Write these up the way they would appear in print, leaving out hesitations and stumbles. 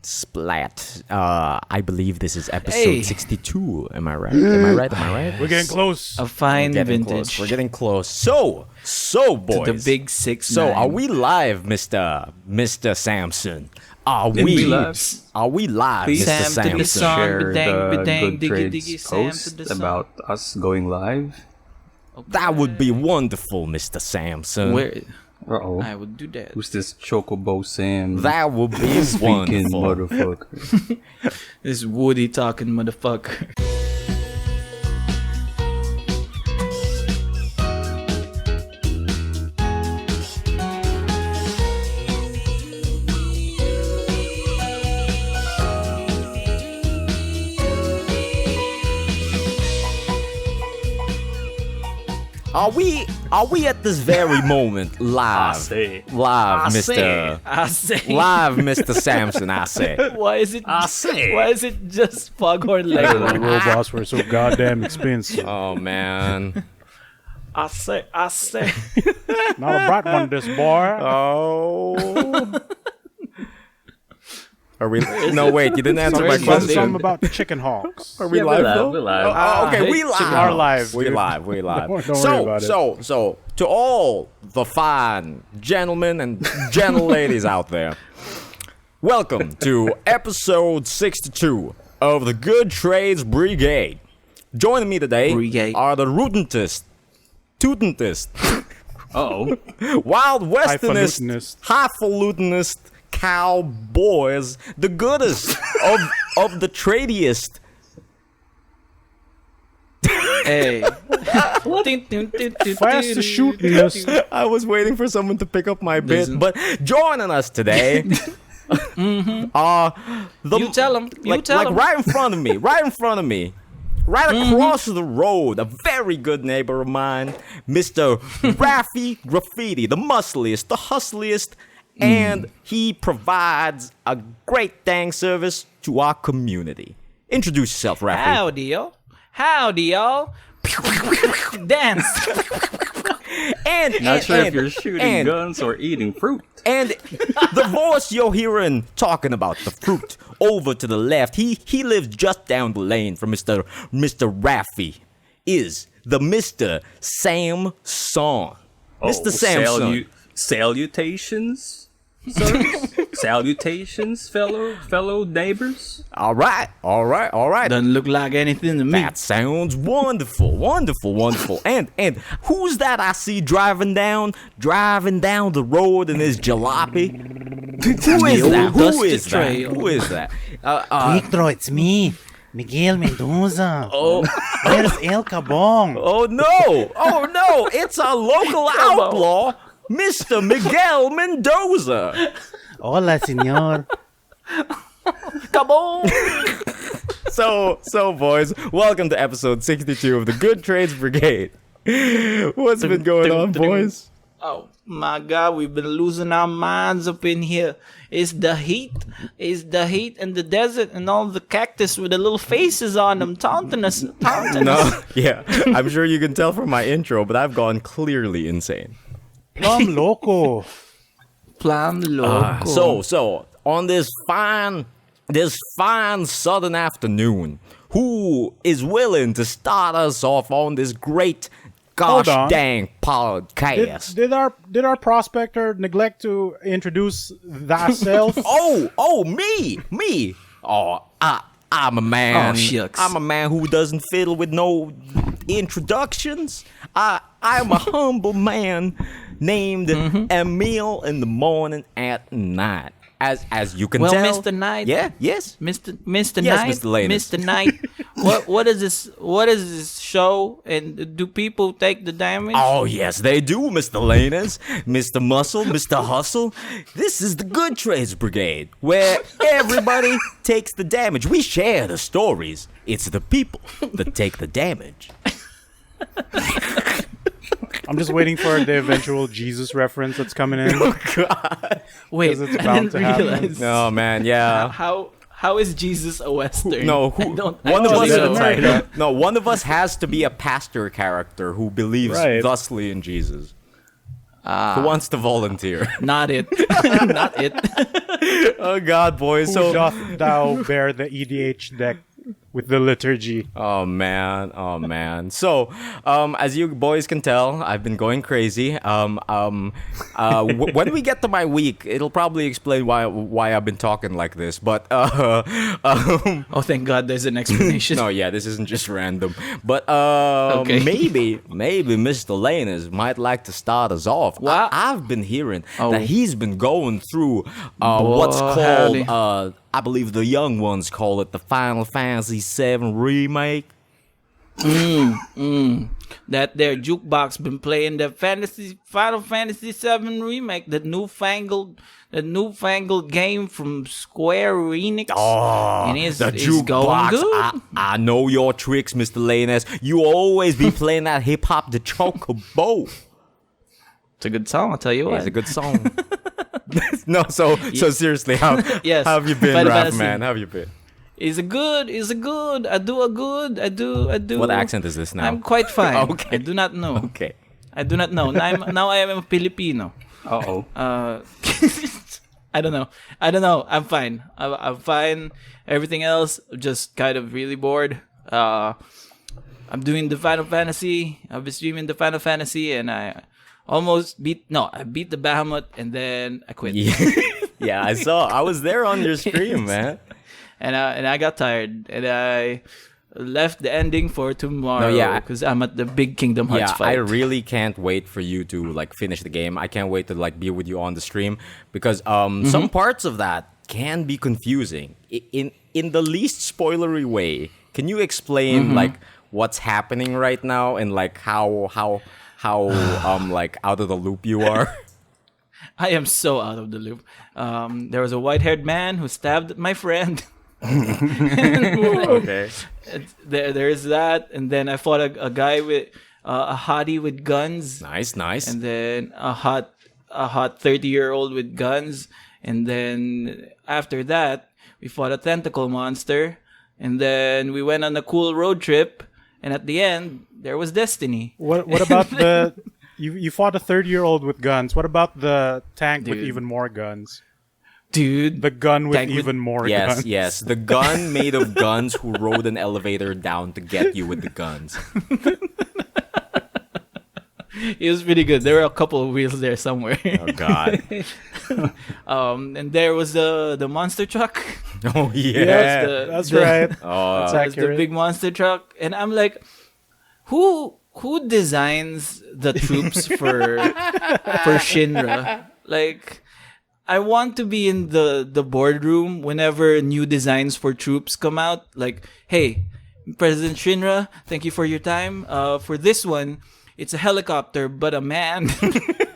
Splat. I believe this is episode 62. Am I right? Am I right? We're getting close. A fine vintage. Close. We're getting close. So boys. To the big 6. So are we live, Mr. Samson? Are we live, Please, Mr. Sam, to the Samson? song. Share Bedang, the bedang, Good diggy, Trades diggy, Sam, post to the song. about us going live. Okay. That would be wonderful, Mr. Samson. Where Uh-oh. I would do that. Who's this Chocobo Sam? That would be speaking wonderful. motherfucker. This Woody talking motherfucker. Are we at this very moment live? Live, Mr. Samson, I say. Why is it? Why is it just foghorn The leghorn? robots were so goddamn expensive. Oh man. I say. Not a bright one, this boy. Oh. Are we? No, wait. You didn't answer my question. Something about chicken hawks. Are we live though? We're live. Oh, okay, we live. Are live. We dude. live. Don't worry about it. So, to all the fine gentlemen and gentle ladies out there, welcome to episode 62 of the Good Trades Brigade. Joining me today Brigade. are the rootentist, tootentist, Uh-oh. wild westernist, Highfalutinist. highfalutinist cowboys, the goodest of the tradiest. Hey. Fast to shootinist. I was waiting for someone to pick up my bit, Listen. but joining us today are the You tell 'em. You tell 'em. right in front of me, right across the road, a very good neighbor of mine, Mr. Raffy Graffiti, the muscliest, the hustliest, and he provides a great dang service to our community. Introduce yourself, Raffy. Howdy, y'all. Dance. Not sure if you're shooting guns or eating fruit. And the voice you're hearing talking about the fruit over to the left, he lives just down the lane from Mr. Raffy, is the Mr. Samson. Mr. Samson. Salutations, sir. Salutations, fellow neighbors. All right. Doesn't look like anything to me. That sounds wonderful. And who's that I see driving down the road in his jalopy? Who is that? Victor, it's me, Miguel Mendoza. Oh, Where's El Cabong? oh no! It's a local outlaw, Mr. Miguel Mendoza. Hola, señor. Come on. So boys, welcome to episode 62 of the Good Trades Brigade. What's been going on, boys? Oh my God, we've been losing our minds up in here. It's the heat and the desert and all the cactus with the little faces on them taunting us. No, yeah, I'm sure you can tell from my intro, but I've gone clearly insane. Plum loco. Plan loco. So on this fine southern afternoon, who is willing to start us off on this great gosh Hold on. dang podcast? Did our prospector neglect to introduce thyself? Me. Oh, I'm a man. Oh, shucks. I'm a man who doesn't fiddle with no introductions. I'm a humble man named Emile in the morning at night. As you can Well, tell. Mr. Knight. Yeah, yes. Mr. Yes, Knight, Mr. Lanus. Mr. Knight, what is this? What is this show? And do people take the damage? Oh, yes, they do, Mr. Laners, Mr. Muscle, Mr. Hustle. This is the Good Trades Brigade, where everybody takes the damage. We share the stories. It's the people that take the damage. I'm just waiting for the eventual Jesus reference that's coming in. Oh, God. Wait, it's I bound didn't to happen. realize. Oh, man, yeah. How is Jesus a Western? No, I don't one of actually us. know. No, one of us has to be a pastor character who believes Right. thusly in Jesus. Who wants to volunteer? Not it. Not it. Oh God, boys. Who So doth thou bear the EDH deck with the liturgy? oh man. So, as you boys can tell, I've been going crazy. When we get to my week, it'll probably explain why I've been talking like this. But Oh, thank God there's an explanation. no, yeah, this isn't just random. But Okay. maybe Mr. Laners might like to start us off. Wow. I've been hearing Oh. that he's been going through what's howdy. called, I believe the young ones call it the Final Fantasy VII remake. That their jukebox been playing the Final Fantasy VII remake, the newfangled game from Square Enix. And it's going good. I know your tricks, Mr. Laners. You always be playing that hip hop, the Chocobo. It's a good song, I'll tell you what. It's a good song. No, so seriously, how Yes. have you been, Final Raph, Fantasy. man? How have you been? It's a good. I do. What accent is this now? I'm quite fine. Okay. I do not know. Okay. I do not know. Now I am a Filipino. Uh-oh. I don't know. I'm fine. I'm fine. Everything else, just kind of really bored. I'm doing the Final Fantasy. I've been streaming the Final Fantasy, and I beat the Bahamut, and then I quit. Yeah, I saw. I was there on your stream, man. And I got tired, and I left the ending for tomorrow. No, yeah. Because I'm at the big Kingdom Hearts Yeah, fight. I really can't wait for you to like finish the game. I can't wait to like be with you on the stream because some parts of that can be confusing. In the least spoilery way, can you explain like what's happening right now and like how like out of the loop you are? I am so out of the loop. There was a white-haired man who stabbed my friend. Okay. There's that, and then I fought a guy with a hottie with guns, Nice. and then a hot 30-year-old with guns, and then after that we fought a tentacle monster, and then we went on a cool road trip, and at the end there was destiny. What about the? You fought a 30-year-old with guns. What about the tank with Dude. even more guns? Dude, The gun with Tank with- even more Yes, guns. yes. The gun made of guns who rode an elevator down to get you with the guns. it was pretty good. There were a couple of wheels there somewhere. Oh God. And there was the monster truck. Oh yeah. Yes, the- that's the- right. Oh, That's There's the accurate. big monster truck, and I'm like, who designs the troops for Shinra? Like, I want to be in the boardroom whenever new designs for troops come out. Like, hey, President Shinra, thank you for your time. For this one, it's a helicopter, but a man.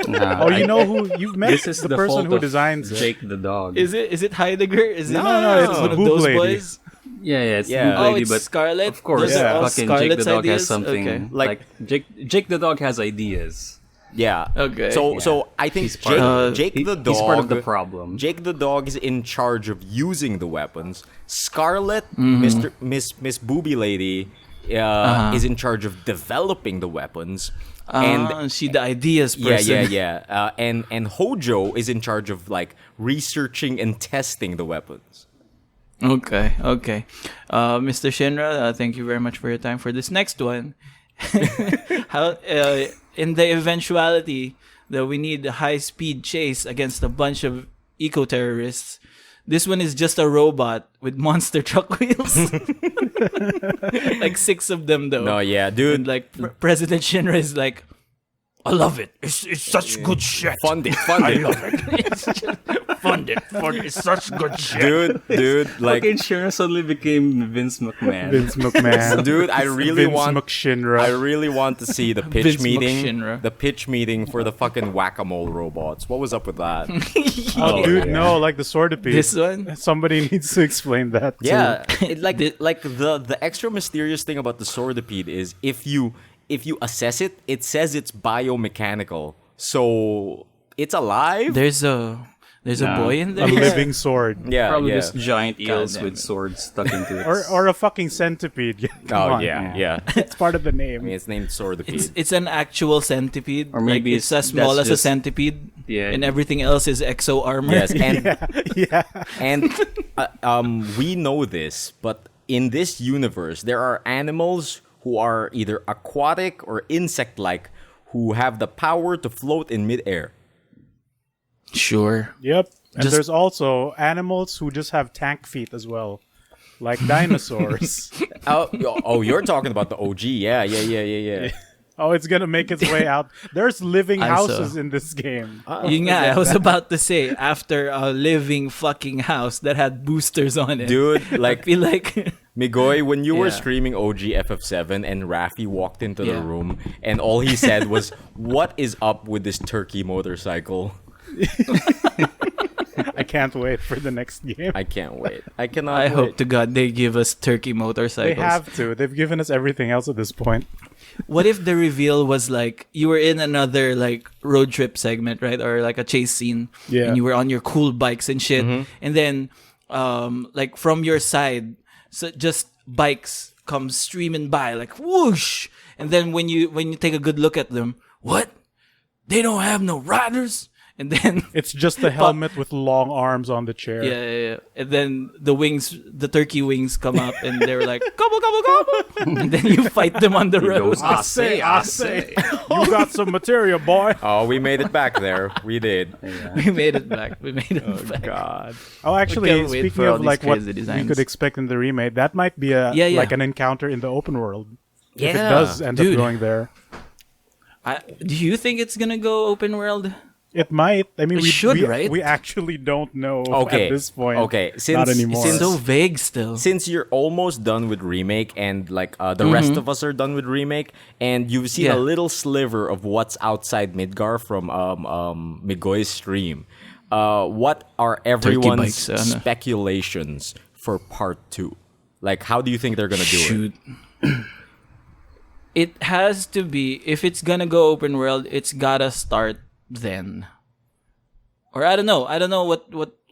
Oh, you know who you've met? This is the the person fault who of designs it. Jake the dog. Is it Heidegger? Is it No, it's one the of boob those lady. boys? Yeah, it's Yeah. Blue Oh, Lady, it's but Scarlet. of course, Those are all fucking Jake the Scarlet's dog ideas? has something. Okay. Like Jake the dog has ideas. Yeah. Okay. So I think He's part of- Jake the dog. He's part of the problem. Jake the dog is in charge of using the weapons. Scarlet, Miss Booby Lady, is in charge of developing the weapons. And she the ideas yeah, person. and Hojo is in charge of like researching and testing the weapons. Okay. Mr. Shinra, thank you very much for your time for this next one. How in the eventuality that we need a high-speed chase against a bunch of eco-terrorists, this one is just a robot with monster truck wheels. Like 6 of them though. No, yeah, And dude. like President Shinra is like, I love it. It's such good shit. Fund it. Fund it. It's such good shit. Dude, like, Fucking Shinra suddenly became Vince McMahon. Vince McMahon. dude, I really Vince want. McShinra. I really want to see the pitch Vince meeting. McShinra. The pitch meeting for the fucking whack-a-mole robots. What was up with that? Oh, dude, no, like the swordipede. This one? Somebody needs to explain that. too. Yeah, the extra mysterious thing about the swordipede is if you assess it, it says it's biomechanical. So it's alive. There's a There's a Nah. boy in A there. living sword. Yeah, Probably yeah. just giant eels damn with it. swords stuck into it. Or a fucking centipede. Yeah, come Oh on. yeah. It's part of the I name. mean, it's named Swordipede. It's an actual centipede. Or maybe like, it's as small that's as a just- centipede. Yeah. And everything else is exo armor. Yes, and Yeah. and we know this, but in this universe, there are animals who are either aquatic or insect-like who have the power to float in midair. Sure. Yep. And Just- there's also animals who just have tank feet as well. Like dinosaurs. Oh, you're talking about the OG. Yeah. Oh, it's gonna make its way out. There's living I houses saw. in this game. Yun nga, I was about to say, after a living fucking house that had boosters on it. Dude, I like feel like... Migoy, when you were Yeah. streaming OG FF7 and Raffy walked into the Yeah. room and all he said was, "What is up with this turkey motorcycle?" I can't wait for the next game. I can't wait. I cannot I wait. hope to God they give us turkey They motorcycles. have to. They've given us everything else at this point. What if the reveal was like you were in another like road trip segment, right? Or like a chase scene. Yeah. And you were on your cool bikes and shit. And then like from your side, so just bikes come streaming by like whoosh. And then when you take a good look at them, what? They don't have no riders? And then It's just the helmet with long arms on the chair. yeah. And then the turkey wings come up and they were like, gobble, gobble, gobble. And then you fight them on the road. goes, "I say, I You got some material, boy. Oh, we made it back there. We did. We made it back. We made it back. God. Oh, actually, can't wait speaking for all of these like what crazy we designs. could expect in the remake, that might be a Yeah. like an encounter in the open world. If it Yeah. does end Dude. up going there. Do you think it's gonna go open world? It might. I mean, It should, we, right? we actually don't know Okay. at this point. Okay. Not Since anymore. It's so vague still. since you're almost done with remake and like the rest of us are done with remake and you've seen Yeah. a little sliver of what's outside Midgar from Migoy's stream, what are everyone's bikes, ano. speculations for part 2? Like, how do you think they're gonna do it? Shoot. It has to be, if it's gonna go open world, it's gotta start then. Or I don't know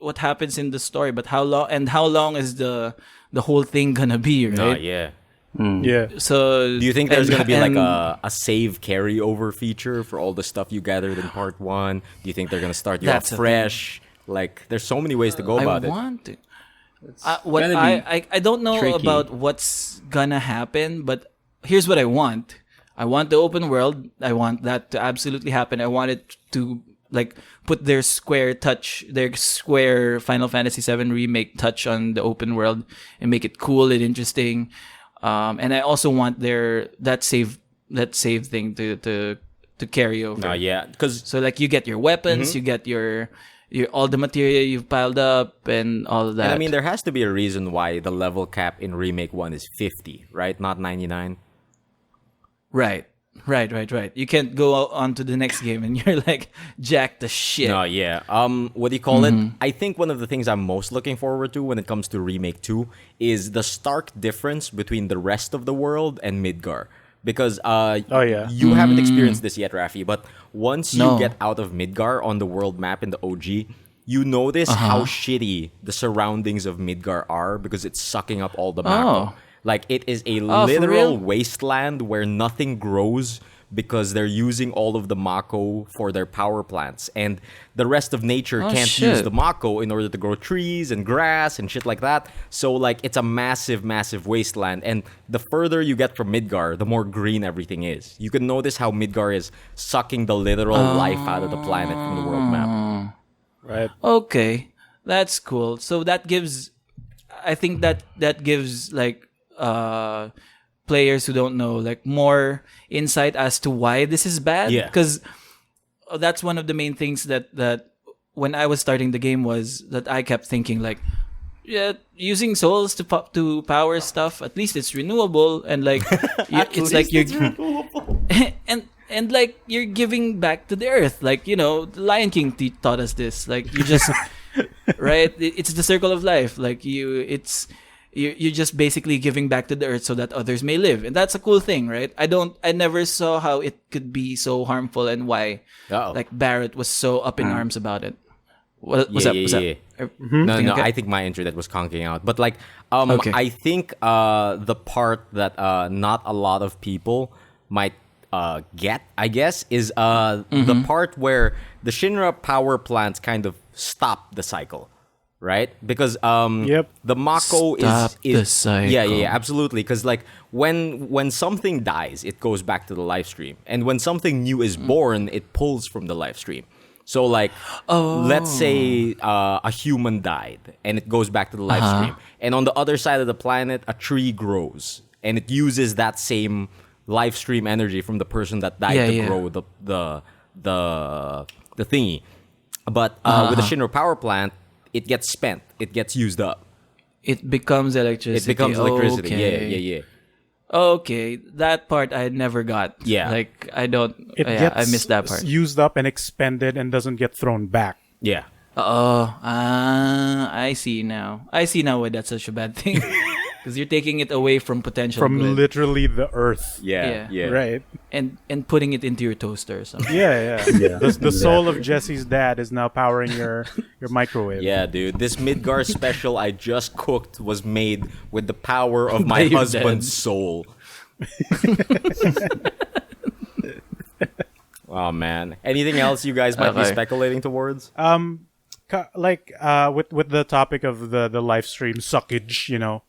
what happens in the story, but how long is the whole thing gonna be, right? Yeah. Yeah. So Do you think there's gonna be like and- a save carryover feature for all the stuff you gathered in part 1? Do you think they're gonna start you That's off the fresh? Like, there's so many ways to go about I it. want to. gonna I don't know tricky. about what's gonna happen, but here's what I want. I want the open world. I want that to absolutely happen. I want it to like put their square Final Fantasy VII remake touch on the open world and make it cool and interesting. And I also want that save thing to carry over. Yeah, because So like you get your weapons, Mm-hmm. you get your all the material you've piled up and all of that. And I mean, there has to be a reason why the level cap in Remake 1 is 50, right? Not 99. Right. You can't go on to the next game and you're like jack the shit. No, yeah. What do you call it? I think one of the things I'm most looking forward to when it comes to Remake 2 is the stark difference between the rest of the world and Midgar. Because yeah. you haven't experienced this yet, Raffy, but once you No. get out of Midgar on the world map in the OG, you notice how shitty the surroundings of Midgar are because it's sucking up all the Mako. Oh. Like, it is a for literal real? wasteland where nothing grows because they're using all of the Mako for their power plants. And the rest of nature can't use shit. the Mako in order to grow trees and grass and shit like that. So, like, it's a massive, massive wasteland. And the further you get from Midgar, the more green everything is. You can notice how Midgar is sucking the literal life out of the planet from the world map. Right. Okay. That's cool. So that gives I think that gives like players who don't know like more insight as to why this is bad. Yeah. Because that's one of the main things that when I was starting the game was that I kept thinking like, yeah, using souls to power stuff, at least it's renewable and like it's like you're and like you're giving back to the earth. Like, you know, the Lion King taught us this. Like you just right? It's the circle of life. Like you're just basically giving back to the earth so that others may live. And that's a cool thing, right? I never saw how it could be so harmful and why Uh-oh. like Barrett was so up in arms about it. What's up? What's up? Yeah. Everything No, okay? I think my internet was conking out. But like, Okay. I think the part that not a lot of people might get, I guess, is the part where the Shinra power plants kind of stop the cycle, right? Because Yep. the Mako Stop is the cycle. yeah, absolutely. Because like when something dies, it goes back to the live stream, and when something new is born, it pulls from the live stream. So like, let's say a human died, and it goes back to the live stream, and on the other side of the planet, a tree grows, and it uses that same live stream energy from the person that died to grow the thingy. But with the Shinra power plant, it gets spent, it gets used up, It becomes electricity. it becomes electricity. Okay. Yeah. Okay, that part I never got. Yeah. Like I don't. It yeah, gets I missed that part. used up and expended and doesn't get thrown back. Yeah. Oh, I see now. I see now why that's such a bad thing. Because you're taking it away from potential From good. literally the earth. Yeah. Right. and putting it into your toaster or something. Yeah. The soul of Jesse's dad is now powering your microwave. Yeah, dude. This Midgar special I just cooked was made with the power of my By your husband's dad. soul. Oh man. Anything else you guys might be Okay. speculating towards? With the topic of the live stream suckage, you know.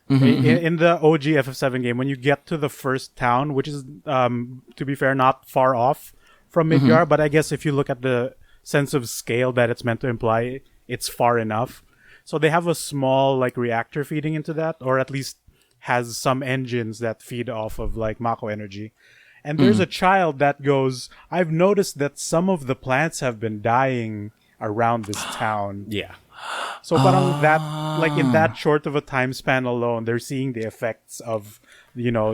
In the OG FF7 game, when you get to the first town, which is to be fair not far off from Midgar, but I guess if you look at the sense of scale that it's meant to imply, it's far enough. So they have a small like reactor feeding into that, or at least has some engines that feed off of like Mako energy. And there's a child that goes, I've noticed that some of the plants have been dying around this town. Yeah. So parang that, like in that short of a time span alone, they're seeing the effects of, you know,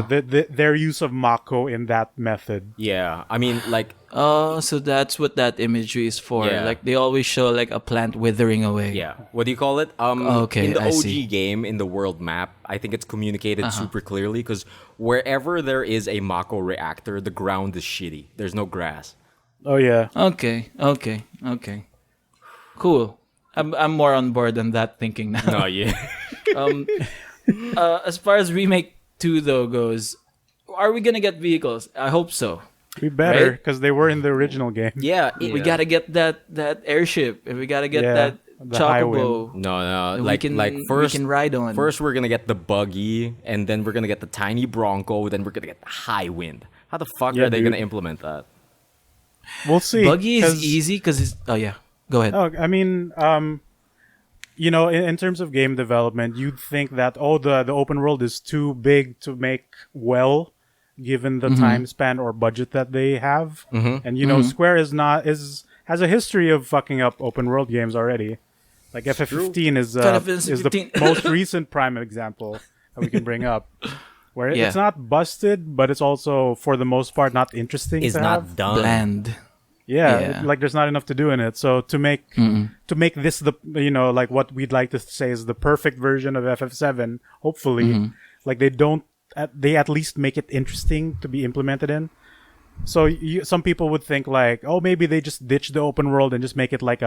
their use of Mako in that method. Yeah. I mean, like, Oh, so that's what that imagery is for. Yeah. Like they always show like a plant withering away. yeah. What do you call it? Okay, in the I OG see. game, in the world map, I think it's communicated super clearly because wherever there is a Mako reactor, the ground is shitty. There's no grass. Oh yeah. Okay. Cool. I'm more on board than that thinking now. No, yeah. As far as remake 2 though goes, are we gonna get vehicles? I hope so. We better, Right? because they were in the original game. Yeah. We gotta get that airship, and we gotta get Yeah, that the high chocobo. No, that like first we can ride on. First, we're gonna get the buggy, and then we're gonna get the tiny Bronco, then we're gonna get the high wind. How the fuck Yeah, are they dude. gonna implement that? We'll see. Buggy 'cause- is easy because it's. Oh yeah, go ahead. Oh, I mean, you know, in terms of game development, you'd think that the open world is too big to make well, given the time span or budget that they have. And you know, Square has a history of fucking up open world games already. Like FF15 is Final the Fantasy 15. most recent prime example that we can bring up, where Yeah. it's not busted, but it's also for the most part not interesting. Is to not have. done. Bland. Yeah, like there's not enough to do in it. So to make this the, you know, like what we'd like to say is the perfect version of FF7, hopefully, like they at least make it interesting to be implemented in. So some people would think like, oh, maybe they just ditch the open world and just make it like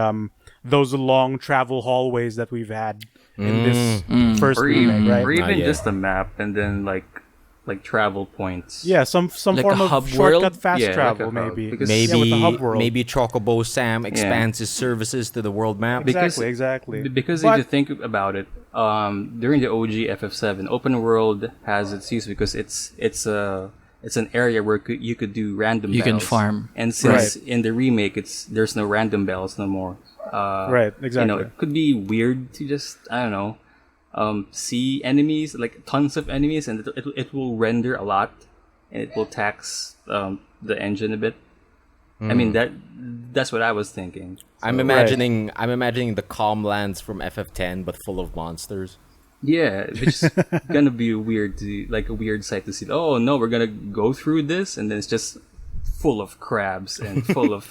those long travel hallways that we've had in this first remake, right? Or even yeah. just a map and then like travel points. Yeah, some Like form a of hub shortcut world? fast Yeah, like travel, a hub, maybe. because- Maybe with the hub world. maybe Chocobo Sam expands his services to the world map. Exactly. Because But- if you think about it, during the OG FF7, open world has its use because it's an area where you could do random You bells. can farm. And since in the remake there's no random bells no more. Right, exactly. You know, it could be weird to just, I don't know, see enemies, like tons of enemies, and it will render a lot, and it will tax the engine a bit. I mean that's what I was thinking. I'm imagining the calm lands from FF10 but full of monsters. Yeah, which is gonna be a weird sight to see. Oh no, we're gonna go through this, and then it's just full of crabs and full of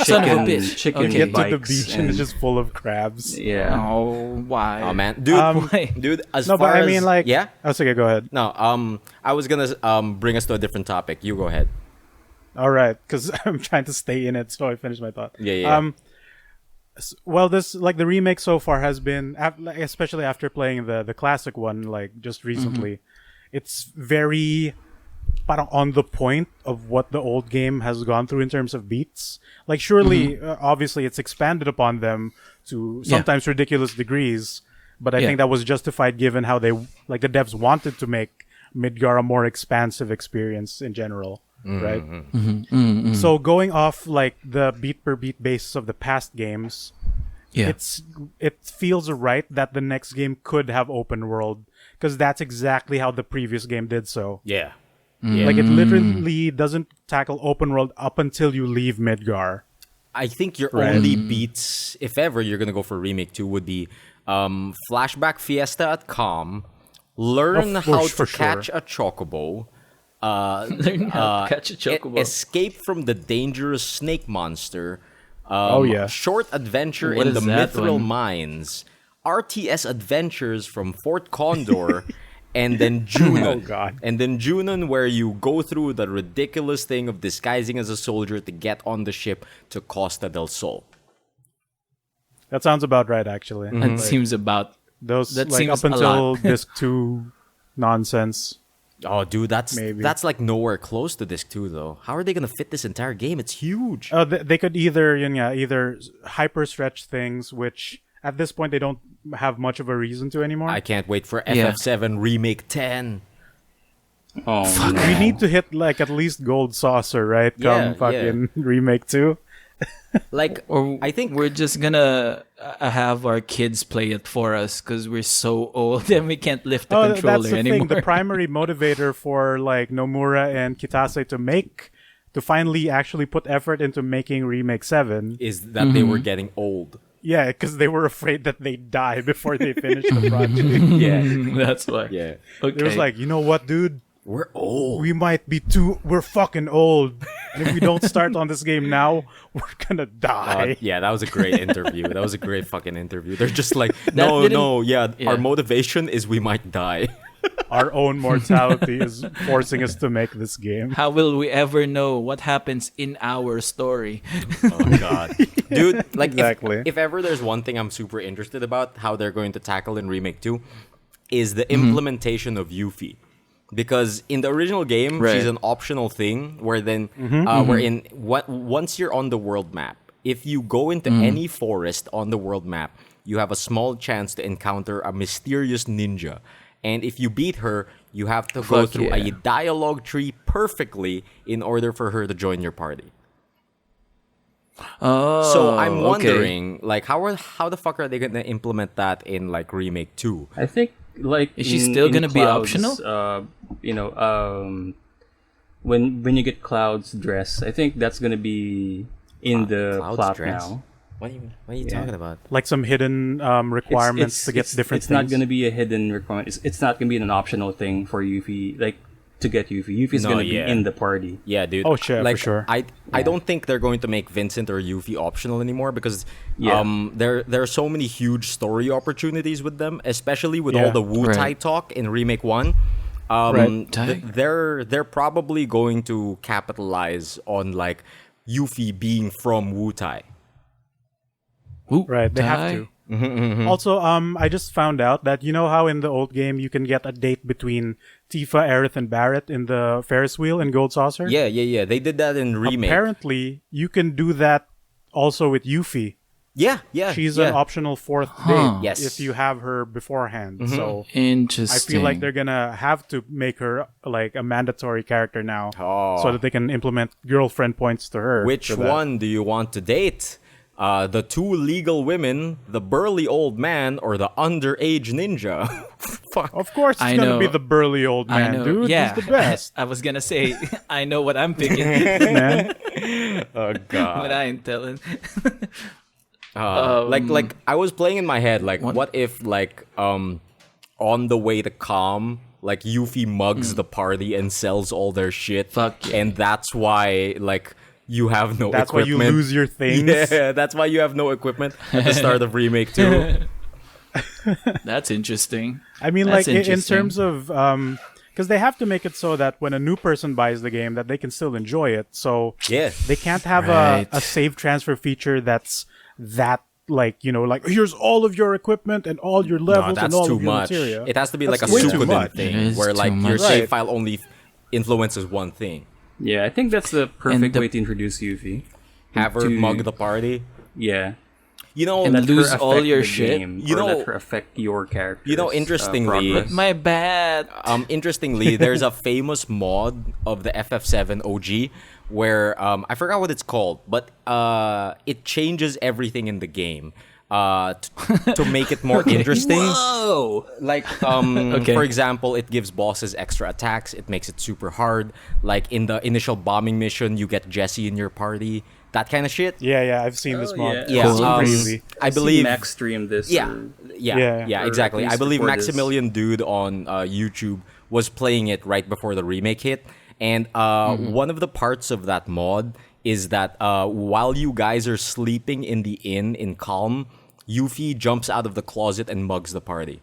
Son of a bitch. chicken Okay. Get to bikes. the beach and it's just full of crabs. yeah. Oh, why? Oh man, dude, Why? dude. As No, far but I as mean, like, yeah. Oh, it's okay. Go ahead. No, I was gonna bring us to a different topic. You go ahead. All right, because I'm trying to stay in it, so I finish my thought. Yeah. Well, this like the remake so far has been, especially after playing the classic one, like just recently, it's very parang on the point of what the old game has gone through in terms of beats. Like, surely, obviously, it's expanded upon them to sometimes ridiculous degrees, but I think that was justified given how the devs wanted to make Midgar a more expansive experience in general, right? So going off like the beat per beat basis of the past games, it feels right that the next game could have open world, because that's exactly how the previous game did so. Yeah. Like, it literally doesn't tackle open world up until you leave Midgar. I think your only beats, if ever you're gonna go for Remake 2, would be Flashback Fiesta at Calm, learn how to catch a chocobo, Learn how to catch a chocobo. escape from the dangerous snake monster, short adventure What in the is that Mithril one? Mines, RTS adventures from Fort Condor, and then Junon. Oh, God. And then Junon, where you go through the ridiculous thing of disguising as a soldier to get on the ship to Costa del Sol. That sounds about right, actually. That seems about. Those That like seems up a until lot. disc 2 nonsense. Oh, dude, that's Maybe. like nowhere close to Disc 2, though. How are they gonna fit this entire game? It's huge. They could either hyper stretch things, which at this point they don't have much of a reason to anymore. I can't wait for Yeah. FF7 Remake 10. Oh, no. We need to hit like at least Gold Saucer, right? Yeah, Come fucking Remake 2. Like, Or I think we're just gonna have our kids play it for us because we're so old and we can't lift the That's controller the anymore. thing. The primary motivator for like Nomura and Kitase to finally actually put effort into making Remake 7. is that they were getting old. Yeah, because they were afraid that they'd die before they finished the project. Yeah, That's why. yeah. Okay. It was like, you know what, dude? We're old. We're fucking old. And if we don't start on this game now, we're gonna die. Yeah, that was a great interview. That was a great fucking interview. They're just like, didn't- our motivation is we might die. Our own mortality is forcing us to make this game. How will we ever know what happens in our story? Oh god, dude! Like, Exactly. if ever there's one thing I'm super interested about how they're going to tackle in Remake 2, is the implementation of Yuffie. Because in the original game, Right. she's an optional thing. Where then, once you're on the world map, if you go into any forest on the world map, you have a small chance to encounter a mysterious ninja. And if you beat her, you have to go Fuck through yeah. a dialogue tree perfectly in order for her to join your party. Oh, So I'm okay. wondering, like, how the fuck are they gonna implement that in like Remake 2? I think like Is she in- still in gonna be Cloud's, optional? When you get Cloud's dress, I think that's gonna be in the Cloud's plot dress? now. What are you talking about? Like some hidden requirements to get different It's things. not gonna be a hidden requirement. It's not gonna be an optional thing for Yuffie, like to get Yuffie. Yuffie's No, gonna yeah. be in the party. Yeah, dude. Oh, shit, for like, sure. I don't think they're going to make Vincent or Yuffie optional anymore because Yeah. there are so many huge story opportunities with them, especially with Yeah. all the Wu Tai Right. talk in Remake 1. Right. They're probably going to capitalize on like Yuffie being from Wu Tai. Ooh, Right, they have die? to. Also, I just found out that you know how in the old game you can get a date between Tifa, Aerith, and Barrett in the Ferris wheel in Gold Saucer? Yeah. They did that in Remake. Apparently, you can do that also with Yuffie. Yeah. She's yeah. an optional fourth date Yes. if you have her beforehand. So I Interesting. feel like they're gonna have to make her like a mandatory character now, Oh. so that they can implement girlfriend points to her. Which for that. one do you want to date? The two legal women, the burly old man, or the underage ninja? Fuck. Of course, it's I gonna know. be the burly old I man, know. dude. Yeah, He's the best, I was gonna say, I know what I'm picking, man. Oh god. but I ain't telling. Like I was playing in my head, like what if like on the way to Calm, like Yuffie mugs the party and sells all their shit. Fuck yeah. And that's why like you have no That's why equipment. you lose your things. Yeah, that's why you have no equipment at the start of Remake 2. That's interesting. I mean, That's like in interesting. terms of because they have to make it so that when a new person buys the game, that they can still enjoy it. So Yeah. they can't have Right. a save transfer feature that's that like here's all of your equipment and all your No, levels and that's all too of your much. materia. It has to be That's like a way too Suikoden much. It thing, is where too like your much. save Right. file only influences one thing. Yeah, I think that's the perfect the- way to introduce Yuffie. Have her To- mug the party. Yeah. You know, And Let her lose all affect your the shit. game, You or know- let her affect your character. interestingly- My bad. Interestingly, there's a famous mod of the FF7 OG where I forgot what it's called, but it changes everything in the game to make it more interesting. Whoa! Like, Okay. for example, it gives bosses extra attacks. It makes it super hard. Like in the initial bombing mission, you get Jesse in your party. That kind of shit. Yeah, I've seen this mod. Yeah, It's Cool. crazy. I believe. Max streamed this. Yeah, or- yeah, or exactly. at I least believe before this. Maximilian Dude on YouTube was playing it right before the remake hit, and one of the parts of that mod is that while you guys are sleeping in the inn in Calm, Yuffie jumps out of the closet and mugs the party.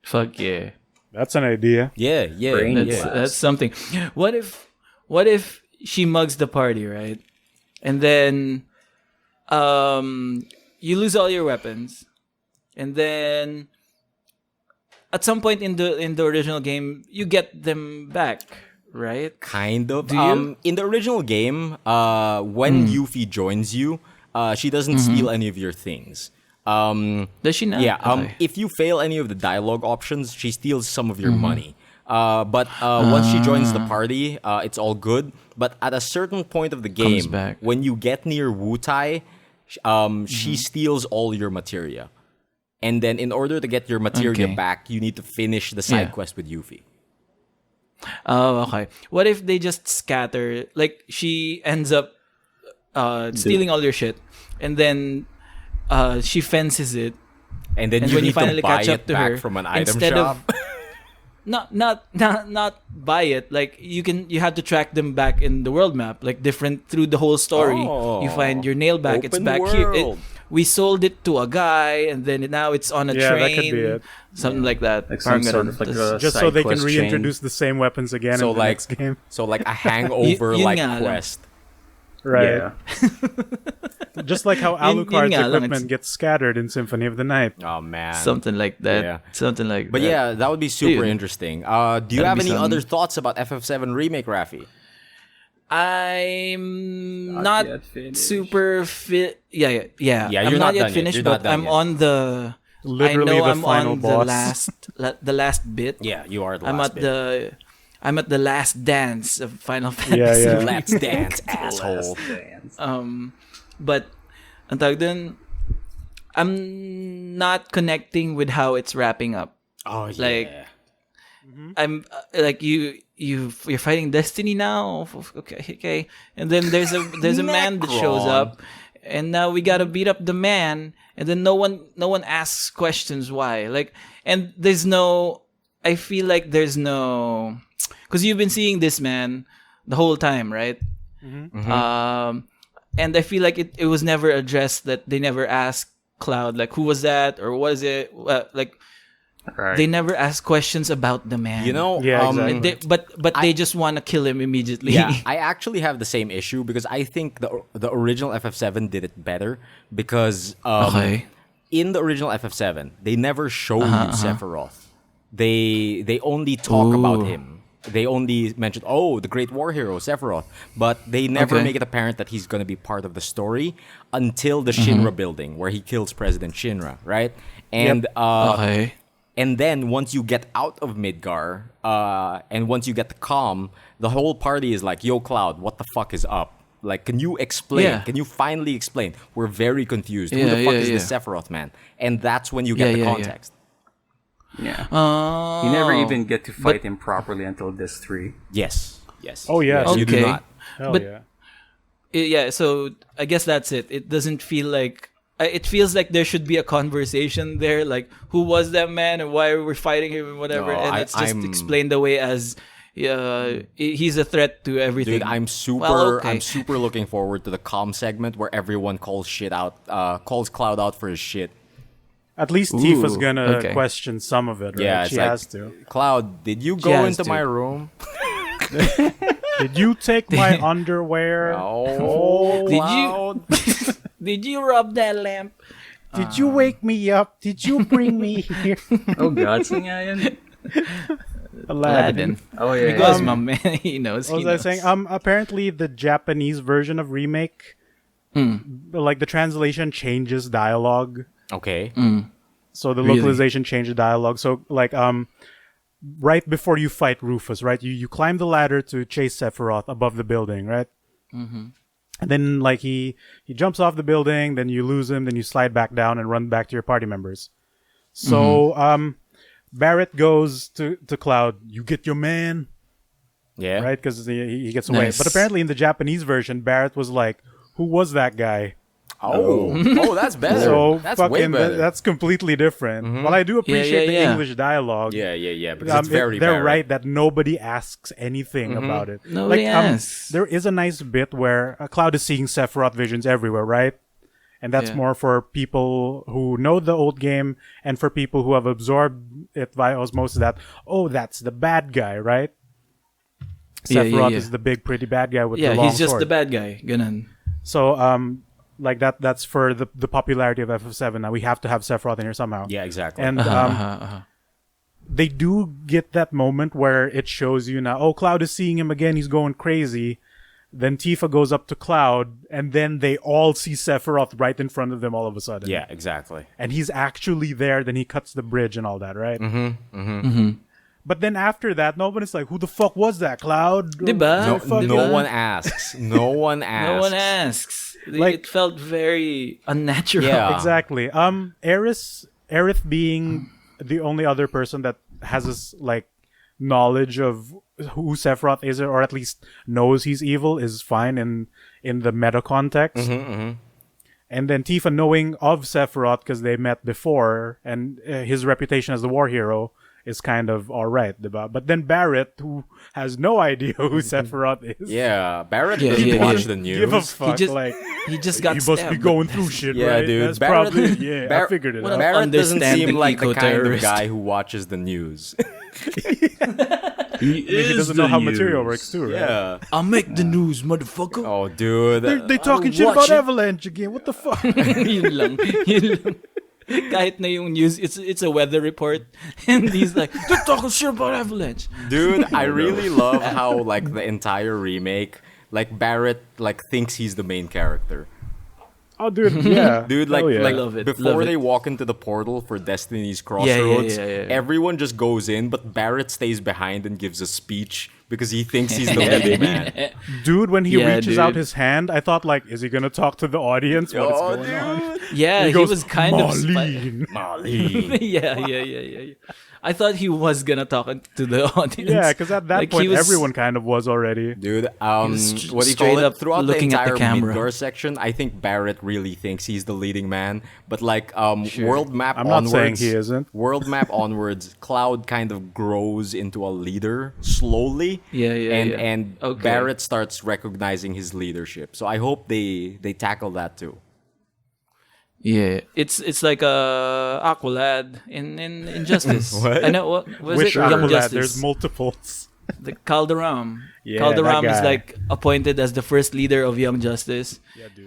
Fuck yeah. That's an idea. Yeah, Brain That's blast. that's something. What if she mugs the party, right? And then you lose all your weapons. And then at some point in the original game, you get them back, right? Kind of. Do you? In the original game, when Yuffie joins you, she doesn't steal any of your things. Does she not? Yeah. Okay. If you fail any of the dialogue options, she steals some of your money. But once she joins the party, it's all good. But at a certain point of the game, back. when you get near Wutai, she steals all your materia. And then in order to get your materia Okay. back, you need to finish the side Yeah. quest with Yuffie. Oh, okay. What if they just scatter? Like she ends up stealing all your shit, and then she fences it. And then And you when you need to finally buy catch up it to back her, from an item instead shop. of not buy it. Like you have to track them back in the world map, like different through the whole story. Oh. You find your nail back. It's Open back here. world. We sold it to a guy, and then now it's on a Yeah, train. that could be it. Something like that. Like some Parang sort ganun. of like Tas- a Just so side they can quest chain. reintroduce the same weapons again So in the like, next game. so like a hangover like yun nga lang. quest. Right. Yeah. Just like how Yun Alucard's nga lang, equipment it's- gets scattered in Symphony of the Night. Oh man. Something like that. Yeah. Something like But that. yeah, that would be super Dude. interesting. Do you That'd have be any some- other thoughts about FF7 Remake, Raffy? I'm Not not yet finished. super fit. Yeah. Yeah, I'm you're not not yet done yet. finished, You're not but done I'm yet. on the. Literally I know the I'm final on boss. the last bit. Yeah, you are the I'm last at bit. I'm at the last dance of Final Fantasy. yeah. Let's dance, asshole. Dance. But ang tawag dun, I'm not connecting with how it's wrapping up. Oh yeah. Like, I'm like you're fighting Destiny now. Okay. And then there's a man that shows Necron. up, and now we gotta beat up the man, and then no one asks questions why. Like, and there's no. I feel like there's no, because you've been seeing this man the whole time, right? And I feel like it was never addressed, that they never asked Cloud like who was that or what is it, like. Right. They never ask questions about the man. You know, Yeah, exactly. But they just want to kill him immediately. yeah, I actually have the same issue because I think the original FF7 did it better because Okay. in the original FF7 they never show you Sephiroth. They only talk about Ooh. him. They only mention the great war hero Sephiroth, but they never Okay. make it apparent that he's going to be part of the story until the Shinra building where he kills President Shinra, right? And Okay. and then once you get out of Midgar, and once you get the calm, the whole party is like, "Yo, Cloud, what the fuck is up? Like, can you explain? Yeah. Can you finally explain? We're very confused. Who Yeah, the fuck yeah, is this yeah. Sephiroth man?" And that's when you get the Yeah, yeah, yeah. context. Yeah. Oh. You never even get to fight him properly until this 3. Yes. Oh, yeah. Yes, you do Okay. not. Hell But- yeah. Yeah. So I guess that's it. It doesn't feel like. It feels like there should be a conversation there, like who was that man and why we're fighting him and whatever, No, and it's just I'm- explained away as he's a threat to everything. Dude, I'm super Well, okay. I'm super looking forward to the calm segment where everyone calls calls Cloud out for his shit. At least Tifa's Ooh, gonna okay. question some of it, right? Yeah, it's she like, has to. Cloud, did you She go has into to. my room? Did you take my underwear? Oh, Did you- Cloud. Did you rub that lamp? Did you wake me up? Did you bring me here? Oh God, sing nga yan. Aladdin. Oh yeah. Because my man, he knows. What He was I knows. saying? Apparently the Japanese version of remake, like the translation changes dialogue. Okay. So the Really? localization changed the dialogue. So like right before you fight Rufus, right? You climb the ladder to chase Sephiroth above the building, right? And then like he jumps off the building, then you lose him, then you slide back down and run back to your party members. So Barrett goes to Cloud, you get your man, Yeah. right? Because he gets away. Nice. But apparently in the Japanese version, Barrett was like, who was that guy? Oh, that's better. So that's way fucking better. that's completely different. Well, I do appreciate the yeah. English dialogue. yeah. Because it's very they're Barrett. right that nobody asks anything about it. Nobody asks. There is a nice bit where Cloud is seeing Sephiroth visions everywhere, right? And that's Yeah. more for people who know the old game and for people who have absorbed it via osmosis that, oh, that's the bad guy, right? Yeah, Sephiroth yeah. is the big pretty bad guy with Yeah, the long he's just sword. the bad guy. Ganun. So, like that's for the popularity of FF7. Now we have to have Sephiroth in here somehow. Yeah, exactly. And they do get that moment where it shows you now, oh, Cloud is seeing him again, he's going crazy. Then Tifa goes up to Cloud, and then they all see Sephiroth right in front of them all of a sudden. yeah, exactly. And he's actually there, then he cuts the bridge and all that, right? But then after that, nobody's like, who the fuck was that, Cloud? Diba? No, Diba? no one asks. No one asks. No one asks. Like- It felt very unnatural. Yeah. Exactly. Aerith being the only other person that has this like knowledge of who Sephiroth is, or at least knows he's evil, is fine in the meta context. And then Tifa knowing of Sephiroth because they met before, and his reputation as the war hero is kind of alright, diba? But then Barrett, who has no idea who Sephiroth is, Yeah, Barrett Yeah, doesn't yeah, watch yeah. the news. give a fuck. just- like He just got he must be stabbed. going through shit, Yeah, right? dude. That's Barrett- probably I Bar- figured it What out. a- Barrett doesn't Understanding seem like the kind of eco-terrorist. guy who watches the news. He doesn't know how material works too, right? yeah. I'll make the news, motherfucker. Oh, dude. They talking shit watch about it. Avalanche again. What the fuck? Yun lang. Yun lang. Kahit na yung news, it's a weather report. And he's like, they're talking shit about Avalanche. Dude, I really love how like the entire remake, like Barrett like thinks he's the main character. Oh, dude, yeah. Dude, like Hell yeah. like Love it, before love they it. walk into the portal for Destiny's yeah, Crossroads, yeah. everyone just goes in, but Barrett stays behind and gives a speech because he thinks he's the leading man. Dude, when he Yeah, reaches out dude. his hand, I thought like, is he gonna talk to the audience? What is Oh, going on? Yeah, He he, goes, was kind of... Marlene. Marlene. yeah. I thought he was gonna talk to the audience. Yeah, because at that Like, he point, was- everyone kind of was already. Dude, was what do you straight call it? up Throughout the looking at the entire camera. Midgar section, I think Barrett really thinks he's the leading man. But like world map I'm not onwards, saying he isn't. World map onwards, Cloud kind of grows into a leader slowly. Yeah, and yeah. and Okay. Barrett starts recognizing his leadership. So I hope they tackle that too. Yeah, it's like a Aqualad in Injustice. What? I know what was Wish it? Young Aqualad, Justice. there's multiples. The Calderam. Yeah, Calderam that is guy. like appointed as the first leader of Young Justice.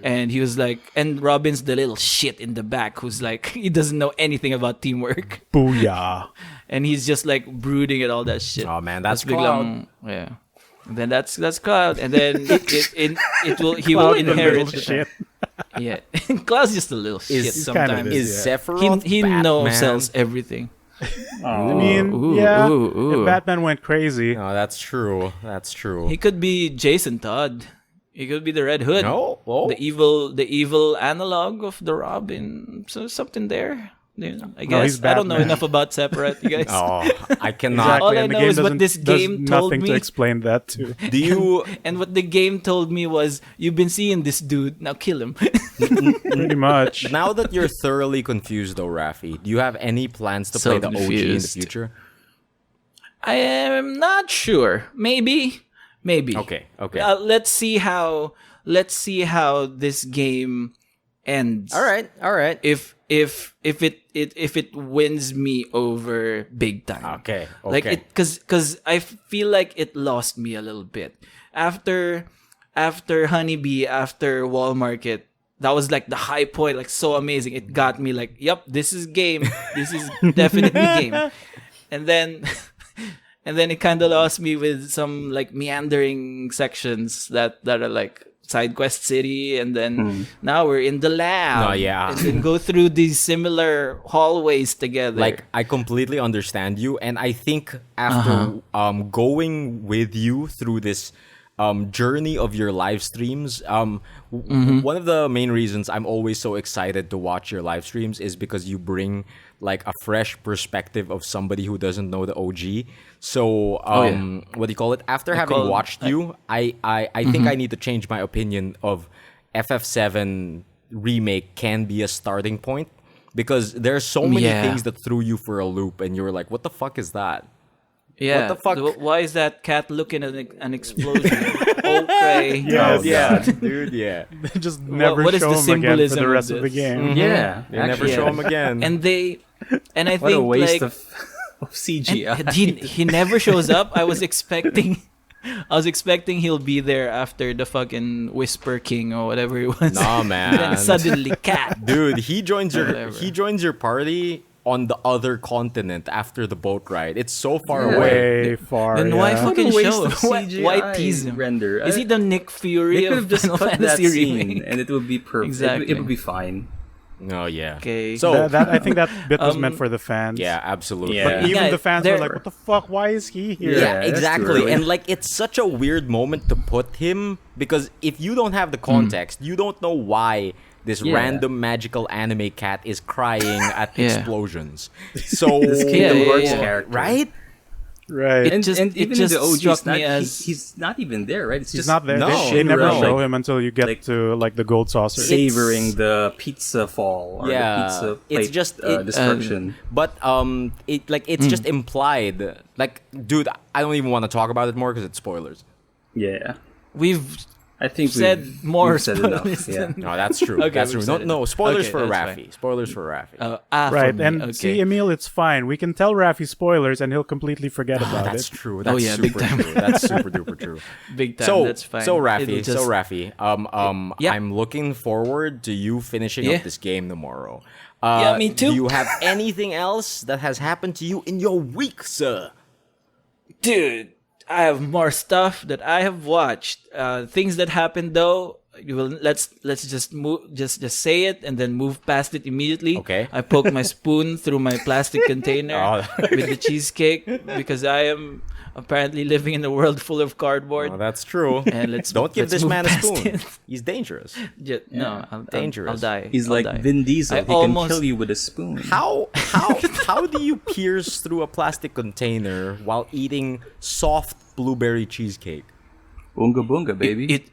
And he was like, and Robin's the little shit in the back who's like, he doesn't know anything about teamwork. Booyah. And he's just like brooding at all that shit. Oh man, that's Tapos Cloud. yeah. And then that's Cloud. And then it will he will The inherit little shit. Yeah. Cloud's just a little shit Is- sometimes. Is Yeah. Sephiroth he Batman? knows everything. I mean, Ooh, yeah. ooh. If Batman went crazy, No, that's true. That's true. He could be Jason Todd. He could be the Red Hood. No, oh. The evil analog of the Robin. So something there. I guess he's I don't know Batman. enough about Separate, you guys. Oh, I cannot. All I and the know game is what doesn't- this does game told nothing to me. explain that too. Do you? And what the game told me was, you've been seeing this dude, now kill him. Pretty much. Now that you're thoroughly confused, though, Raffy, do you have any plans to So play the OG in the confused. future? I am not sure. Maybe. Okay. Let's see how this game ends. All right. If it wins me over big time. Okay. Like it, cause I feel like it lost me a little bit after Honeybee, after Wall Market. that was like the high point, like so amazing. It got me like, yep, this is game. This is definitely game. And then it kind of lost me with some like meandering sections that are like side quest city, and then now we're in the lab. Oh, yeah. And then go through these similar hallways together. Like, I completely understand you, and I think after going with you through this journey of your live streams, one of the main reasons I'm always so excited to watch your live streams is because you bring like a fresh perspective of somebody who doesn't know the OG. So what do you call it? After having watched you, I think I need to change my opinion of FF7 remake can be a starting point, because there's so many things that threw you for a loop and you were like, what the fuck is that? yeah, what the fuck? Why is that cat looking at an explosion? Okay. Yes. Yeah, dude, yeah. They just never what is show the him again for symbolism the of rest of the this? game. Yeah, They never actually, show him again. And I What a think waste like of CGI. and he never shows up. I was expecting he'll be there after the fucking Whisper King or whatever it was. Nah, man. Then suddenly cat. Dude, he joins Whatever. your party on the other continent after the boat ride. It's so far Yeah. away. Way far. Then why yeah. fucking What a waste show? of Why CGI tease him? render. Is he the Nick Fury They could of have just Final cut that Fantasy scene remake? and it would be perfect. Exactly. It would be fine. Oh yeah. Okay. So That I think that bit was meant for the fans. yeah, absolutely. Yeah. But even Yeah, the fans were they're- like, what the fuck? Why is he here? Yeah, Yeah, that's too exactly. early. And like, it's such a weird moment to put him, because if you don't have the context, you don't know why this Yeah. random magical anime cat is crying at Yeah. explosions. So This Kingdom yeah, Hearts yeah. character. right? Right. It just- it even just in the OG, struck it's not, me as- he's not even there, right? It's He's just not there. No. They never Shinra, show like- him until you get like- to like the gold saucer. savoring the pizza fall or Yeah, the pizza plate it's just destruction. But it's just implied. Like, dude, I don't even want to talk about it more because it's spoilers. Yeah, We've I think said more we've said enough. spoilers Yeah. than- No, that's true. Okay, that's we've true. said No, it. spoilers Okay, for that's Raffy. Spoilers for Raffy. Right. for me. And Okay. see, Emile, it's fine. We can tell Raffy spoilers and he'll completely forget about That's it. true. That's yeah, big super time. true. That's super duper true. Big time. So, That's fine. so It'll Raffy, just- Yeah. I'm looking forward to you finishing Yeah. up this game tomorrow. Yeah, me too. Do you have anything else that has happened to you in your week, sir? Dude, I have more stuff that I have watched. Things that happened though. Let's just move. Just say it and then move past it immediately. Okay. I poked my spoon through my plastic container Oh. with the cheesecake because I am apparently living in a world full of cardboard. Oh, that's true. And let's Don't give let's this move man a past spoon. it. He's dangerous. No, I'll Dangerous. die. He's I'll like die. Vin Diesel. I He almost- can kill you with a spoon. How do you pierce through a plastic container while eating soft blueberry cheesecake? Boonga boonga, baby. It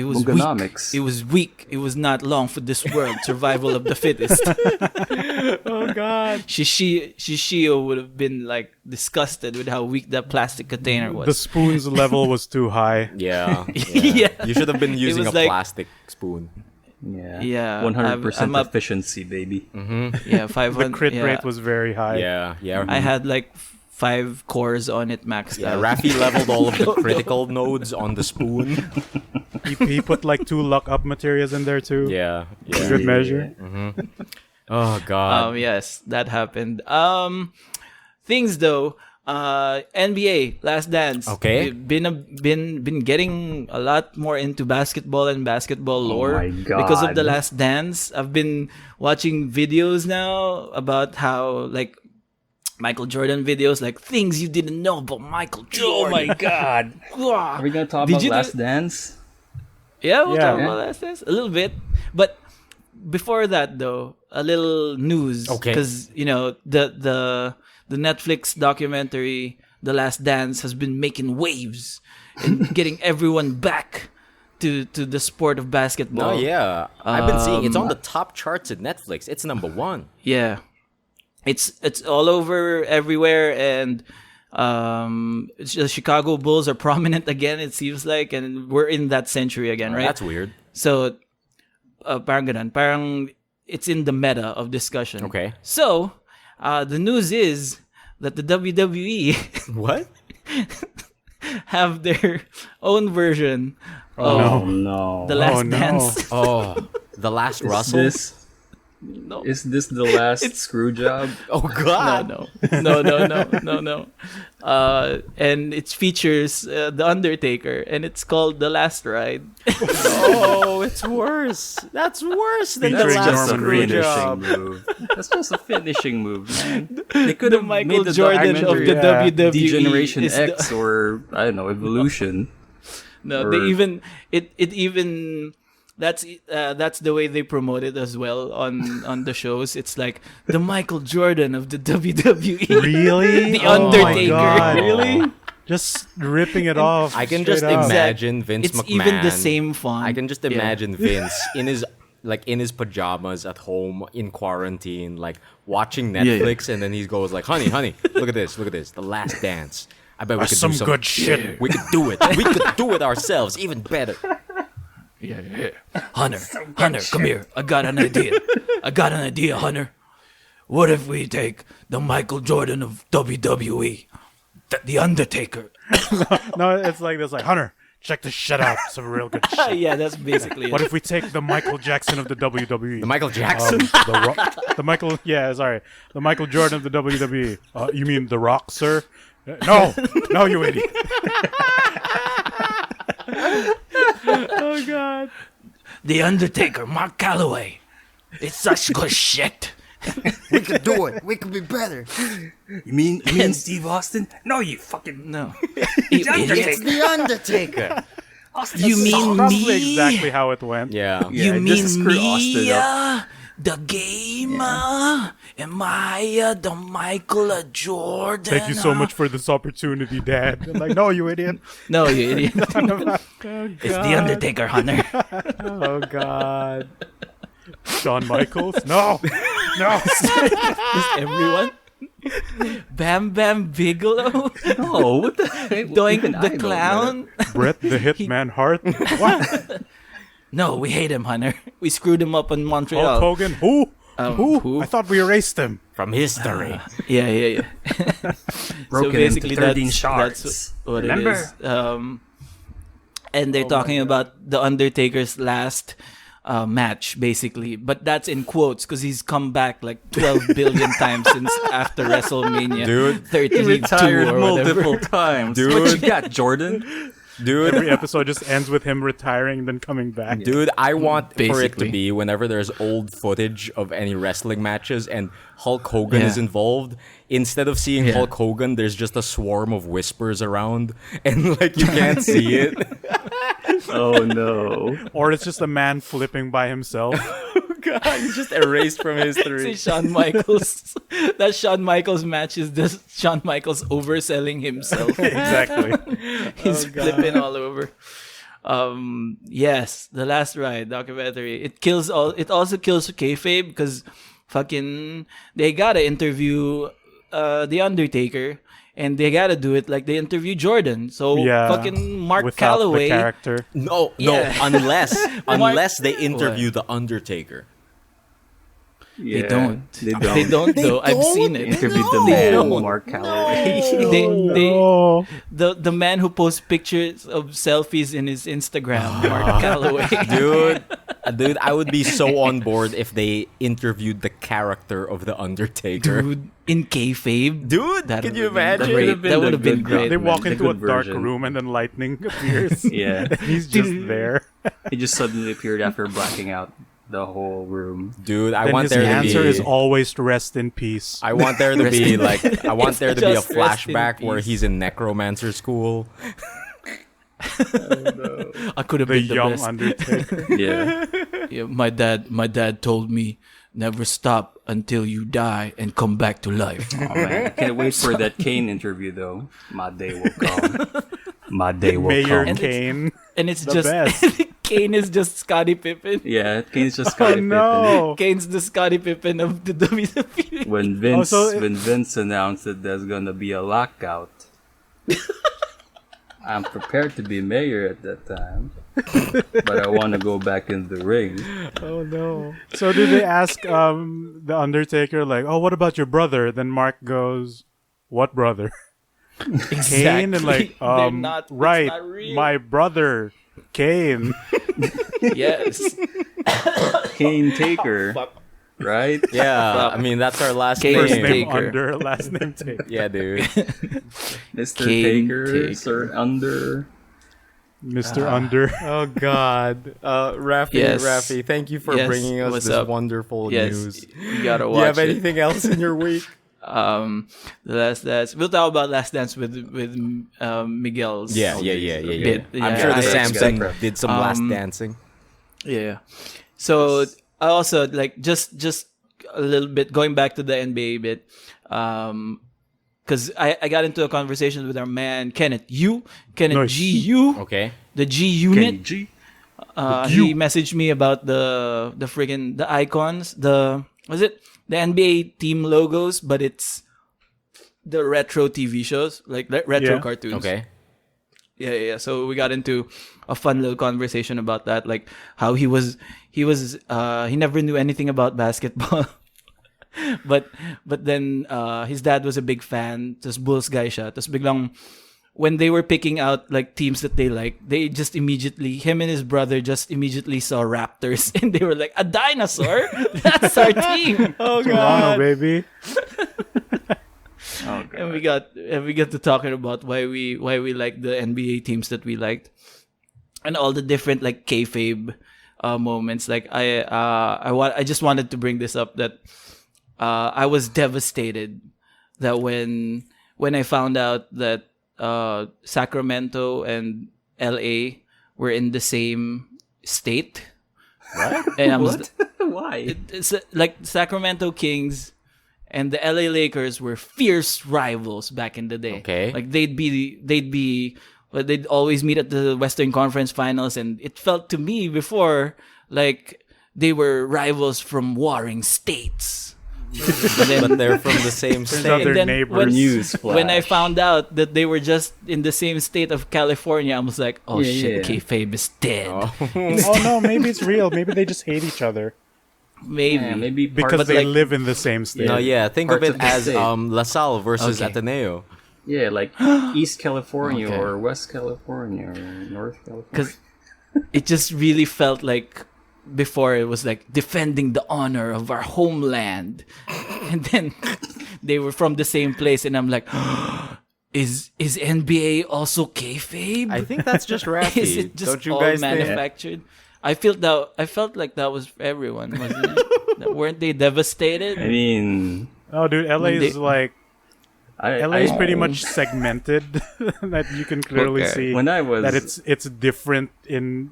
was weak. Bunganomics. It was weak. It was not long for this world. Survival of the fittest. Oh God. Shishio would have been like disgusted with how weak that plastic container The was. spoon's level was too high. Yeah. Yeah. You should have been using a was like- plastic spoon. Yeah. Yeah, 100% I'm up- efficiency, baby. Yeah, The 500. crit yeah. rate was very high. Yeah. I had like 5 cores on it maxed Yeah, out. Raffy leveled all of the critical nodes on the spoon. He put like 2 luck up materials in there too. Yeah. Good measure. Oh God. Yes, that happened. Things though. NBA Last Dance. Okay. We've been getting a lot more into basketball and basketball lore my because of God. the Last Dance. I've been watching videos now about how like Michael Jordan videos, like things you didn't know about Michael Jordan. Oh my god. Are we gonna talk Did about you do- Last Dance? Yeah, we'll Yeah. talk about Last Dance a little bit. But before that, though, a little news. Okay. Because, you know, the Netflix documentary, The Last Dance, has been making waves and getting everyone back to the sport of basketball. Oh yeah. I've been seeing it's on the top charts at Netflix. It's number 1. Yeah. It's all over everywhere, and the Chicago Bulls are prominent again, it seems like, and we're in that century again, right? That's weird. So, parang ganun. Parang it's in the meta of discussion. Okay. So, the news is that the WWE What? have their own version of Oh no. The Last Oh, no. Dance. Oh. The last Is Russell? this No. is this the last screw job? Oh God! No. And it features the Undertaker, and it's called The Last Ride. Oh, it's worse. That's worse than the Featuring last Just a Norman screw Reedus. job. finishing move. That's just a finishing move, man. They could The have Michael made the Jordan of the Yeah. WWE Degeneration is the- X or I don't know, Evolution. No, Or- they even it even that's the way they promote it as well on the shows. It's like the Michael Jordan of the WWE. Really? The Oh my Undertaker. God. Really? Just ripping it off. I can straight just up. imagine Vince It's McMahon. even the same font. I can just Yeah. imagine Vince in his pajamas at home in quarantine, like watching Netflix, and then he goes like, "Honey, look at this, The Last Dance. I bet we could some do some good shit." We could do it. We could do it ourselves, even better." Yeah. Hunter, come here. I got an idea, Hunter. What if we take the Michael Jordan of WWE, the Undertaker? No, it's like this. Like, Hunter, check this shit out. Some real good shit. Yeah, that's basically What it. if we take the Michael Jackson of the WWE? The Michael Jackson. The Michael, yeah, sorry, the Michael Jordan of the WWE. You mean The Rock, sir? No, you idiot. Oh God. The Undertaker, Mark Calloway. It's such good shit. We could do it. We could be better. You mean Steve Austin? No, you fucking No. You idiot. The Undertaker. You mean Probably me? exactly how it went. Yeah. You Yeah, just mean screw Austin me? up. The game? Am I the Michael Jordan? Thank you so much for this opportunity, Dad. I'm like, no, you idiot. No, you idiot. Oh, It's the Undertaker, Hunter. Oh God. Shawn Michaels? No. Everyone? Bam Bam Bigelow? No, what the heck? Doink Even I the don't Clown? Brett the Hitman Hart? What? No, we hate him, Hunter. We screwed him up in Hulk Montreal. Hogan? Who? Who? I thought we erased him. From history. Yeah. Broken into 13 that's shards. what Remember? it is. And they're talking about the Undertaker's last match, basically, but that's in quotes because he's come back like 12 billion times since after WrestleMania, Dude. 32 He retired or whatever. multiple times. Dude. What you got, Jordan? Dude, Every episode just ends with him retiring and then coming back. Dude, I want for it Basically. to be whenever there's old footage of any wrestling matches and Hulk Hogan Yeah. is involved, instead of seeing Yeah. Hulk Hogan, there's just a swarm of whispers around and like you can't see it. Oh no. Or it's just a man flipping by himself. God, he's just erased from See history. Shawn Michaels. That Shawn Michaels match is just Shawn Michaels overselling himself. Exactly. He's flipping all over. Yes, The Last Ride documentary. It also kills kayfabe because fucking they gotta interview the Undertaker and they gotta do it like they interview Jordan. So Yeah. fucking Mark Without Calloway. the character. No, Yeah. unless they interview the Undertaker. Yeah, They don't. They don't. They don't though. I've seen it. Interviewed the They man, don't. Mark Calloway. Oh, The man who posts pictures of selfies in his Instagram, Mark Calloway. Dude, I would be so on board if they interviewed the character of the Undertaker. Dude, in kayfabe. Dude, That can you would've been imagine? great. Would've been That the would have been good great. they man, walk the into a good dark version. room and then lightning appears. Yeah. He's just there. He just suddenly appeared after blacking out the whole room. Dude, I Then want his there to answer be. is always to rest in peace. I want there to be like. I want there to be a Just rest in flashback where peace. he's in necromancer school. I could have The been the young best. Undertaker. Yeah. Yeah, my dad told me never stop until you die and come back to life. Oh man, I can't wait for that Kane interview though. My day will come. My day will Mayor come. Kane. And it's The just best. Kane is just Scottie Pippen. Yeah, Kane's just Oh Scottie no. Kane's the Scottie Pippen of the WWE. Pippen. When Vince Also, when Vince announced that there's gonna be a lockout, I'm prepared to be mayor at that time, but I want to go back in the ring. Oh no. So do they ask the Undertaker like, "Oh, what about your brother?" Then Mark goes, "What brother?" Kane and like, They're not, it's right, not real. my brother Kane. Yes. Kane Taker, right? Yeah, I mean that's our last Kane First name. name Taker. under, last name take. Yeah, dude. Mr. Kane Taker, Taker. Sir Under. Mr. Under. Oh God, Raffy, Yes. Raffy, thank you for Yes, bringing us what's this up? wonderful Yes, news. you gotta Do watch you have it. anything else in your week? The Last Dance. We'll talk about Last Dance with Miguel's. Yeah. Bit. I'm Yeah, sure the I- Samsung did some last dancing. Yeah. So I also like just a little bit going back to the NBA bit. Because I got into a conversation with our man Kenneth Nice. GU, Okay. the G unit. Kenny G. He messaged me about the icons, was it the NBA team logos, but it's the retro TV shows, like retro Yeah. cartoons. Okay. Yeah. So we got into a fun little conversation about that, like how he never knew anything about basketball. but then his dad was a big fan, tas Bulls guy siya. Tas biglang when they were picking out like teams that they like, they just immediately, him and his brother just immediately saw Raptors and they were like, a dinosaur? That's our team. Oh Toronto, baby. Oh, God. And we got to talking about why we like the NBA teams that we liked, and all the different like kayfabe moments. Like I just wanted to bring this up that I was devastated that when I found out that Sacramento and LA were in the same state. What? And I was, What? Why? it's like Sacramento Kings and the LA Lakers were fierce rivals back in the day. Okay. Like they'd always meet at the Western Conference Finals, and it felt to me before like they were rivals from warring states. But they're from the same out state. they're then neighbors. Newsflash. when I found out that they were just in the same state of California, I was like, oh Yeah, shit, yeah. kayfabe is dead. Oh no, maybe it's real. Maybe they just hate each other Maybe. Yeah, maybe because But they like- live in the same state. No, yeah. Think of Parts it of the as state. LaSalle versus Okay. Ateneo. Yeah, like East California Okay. or West California or North California. Because it just really felt like before it was like defending the honor of our homeland, and then they were from the same place, and I'm like, is NBA also kayfabe? I think that's just Raffy. Is it just Don't you all guys think? manufactured? I felt like that was for everyone, wasn't it? Weren't they devastated? I mean, Oh, dude, LA is They- like LA is pretty I- much segmented. That you can clearly Okay. see When I was- that it's different in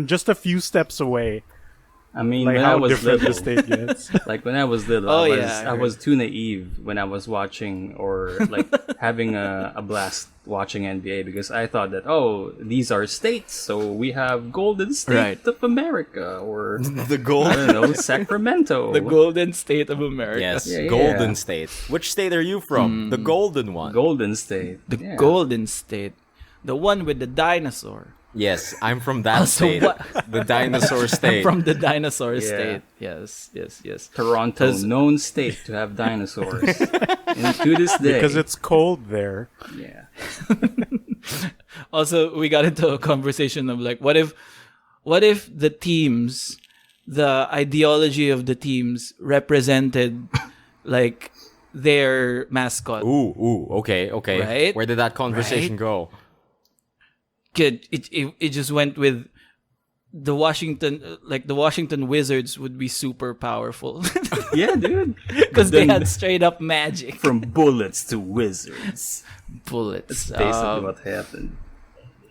just a few steps away. I mean, Like when I how was different little, the state gets. like when I was little, Oh, I was, yeah, I I heard. was too naive when I was watching or like having a blast watching NBA because I thought that these are states, so we have Golden State Right. of America or The gold. I don't know Sacramento. The Golden State of America. Yes, Yeah, yeah. Golden State. Which state are you from? The golden one. Golden State. The Yeah. Golden State. The one with the dinosaur. Yes, I'm from that So state. what- The dinosaur state. From the dinosaur Yeah. state. Yes. Toronto, 'Cause- known state to have dinosaurs. And to this day, Because it's cold there. yeah. Also, we got into a conversation of like, what if the teams, the ideology of the teams represented like their mascot? Ooh, okay. Right? Where did that conversation go? Good. It just went with the Washington Wizards would be super powerful Yeah, dude. because they Then- had straight up magic From bullets to wizards. bullets. Basically what happened.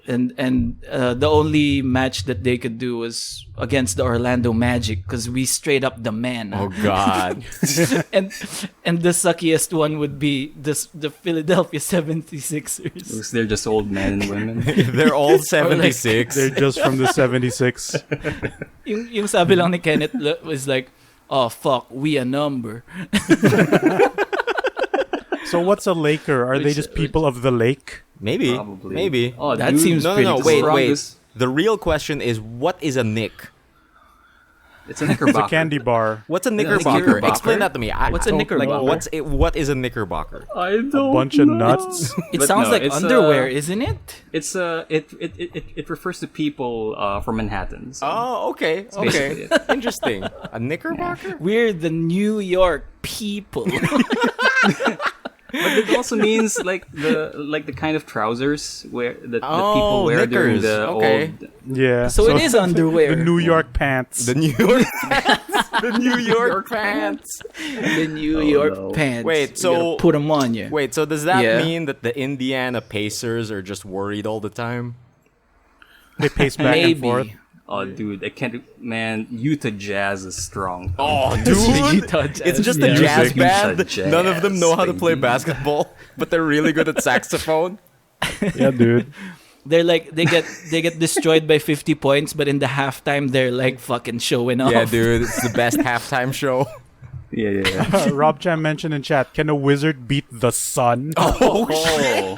And the only match that they could do was against the Orlando Magic because we straight up the man. Oh God. and the suckiest one would be the Philadelphia 76ers. Because they're just old men and women. They're all 76. They're just from the 76. yung sabi lang ni Kenneth was like, oh fuck, we a number. So what's a Laker? Are they just people of the lake? Maybe. Probably. Maybe. Oh, That dude, seems No, pretty no, cool. wait. strongest- The real question is, what is a Nick? It's a knickerbocker. It's a candy bar. What's a Knickerbocker. knickerbocker? Explain that to me. What's a don't- knickerbocker? What is a knickerbocker? I don't A bunch of nuts. It But sounds no, like it's, underwear, isn't it? It's it refers to people from Manhattan. So. Oh, okay, basically okay, interesting. A knickerbocker? We're the New York people. But it also means like the kind of trousers where the Oh, people wear during knickers. the Okay. old. Yeah. So it is underwear. The New York pants. The New York pants. The New York pants. The New York no. pants. Wait, You so- gotta put them on you. Wait, so does that Yeah. mean that the Indiana Pacers are just worried all the time? They pace back and forth. Maybe. Oh, dude, I can't. Man, Utah Jazz is strong. Oh, Utah dude, Jazz. it's just a Yeah. jazz Utah band. Jazz, None of them know how to play baby. basketball, but they're really good at saxophone. Yeah, dude. They're like they get destroyed by 50 points, but in the halftime they're like fucking showing off. Yeah, dude, it's the best halftime show. Yeah. Rob Chan mentioned in chat, can a wizard beat the sun? Oh, Oh,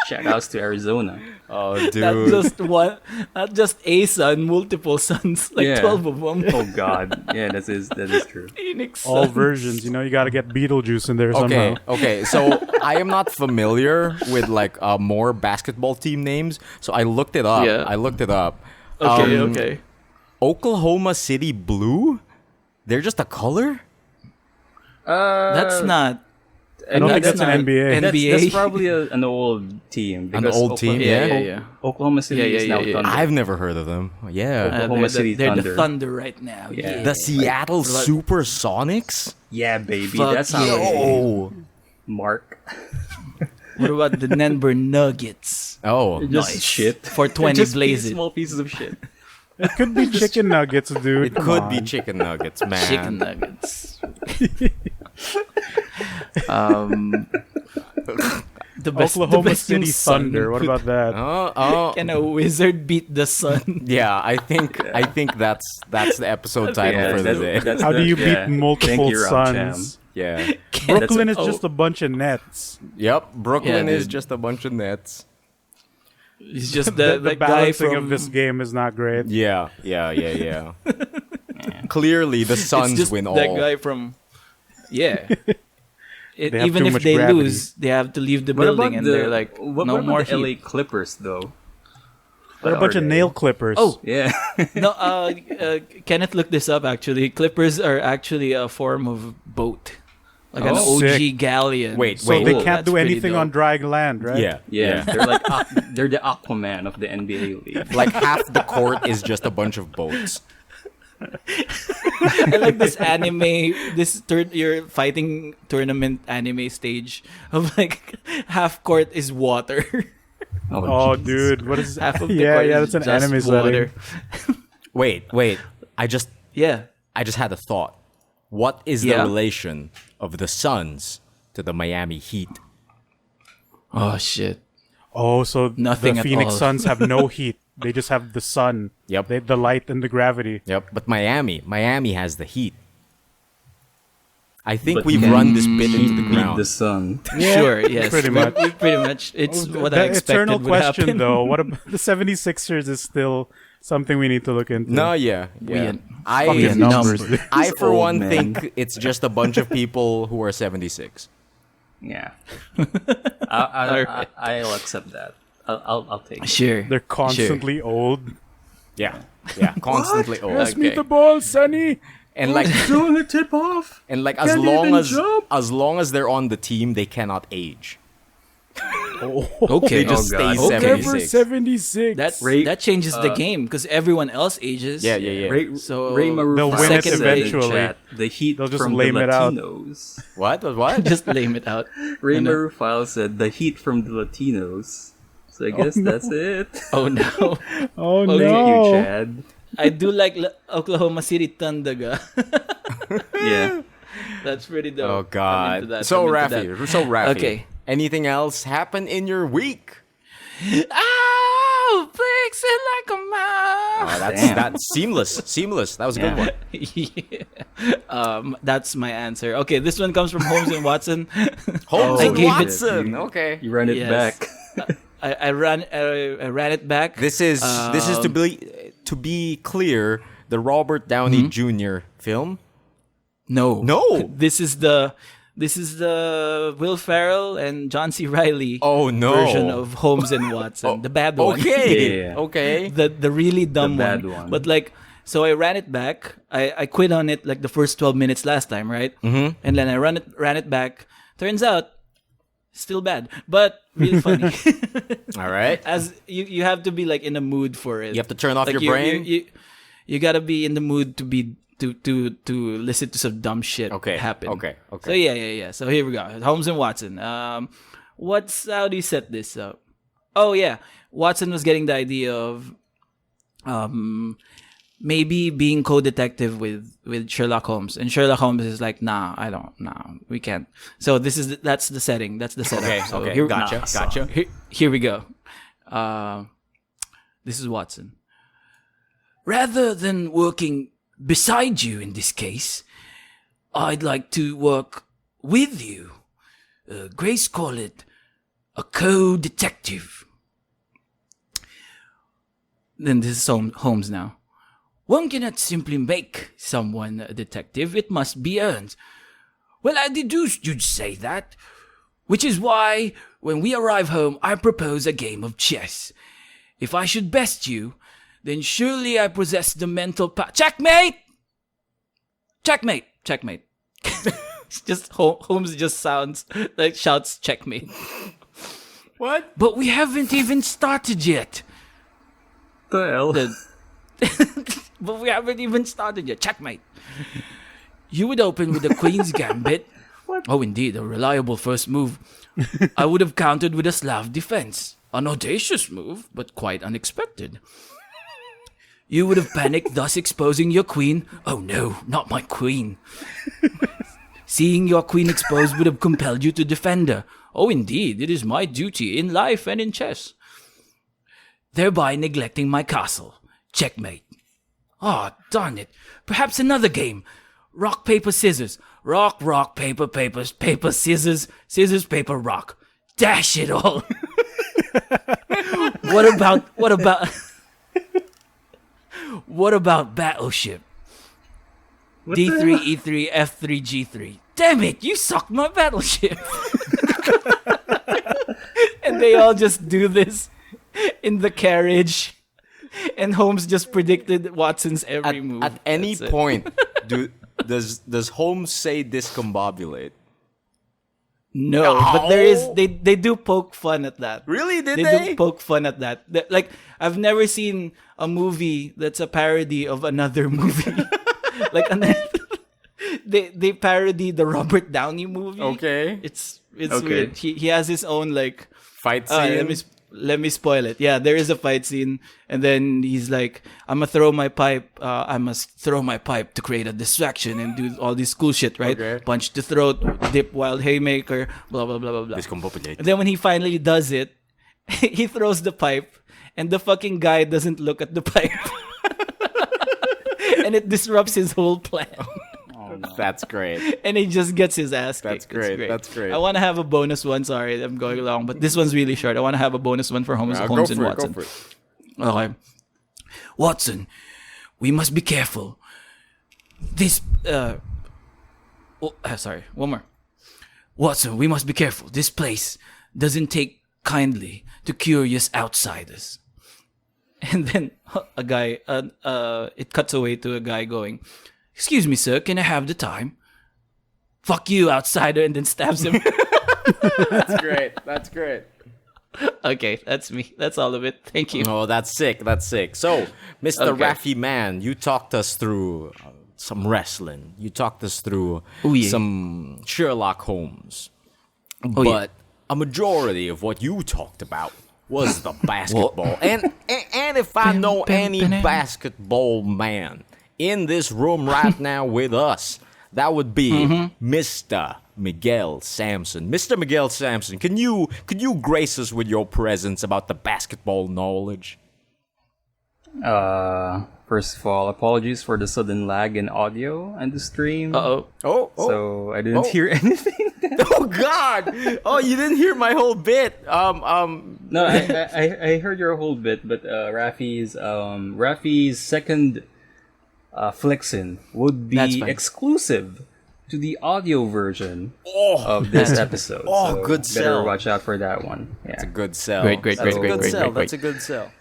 shout outs to Arizona. oh, Not dude. just one, not just a sun, multiple suns, like Yeah. 12 of them. Oh God, yeah, that is true. Phoenix All Suns. versions. You know, you got to get Beetlejuice in there Okay, somehow. okay. So I am not familiar with like more basketball team names, so I looked it up. Yeah. I looked it up. Okay, Um, okay. Oklahoma City Blue? They're just a color? That's not. I don't think that's an not NBA. NBA. That's probably an old team. because old team, yeah. Oklahoma City Yeah, is yeah, now yeah. Thunder. I've never heard of them. Yeah. Oklahoma City they're Thunder. the Thunder right now. Yeah. Yeah. The Seattle Supersonics? Yeah, baby, Fuck that sounds yeah. Oh. Mark. What about the Denver Nuggets? Oh. Just Nice. shit. For 20 Just blazes. small pieces of shit. It could be chicken nuggets, dude. It Come could be on. chicken nuggets, man. Chicken Nuggets. um, the best, Oklahoma the best City yung sun. Thunder. What about that? Oh. Can a wizard beat the sun? Yeah, I think that's the episode title Yeah, for the that's- day. that's How do the- you yeah. beat multiple Thank you, Rob Cham. suns? Yeah. Brooklyn is Oh. just a bunch of nets. Yep. Brooklyn Yeah, is dude. just a bunch of nets. He's just The the guy balancing from of this game is not great. Yeah. Clearly, the It's Suns just win all. that guy from. Yeah. They have Even too if much they gravity. lose, they have to leave the What building, about and the they're like, what no about more the LA heat. Clippers though? They're a bunch of nail clippers. Oh, Yeah. no, Kenneth looked this up actually. Clippers are actually a form of boat, like an Oh. OG Sick. galleon. Wait, so they Cool. can't That's do pretty anything dope. on dry land, right? Yeah. Yeah, they're like they're the Aquaman of the NBA league. Like half the court is just a bunch of boats. I like this anime, your fighting tournament anime stage of like half court is water, Oh, Jesus. dude, what is? half of the Yeah, court yeah, is that's an just anime water. setting. Wait. I just Yeah, had a thought. What is Yeah. the relation of the Suns to the Miami Heat? Oh shit. Oh, so Nothing the at Phoenix all. Suns have no heat. They just have the sun. Yep. The light and the gravity. Yep. But Miami has the Heat. I think But we've can run this bit Heat into the beat ground. the sun. Sure, yes. pretty much. Pretty much. It's what I The expected eternal would question, happen. though, what about the 76ers is still something we need to look into. No, yeah. We Fucking numbers. dude. I for Old one man. think it's just a bunch of people who are 76. Yeah, Alright. I'll accept that. I'll take it. Sure. They're constantly old. Yeah. Constantly old. Pass me Okay. the ball, Sonny. And like Doing the tip off. as Can't long even as jump. they're on the team, they cannot age. Okay. They just Oh, God. stay Okay. Never 76. 76. That changes the game because everyone else ages. Yeah. So Ray Maroon They'll win it said in the eventually. chat, the Heat They'll just from lame the it out. Latinos. What? just lame it out. Ray Ano? Maroon File said the Heat from the Latinos. So I guess that's it. Oh no. oh, Okay. no. Thank you, Chad. I do like Oklahoma City Thunder. Yeah. That's pretty dope. Oh I'm into God. that. So I'm into Raffy. Okay. Anything else happen in your week? that. Oh, fix it like a mouse. Oh, Damn. that's seamless. That was a good Yeah. one. Yeah. That's my answer. Okay, this one comes from Holmes and Watson. Holmes I and gave it- Watson. Okay. You run it Yes. back. I ran it back. This is to be clear. the Robert Downey Jr. film? No. No. This is the Will Ferrell and John C. Reilly Oh no. version of Holmes and Watson, the bad one. Okay. Yeah. Okay. the really dumb The bad one. one. But like, so I ran it back. I quit on it like the first 12 minutes last time, right? Mm-hmm. And then I ran it back. Turns out, still bad, but really funny. All right. As you have to be like in a mood for it. You have to turn off Like, your brain. You gotta be in the mood to listen to some dumb shit happen. Okay. So yeah. So here we go. Holmes and Watson. How do you set this up? Oh yeah, Watson was getting the idea of maybe being co-detective with Sherlock Holmes, and Sherlock Holmes is like, nah, we can't. So that's the setting. That's the setup. Okay. So Okay. here, Gotcha. Here we go. This is Watson. Rather than working beside you in this case, I'd like to work with you. Grace call it a co-detective. Then this is Holmes now. One cannot simply make someone a detective. It must be earned. Well, I deduced you'd say that. Which is why, when we arrive home, I propose a game of chess. If I should best you, then surely I possess the mental power. Checkmate! Checkmate! Checkmate. It's just Holmes just shouts checkmate. What? But we haven't even started yet. The hell? But we haven't even started yet. Checkmate. You would open with the Queen's Gambit. What? Oh, indeed, a reliable first move. I would have countered with a Slav defense. An audacious move, but quite unexpected. You would have panicked, thus exposing your queen. Oh no, not my queen. Seeing your queen exposed would have compelled you to defend her. Oh, indeed, it is my duty in life and in chess. Thereby neglecting my castle. Checkmate. Ah, oh, darn it. Perhaps another game. Rock, paper, scissors. Rock, paper, paper, scissors. Scissors, paper, rock. Dash it all. What about Battleship? D3, E3, F3, G3. Damn it, you sucked my Battleship. And they all just do this in the carriage. And Holmes just predicted Watson's every move. At any point, does Holmes say discombobulate? No, but they do poke fun at that. Really? Did They they? do poke fun at that. Like, I've never seen a movie that's a parody of another movie. Like, they parody the Robert Downey movie. Okay. It's Okay. weird. He has his own like Fight scene. let me spoil it. Yeah, there is a fight scene, and then he's like, "I'm gonna throw my pipe. I must throw my pipe to create a distraction and do all this cool shit, right? Okay. Punch the throat, dip wild haymaker, blah blah blah blah blah." Discombobulate. And then when he finally does it, he throws the pipe, and the fucking guy doesn't look at the pipe, and it disrupts his whole plan. That's great. And he just gets his ass kicked. That's great. It's That's great. I want to have a bonus one. Sorry, I'm going long, but this one's really short. I want to have a bonus one for Holmes and Watson. Go for it. Okay. Watson, we must be careful. This, sorry, one more. Watson, we must be careful. This place doesn't take kindly to curious outsiders. And then a guy, it cuts away to a guy going, "Excuse me, sir, can I have the time?" "Fuck you, outsider," and then stabs him. That's great. That's great. Okay, that's me. That's all of it. Thank you. Oh, that's sick. That's sick. So, Mr. Okay. Raffy Man, you talked us through some wrestling. You talked us through yeah. some Sherlock Holmes. Oh, But a majority of what you talked about was the basketball. and if I know any basketball man in this room right now with us, that would be Mr. Miguel Samson. Mr. Miguel Samson, can you grace us with your presence about the basketball knowledge? First of all, apologies for the sudden lag in audio and the stream. Uh-oh. So I didn't hear anything. Oh God! Oh, you didn't hear my whole bit. No, I heard your whole bit, but Raffy's second Flixen would That's be fine. exclusive to the audio version of this episode. Oh, so good better sell. watch out for that one. Yeah. It's a good sell. Great, great, That's great, a great, good great, sell. great, That's a good sell.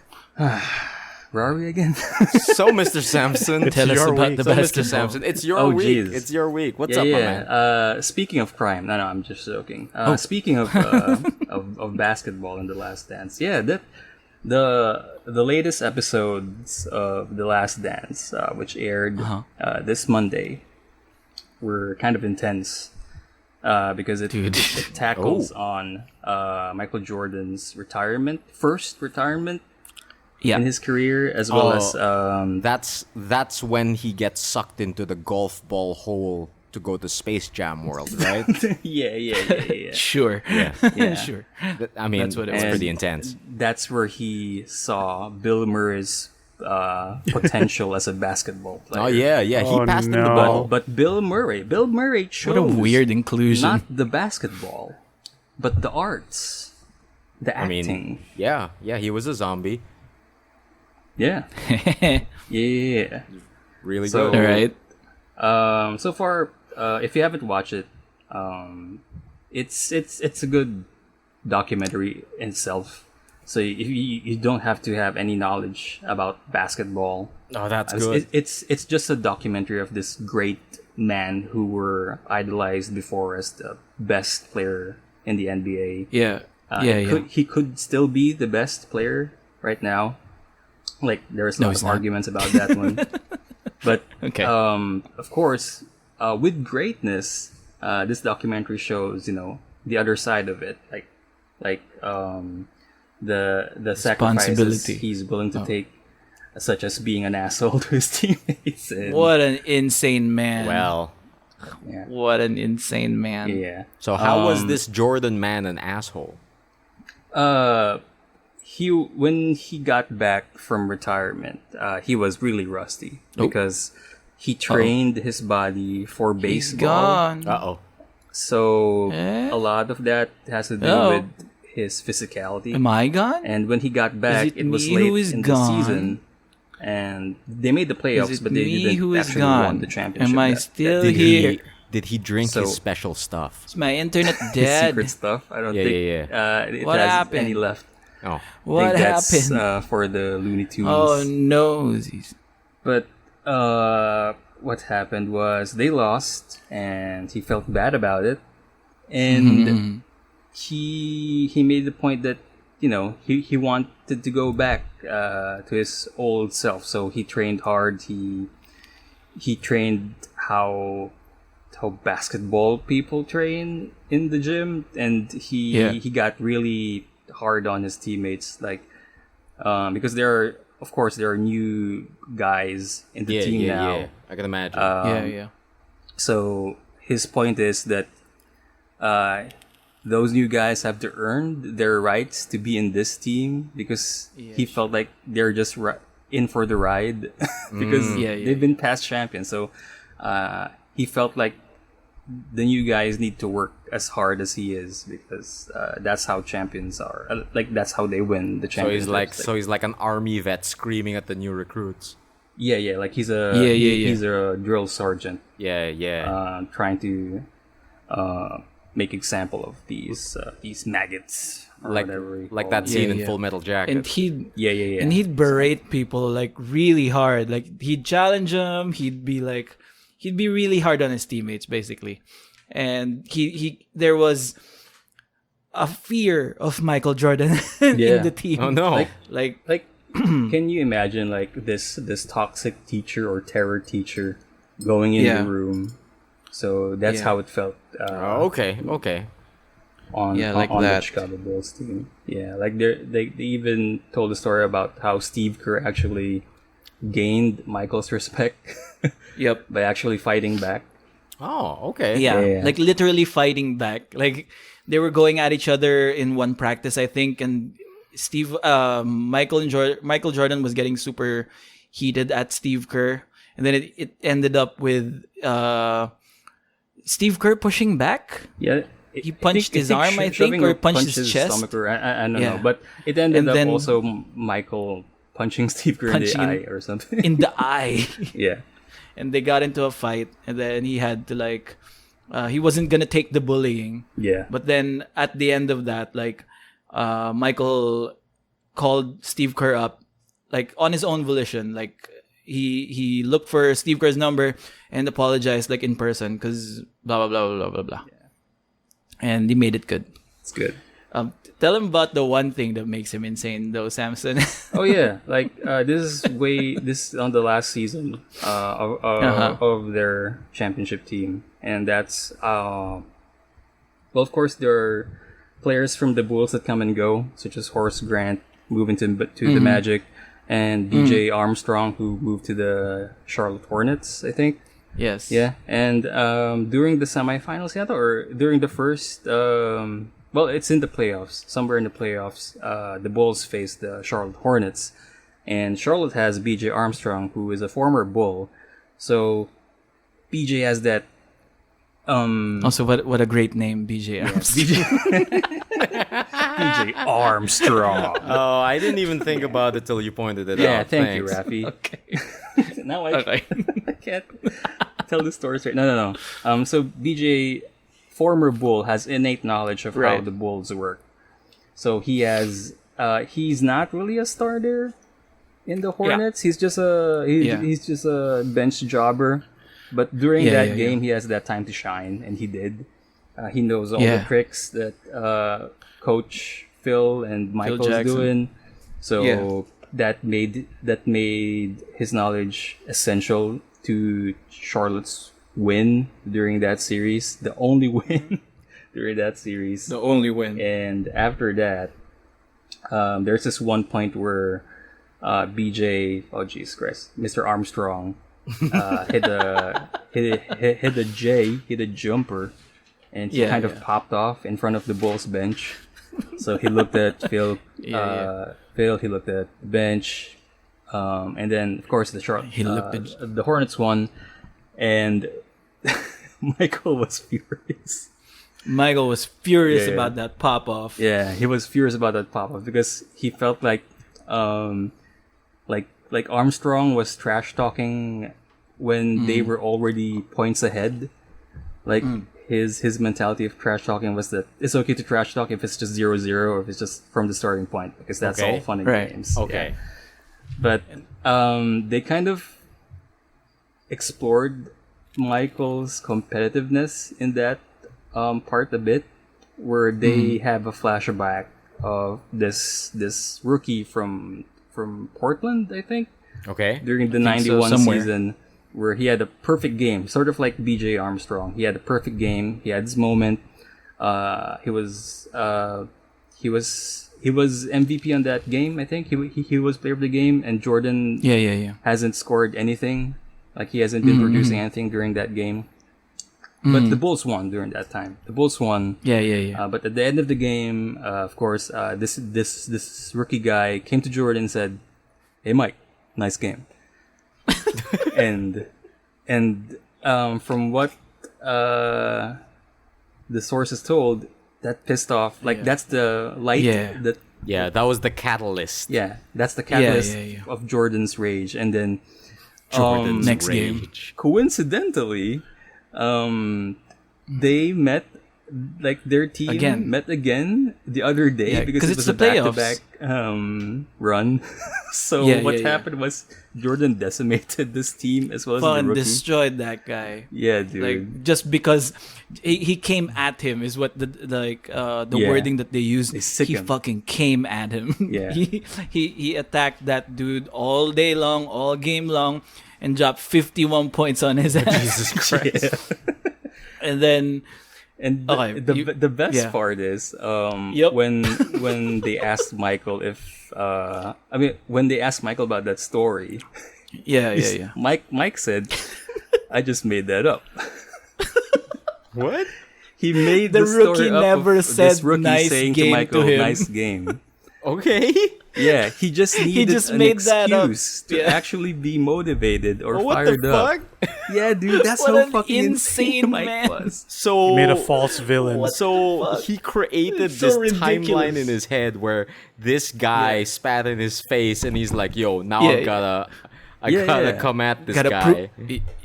Where are we again? So, Mr. Sampson, Tell us your about week. the so, Mr. basketball. Sampson, it's your Oh, week. jeez. It's your week. What's yeah, up, my yeah. man? Speaking of crime, no, I'm just joking. Speaking of, of basketball and The Last Dance, yeah, that the latest episodes of The Last Dance, which aired this Monday, were kind of intense because it tackles on Michael Jordan's first retirement Yeah. in his career, as well as That's when he gets sucked into the golf ball hole to go to Space Jam World, right? yeah. Sure. Yeah. Sure. I mean, That's what it it's was. pretty intense. That's where he saw Bill Murray's potential as a basketball player. Oh yeah, he Oh, passed him the no. ball. But Bill Murray chose What a weird inclusion. not the basketball, but the arts, the I acting. mean, yeah, he was a zombie. Yeah. Yeah. Really So- good. All right. So far, if you haven't watched it, it's a good documentary in itself. So you don't have to have any knowledge about basketball. Oh, that's It's- good. It's just a documentary of this great man who were idolized before as the best player in the NBA. Yeah. He could still be the best player right now. Like there's No, lots he's of not. arguments about that one. But Okay. of course, with greatness, this documentary shows the other side of it, like the sacrifices Responsibility. he's willing to take, such as being an asshole to his teammates. And, What an insane man. Well, What an insane man. yeah. so how was this Jordan man an asshole? When he got back from retirement, he was really rusty because he trained his body for He's baseball. gone. Uh-oh. So Eh? a lot of that has to do Oh. with his physicality. Am I gone? And when he got back, it it was me late who is in gone? the season, and they made the Is playoffs, it but they me didn't who is actually gone? won the championship. Am I that- still that here? Did he drink So- his special stuff? Is my internet his dead? secret stuff. I don't Yeah, think it What has happened? any left. Oh, I What think that's, happened? for the Looney Tunes. Oh no. But what happened was they lost, and he felt bad about it, and he made the point that he wanted to go back to his old self. So he trained hard. He trained how basketball people train in the gym, and he got really hard on his teammates, like because there are new guys in the team now. yeah. I can imagine. yeah. So his point is that those new guys have to earn their rights to be in this team, because he felt like they're just in for the ride because they've been past champions. So he felt like the new guys need to work as hard as he is, because that's how champions are. Like that's how they win the so championships. he's like an army vet screaming at the new recruits. Yeah. Like he's a Yeah. he's a drill sergeant. Yeah. Trying to make example of these maggots, or whatever you like call that them. scene in yeah. Full Metal Jacket. And he'd Yeah. and he'd berate people like really hard. Like he'd challenge them. He'd be really hard on his teammates, basically. And there was a fear of Michael Jordan Yeah. in the team. Oh no! Like Like, can you imagine like this toxic teacher or terror teacher going in Yeah. the room? So that's Yeah. how it felt. Okay. On like on that. the Chicago Bulls team. Yeah, like they even told a story about how Steve Kerr actually gained Michael's respect yep. by actually fighting back. Oh, okay. Yeah, Yeah. like literally fighting back. Like they were going at each other in one practice, I think, and Michael Jordan was getting super heated at Steve Kerr, and then it ended up with Steve Kerr pushing back. Yeah. He punched his arm, I think, shoving or punched his chest. Stomach, or I don't Yeah. know, but it ended And up then- also Michael punching Steve Kerr in the Punching eye or something. in the eye. Yeah. and they got into a fight, and then he had to like, he wasn't gonna take the bullying. Yeah. But then at the end of that, like, Michael called Steve Kerr up, like on his own volition. Like he looked for Steve Kerr's number and apologized like in person because blah blah blah blah blah blah. Yeah. And he made it good. It's good. Tell him about the one thing that makes him insane, though, Samson. Oh yeah, like this is on the last season of their championship team, and that's well, of course there are players from the Bulls that come and go, such as Horace Grant moving to the Magic, and BJ Armstrong who moved to the Charlotte Hornets, I think. Yes. Yeah, and during the semifinals, or during the first. Well, it's in the playoffs. Somewhere in the playoffs, the Bulls face the Charlotte Hornets. And Charlotte has BJ Armstrong, who is a former Bull. So, BJ has that... Also, what a great name, BJ Armstrong. BJ Armstrong. Oh, I didn't even think about it till you pointed it out. Yeah, thank you, Thanks. Raffy. Okay. Now Okay. I can't tell the story straight. No. So, BJ... former Bull has innate knowledge of how Right. the Bulls work. So he has he's not really a starter in the Hornets. He's just he's just a bench jobber. But during that game he has that time to shine, and he did. He knows all the tricks that Coach Phil and Michael's Jackson. doing. So that made his knowledge essential to Charlotte's win during that series, the only win during that series. The only win. And after that, there's this one point where BJ, oh jeez Christ, Mr. Armstrong hit a jumper, and he kind of popped off in front of the Bulls bench. So he looked at Phil. Phil. He looked at the bench, and then of course the Hornets won, and Michael was furious. Michael was furious Yeah. about that pop off. Yeah, he was furious about that pop-up because he felt like Armstrong was trash talking when they were already points ahead. Like his mentality of trash talking was that it's okay to trash talk if it's just 0-0 or if it's just from the starting point, because that's all fun and games. Okay. Yeah. But they kind of explored Michael's competitiveness in that part a bit, where they have a flashback of this rookie from Portland, I think, Okay. during the think so, 91 somewhere. season, where he had a perfect game, sort of like BJ Armstrong. He had a perfect game. He had his moment. He was MVP on that game. I think he was player of the game, and Jordan hasn't scored anything. Like he hasn't been producing anything during that game. But the Bulls won during that time. The Bulls won. But at the end of the game, of course, this rookie guy came to Jordan and said, "Hey, Mike, nice game." and from what the sources told, that pissed off. Like that's the light. That Yeah, that was the catalyst. that's the catalyst yeah. of Jordan's rage. And then Jordan's next rage. coincidentally, they met, like their team met again the other day because 'cause it it's was a the playoffs. back-to-back run. So what happened was Jordan decimated this team as well as the Fucking rookie. destroyed that guy. Yeah, dude. Like just because he came at him is what the wording that they used. They sick He him. fucking came at him. Yeah. he attacked that dude all day long, all game long, and dropped 51 points on his ass. Jesus Christ. Yeah. And then And Okay, the best part is when they asked Michael when they asked Michael about that story, yeah. Mike said, "I just made that up." What? He made The the story rookie up never of said this rookie nice saying game to Michael, to him. "Nice game." Okay. Yeah, he just needed just an made that up. excuse to Yeah. actually be motivated or What fired the up. fuck? Yeah, dude, that's What how an fucking insane insane Mike man. was. So Made a false villain. So he created It's this so timeline ridiculous. in his head where this guy spat in his face and he's like, "Yo, now Yeah, I Yeah, gotta yeah. come at this Gotta guy.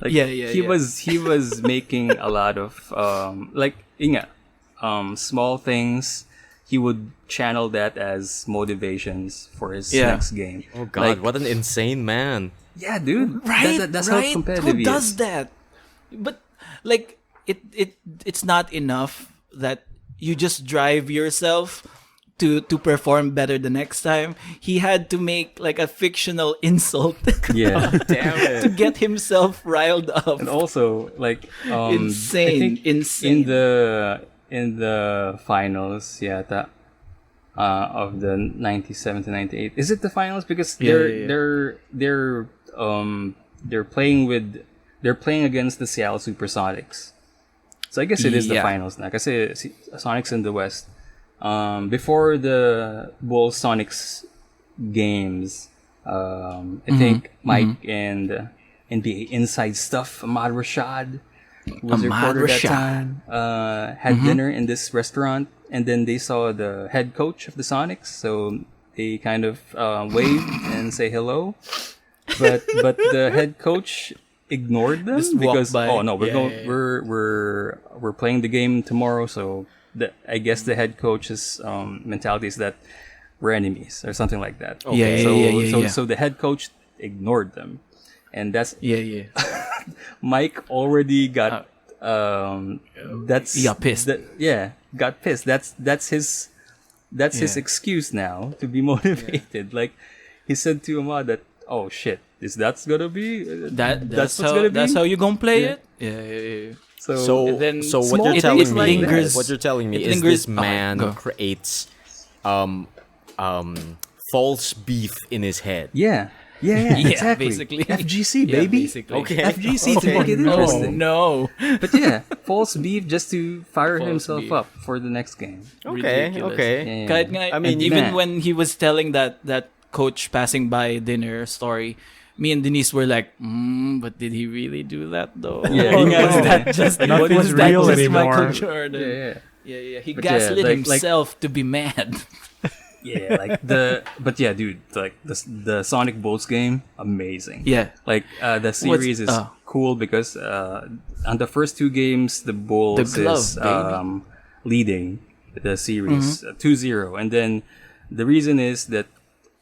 Like, yeah. he was making a lot of like inga, small things. He would channel that as motivations for his Yeah. next game. Oh God, Like, what an insane man. yeah, dude. Right, That's right. how competitive Who he does is. that? But like it's not enough that you just drive yourself to perform better the next time. He had to make like a fictional insult Yeah. Damn to it. get himself riled up. And also, like, Insane, I think insane. in the finals, yeah, of the 97 to 98. Is it the finals? Because they're playing against the Seattle Supersonics. So I guess it is the Yeah. finals now. Kasi Sonics in the West. Before the Bulls Sonics games, I think Mike and NBA Inside Stuff, Ahmad Rashad, who was a Ahmad reporter that Rashad. time, had dinner in this restaurant, and then they saw the head coach of the Sonics, so they kind of waved and say hello, but the head coach ignored them Just walked because by. we're playing the game tomorrow, so I guess the head coach's mentality is that we're enemies or something like that. So the head coach ignored them, and that's Yeah. Mike already got that's He got pissed. Got pissed. That's his excuse now to be motivated. Like he said to Ahmad that, oh shit, that's gonna be That's what's gonna be. That's how you gonna play Yeah. it. Yeah. So, And then so what small you're things telling like me, lingers- what you're telling me it is lingers- this man go. creates, false beef in his head. Yeah, Yeah, exactly. basically. FGC, Yeah, baby. basically. Okay. FGC to make it interesting. No. But yeah, false beef just to fire False himself beef. up for the next game. Okay, Ridiculous. okay. Yeah. Kahit nga, I mean, even man. when he was telling that coach passing by dinner story, me and Denise were like, but did he really do that though? Yeah, Or yeah. was that just Nothing's was that real just anymore. Michael Jordan? Yeah. Yeah. He But gaslit yeah, like- himself to be mad. Yeah, like but yeah, dude, like the Sonic Bulls game, amazing. Yeah. Like the series is cool because on the first two games the Bulls The glove, is baby. leading the series 2-0, and then the reason is that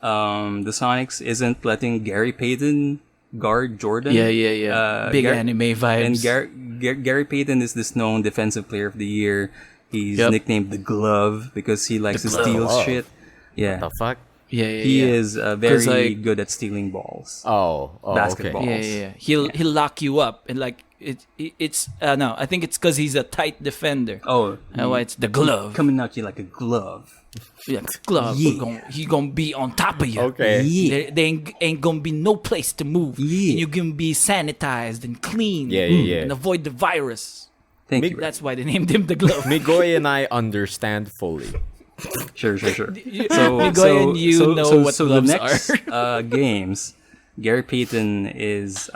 the Sonics isn't letting Gary Payton guard Jordan. Yeah. Big Gar- anime vibes. And Gary Payton is this known defensive player of the year. He's Yep. nicknamed the Glove because he likes to Glove. steal Glove. shit. Yeah. The fuck? yeah. He is very 'Cause, like- good at stealing balls. Oh, Basketball. okay. Yeah. He'll lock you up and like it's no, I think it's because he's a tight defender. Oh, Why it's the glove. coming at you like a glove. Yeah, glove. Yeah. He gonna be on top of you. Okay. Yeah. There ain't gonna be no place to move. Yeah. You can be sanitized and clean. Yeah. And avoid the virus. Thank Mig- you. That's why they named him the glove. Migoy and I understand fully. Sure. Migoy and you know what so the gloves next games, Gary Payton is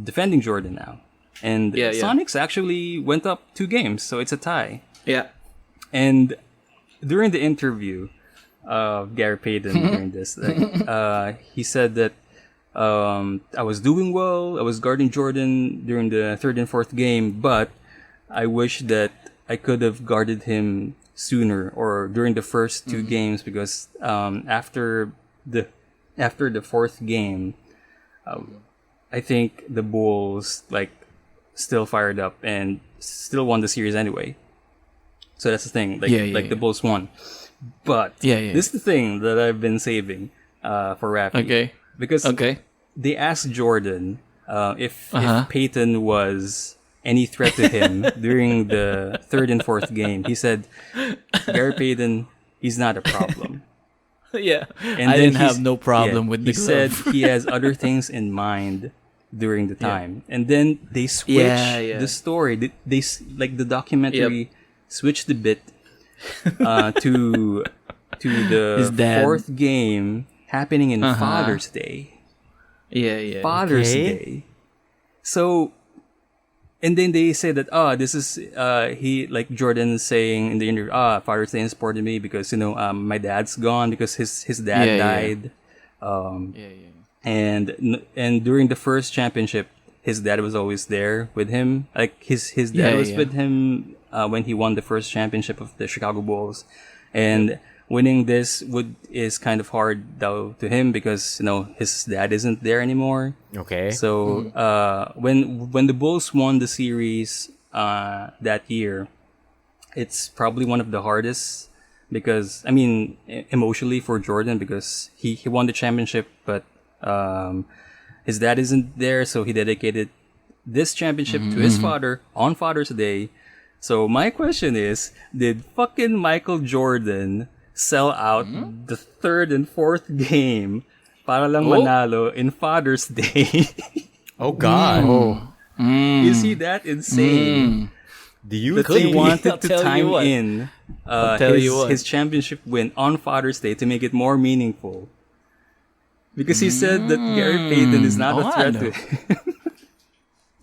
defending Jordan now, and Yeah. Sonics actually went up 2 games, so it's a tie. Yeah. And during the interview of Gary Payton during this, he said that I was doing well. I was guarding Jordan during the 3rd and 4th game, but I wish that I could have guarded him sooner or during the first 2 games because after the 4th game, I think the Bulls like still fired up and still won the series anyway. So that's the thing. Like the Bulls won. But this is the thing that I've been saving for Raffy. Okay. Because they asked Jordan if Peyton was any threat to him during the 3rd and 4th game. He said, Gary Payton, he's not a problem. Yeah. And I then didn't have no problem with the he said glove. he has other things in mind during the time. And then they switch the story. They like the documentary switched a bit to His the dad. 4th game happening in Father's Day. Yeah. Father's Day. So, and then they say that, this is, he, like Jordan saying in the interview, Father's Day is important to me because, my dad's gone because his dad died. and during the first championship, his dad was always there with him. Like his dad was with him when he won the first championship of the Chicago Bulls, and winning this is kind of hard though to him because his dad isn't there anymore. Okay. So when the Bulls won the series that year, it's probably one of the hardest because emotionally for Jordan because he won the championship, but his dad isn't there, so he dedicated this championship to his father on Father's Day. So my question is, did fucking Michael Jordan sell out the third and fourth game para lang manalo in Father's Day? Oh God. Is he that insane? Do you That he think? wanted to tell you time what. in tell you what. his championship win on Father's Day to make it more meaningful? Because he said that Gary Payton is not a threat to him.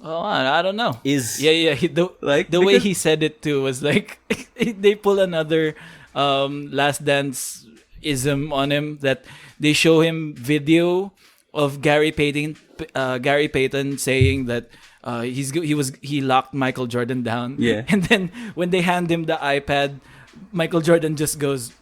Oh, I don't know. Is The way because- he said it too was like they pull another Last Dance ism on him that they show him video of Gary Payton saying that he locked Michael Jordan down. Yeah. And then when they hand him the iPad, Michael Jordan just goes,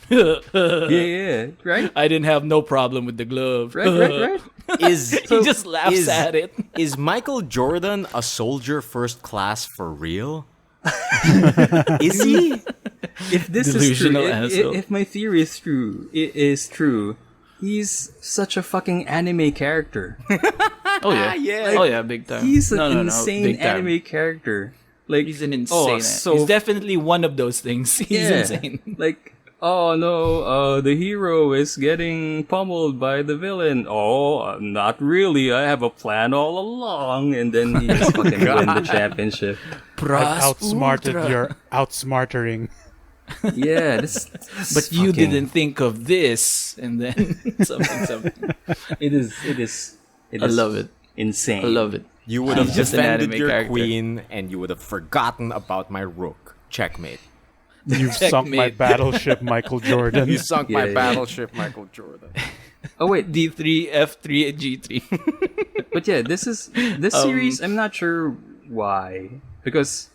yeah, right? I didn't have no problem with the glove. Right. is He just laughs at it. Is Michael Jordan a soldier first class for real? Is he? If this is true, Delusional asshole. if my theory is true, he's such a fucking anime character. Oh yeah, yeah. Oh yeah, big time. He's an No, insane big time. anime character. Like He's an insane. so He's definitely one of those things. He's insane. Like, oh no, the hero is getting pummeled by the villain. Oh, not really. I have a plan all along, and then he just fucking win the championship. I've outsmarted your outsmartering. Yeah, But you didn't think of this, and then something. It is. I love it. Insane. I love it. You would have He's just an defended anime your character. queen, and you would have forgotten about my rook. Checkmate. You've sunk my Checkmate. battleship, Michael Jordan. You sunk my Yeah. battleship, Michael Jordan. Oh wait, D3, F3, and G3. but yeah, this series. I'm not sure why because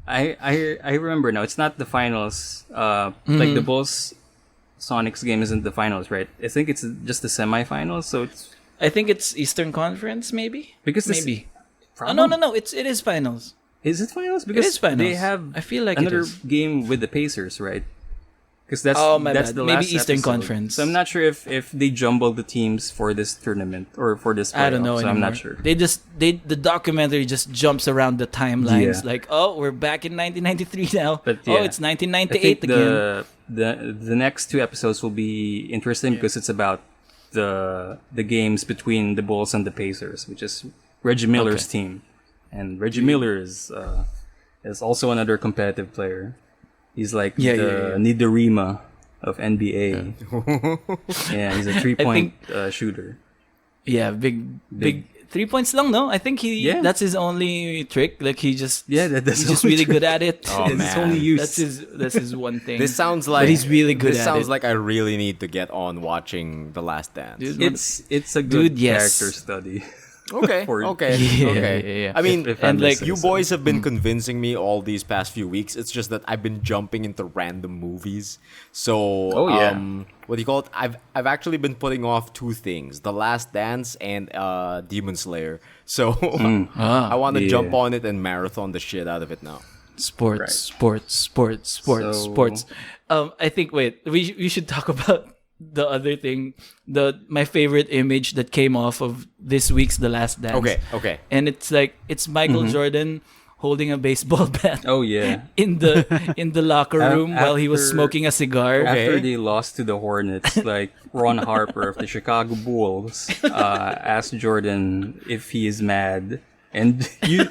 I remember now. It's not the finals. Like the Bulls Sonics game isn't the finals, right? I think it's just the semifinals. So it's I think it's Eastern Conference, maybe. because this, Maybe. Oh, no. It is finals. Is it finals? It Because is finals. they have I feel like another it is. game with the Pacers, right? Because that's Oh, my that's bad. the Maybe last Eastern episode. Conference. So I'm not sure if they jumbled the teams for this tournament or for this. I don't know playoff, so anymore. I'm not sure. The documentary just jumps around the timelines. Yeah. Like, oh, we're back in 1993 now. But Oh, yeah, it's I 1998 think again. the next two episodes will be interesting because it's about the games between the Bulls and the Pacers, which is Reggie Miller's team, and Reggie Miller is also another competitive player. He's like the Nidarima of NBA. Yeah, he's a 3-point shooter. Yeah, big 3 points long, no? I think Yeah. that's his only trick. Like he's That's he's just only really trick. good at it. Oh, It's man. only use. That's his one thing. This sounds like he's really good This at sounds it. like I really need to get on watching The Last Dance. Dude, it's a good Dude, yes. character study. Okay, For- okay, Yeah, okay. yeah. I mean, If I'm and like you listening. boys have been convincing me all these past few weeks. It's just that I've been jumping into random movies. So, Oh, yeah. what do you call it? I've actually been putting off two things: The Last Dance and Demon Slayer. So I want to yeah. jump on it and marathon the shit out of it now. sports. So- I think we should talk about the other thing, my favorite image that came off of this week's The Last Dance. Okay. And it's Michael Jordan holding a baseball bat Oh yeah. in the locker room while he was after- smoking a cigar. Okay. After they lost to the Hornets, like Ron Harper of the Chicago Bulls asked Jordan if he is mad, and you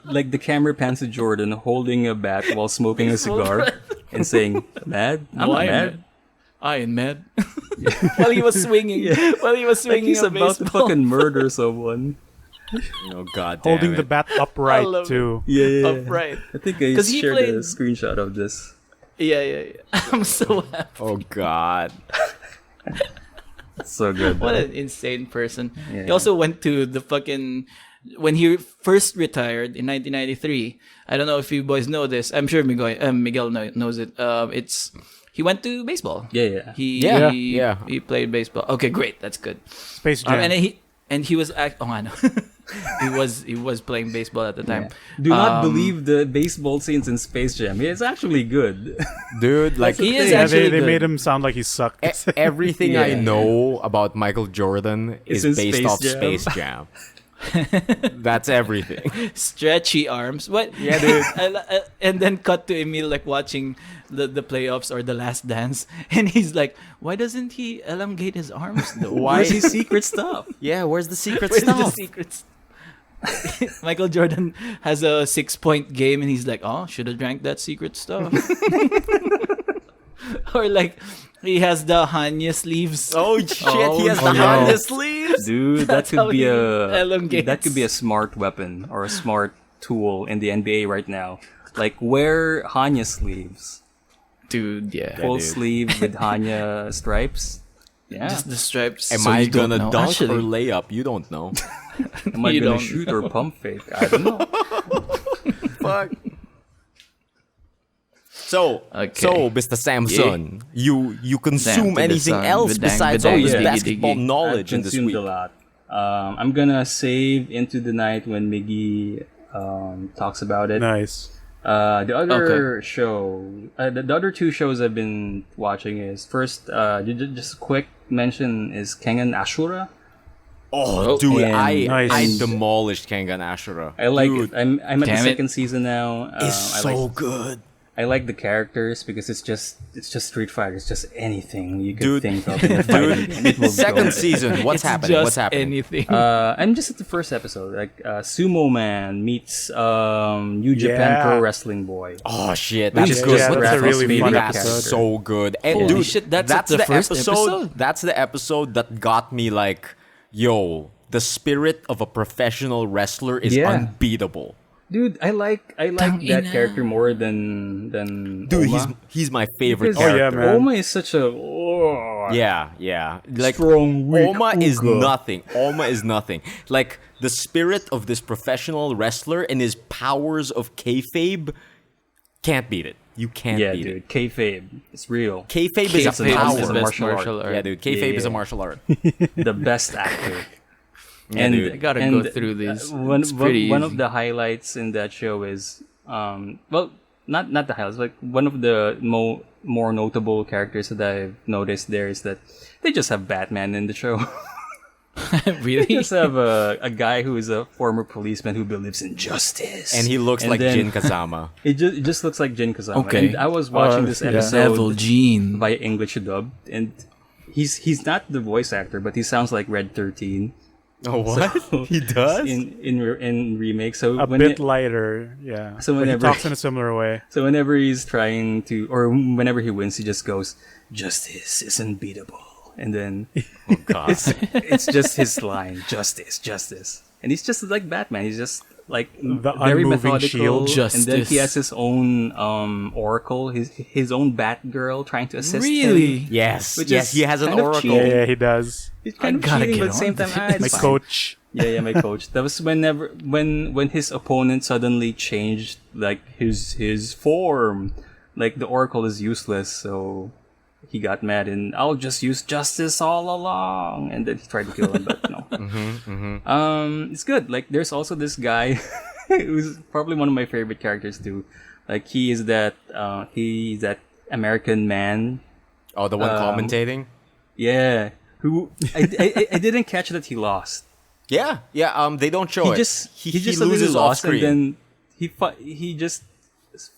like the camera pans to Jordan holding a bat while smoking a cigar and saying, "Mad? I'm No, not I am mad." mad. I am mad. While he was swinging, while he was Like swinging he's a about to baseball. fucking murder someone. Oh god damn Holding it. the bat upright, love it. too. Yeah. Upright. I think I 'Cause he shared played- a screenshot of this. Yeah. I'm so happy. Oh god. So good. What an insane person. Yeah. He also went to the fucking when he first retired in 1993. I don't know if you boys know this. I'm sure Miguel knows it. It's he went to baseball. Yeah. He played baseball. Okay, great. That's good. Space Jam. And he was I know. he was playing baseball at the time. Do not believe the baseball scenes in Space Jam. It's actually good. Dude, like He is yeah, actually they good. made him sound like he sucked. everything I Yeah. know about Michael Jordan It's is in based Space off Jam. Space Jam. That's everything. Stretchy arms. What? Yeah, dude. And then cut to Emile like watching the playoffs or the Last Dance, and he's like, "Why doesn't he elongate his arms though? Where's his secret stuff? Yeah, where's the secret Where's the stuff? secrets?" Michael Jordan has a 6-point game, and he's like, "Oh, should have drank that secret stuff." Or like, he has the Hanya sleeves. Oh shit, he has the no. Honda sleeves. Dude, that That's how could be he a elongates. that could be a smart weapon or a smart tool in the NBA right now. Like wear Hanya sleeves, Dude, yeah. full dude. sleeve with Hanya stripes. Yeah. Just the stripes. Am so I you don't gonna know. dunk Actually, or lay up? You don't know. Am I You gonna don't shoot or pump fake? I don't know. Fuck. So, Okay. Mr. Samson, you consume Sam to the anything sun, else bedang, besides bedang, all this diggy, basketball diggy. knowledge in I've this consumed week? a lot. I'm gonna save into the night when Miggy talks about it. Nice. The other show, the other two shows I've been watching is first, just a quick mention is Kengan Ashura. Oh, dude, And- I Nice. demolished Kengan Ashura. I like Dude, it. I'm at the Damn it. second season now. it's I so like good. I like the characters because it's just Street Fighter. It's just anything you could Dude. think of in a fighting game. It will Second go. season, what's It's happening? just What's happening? anything. I'm just at the first episode. Like Sumo Man meets New Japan Yeah. Pro Wrestling Boy. Oh shit, Which that's is good. just that's a Raffy's really favorite fun That's episode. so good. And Holy dude, shit, that's the first episode? That's the episode that got me like, yo, the spirit of a professional wrestler is Yeah. unbeatable. Dude, I like that Tangina. character more than Dude, Oma. he's my favorite Because Oh, yeah, character. man. Oma is such a Yeah. Like Strong, weak Oma is Uga. nothing. Oma is nothing. Like the spirit of this professional wrestler and his powers of kayfabe can't beat it. You can't yeah, beat it. dude. Kayfabe, it's real. Kayfabe is a Kayfabe power. is the a best martial art. Yeah, dude. Kayfabe is a Yeah. martial art. The best actor. Yeah, dude. I gotta go through this. It's pretty one easy. of the highlights in that show is well, not the highlights, like one of the more notable characters that I've noticed there is that they just have Batman in the show. They Really? just have a guy who is a former policeman who believes in justice, And he looks And like then- Jin Kazama. It just looks like Jin Kazama. Okay. And I was watching this yeah. episode Devil Gene. via English dub, and he's not the voice actor, but he sounds like Red 13 Oh, what? He does? in remake. So A when bit lighter, yeah. So But he whenever- talks in a similar way. so whenever he's trying to, or whenever he wins, he just goes, "Justice is unbeatable," and then Oh, God. it's just his line, "Justice," and he's just like Batman. He's just like The very unmoving methodical, shield. and then he Justice. has his own Oracle, his own Batgirl trying to assist him. Really? Yes. Which Yes, is he has an kind of oracle. cheating. Yeah, he does. It's kind of gotta cheating, get but at the same on time, this. it's My fine. coach. Yeah, my coach. That was when his opponent suddenly changed like his form. Like the Oracle is useless, so he got mad and I'll just use justice all along, and then he tried to kill him, but no. It's good. Like there's also this guy who's probably one of my favorite characters too. Like he's that American man. Oh, the one commentating? Yeah. Who I didn't catch that he lost. Yeah. They don't show He it. just he just loses suddenly off lost, screen. and then he just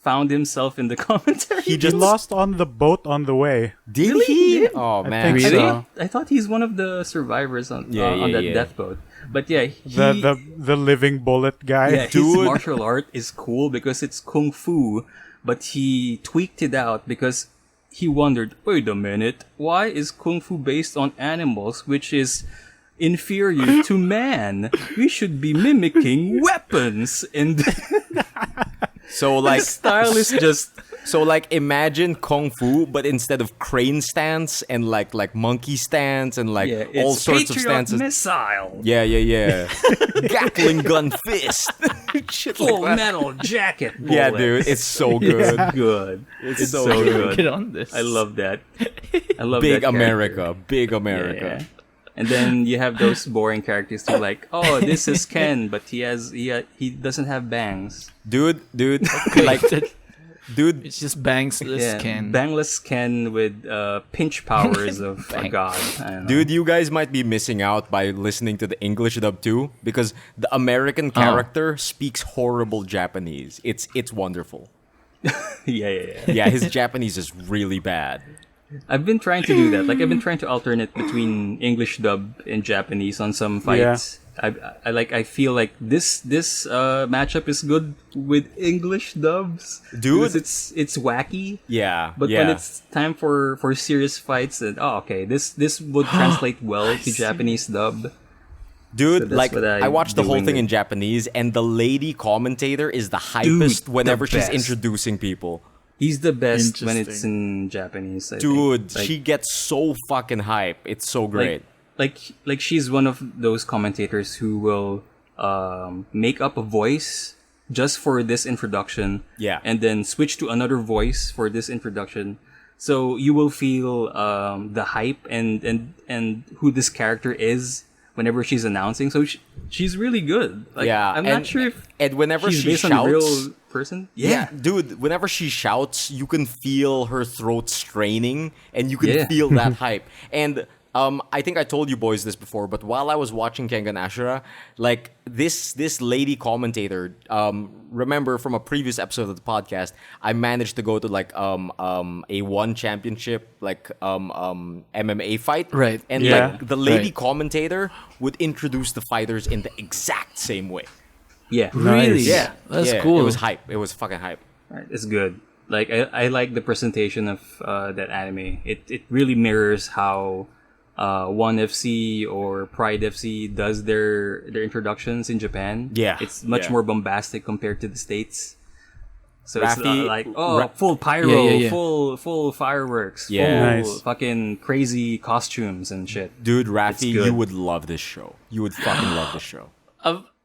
found himself in the commentary. He He just lost on the boat on the way. Did Really? he? Yeah. Oh I man. think Really? so. I thought he's one of the survivors on Yeah, on yeah, that yeah. death boat. But yeah, The living bullet guy. yeah, his Dude. martial art is cool because it's kung fu, but he tweaked it out because he wondered, wait a minute, why is kung fu based on animals, which is inferior to man? We should be mimicking weapons. And So like Style is just so like imagine kung fu, but instead of crane stance and like monkey stance and like yeah, all it's sorts of Patriot stances. missile, Yeah. Gatling gun fist. Shit like full that. metal jacket. Yeah, bullets. dude, it's so good. good. It's It's so so good. Get good. on this. I love that. I love Big that America. Big character. America. Yeah. And then you have those boring characters who like, oh, this is Ken, but he doesn't have bangs. Dude, like, dude, It's just Banksless Yeah, Ken. bangless Ken with pinch powers of a god. I don't know. dude, you guys might be missing out by listening to the English dub too, because the American character speaks horrible Japanese. It's wonderful. yeah. Yeah, his Japanese is really bad. I've been trying to do that. Like I've been trying to alternate between English dub and Japanese on some fights. I feel like this matchup is good with English dubs. Dude. Because it's wacky. Yeah, But when it's time for serious fights, then okay, this would translate well to Japanese dub. dude, so that's like what I watched the whole doing thing in with- Japanese, and the lady commentator is the hypest the whenever she's best. introducing people. He's the best when it's Interesting. in Japanese. I Dude, think. Like- she gets so fucking hype. It's so great. like she's one of those commentators who will make up a voice just for this introduction, Yeah. and then switch to another voice for this introduction, so you will feel the hype and who this character is whenever she's announcing. So she's really good. Like, Yeah, I'm and- not sure if and whenever she's she based on a shouts- real person. Yeah, dude, whenever she shouts, you can feel her throat straining and you can Yeah. feel that hype. And I think I told you boys this before, but while I was watching Kengan Ashura, like this lady commentator, remember from a previous episode of the podcast, I managed to go to like a one championship like MMA fight. Right. And Yeah. like the lady Right. commentator would introduce the fighters in the exact same way. Yeah, Really? Yeah. That's Yeah, cool. It was hype. It was fucking hype. Right, it's good. Like I like the presentation of that anime. It really mirrors how One FC or Pride FC does their introductions in Japan. Yeah, it's much yeah. more bombastic compared to the States. So Raffy- it's like full pyro, Yeah. full fireworks, Yeah. full Nice. fucking crazy costumes and shit. Dude, Raffy, good. you would love this show. You would fucking love this show.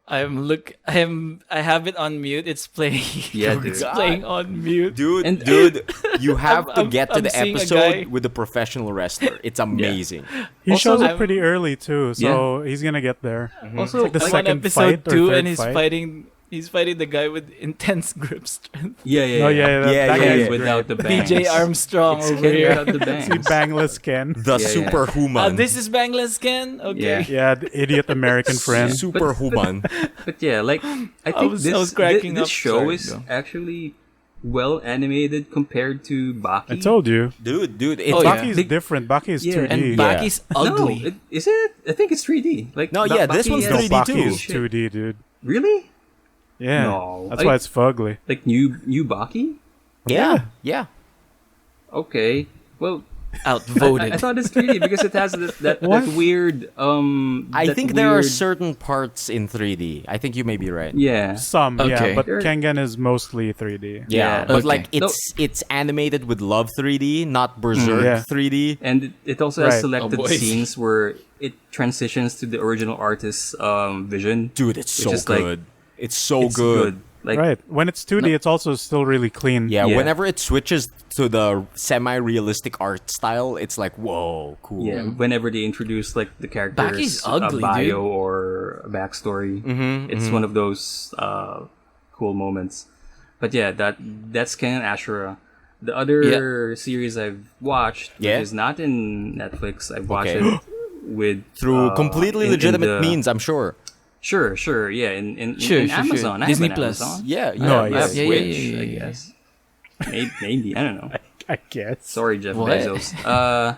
I have it on mute. It's playing. Yeah, dude. It's playing on mute. Dude, dude, you have to I'm- get to I'm the seeing a episode guy- with the professional wrestler. It's amazing. He Also, shows up I'm- pretty early too, so he's gonna get there. Also, It's like the I'm on second episode fight or 2 third and he's fight. fighting. He's fighting the guy with intense grip strength. yeah, Oh yeah, that Yeah, guy yeah, is yeah. without great. the bangs. DJ Armstrong It's over Ken here. without the See bangs. bangless Ken. The Yeah, super human. This is Bangless Ken. Okay. Yeah, the idiot American friend. Super human. But yeah, like I think was this cracking this up. show Sorry, is go. actually well animated compared to Baki. I told you. Dude, it's Oh, yeah. Baki is Big- different. Baki is Yeah. 2D. And Yeah. Baki's ugly. No, is it? I think it's 3D. Like No, yeah, this Baki one's has- no, 3D Baki too. is 2D, dude. Really? Yeah, No, that's why it's fugly. Like new Baki? Yeah. Okay. Well, Outvoted. I thought it's 3D because it has that weird I that think there are weird- certain parts in 3D. I think you may be right. Yeah. Some, Okay. yeah, but There- Kengan is mostly 3D. Yeah, Yeah. but Okay. like it's animated with Love 3D, not Berserk Yeah. 3D. And it also has Right. selected Oh, boy. scenes where it transitions to the original artist's vision. Dude, it's so Which is, like, good. It's so It's good. Like Right. When it's 2D, it's also still really clean. Yeah, Yeah. whenever it switches to the semi-realistic art style, it's like, whoa, cool. yeah, whenever they introduce like the character's Baki's ugly, bio dude. or a backstory, it's one of those cool moments. But yeah, that's Ken and Ashura. The other series I've watched, Yeah? which is not in Netflix, I've watched Okay. it with Through completely in legitimate the- means, I'm sure. Sure, yeah, in Sure. Amazon, I have Disney an Plus. Amazon. Yeah, No, I yeah. have Yeah, Twitch, yeah. I guess. Maybe I don't know. I guess. Sorry, Jeff What? Bezos.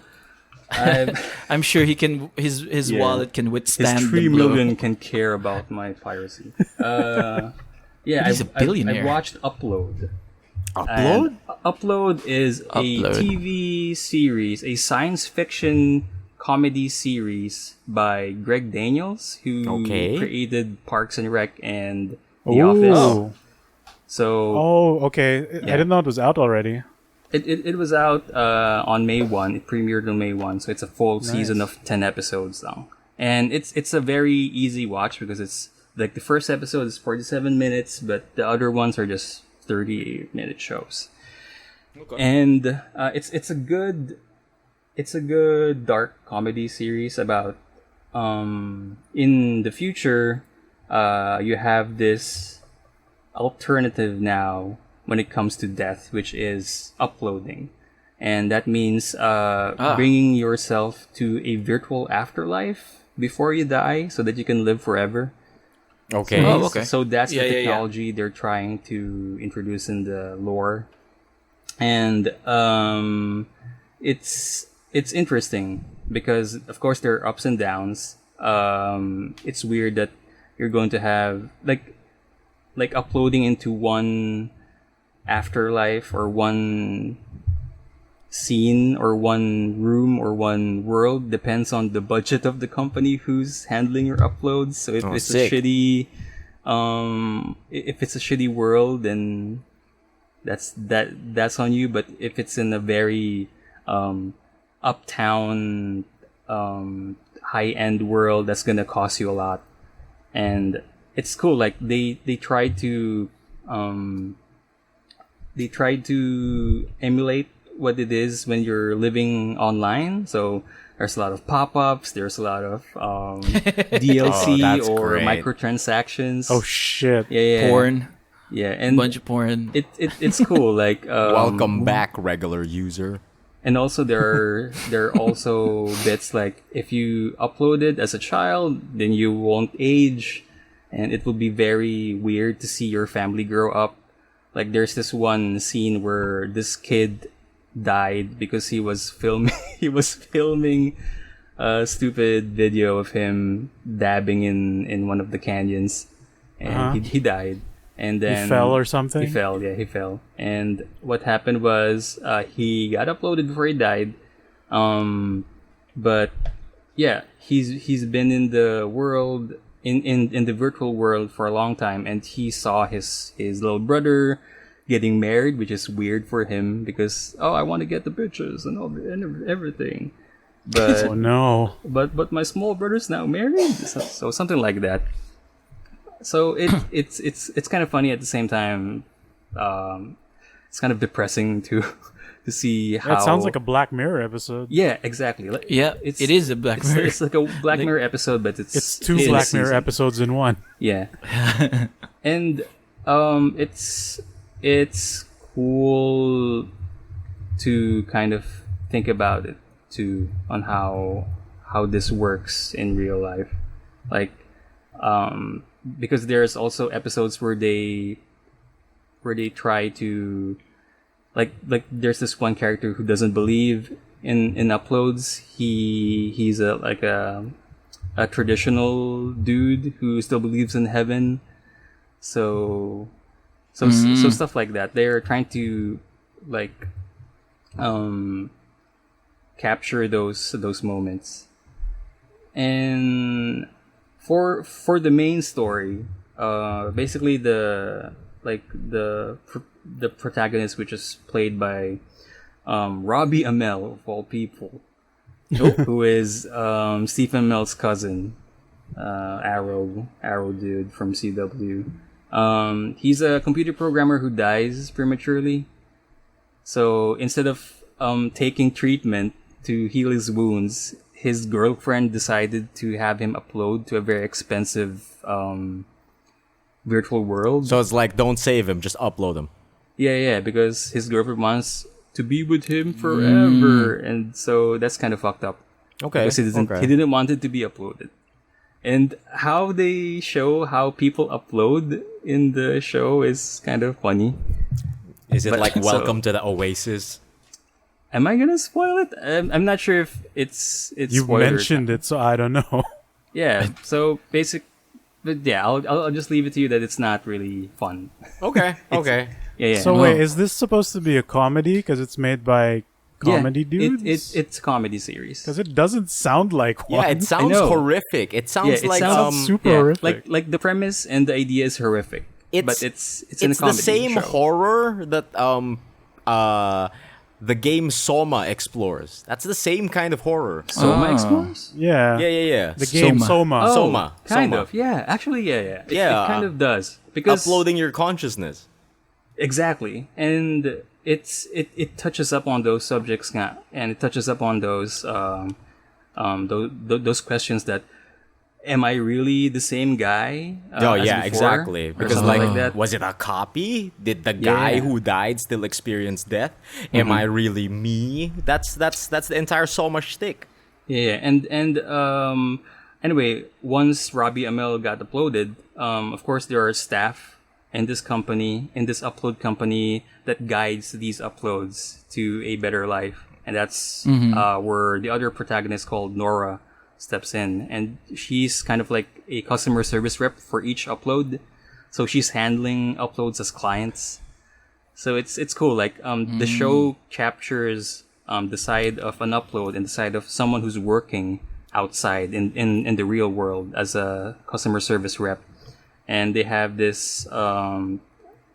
I'm sure he can. His Yeah. wallet can His withstand 3 the blow. million can care about my piracy. Yeah, He's a billionaire. I watched Upload. Upload? And Upload is Upload. a TV series, a science fiction comedy series by Greg Daniels, who Okay. created Parks and Rec and The Office. Oh, So Oh, okay. I Yeah. didn't know it was out already. it was out on May 1. It premiered on May 1, so it's a full season of 10 episodes long. And it's a very easy watch because it's like the first episode is 47 minutes, but the other ones are just 30-minute shows. And it's a good dark comedy series about in the future you have this alternative now when it comes to death, which is uploading. And that means bringing yourself to a virtual afterlife before you die so that you can live forever. Okay. Oh, okay. So that's Yeah, the yeah, yeah. technology they're trying to introduce in the lore. And it's interesting because of course there are ups and downs. It's weird that you're going to have like uploading into one afterlife or one scene or one room or one world depends on the budget of the company who's handling your uploads. So if it's sick. a shitty if it's a shitty world, then that's on you. But if it's in a very uptown high end world, that's gonna cost you a lot. And it's cool, like they try to emulate what it is when you're living online. So there's a lot of pop-ups, there's a lot of DLC that's or great. microtransactions. Oh shit. yeah. Porn, Yeah, and bunch of porn. it's cool. Like Welcome back, regular user. and also there are also bits like if you upload it as a child, then you won't age, and it will be very weird to see your family grow up. Like there's this one scene where this kid died because he was filming a stupid video of him dabbing in one of the canyons, and he died. And then He fell or something? He fell, yeah, he fell. And what happened was he got uploaded before he died. But yeah, he's been in the world in the virtual world for a long time, and he saw his little brother getting married, which is weird for him because I want to get the bitches and all and everything. But Oh no. but my small brother's now married, so something like that. So it's kind of funny at the same time. It's kind of depressing to see how That sounds like a Black Mirror episode. yeah, exactly. Like, Yeah, it is a Black Mirror. It's like a Black Mirror episode, but It's two in a Black Mirror season. episodes in one. Yeah, and it's cool to kind of think about it too on how this works in real life, like because there's also episodes where they try to like there's this one character who doesn't believe in uploads. He's a traditional dude who still believes in heaven. So stuff like that. They're trying to like capture those moments. And for the main story, basically the protagonist, which is played by Robbie Amell of all people, who is Stephen Amell's cousin, Arrow dude from CW. He's a computer programmer who dies prematurely. So instead of taking treatment to heal his wounds, his girlfriend decided to have him upload to a very expensive virtual world. So it's like, don't save him, just upload him. Yeah, because his girlfriend wants to be with him forever, and so that's kind of fucked up. Okay. Because he didn't want it to be uploaded. And how they show how people upload in the show is kind of funny. Is it But- like so- Welcome to the Oasis? Am I gonna spoil it? I'm not sure if it's You spoilers. mentioned it, so I don't know. Yeah. So but yeah, I'll just leave it to you that it's not really fun. Okay. Okay. Yeah. So wait, is this supposed to be a comedy? Because it's made by comedy dudes? It's a comedy series. Because it doesn't sound like one. Yeah, it sounds know. horrific. It sounds Yeah, it like sounds super Yeah, horrific. like the premise and the idea is horrific, but it's in a the comedy same show. horror that the game Soma explores. That's the same kind of horror. Soma Explorers? Yeah. Yeah. The game Soma. Soma. Soma. Kind Soma. of, yeah. Actually, yeah. Yeah, It kind of does. Because Uploading your consciousness. exactly. And it touches up on those subjects nga, and it touches up on those those questions that am I really the same guy? Oh as yeah, before? exactly. Or Because something like, that. was it a copy? Did the guy Yeah. who died still experience death? Am I really me? That's the entire Soma shtick. Yeah, and anyway, once Robbie Emile got uploaded, of course there are staff in this company, in this upload company that guides these uploads to a better life, and that's where the other protagonist called Nora steps in, and she's kind of like a customer service rep for each upload, so she's handling uploads as clients. So it's cool. Like the show captures the side of an upload and the side of someone who's working outside in the real world as a customer service rep. And they have this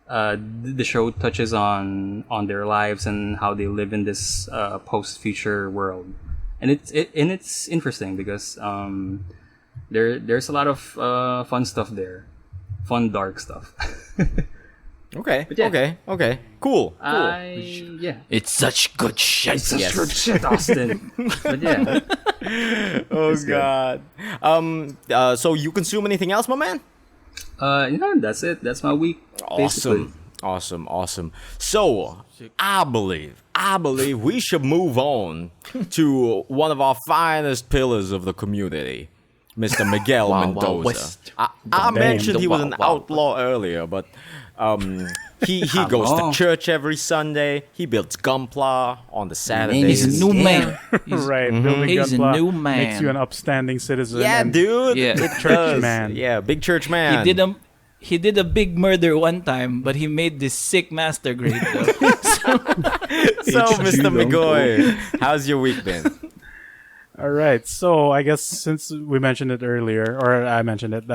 the show touches on their lives and how they live in this post-future world. And it's interesting because there's a lot of fun stuff there. Fun dark stuff. Okay. yeah. Okay. Cool. Yeah. It's such good shit. It's such Yes. good shit, Austin. But yeah. Oh god. So you consume anything else, my man? That's it. That's my week. Basically. Awesome. So I believe we should move on to one of our finest pillars of the community, Mr. Miguel Wild Mendoza. West. I mentioned The he was an Wild Wild outlaw earlier, but he goes to church every Sunday. He builds Gunpla on the Saturdays. He's a new man. Right. Building He's a Gunpla new makes you man. an upstanding citizen. Yeah, and dude. Yeah. It Church does. man. Yeah, big church man. He did a big murder one time, but he made this sick master grade. Though. So, Mr. Migoy, how's your week been? All right. So I guess since we mentioned it earlier, or I mentioned it,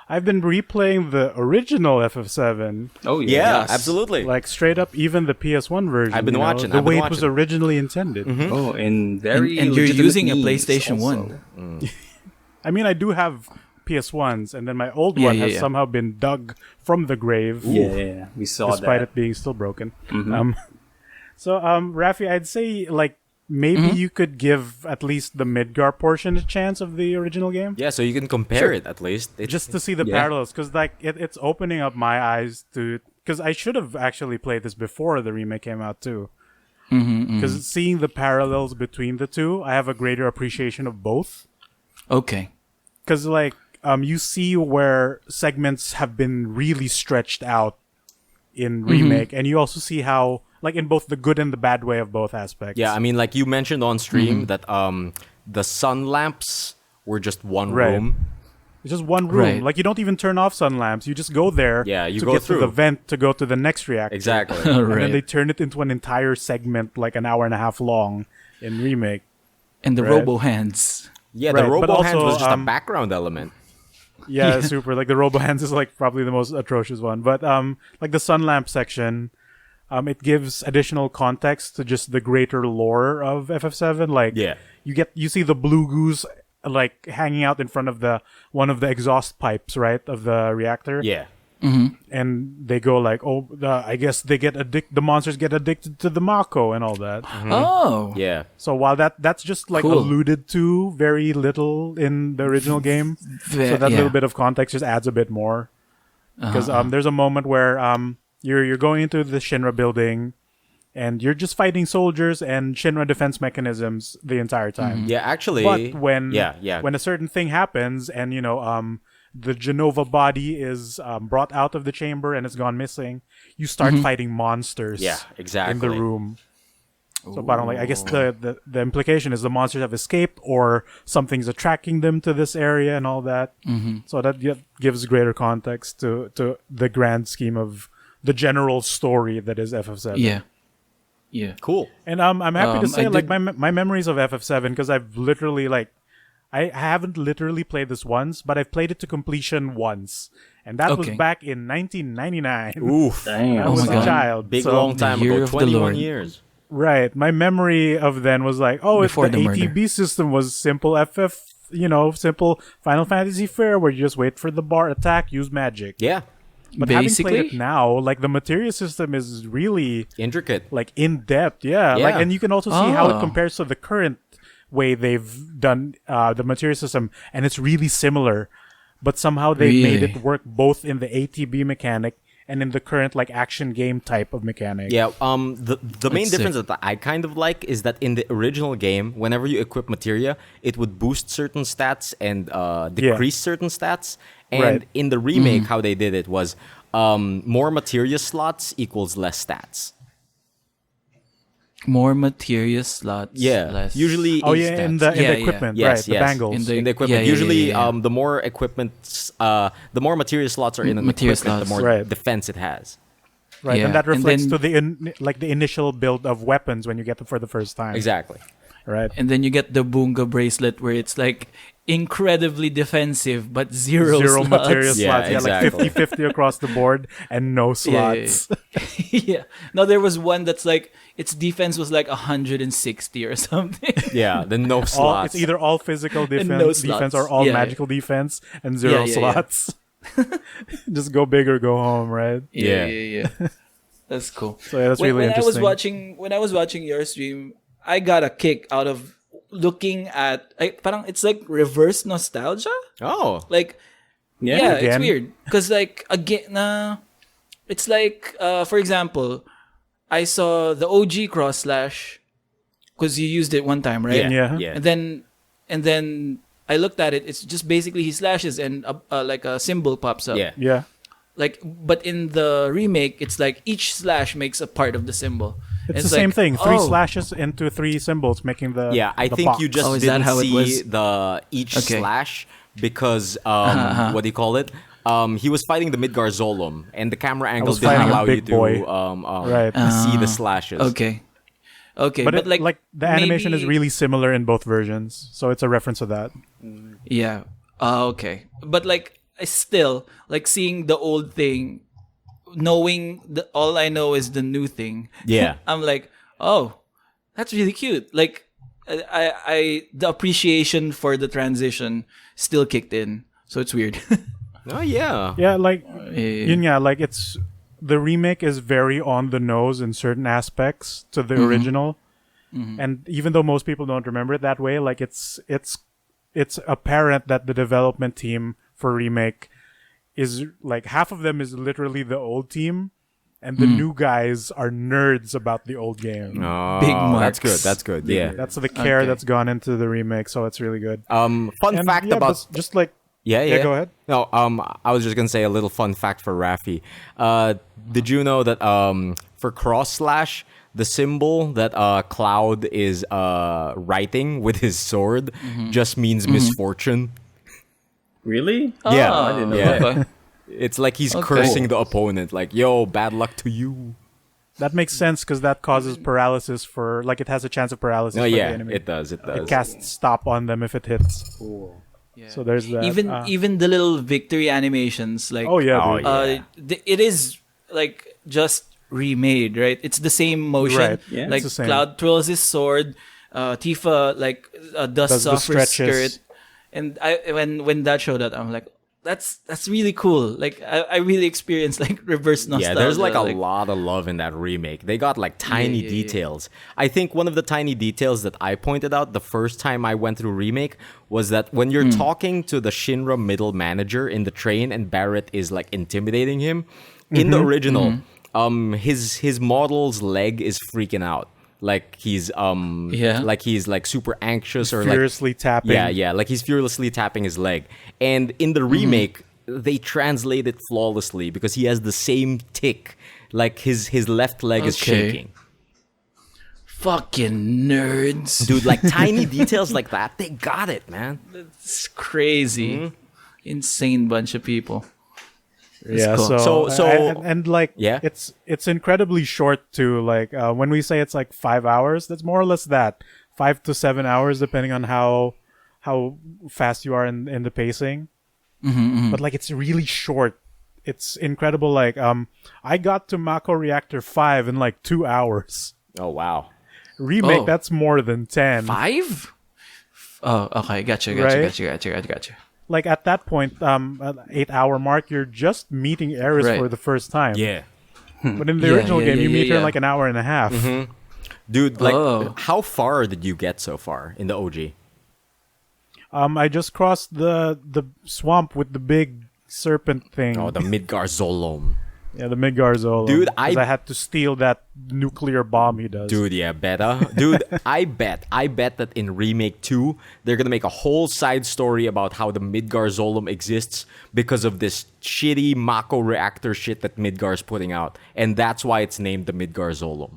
I've been replaying the original FF7, Oh yeah. Yeah, Yes. absolutely. like straight up, even the PS1 version. I've been you know, watching, the I've been way it was watching. originally intended. Oh, and very and you're legitimate using a means PlayStation also. 1. I mean, I do have PS1s, and then my old one has somehow been dug from the grave. Yeah, we saw Despite that. it being still broken. So, Raffy, I'd say like maybe you could give at least the Midgar portion a chance of the original game, Yeah, so you can compare it at least. It's just to see the Yeah. parallels, because like it's opening up my eyes to. Because I should have actually played this before the remake came out too. Because seeing the parallels between the two, I have a greater appreciation of both. Okay. Because like you see where segments have been really stretched out in remake, and you also see how like in both the good and the bad way of both aspects. Yeah, I mean, like you mentioned on stream that the sun lamps were just one Right. room. It's just one room. Right. Like you don't even turn off sun lamps. You just go there. Yeah, you to go get to the through. vent to go to the next reactor. Exactly. And then Right. they turn it into an entire segment, like an hour and a half long, in remake. And the Right. robo hands. Yeah, Right, the but robo hands was also, just a background element. Yeah, super. Like the robo hands is like probably the most atrocious one. But like the sun lamp section, it gives additional context to just the greater lore of FF7. Like Yeah. you see the blue goose like hanging out in front of one of the exhaust pipes, right, of the reactor. Yeah. And they go like, oh, I guess they get the monsters get addicted to the Mako and all that. Oh. Yeah. So while that's just like Cool. alluded to very little in the original game, so that little bit of context just adds a bit more. Because there's a moment where you're going into the Shinra building, and you're just fighting soldiers and Shinra defense mechanisms the entire time. Yeah, actually. But when Yeah. when a certain thing happens, and the Genova body is brought out of the chamber and it's gone missing, you start fighting monsters. Yeah, exactly. In the room. So, but like, I guess the implication is the monsters have escaped, or something's attracting them to this area and all that. So that gives greater context to the grand scheme of the general story that is FF7. Yeah. Yeah. Cool. And I'm happy to say, I like, did- my memories of FF7, because I've literally, like, I haven't literally played this once, but I've played it to completion once. and that was Okay. back in 1999. Oof. Damn. I Oh was my a God. child. Big so- long time The year ago. of the 21 Lord. years. Right. My memory of then was like, oh, if Before the the murder. ATB system was simple FF, simple Final Fantasy fare where you just wait for the bar attack, use magic. Yeah. But having Basically. played it now, like the materia system is really Intricate. like in depth. Yeah. Like, Yeah. and you can also see how it Oh. compares to the current way they've done the materia system, and it's really similar. But somehow they made Really? it work both in the ATB mechanic and in the current like action game type of mechanic. Yeah, the main That's difference sick. that I kind of like is that in the original game, whenever you equip materia, it would boost certain stats and decrease certain stats. And Right. in the remake, how they did it was more materia slots equals less stats. More materia slots. Yeah, Less usually Oh each yeah, in stats. the Yeah, yeah. equipment, Yes, right? The yes. bangles. In the- in the equipment. Yeah, yeah, Usually, yeah, yeah. the more equipment, the more material slots are in an Material equipment, the slots. more Right. defense it has. Right, Yeah, and that and reflects then- to the initial build of weapons when you get them for the first time. Exactly. Right. And then you get the Boonga bracelet where it's like incredibly defensive but zero Zero slots. material Yeah, slots. Yeah, exactly. like 50-50 across the board and no Yeah, yeah, slots. yeah. No, there was one that's like its defense was like 160 or something. Yeah, then no All, slots. it's either all physical defense, no defense slots. or all Yeah, magical defense and zero Yeah, yeah, yeah. slots. Just go big or go home, right? Yeah. yeah. That's cool. So yeah, that's when, really when I was interesting. when I was watching your stream, I got a kick out of looking at parang it's like reverse nostalgia. Oh, Like yeah, it's Again? weird because like again, it's like for example, I saw the OG cross slash because you used it one time, right? yeah, Yeah. And then I looked at it. It's just basically he slashes and like a symbol pops up. yeah. Yeah. Like, but in the remake, it's like each slash makes a part of the symbol. It's And the same like, thing. Three oh, slash into three symbols, making the Yeah, I the think box. you just Oh, is that didn't how it see was? the each Okay. slash because what do you call it? He was fighting the Midgar Zolom, and the camera angle was didn't fighting a allow you big to boy. Right. see the slashes. Okay. Okay, But, but, it, like the animation is maybe- really similar in both versions, so it's a reference to that. Yeah. Okay. But like, I still like seeing the old thing, knowing all I know is the new thing. Yeah. I'm like, oh, that's really cute. Like, I the appreciation for the transition still kicked in, so it's weird. Oh yeah. Yeah, like Yeah. yun nga, like it's the remake is very on the nose in certain aspects to the original, and even though most people don't remember it that way, like it's apparent that the development team for remake is like half of them is literally the old team, and the new guys are nerds about the old game. Oh, Big that's marks. good. That's good. Yeah. That's the care Okay. that's gone into the remake, so it's really good. Fun And fact yeah, about but just like yeah. go ahead. No, I was just gonna say a little fun fact for Raffy. Did you know that for cross slash, the symbol that Cloud is writing with his sword just means misfortune. Really? Yeah, Oh, I didn't know yeah. that. Okay. It's like he's Okay. cursing the opponent, like, "Yo, bad luck to you." That makes sense because that causes paralysis for like it has a chance of paralysis. Oh for the yeah, enemy. it does. It does. It casts stop on them if it hits. Yeah. So there's that. Even the little victory animations, like Oh yeah, Oh, dude. yeah. it is like just remade, right? It's the same motion. Right. Yeah. Like It's the same. Cloud twirls his sword, Tifa like Does dusts the off her stretches. skirt, and when that showed up, I'm like, that's really cool. Like I really experienced like reverse nostalgia. Yeah, there's like a lot of love in that remake. They got like tiny yeah, yeah. details. I think one of the tiny details that I pointed out the first time I went through remake was that when you're talking to the Shinra middle manager in the train and Barrett is like intimidating him, in the original, his model's leg is freaking out. Like he's Yeah. like he's like super anxious or like furiously tapping. yeah, like he's furiously tapping his leg. And in the remake, they translate it flawlessly because he has the same tick. Like his left leg is Okay. shaking. fucking nerds. Dude, like tiny details like that, they got it, man. It's crazy. Insane bunch of people. Yeah, cool. So- and like Yeah. it's incredibly short too. Like when we say it's like 5 hours, that's more or less that 5 to 7 hours, depending on how fast you are in the pacing. But like it's really short it's incredible. Like I got to Mako Reactor 5 in like 2 hours. Oh wow. Remake, Oh. that's more than 10. 5? Oh, okay. Gotcha. Right? Like at that point, at 8 hour mark, you're just meeting Eris Right. for the first time. Yeah. But in the Yeah, original game, you meet her in yeah. like an hour and a half. Dude, like, Oh. how far did you get so far in the OG? I just crossed the swamp with the big serpent thing. Oh, the Midgar Zolom. Yeah, the Midgarzol. Dude, I had to steal that nuclear bomb he does. Dude, yeah, beta. Dude, I bet that in Remake 2, they're gonna make a whole side story about how the Midgar Zolom exists because of this shitty Mako reactor shit that Midgar's putting out. And that's why it's named the Midgar Zolom.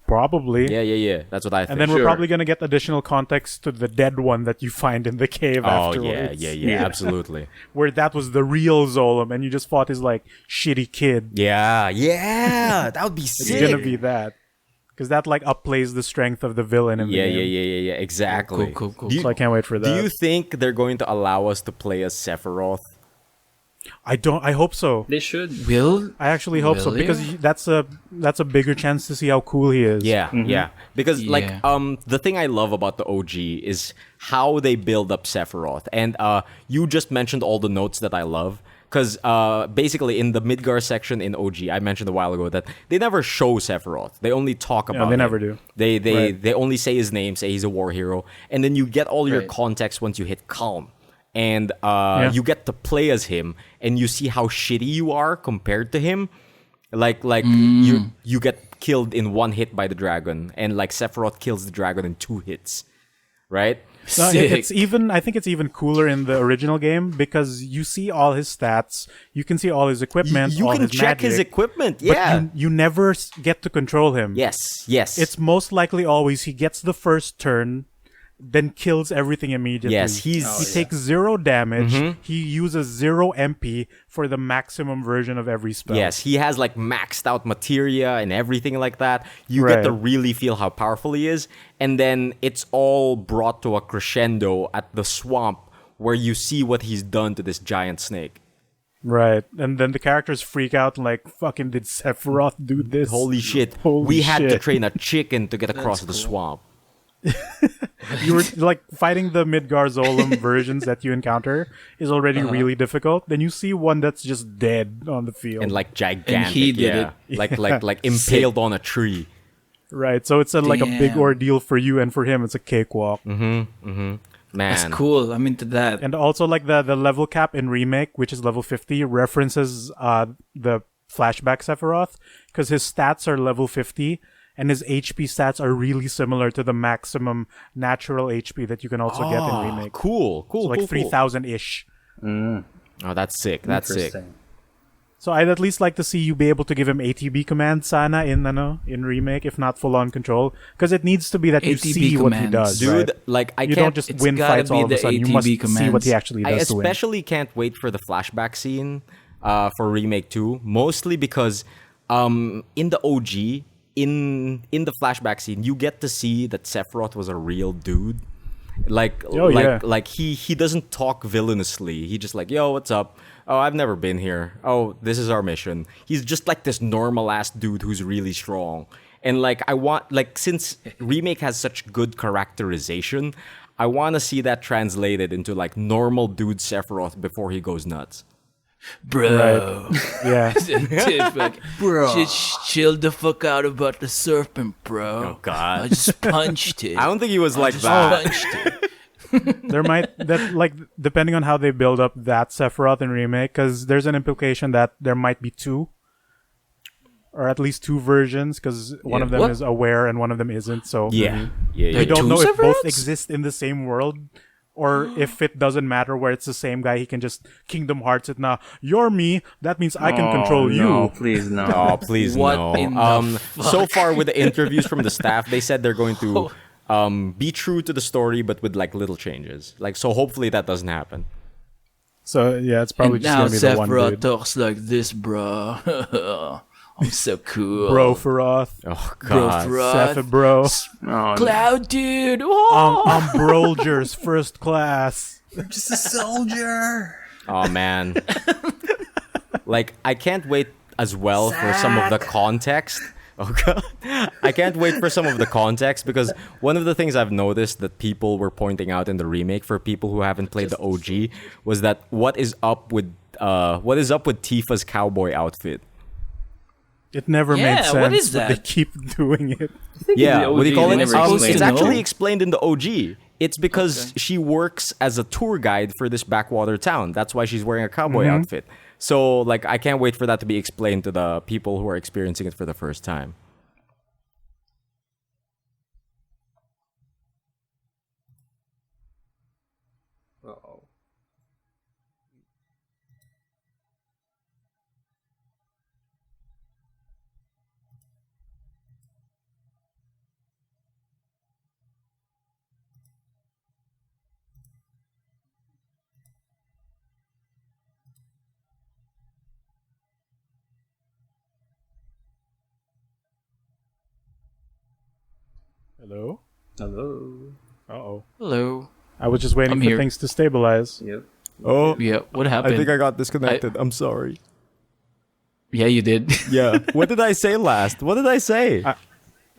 Probably. Yeah. That's what I think. And then we're probably going to get additional context to the dead one that you find in the cave Oh, afterwards. yeah, absolutely. Where that was the real Zolom and you just fought his, like, shitty kid. Yeah, that would be It's sick. going to be that. Because that, like, upplays the strength of the villain in the Yeah, game. exactly. Cool. Do you, So I can't wait for that. do you think they're going to allow us to play as Sephiroth? I hope so. They should. Will? I actually hope so Really? because that's a bigger chance to see how cool he is. Yeah. Because like Yeah. the thing I love about the OG is how they build up Sephiroth. And you just mentioned all the notes that I love. Because basically in the Midgar section in OG, I mentioned a while ago that they never show Sephiroth. They only talk about they him. never do. They only say his name, say he's a war hero. And then you get all your Right. context once you hit Calm. And you get to play as him, and you see how shitty you are compared to him. Like you get killed in one hit by the dragon, and like Sephiroth kills the dragon in 2 hits, right? No, Sick. I think it's even cooler in the original game because you see all his stats, you can see all his equipment, You all can his check his magic, equipment, but yeah. you never get to control him. Yes. It's most likely always he gets the first turn, then kills everything immediately. Yes, he takes 0 damage. He uses 0 MP for the maximum version of every spell. Yes, he has like maxed out materia and everything like that. You Right. get to really feel how powerful he is. And then it's all brought to a crescendo at the swamp where you see what he's done to this giant snake. Right. And then the characters freak out and like, fucking did Sephiroth do this? Holy shit. Holy we had to shit. train a chicken to get across the swamp. You were like fighting the Midgar Zolom versions that you encounter is already really difficult. Then you see one that's just dead on the field. And like gigantic. he did yeah. it. Like impaled on a tree. right. So it's like a big Damn. ordeal for you, and for him it's a cakewalk. Man. That's cool. I'm into that. And also like the level cap in Remake, which is level 50, references the flashback Sephiroth because his stats are level 50 and his HP stats are really similar to the maximum natural HP that you can also get in Remake. Cool. So like 3,000-ish. Oh, that's sick. That's sick. Interesting. So I'd at least like to see you be able to give him ATB command sana in Remake, if not full on control, because it needs to be that you ATB see what he commands. does. Dude, right? like I You can't don't just it's win gotta fights be all of a the sudden. You ATB must see what commands. he actually I does to win. especially can't wait for the flashback scene for Remake 2, mostly because in the OG, in the flashback scene, you get to see that Sephiroth was a real dude. Like he doesn't talk villainously. He just like, yo, what's up? Oh, I've never been here. Oh, this is our mission. He's just like this normal ass dude who's really strong. And like I want like since Remake has such good characterization, I want to see that translated into like normal dude Sephiroth before he goes nuts. Bro. Yeah. Bro. Just chill the fuck out about the serpent, bro. Oh God. I just punched it. I don't think he was like just that. punched it. There might that like depending on how they build up that Sephiroth in Remake, because there's an implication that there might be 2, or at least 2 versions, because one of them What? is aware and one of them isn't. So Yeah. we There don't two know if both Sephiroths? exist in the same world, or if it doesn't matter where it's the same guy. He can just Kingdom Hearts it now. You're me. That means I can control No, you. please no. Oh, please What no. in the So far with the interviews from the staff, they said they're going to be true to the story, but with like little changes. Like so, hopefully that doesn't happen. So yeah, it's probably And just now gonna be the one Sephiroth dude. talks like this, bro. I'm so cool. Bro Feroth. Oh Bro, God. Sephiroth. Bro. Oh, Cloud dude. Oh. Brolger's first class. just a soldier. Oh man. like I can't wait as well for some of the context. Oh god. I can't wait for some of the context because one of the things I've noticed that people were pointing out in the remake for people who haven't played the OG was that what is up with Tifa's cowboy outfit? It never Yeah, made sense, what is but they that? keep doing it. Yeah, what do you call it? they never explained It's it. actually No. explained in the OG. It's because she works as a tour guide for this backwater town. That's why she's wearing a cowboy outfit. So, like, I can't wait for that to be explained to the people who are experiencing it for the first time. Uh-oh. Hello? Hello. Uh-oh. Hello. I was just waiting I'm for here. things to stabilize. Yep. Oh, Yeah, what happened? I got disconnected. I'm sorry. Yeah, you did. Yeah. What did I say last? What did I say? I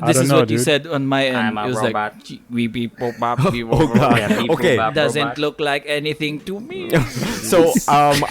This don't is know, what you dude. said on my end. I'm a It was robot. like, we people, Oh god. Okay. doesn't look like anything to me. So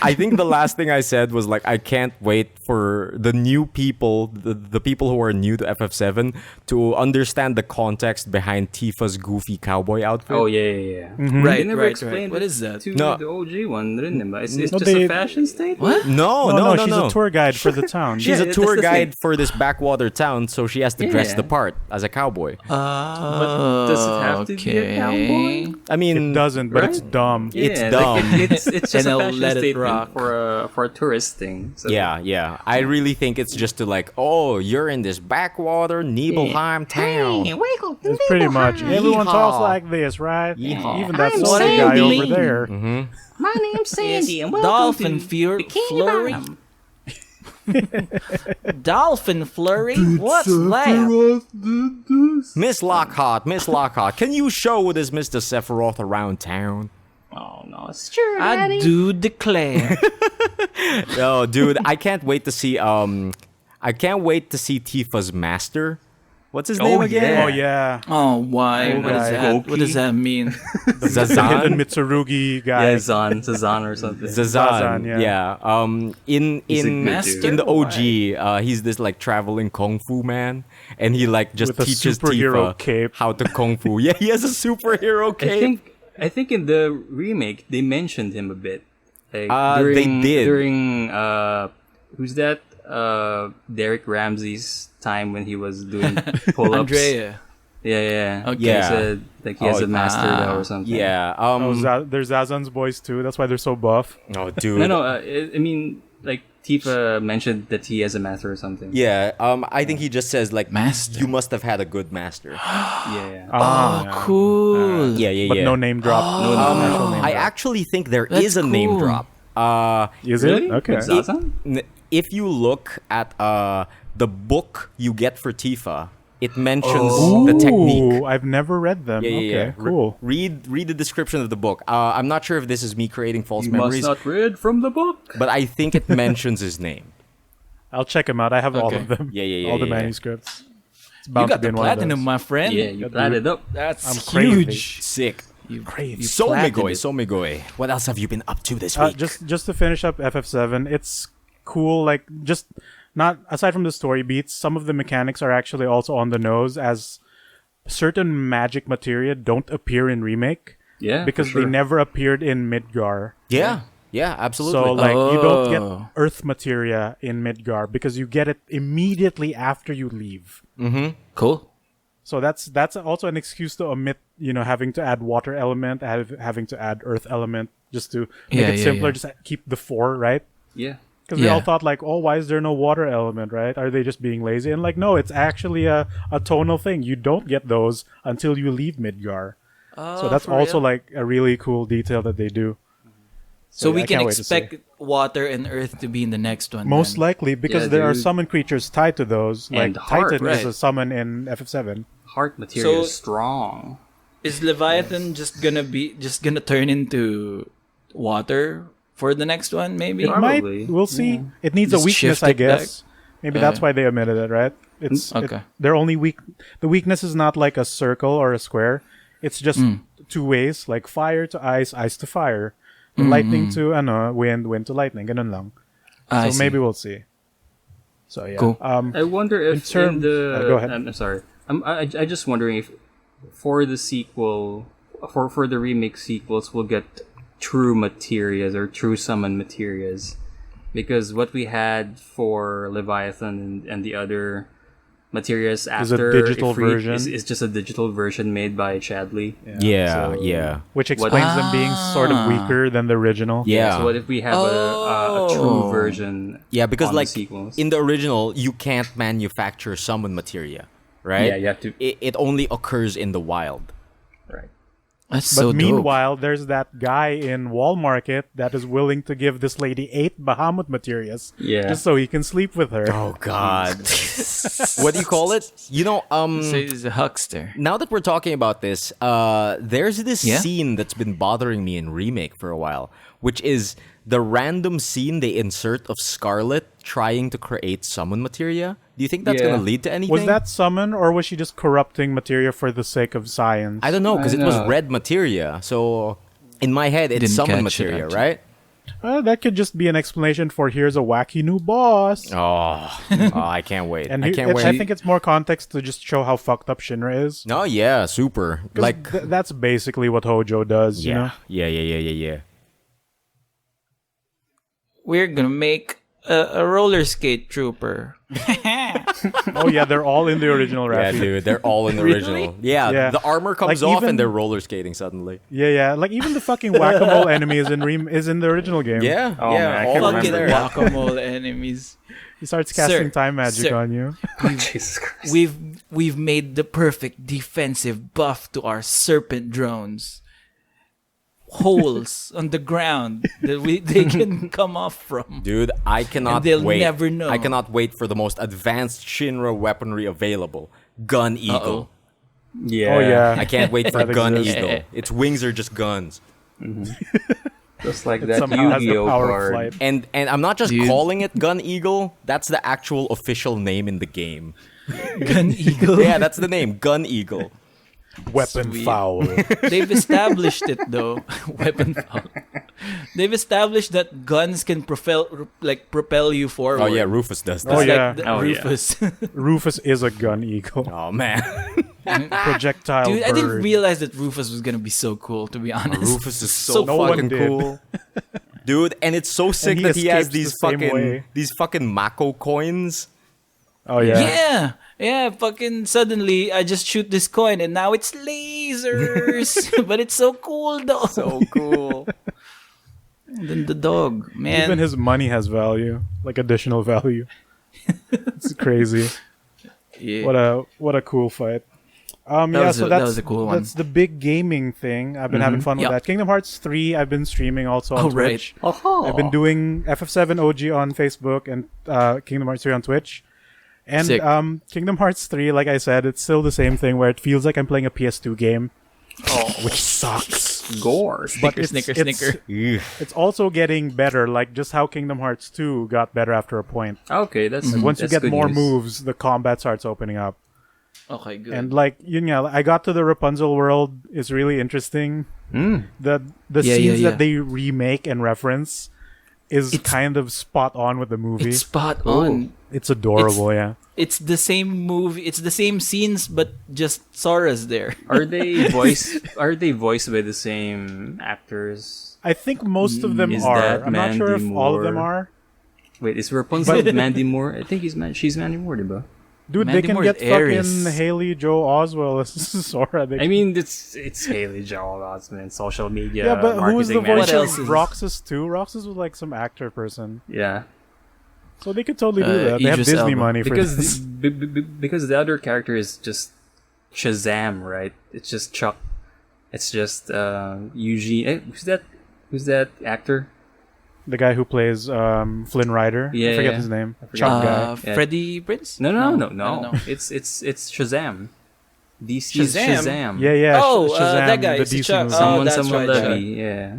I think the last thing I said was like I can't wait for the new people, the people who are new to FF7 to understand the context behind Tifa's goofy cowboy outfit. Oh yeah. Right, They never right, explained right. What it is that? to No. the OG one, didn't they? It's No, just they- a fashion statement. What? No, She's a tour guide for the town. She's Yeah, a that's tour the guide thing. for this backwater town, so she has to dress Yeah. the part as a cowboy. But does it have to be a cowboy? I mean, It doesn't, but it's Right? dumb. It's Yeah, dumb. Like it's just And a I'll fashion let it statement rock. for a tourist thing. So. Yeah. I really think it's just to like, oh, you're in this backwater Nibelheim town. It's pretty much everyone Yeehaw. talks like this, right? Yeehaw. Even that I'm Sony guy Sandy. over there. My name's Sandy, and welcome Dolphin to Flurry. Dolphin Flurry? What's that? Miss Lockhart, can you show this Mr. Sephiroth around town? Oh no, it's true. I do declare. Oh, dude, I can't wait to see Tifa's master. What's his name again? Oh yeah, Oh, why? Oh, What is guy. that? What does that mean? the Zazan. Mitsurugi guy. Yeah, Zazan or something. Zazan, Zazan, yeah. He's a good Master? dude. in the OG, he's this like traveling kung fu man, and he like just With a teaches superhero Tifa cape. how to kung fu. Yeah, he has a superhero cape. I think in the remake they mentioned him a bit. Like They did. during who's that? Derek Ramsey's time when he was doing pull-ups. Andrea. Yeah. Okay. He said like he has Oh, a master now or something. Yeah. There's Zazan's boys too. That's why they're so buff. Oh, dude. No. I mean, like Tifa mentioned that he has a master or something. Yeah. I think he just says like, Master. you must have had a good master. Yeah. Oh, cool. Yeah. But no name drop. No actual name I drop. actually think there That's is a name cool. drop. Is Really? it? Okay. With Zazan? If you look at the book you get for Tifa, it mentions Ooh, the technique. I've never read them. Okay, cool. Read the description of the book. I'm not sure if this is me creating false You memories, must not read from the book. but I think it mentions his name. I'll check them out. I have all Okay. of them. Yeah, All the yeah. manuscripts. It's You bound to got be the in one of platinum, those. my friend. Yeah, you planned it up. That's I'm crazy. huge. Sick. You Crazy. you So platted Migoy, it. so Migoy. What else have you been up to this week? Just to finish up FF7, it's cool. Like just not aside from the story beats, some of the mechanics are actually also on the nose, as certain magic materia don't appear in remake Yeah, for because sure. they never appeared in Midgar. yeah, absolutely. So like you don't get Oh. earth materia in Midgar because you get it immediately after you leave. Cool. So that's also an excuse to omit, having to add water element, having to add earth element, just to make Yeah, it yeah, simpler. yeah. Just keep the 4, right? Yeah. Because we all Yeah. thought like, oh, why is there no water element, right? Are they just being lazy? And like, no, it's actually a tonal thing. You don't get those until you leave Midgar. So that's for also real? like a really cool detail that they do. So yeah, we I can can't wait to see. expect water and earth to be in the next one. Most then. likely, because Yeah, there are dude. summon creatures tied to those. Like And heart, Titan is right. a summon in FF7. Heart material So- is strong. Is Leviathan just gonna turn into water for the next one, maybe. It might. Probably. We'll see. It needs a Just weakness, shift I it back. guess. Maybe that's why they omitted it, right? Okay. They're only weak. The weakness is not like a circle or a square. It's just two ways, like fire to ice, ice to fire, lightning to wind, wind to lightning. Ganun lang. I So see. maybe we'll see. So yeah. Cool. I wonder if term- in the. go ahead. I'm sorry. I just wondering if for the sequel, for the remake sequels, we'll get true materias or true summon materias, because what we had for Leviathan and the other materias Is a after digital Ifrit version. is just a digital version made by Chadley. Yeah, So- yeah. Which explains them being sort of weaker than the original. Yeah. So what if we have a true version? Yeah, because on like the sequels? in the original, you can't manufacture summon materia, right? Yeah, you have to. It only occurs in the wild. Right. That's But so dope. meanwhile, there's that guy in Wall Market that is willing to give this lady 8 Bahamut materias Yeah. just so he can sleep with her. Oh God. What do you call it? You know, So he's a huckster. now that we're talking about this, there's this Yeah? scene that's been bothering me in Remake for a while, which is the random scene they insert of Scarlet trying to create summon materia. Do you think that's Yeah. gonna lead to anything? Was that summon, or was she just corrupting materia for the sake of science? I don't know, because I it was know. red materia. So in my head, it's Didn't summon catch it, materia, actually. right? That could just be an explanation for here's a wacky new boss. Oh, I can't wait. And I can't wait. I think it's more context to just show how fucked up Shinra is. No, yeah, super. 'Cause Like, that's basically what Hojo does, you know? yeah. We're gonna make a roller skate trooper. Oh yeah, they're all in the original Yeah, Raffy. dude, they're all in the Really? original. Yeah, Yeah. the armor comes Like, off even- and they're roller skating suddenly. Yeah. Like even the fucking whack-a-mole enemy is in the original game. Yeah, Oh, yeah, man, I all can't of Fucking them remember. there. whack-a-mole enemies. He starts casting Sir, time magic sir. on you. Jesus Christ. We've made the perfect defensive buff to our serpent drones. Holes on the ground that they can come off from. Dude, I cannot And they'll wait. never know. I cannot wait for the most advanced Shinra weaponry available. Gun Eagle. Yeah. Oh yeah. I can't wait for That Gun exists. Eagle. Its wings are just guns. Just like that Somehow has the Yu-Gi-Oh power of card. flight. And I'm not just Dude. calling it Gun Eagle. That's the actual official name in the game. Gun Eagle. Yeah, that's the name. Gun Eagle. Weapon Sweet. foul. They've established it though. Weapon foul. They've established that guns can propel you forward. Oh yeah, Rufus does Oh, that. yeah. Like the Oh, yeah. Rufus. Rufus is a gun eagle. Oh man. Projectile Dude, I didn't bird. realize that Rufus was gonna be so cool. To be honest, Rufus is so No one fucking did. cool. Dude, and it's so sick he that he has escapes the same way. these fucking Mako coins. Oh yeah. Yeah. Fucking suddenly, I just shoot this coin and now it's lasers. But it's so cool though. So cool. And then the dog, man. Even his money has value, like additional value. It's crazy. yeah. What a cool fight. That was so a- that's that was a cool one. That's the big gaming thing. I've been having fun with Yep. that. Kingdom Hearts 3, I've been streaming also on Oh, right. Twitch. I've been doing FF7 OG on Facebook and Kingdom Hearts 3 on Twitch. And Sick. Kingdom Hearts 3, like I said, it's still the same thing where it feels like I'm playing a PS2 game, which sucks. Gore. But Snicker. Ugh. it's also getting better, like just how Kingdom Hearts 2 got better after a point. Okay, that's Once you that's get good more news. moves, the combat starts opening up. Okay, good. And like I got to the Rapunzel world is really interesting. The scenes yeah. that they remake and reference is kind of spot on with the movie. it's spot on. It's adorable, yeah. It's the same movie. It's the same scenes, but just Sora's there. Are they voiced by the same actors? I think most of them Is are. that I'm not sure if Mandy all of them Moore? are. Wait, is Rapunzel Mandy Moore? I think she's Mandy Moore, diba? Dude, Mandy they can Moore get is Aries. fucking Haley Joe Oswell as Sora. They I mean, it's Haley Joel Osment, social media. yeah, but who is the marketing voice What of else is- Roxas too? Roxas was like some actor person. Yeah, So they could totally do that. They have Idris Disney Elba. money for because this. because the other character is just Shazam, right? It's just Chuck. It's just Eugene. Who's that actor? The guy who plays Flynn Rider. I Yeah, forget yeah. his name. I forget. Chuck guy. Yeah. Freddie Prince? No. I don't know. It's Shazam. DC's Shazam? Shazam. Yeah, Oh, Shazam, that guy. the It's DC Chuck. movie. Oh, that's Someone right. Levy. Yeah.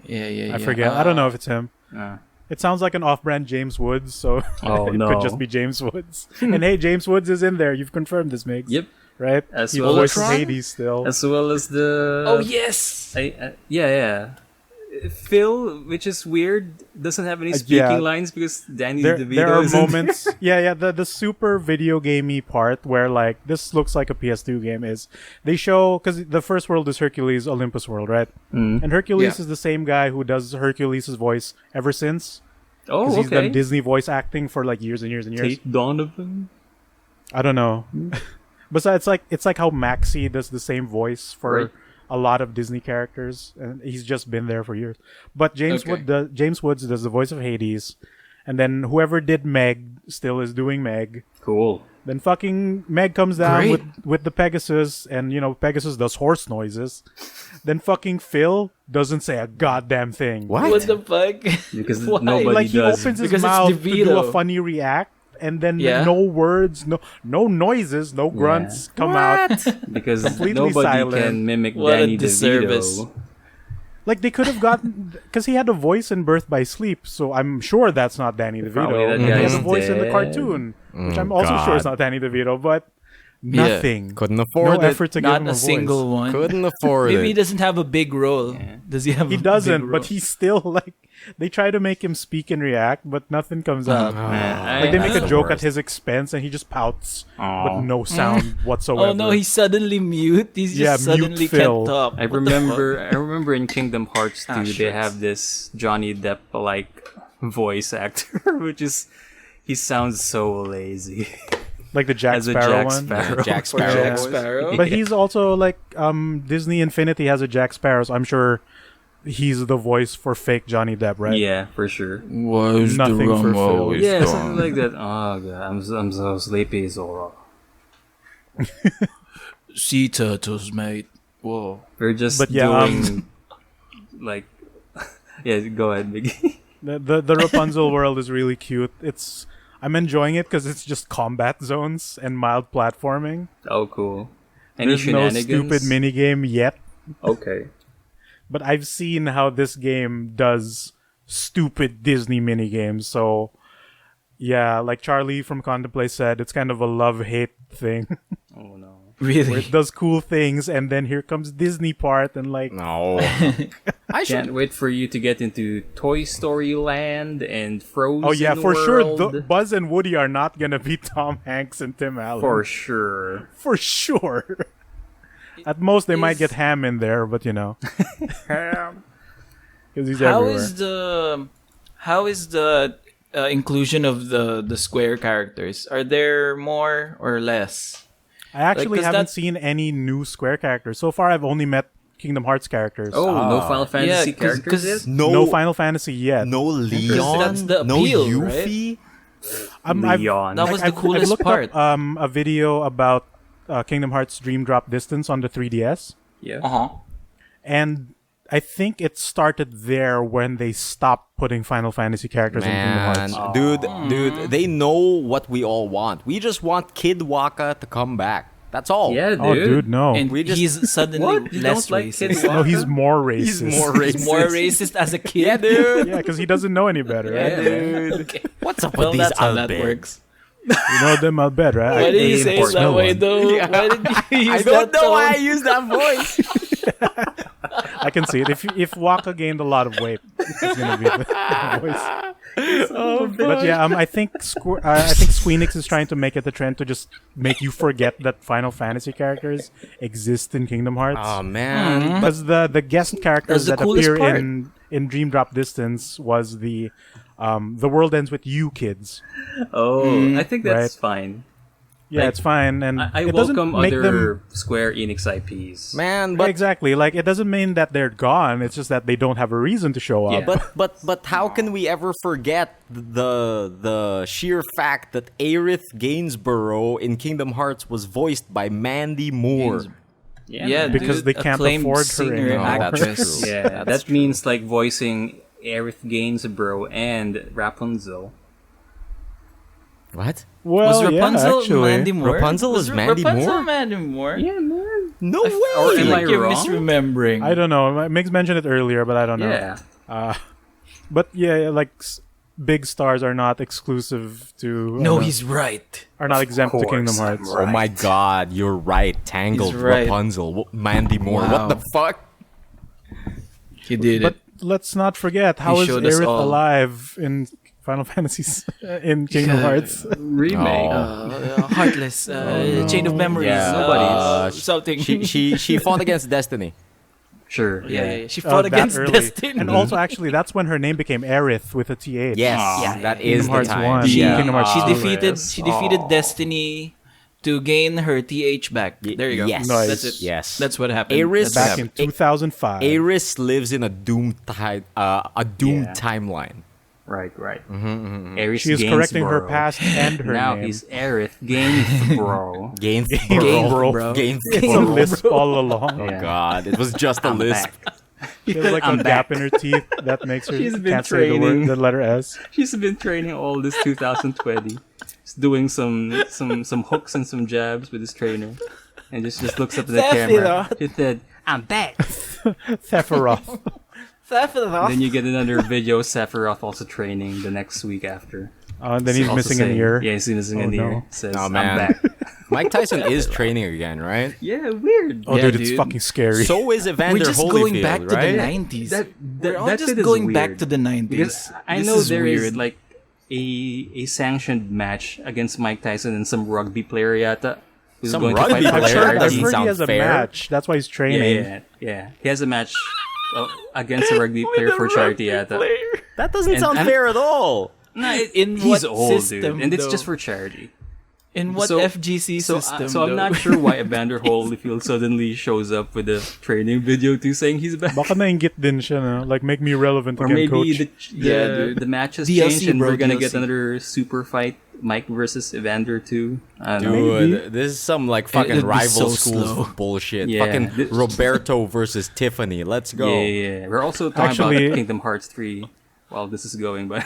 Yeah. I forget. I don't know if it's him. Uh, It sounds like an off-brand James Woods, so Oh, it no. could just be James Woods. And hey, James Woods is in there. You've confirmed this, Migs. Yep. Right? As He well voices as- Hades still. As well as the. Oh yes. Yeah. Phil, which is weird, doesn't have any Yeah. speaking lines because Danny DeVito There are isn't moments. Yeah. The super video gamey part where like this looks like a PS2 game is they show because the first world is Hercules Olympus World, right? And Hercules Yeah. is the same guy who does Hercules' voice ever since. Oh, Because he's okay. done Disney voice acting for like years and years and years. Tate Donovan. I don't know. But it's like how Maxi does the same voice for Right. a lot of Disney characters, and he's just been there for years. But James Okay. James Woods does the voice of Hades, and then whoever did Meg still is doing Meg. Cool. Then fucking Meg comes down Great. with the Pegasus, and Pegasus does horse noises. Then fucking Phil doesn't say a goddamn thing. What the fuck? Because Why? nobody Like he does. opens his Because it's mouth to do a DeVito. funny react, and then Yeah. no words, no noises, no grunts come out. Because completely nobody silent. can mimic What a Danny disservice. DeVito. Like they could have gotten because he had a voice in Birth by Sleep, so I'm sure that's not Danny Probably DeVito. that He guy has is a voice in the dead. cartoon, which I'm also God. sure is not Danny DeVito, but nothing. Couldn't No afford it. effort to give Not him a a single voice. one. Couldn't afford Maybe he it. doesn't have a big role. Does he have? He a doesn't, big but role? he's still like they try to make him speak and react, but nothing comes out. Man, Like they make that's a the joke at worst. his expense, and he just pouts Aw. with no sound whatsoever. Oh no, he's suddenly mute. He's Yeah, just mute suddenly Phil. kept up. I remember in Kingdom Hearts 2 Ah, they shucks. have this Johnny Depp like voice actor which is he sounds so lazy like the Jack as a Sparrow Jack one. Sparrow. Yeah, Jack For Sparrow. Jack voice. Sparrow. But he's also like Disney Infinity has a Jack Sparrow, so I'm sure he's the voice for fake Johnny Depp, right? Yeah, for sure. Why is Nothing for Phil. always Yeah, gone? something like that. Oh god, I'm so sleepy, Zora. Sea turtles, mate. Whoa. We're just But yeah, doing like yeah. Go ahead, Biggie. The Rapunzel world is really cute. I'm enjoying it because it's just combat zones and mild platforming. Oh, cool. Any There's no shenanigans? stupid minigame yet, Okay. but I've seen how this game does stupid Disney minigames. So yeah, like Charlie from Contemplate said, it's kind of a love-hate thing. Oh no. Where Really? it does cool things, and then here comes Disney part, and like No. I Can't should. wait for you to get into Toy Story Land and Frozen. oh yeah, for sure, World. Buzz and Woody are not gonna be Tom Hanks and Tim Allen. For sure. For sure. At most, they might Is- get Ham in there, but because he's How everywhere. is the inclusion of the square characters? Are there more or less? I actually 'cause haven't that- seen any new Square characters so far. I've only met Kingdom Hearts characters. Oh, no Ah. Final Fantasy Yeah, 'cause- characters yet? No Final Fantasy yet. No Leon. that's the no appeal, Yuffie. Leon. That was the I've coolest looked part. up a video about Kingdom Hearts Dream Drop Distance on the 3DS, Yeah. Uh-huh. and I think it started there when they stopped putting Final Fantasy characters in Kingdom Man, Hearts. dude, they know what we all want. We just want Kid Waka to come back. That's all. Yeah, dude. Oh, dude, no. And We just- he's suddenly What? You less don't like racist. Kid No, he's more racist. He's more racist. He's more racist as a kid. Yeah, dude. Yeah, because he doesn't know any better, right? Yeah, dude. Okay. What's up Well, with these that's how that Albed? works. You know them, I'll bet, right? Why did you say it import that no way, one. though? Yeah. Why did you use I that don't know why I tone? used that voice. I can see it. If Waka gained a lot of weight, it's gonna be the voice. But yeah, I think I think Squeenix is trying to make it a trend to just make you forget that Final Fantasy characters exist in Kingdom Hearts. Oh man. Because the guest characters That's the that coolest appear part. in Dream Drop Distance was the world ends with you kids. Oh, I think that's Right. fine. Yeah, Like, it's fine, and I it doesn't welcome make other them Square Enix IPs. Man, but but exactly like it doesn't mean that they're gone. It's just that they don't have a reason to show up. Yeah. but how can we ever forget the sheer fact that Aerith Gainsborough in Kingdom Hearts was voiced by Mandy Moore? Yeah, Because dude, they can't acclaimed afford her singer anymore. and No, that's actress. true. Yeah, that means like voicing Aerith Gainsborough and Rapunzel. What? Well, Was Rapunzel yeah, actually. Mandy Moore? Rapunzel Was is Mandy Rapunzel Moore? Mandy Moore? man. No I way. Or feel am like I you're wrong? misremembering. I don't know. Migs mentioned it earlier, but I don't know. Yeah. But yeah, like big stars are not exclusive to. No, he's right. are not exempt to course, Kingdom Hearts. Oh my God, you're right. Tangled, He's right. Rapunzel, Mandy Moore. Wow. What the fuck? He did But it. let's not forget how is showed us Aerith all. alive in Final Fantasies in Kingdom Hearts. Remake. Heartless. Chain of memories. Yeah, nobody's. Something. She fought against Destiny. Sure. yeah. She fought That against early. Destiny. And also, actually, that's when her name became Aerith with a TH. Yes, Yeah. that is Kingdom the Hearts time. 1. She, Kingdom Hearts she 2. defeated she defeated Destiny to gain her TH back. There you go. Yes. Nice. That's it. Yes. That's what happened. Aerith That's what Back in happened. 2005. Aerith lives in a doomed timeline. Right. Aerith She is correcting her Gainsborough. past and her Now name. he's Aerith Gainsborough. Gainsborough. Bro. It's a Gainsborough. lisp all along. Oh Yeah. God, it was just a I'm lisp. back. She has like a I'm gap back. in her teeth that makes her She's been can't say the training. word, the letter S. She's been training all this 2020. Just doing some hooks and some jabs with his trainer. And just looks up at the camera. She said, I'm back. Sephiroth. Then you get another video of Sephiroth also training the next week after. And then he's Also missing an saying- ear. Yeah, he's missing Oh, an no. ear. Says, Oh, I'm man. back. Mike Tyson is training again, right? Yeah, weird. Oh, Yeah, dude, it's dude. fucking scary. So is Evander We're just Holyfield, going back to right? the 90s. We're all that just bit is going back weird. to the 90s. Because I This know is there weird. is like a sanctioned match against Mike Tyson and some rugby player yata. Who's Some going rugby to fight player? I've for heard, That I've doesn't heard he sound has a fair. match. That's why he's training. Yeah. He has a match against a rugby player for charity yata. That doesn't And- sound and- fair at all. No, In he's what old, system, dude, and it's though? just for charity. In what So- FGC So, system? so I'm though? not sure why Evander Holyfield suddenly shows up with a training video too, saying he's back. Baka nainggit din siya, no? Like, make me relevant Or again, maybe coach. the match has DLC, changed and bro, we're gonna DLC. get another super fight, Mike versus Evander 2. I don't know. Dude, this is some like fucking It'd be rival so schools slow. bullshit. Yeah. Fucking Roberto versus Tiffany. Let's go. Yeah. We're also talking Actually- about Kingdom Hearts 3 while this is going, but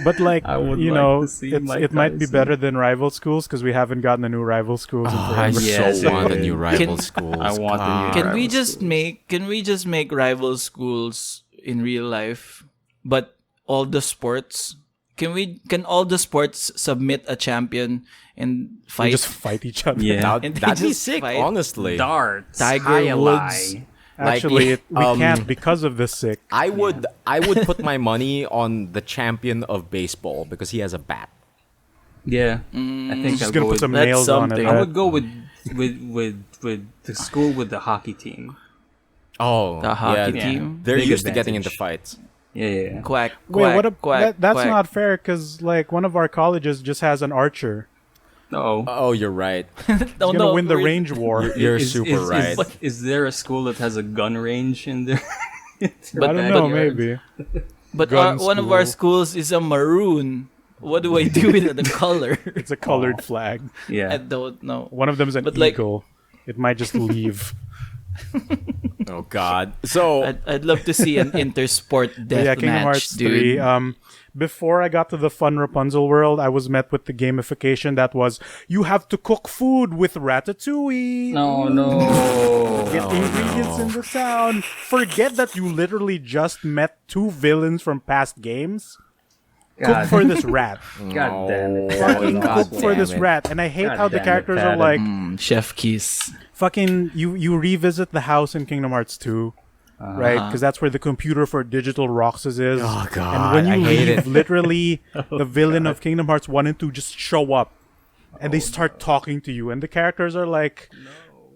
But, like, I would you like know, to see Mike it might be Tyson. better than rival schools because we haven't gotten a new rival schools in I forever. Yes, so want a dude. new rival Can- schools. I want a new God. Can rival we just schools. make rival schools in real life, but all the sports? Can all the sports submit a champion and They fight? just fight each other. Yeah. And they That'd be just sick, fight. honestly. Darts, Tiger High-a-lie. Woods. Actually, we um, can't because of this sick. I would put my money on the champion of baseball because he has a bat. Yeah, I think Just I'll gonna go put with. some that's nails on it. something. I right? would go with the school with the hockey team. Oh, The hockey yeah, team? They're Big used to getting advantage. into fights. Yeah. Quack, Wait, quack, what? quack, That's quack. not fair because like one of our colleges just has an archer. Oh. Oh, you're right. He's gonna win the range war. You're super right. Is there a school that has a gun range in there? I don't know, maybe. But gun one of our school. schools is a maroon. What do I do with the color? It's a colored flag. I Yeah. don't know. One of them is an But, like- eagle. It might just leave. Oh God. So I'd love to see an intersport But death yeah, Kingdom match, Hearts dude. 3. Before I got to the fun Rapunzel world, I was met with the gamification that was, you have to cook food with ratatouille. No. Get ingredients in the town. Forget that you literally just met two villains from past games. Cook for this rat. God damn it. Fucking God cook for damn this it. rat. And I hate God how the damn it, characters are Adam. like, Chef Kiss. fucking, you revisit the house in Kingdom Hearts 2. Right? Because that's where the computer for digital Roxas is. Oh, God, And when you I hate leave, it. literally, the villain of Kingdom Hearts 1 and 2 just show up. And they start talking to you. And the characters are like,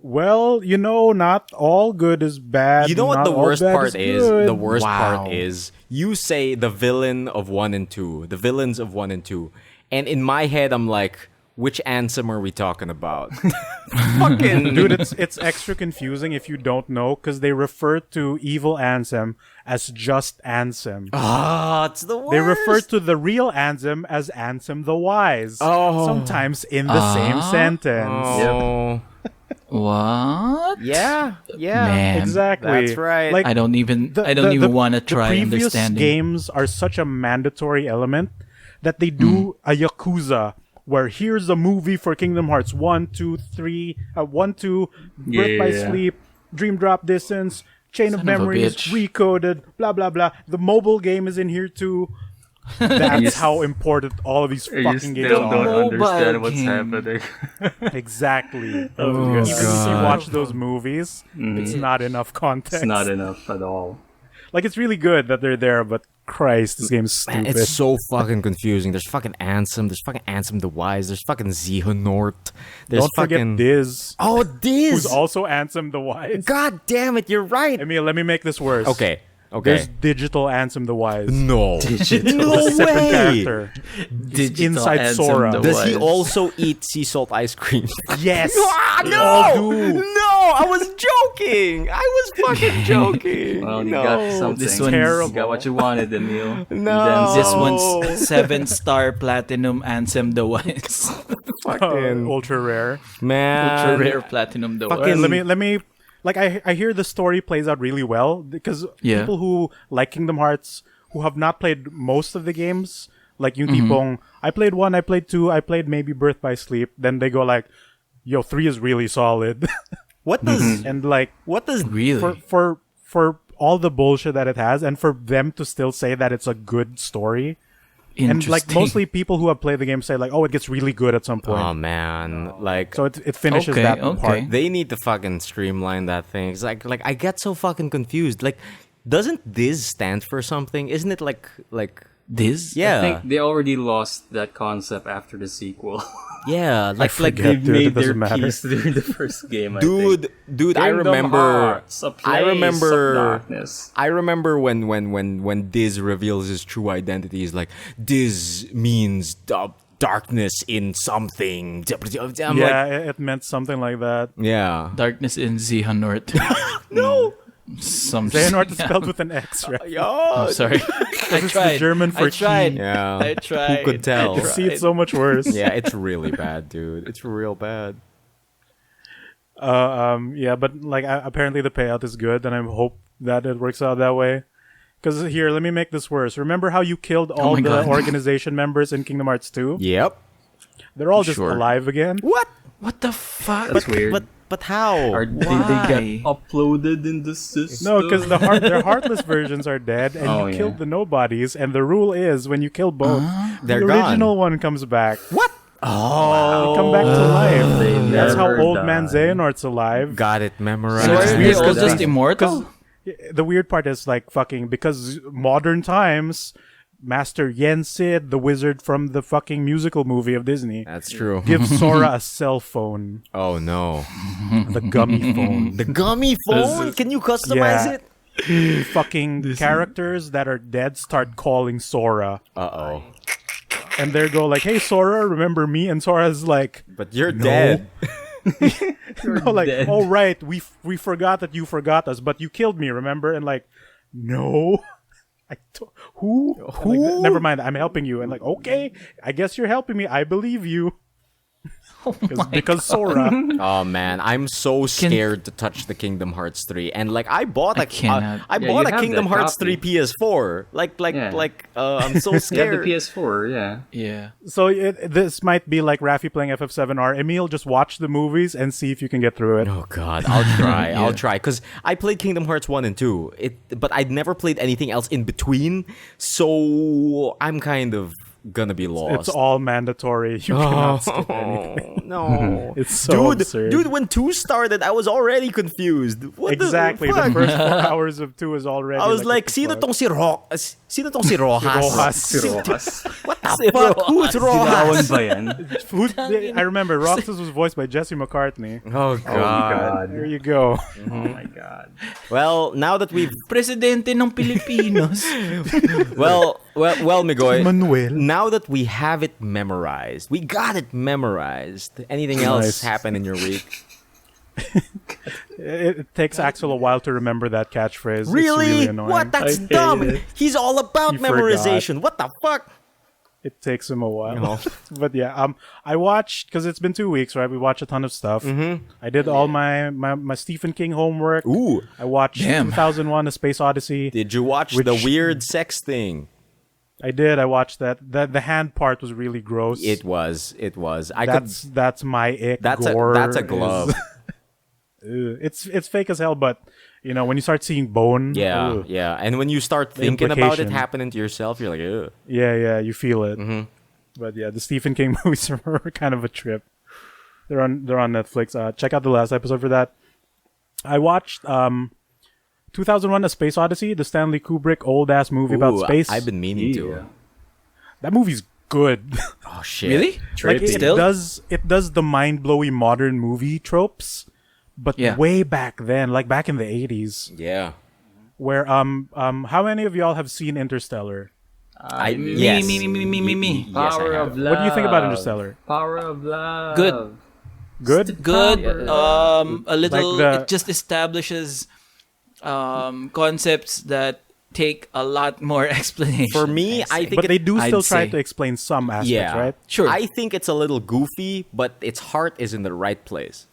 well, you know, not all good is bad. you know what not the all worst bad part is? good. The worst Wow. part is you say the villain of 1 and 2, the villains of 1 and 2, and in my head I'm like, which Ansem are we talking about? Fucking Dude, it's extra confusing if you don't know, because they refer to evil Ansem as just Ansem. it's the worst. They refer to the real Ansem as Ansem the Wise. Sometimes in the same sentence. Oh, What? yeah, yeah, Man. Exactly. That's right. Like, I don't even want to try the previous understanding. games are such a mandatory element that they do a Yakuza where here's a movie for Kingdom Hearts 1, 2, 3, 1, 2, Birth by Yeah. Sleep, Dream Drop Distance, chain Son of of a memories, bitch. recoded, blah blah blah. The mobile game is in here too. That's just- how important all of these You fucking games still don't are. Mobile understand what's game. happening. Exactly. Oh, Even if you God. watch those movies, it's not enough context. It's not enough at all. Like, it's really good that they're there, but Christ, this game's stupid. Man, it's so fucking confusing. There's fucking Ansem. There's fucking Ansem the Wise. There's fucking Zihonort. There's Don't forget fucking Diz, Oh, who's Diz. also Ansem the Wise. God damn it, you're right. Emile, let me make this worse. Okay. There's Okay. digital Ansem the Wise. No. No A separate way. character. Digital inside Ansem Sora. the Does he Wise. also eat sea salt ice cream? Yes. Ah, They all no! do. No! I was joking! I was fucking joking! Well, you no. got something. This one's terrible. You got what you wanted, Emile. No. This Oh. one's 7-star platinum Ansem the Wise. Fucking Ultra rare. man. Ultra rare platinum the Fucking- Wise. Let me like I hear the story plays out really well because Yeah. people who like Kingdom Hearts who have not played most of the games, like yung Mm-hmm. tipong I played 1, I played 2, I played maybe Birth by Sleep, then they go like, yo, 3 is really solid. What does And like what does Really? for all the bullshit that it has and for them to still say that it's a good story. And like Interesting. mostly people who have played the game say like, oh, it gets really good at some point. Oh man, like So it finishes Okay, that okay. part. they need to fucking streamline that thing. It's like I get so fucking confused. Like, doesn't this stand for something? Isn't it like This? yeah, I think they already lost that concept after the sequel. yeah, like forget. They've Dude, it made their doesn't matter. peace during the first game. I dude, think. dude, I Kingdom remember. Hearts, a place I remember. of darkness. I remember when Diz reveals his true identity. He's like, Diz means darkness in something. I'm Yeah, like, it meant something like that. yeah. Darkness in Xehanort. No. Some Xehanort is spelled with an X, right? I'm sorry. I It's the tried. German for I tried. Yeah. I tried. Who could tell? I You see, it's tried. so much worse. Yeah, it's really bad, dude. It's real bad. Yeah, but like apparently the payout is good, and I hope that it works out that way. Because here, let me make this worse. Remember how you killed all my the God. organization members in Kingdom Hearts 2? Yep. They're all just Sure. alive again. What? What the fuck? That's weird. But how? Did they Why? get uploaded in the system? No, because their heartless versions are dead, and Oh, you yeah. killed the nobodies. And the rule is, when you kill both, They're the gone. original one comes back. What? Oh, They come back to life. They That's how never old man die. Xehanort's alive. got it memorized. So it's are weird they all 'cause just they- immortal? The weird part is like fucking because modern times, Master Yen Sid, the wizard from the fucking musical movie of Disney, That's true. gives Sora a cell phone, Oh no. the gummy phone. The gummy phone? Can you customize Yeah. it? Fucking characters that are dead start calling Sora, Uh-oh. and they go like, "Hey Sora, remember me?" And Sora's like, But you're dead. "No, like, dead. oh right, we forgot that you forgot us, but you killed me, remember?" And like, no. Who? And like, never mind. I'm helping you. And like, okay, I guess you're helping me. I believe you. Because Sora. Oh man, I'm so scared to touch the Kingdom Hearts 3. And like I bought a cannot. I Yeah, bought you a have Kingdom that Hearts copy. 3 PS4. I'm so You have scared. the PS4, yeah. Yeah. So this might be like Raffy playing FF7R. Emile, just watch the movies and see if you can get through it. Oh god, I'll try. Yeah. I'll try cuz I played Kingdom Hearts 1 and 2. But I'd never played anything else in between. So I'm kind of gonna be lost. It's all mandatory. You cannot skip anything. No. It's so absurd. Dude, when 2 started, I was already confused. What Exactly. The The fuck? first 4 hours of 2 is already. I was like, what the sino fuck? tong si Sino tong si Rojas? Rojas. Si Rojas. What the fuck? Who's Dilawan Rojas? ba yan? I remember Roxas was voiced by Jesse McCartney. Oh god. God. There you go. Oh my god. Well, now that we've Presidente ng Pilipinos. well, Migoy. Manuel. Now that we have it memorized, we got it memorized. Anything else Nice. happen in your week? It takes Axel a while to remember that catchphrase. It's Really? really annoying. What? That's I hate dumb. it. He's all about He memorization. What the fuck? It takes him a while. No. But yeah, I watched, because it's been 2 weeks, right? We watched a ton of stuff. Mm-hmm. I did all my Stephen King homework. Ooh. I watched Damn. 2001: A Space Odyssey. Did you watch the weird sex thing? I did. I watched that. The hand part was really gross. It was. I that's my ick. That's Gore a is- glove. it's fake as hell. But when you start seeing bone, Yeah, ugh. yeah. And when you start thinking about it implication. happening to yourself, you're like, ugh. Yeah, you feel it. But yeah, the Stephen King movies are kind of a trip. They're on Netflix. Check out the last episode for that. I watched 2001: A Space Odyssey, the Stanley Kubrick old ass movie about Ooh, space. I've been meaning Yeah. to. That movie's good. Oh shit. Really? Like it Still? does the mind blowing modern movie tropes, but Yeah. way back then, like back in the 80s, Yeah. where how many of y'all have seen Interstellar? Yes. Me. Yes, I Power have. of love. What do you think about Interstellar? Power of love. Good. Good. Good. Yeah. A little. Like it just establishes concepts that take a lot more explanation. For me, I think But they do I'd still try say. to explain some aspects, yeah. right? Sure. I think it's a little goofy, but its heart is in the right place.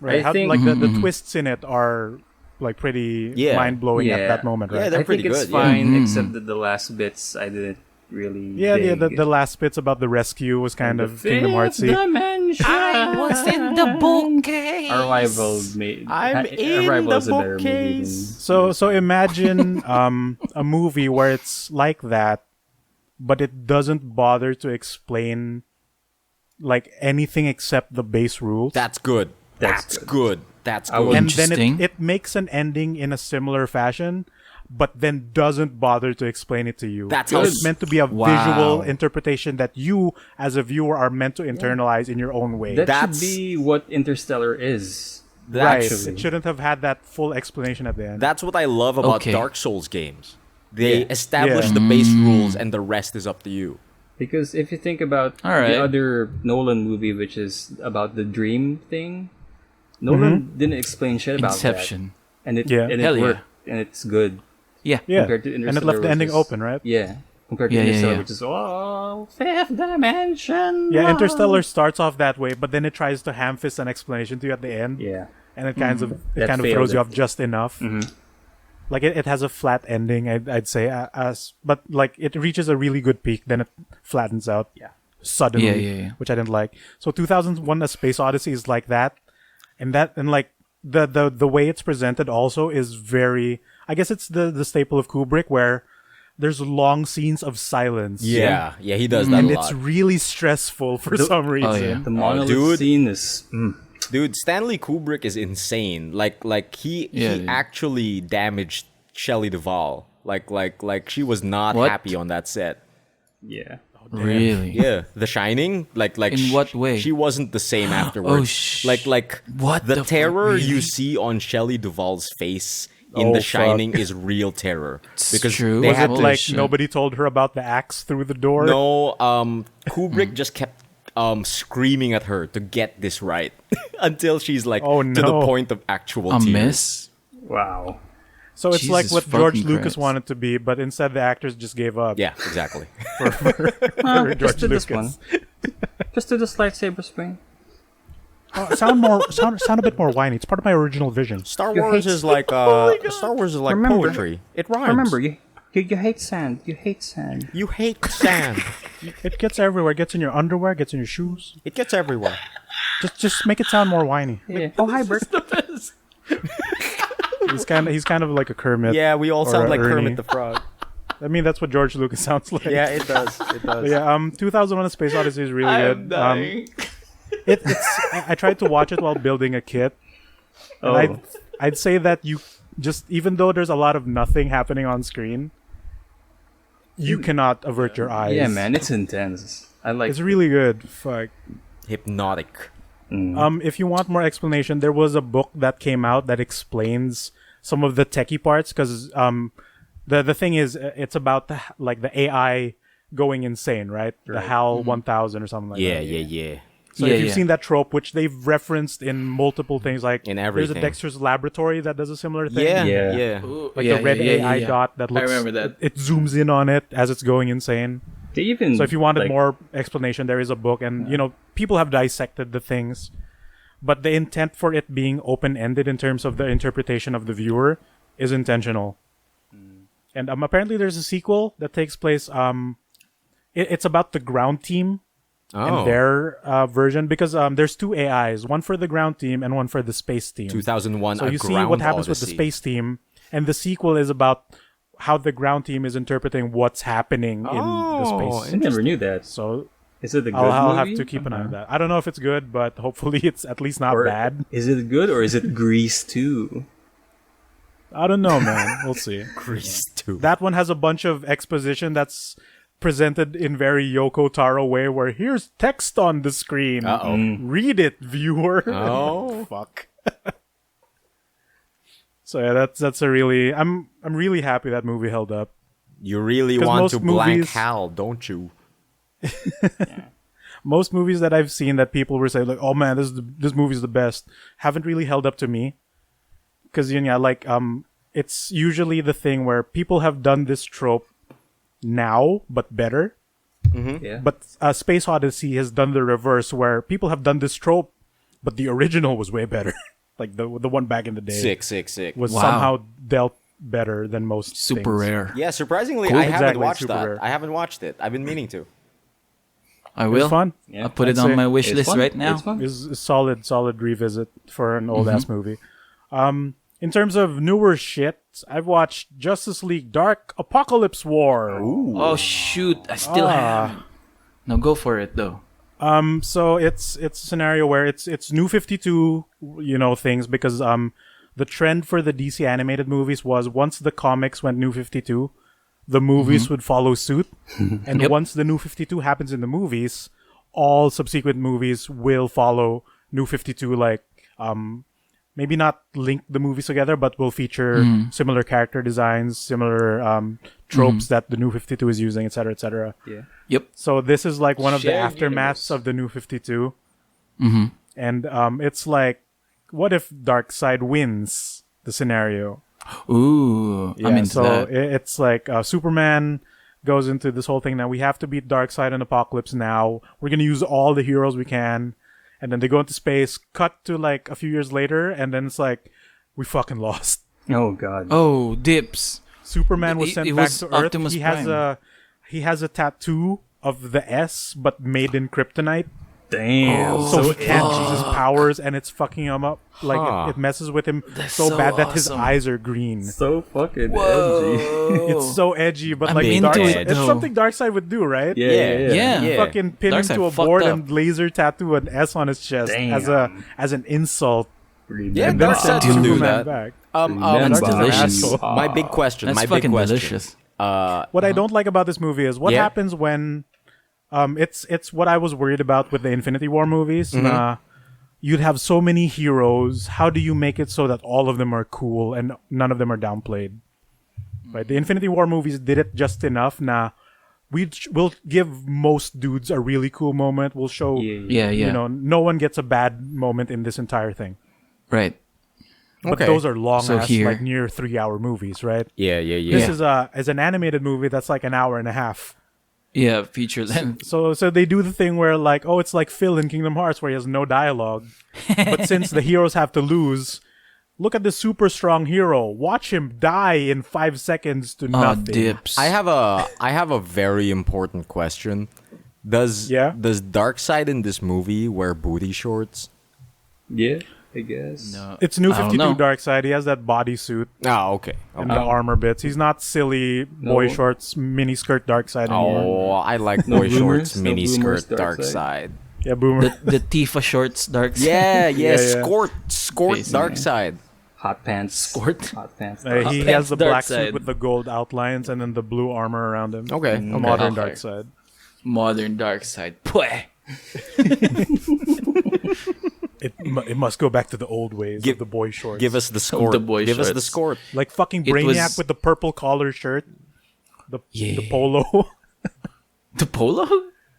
Right. I think- like the twists in it are like pretty Yeah. mind blowing at Yeah. that moment, Yeah, right? they're I think pretty it's good, yeah. fine, except that the last bits I didn't really. Yeah, dig. the last bits about the rescue was kind of Kingdom Heartsy. Dimension. in the bookcase. Arrival made. I'm in Arrival the is a better movie bookcase. So imagine a movie where it's like that, but it doesn't bother to explain like anything except the base rules. That's good. That's That's good. That's I would- good. And then Interesting. it makes an ending in a similar fashion, but then doesn't bother to explain it to you. That's how it's meant to be a Wow. visual interpretation that you, as a viewer, are meant to internalize in your own way. That That's- should be what Interstellar is. right. actually. It shouldn't have had that full explanation at the end. That's what I love about Okay. Dark Souls games. They Yeah. establish Yeah. the base rules, and the rest is up to you. Because if you think about All right. the other Nolan movie, which is about the dream thing, Nolan didn't explain shit about Inception. that, and it Yeah. and Hell it yeah. worked, and it's good Yeah. yeah, compared to and it Interstellar, left the which ending is- open, right? Yeah, compared to Yeah, yeah, Interstellar, yeah. which is fifth dimension. Yeah, love." Interstellar starts off that way, but then it tries to ham-fist an explanation to you at the end. Yeah, And it kind of That throws failed you it. off just enough. Like it has a flat ending, I'd say, but like it reaches a really good peak, then it flattens out. Yeah. Suddenly, Yeah. which I didn't like. So 2001: A Space Odyssey is like that, and like the way it's presented also is very. I guess it's the staple of Kubrick where there's long scenes of silence. Yeah, he does that And a it's lot. really stressful for some reason. yeah. the monolith dude. scene is. Dude, Stanley Kubrick is insane. Like he Yeah, dude. actually damaged Shelley Duvall. Like she was not What? happy on that set. Yeah, Really? Yeah, The Shining. Like In what way? She wasn't the same afterwards. Like What the the fuck, terror really? you see on Shelley Duvall's face in Oh, The fuck. Shining is real terror. Because true. they Was had it Holy like shit. nobody told her about the axe through the door? No, Kubrick just kept screaming at her to get this right until she's like Oh, to the no. point of actual A tears. miss? wow. So it's like Jesus what George fucking Lucas Christ. wanted to be, but instead the actors just gave up. Yeah, exactly. For Just George do this Lucas. one. Just do this lightsaber swing. Sound a bit more whiny. It's part of my original vision. Star You Wars hate- is like Star Wars is like Remember- poetry. It rhymes. Remember, you hate sand. You hate sand. you hate sand. It gets everywhere. It gets in your underwear. Gets in your shoes. It gets everywhere. Just make it sound more whiny. Yeah. Oh, hi, Bert. He's kind of like a Kermit. Yeah, we all Or sound like Ernie. Kermit the Frog. I mean that's what George Lucas sounds like. Yeah, it does. It does. But yeah. 2001: A Space Odyssey is really good. I tried to watch it while building a kit. Oh. And I'd say that you just, even though there's a lot of nothing happening on screen, you cannot avert your eyes. Yeah, man, it's intense. I like. It's really good. Fuck. Hypnotic. If you want more explanation, there was a book that came out that explains some of the techie parts because the thing is it's about the AI going insane, right? The HAL 1000 or something like that. Yeah. So Yeah, if you've yeah. seen that trope, which they've referenced in multiple things, like In there's a everything. Dexter's Laboratory that does a similar thing. Yeah. Yeah. Yeah. Like the red AI yeah. dot that looks. remember that. It zooms in on it as it's going insane. They even. So if you wanted like, more explanation, there is a book, and people have dissected the things, but the intent for it being open-ended in terms of the interpretation of the viewer is intentional. And apparently, there's a sequel that takes place. It's about the ground team and their version, because there's two AIs, one for the ground team and one for the space team. 2001. So A you see Ground what happens with the Odyssey. space team, and the sequel is about how the ground team is interpreting what's happening in the space. I never knew that. So Is it a good I'll movie? have to keep an eye on that. I don't know if it's good, but hopefully it's at least not Or bad. is it good or is it Grease too? I don't know, man. We'll see. Grease 2. That one has a bunch of exposition that's presented in very Yoko Taro way, where here's text on the screen. Uh-oh. Read it, viewer. Oh. Fuck. So yeah, that's a really I'm really happy that movie held up. You really 'Cause want most to blank movies- Hal, don't you? Most movies that I've seen that people were saying like, "Oh man, this movie's the best," haven't really held up to me. Because it's usually the thing where people have done this trope now, but better. Yeah. But Space Odyssey has done the reverse, where people have done this trope, but the original was way better. Like the one back in the day Sick. was Wow. somehow dealt better than most Super things. rare. Yeah, surprisingly, Cool. I haven't Exactly, watched super that. rare. I haven't watched it. I've been meaning to. I It will. was fun. Yeah. I'll put it I'd on say my wish It's list fun. right now. It's fun. Is a solid revisit for an old ass movie. In terms of newer shit, I've watched Justice League Dark Apocalypse War. Oh shoot! I still have. No, go for it though. So it's a scenario where it's New 52, things, because the trend for the DC animated movies was once the comics went New 52, the movies would follow suit. And Yep. once the New 52 happens in the movies, all subsequent movies will follow New 52, like maybe not link the movies together, but will feature similar character designs, similar tropes that the New 52 is using, etc., etc. Yeah. Yep. So this is like one of the Shared aftermaths universe. of the New 52. And it's like, what if Darkseid wins the scenario? Ooh, I'm into so that. it's like Superman goes into this whole thing now. We have to beat Darkseid and Apocalypse now. We're going to use all the heroes we can. And then they go into space, cut to like a few years later, and then it's like, we fucking lost. Oh god. Oh, dips. Superman was It- sent it back was to Earth. Optimus He has Prime. he has a tattoo of the S, but made in kryptonite. Damn. So he can't use his powers, and it's fucking him up. Like Huh. it messes with him That's so so bad that his awesome. eyes are green. So fucking edgy. It's so edgy, but I'm like into Darkseid, it, it's though. something Darkseid would do, right? Yeah. Fucking pin him Darkseid to a fucked board up. and laser tattoo an S on his chest Damn. as an insult. Yeah, And then Darkseid send can do Superman that. back. That's Darkseid's an delicious. asshole. My big question. That's my big fucking question. delicious. What I don't like about this movie is what Yeah. happens when it's what I was worried about with the Infinity War movies. You'd have so many heroes. How do you make it so that all of them are cool and none of them are downplayed? Right? The Infinity War movies did it just enough. We'll give most dudes a really cool moment. We'll show Yeah. no one gets a bad moment in this entire thing. Right. But Okay. those are long So ass, here- like near 3-hour movies, right? Yeah. This is as an animated movie that's like an hour and a half. Yeah, feature length. So they do the thing where like, oh, it's like Phil in Kingdom Hearts where he has no dialogue. But since the heroes have to lose, look at the super strong hero. Watch him die in 5 seconds to Oh, nothing. dips. I have a very important question. Does Darkseid in this movie wear booty shorts? Yeah, I guess. No. It's New I don't 52 know. Darkseid. He has that bodysuit Oh, okay. and the armor bits. He's not silly boy No. shorts, mini skirt Darkseid anymore. Oh, I like No boy boomers? shorts, No mini boomers, skirt, dark Darkseid? side. Yeah, boomer. The Tifa shorts, dark side. Yeah, Yeah. skort, Basically. dark side. Hot pants. Sport. Hot pants. He Pants has the black Darkseid. suit with the gold outlines and then the blue armor around him. Okay, okay. Modern Okay. Darkseid. Modern dark side. Pweh. It must go back to the old ways of the boy shorts. Give us the skort. The boy Give us the shorts. skort. Like fucking It Brainiac was- with the purple collar shirt. The Yeah. polo. The polo?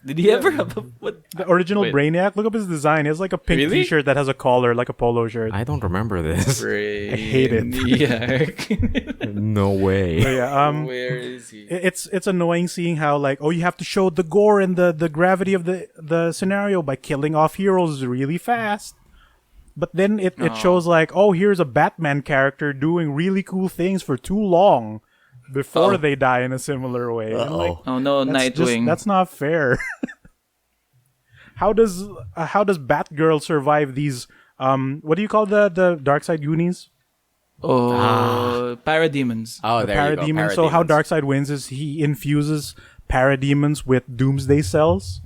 Did he ever have a what? The original Wait. Brainiac. Look up his design. He has like a pink Really? t-shirt that has a collar like a polo shirt. I don't remember this. I hate it. Yeah. No way. So yeah, Where is he? it's annoying seeing how like, oh, you have to show the gore and the gravity of the scenario by killing off heroes really fast. But then it shows like, oh, here's a Batman character doing really cool things for too long before Oh. they die in a similar way. And, like, Oh no, that's Nightwing. that's not fair. how does Batgirl survive these? What do you call the Darkseid Goonies? Parademons. Oh, there you go. Parademons. So how Parademons. Darkseid wins is he infuses parademons with doomsday cells.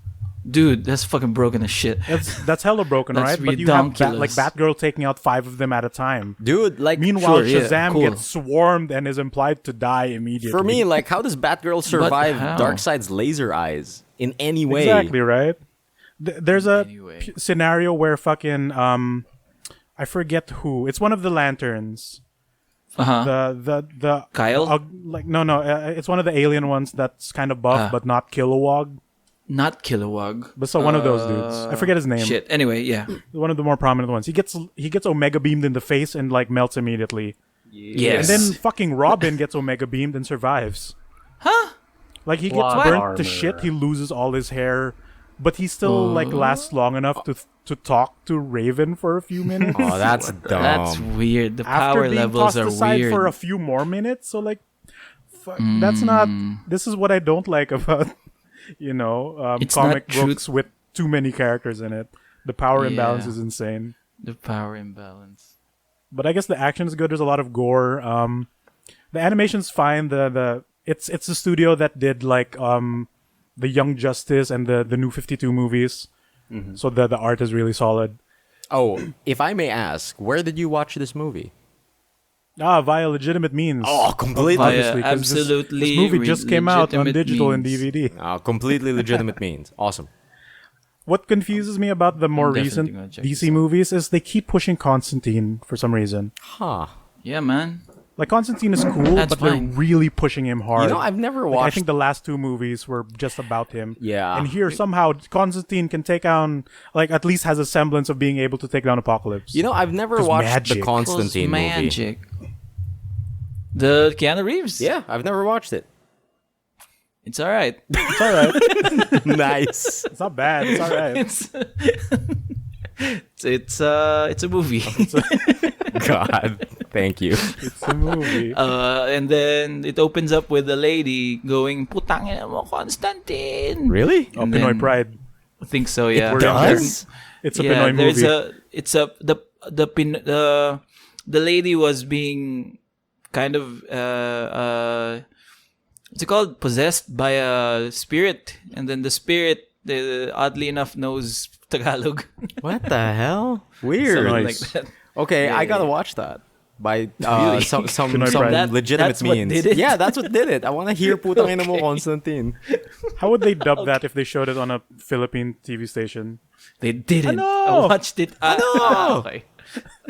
Dude, that's fucking broken as shit. That's hella broken, That's right? But you have redonkulous. like Batgirl taking out 5 of them at a time. Dude, like, Meanwhile, Sure, yeah, Shazam cool. gets swarmed and is implied to die immediately. for me, like, how does Batgirl survive how? Darkseid's laser eyes in any way? Exactly, right? There's a Anyway. scenario where fucking I forget who. It's one of the lanterns. The Kyle? like no, it's one of the alien ones that's kind of buff but not Kilowog. Not Kilowog. But so one of those dudes. I forget his name. Shit. Anyway, yeah. One of the more prominent ones. He gets Omega beamed in the face and like melts immediately. Yes. And then fucking Robin gets Omega beamed and survives. Huh? Like he gets Plot burnt armor. to shit. He loses all his hair, but he still like lasts long enough to talk to Raven for a few minutes. Oh, that's dumb. That's weird. The After power being levels tossed are aside weird. for a few more minutes. So like, that's not. This is what I don't like about It's comic not books with too many characters in it. The power imbalance Yeah. is insane. The power imbalance. But I guess the action is good. There's a lot of gore. The animation's fine. It's the studio that did like the Young Justice and the New 52 movies. So the art is really solid. Oh, if I may ask, where did you watch this movie? Via legitimate means. Oh, completely. Obviously, Via 'cause this absolutely movie just came out on legitimate digital and means. DVD. Completely legitimate means. Awesome. What confuses me about the more I'm definitely recent gonna check DC this out. movies is they keep pushing Constantine for some reason. Huh. Yeah, man. Like Constantine is cool, That's but fine. they're really pushing him hard. You know, I've never Like, I watched. think the last 2 movies were just about him. Yeah. And here somehow Constantine can take down, like at least has a semblance of being able to take down Apocalypse. You know, I've never 'Cause watched magic. the Constantine movie. Magic. The Keanu Reeves. Yeah, I've never watched it. It's all right. It's all right. Nice. It's not bad. It's all right. it's a movie. God, thank you. It's a movie. And then it opens up with a lady going, "Putang ina mo, Constantine." Really? Oh, and Pinoy then- Pride. I think so. Yeah. It does? It's a Yeah, Pinoy there's movie. the lady was being kind of what's it called, possessed by a spirit, and then the spirit oddly enough knows Tagalog. What the hell? Weird. Something Nice. like that. Okay, Yeah, I gotta yeah. watch that by Really? some Pinoy Pride. legitimate That's what means. did it? Yeah, that's what did it. I want to hear "Putang ina mo, Constantine." How would they dub that if they showed it on a Philippine TV station? They didn't. Ano? I watched it. Ano? Okay.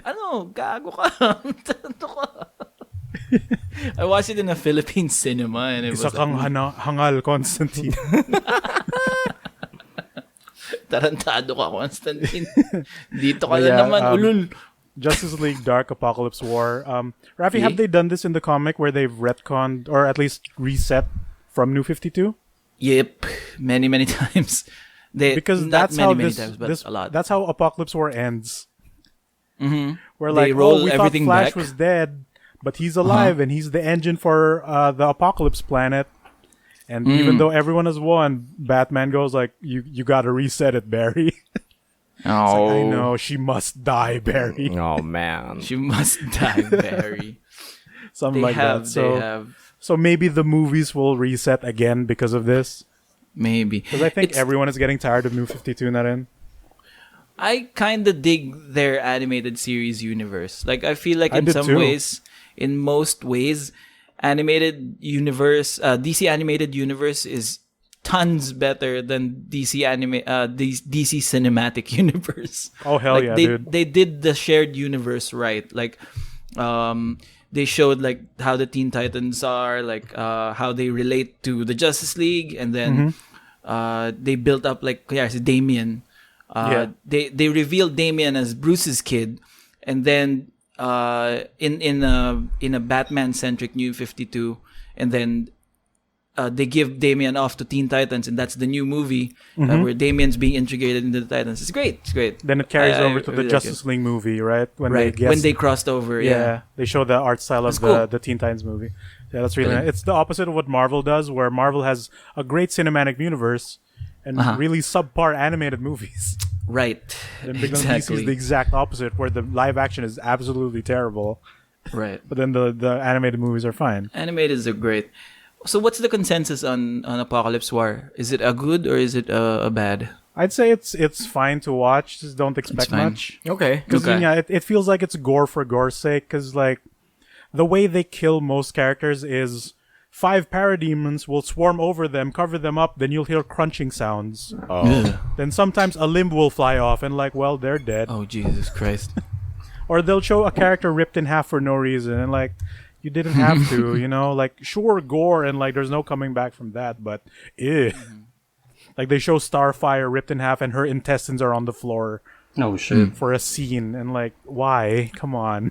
Ano? Gago ka. Ano ka? I watched it in a Philippine cinema and it was Isa kang like, hangal, Constantine. tarantado ka, Constantine. Dito ka But na yeah, naman, ulul. Justice League Dark Apocalypse War. Raffy, Yeah. have they done this in the comic where they've retconned or at least reset from New 52? Yep. Many, many times. Because not that's many, how many this, times, but this a lot. that's how Apocalypse War ends. Mm-hmm. Where They like, roll we thought everything Flash back. was dead, but he's alive and he's the engine for the Apocalypse planet. And even though everyone has won, Batman goes like, "You got to reset it, Barry." Oh, I know she must die, Barry. Oh man. She must die, Barry. Something They like have, that. they have, So maybe the movies will reset again because of this. maybe. Because I think It's- everyone is getting tired of New 52 na rin. I kind of dig their animated series universe. Like, I feel like I in did some too. ways, in most ways, animated universe, DC animated universe is tons better than DC DC cinematic universe. Oh, hell Like, yeah, they, dude. They did the shared universe right. Like, they showed like how the Teen Titans are, like how they relate to the Justice League, and then they built up like Damian. They revealed Damian as Bruce's kid, and then in a Batman centric New 52, and then they give Damian off to Teen Titans, and that's the new movie where Damian's being integrated into the Titans. It's great. It's great. Then it carries I over to really the like Justice it. League movie, right? When Right, they when they crossed over. Yeah. they show the art style of That's cool. the Teen Titans movie. Yeah, that's really Brilliant. nice. It's the opposite of what Marvel does, where Marvel has a great cinematic universe, and really subpar animated movies. Right. Then Big One DC is the exact opposite, where the live action is absolutely terrible, Right. but then the animated movies are fine. Animated are great. So what's the consensus on Apocalypse War? Is it a good or is it a bad? I'd say it's fine to watch. Just don't expect fine. much. Okay. Because Okay. yeah, it feels like it's gore for gore's sake. Because like the way they kill most characters is 5 parademons will swarm over them, cover them up, then you'll hear crunching sounds. Ugh. Then sometimes a limb will fly off, and like, well, they're dead. Oh Jesus Christ. Or they'll show a character ripped in half for no reason, and like, you didn't have to, you know? Like, sure, gore, and like, there's no coming back from that, but ew. Like, they show Starfire ripped in half, and her intestines are on the floor No shit. for a scene, and like, why? Come on.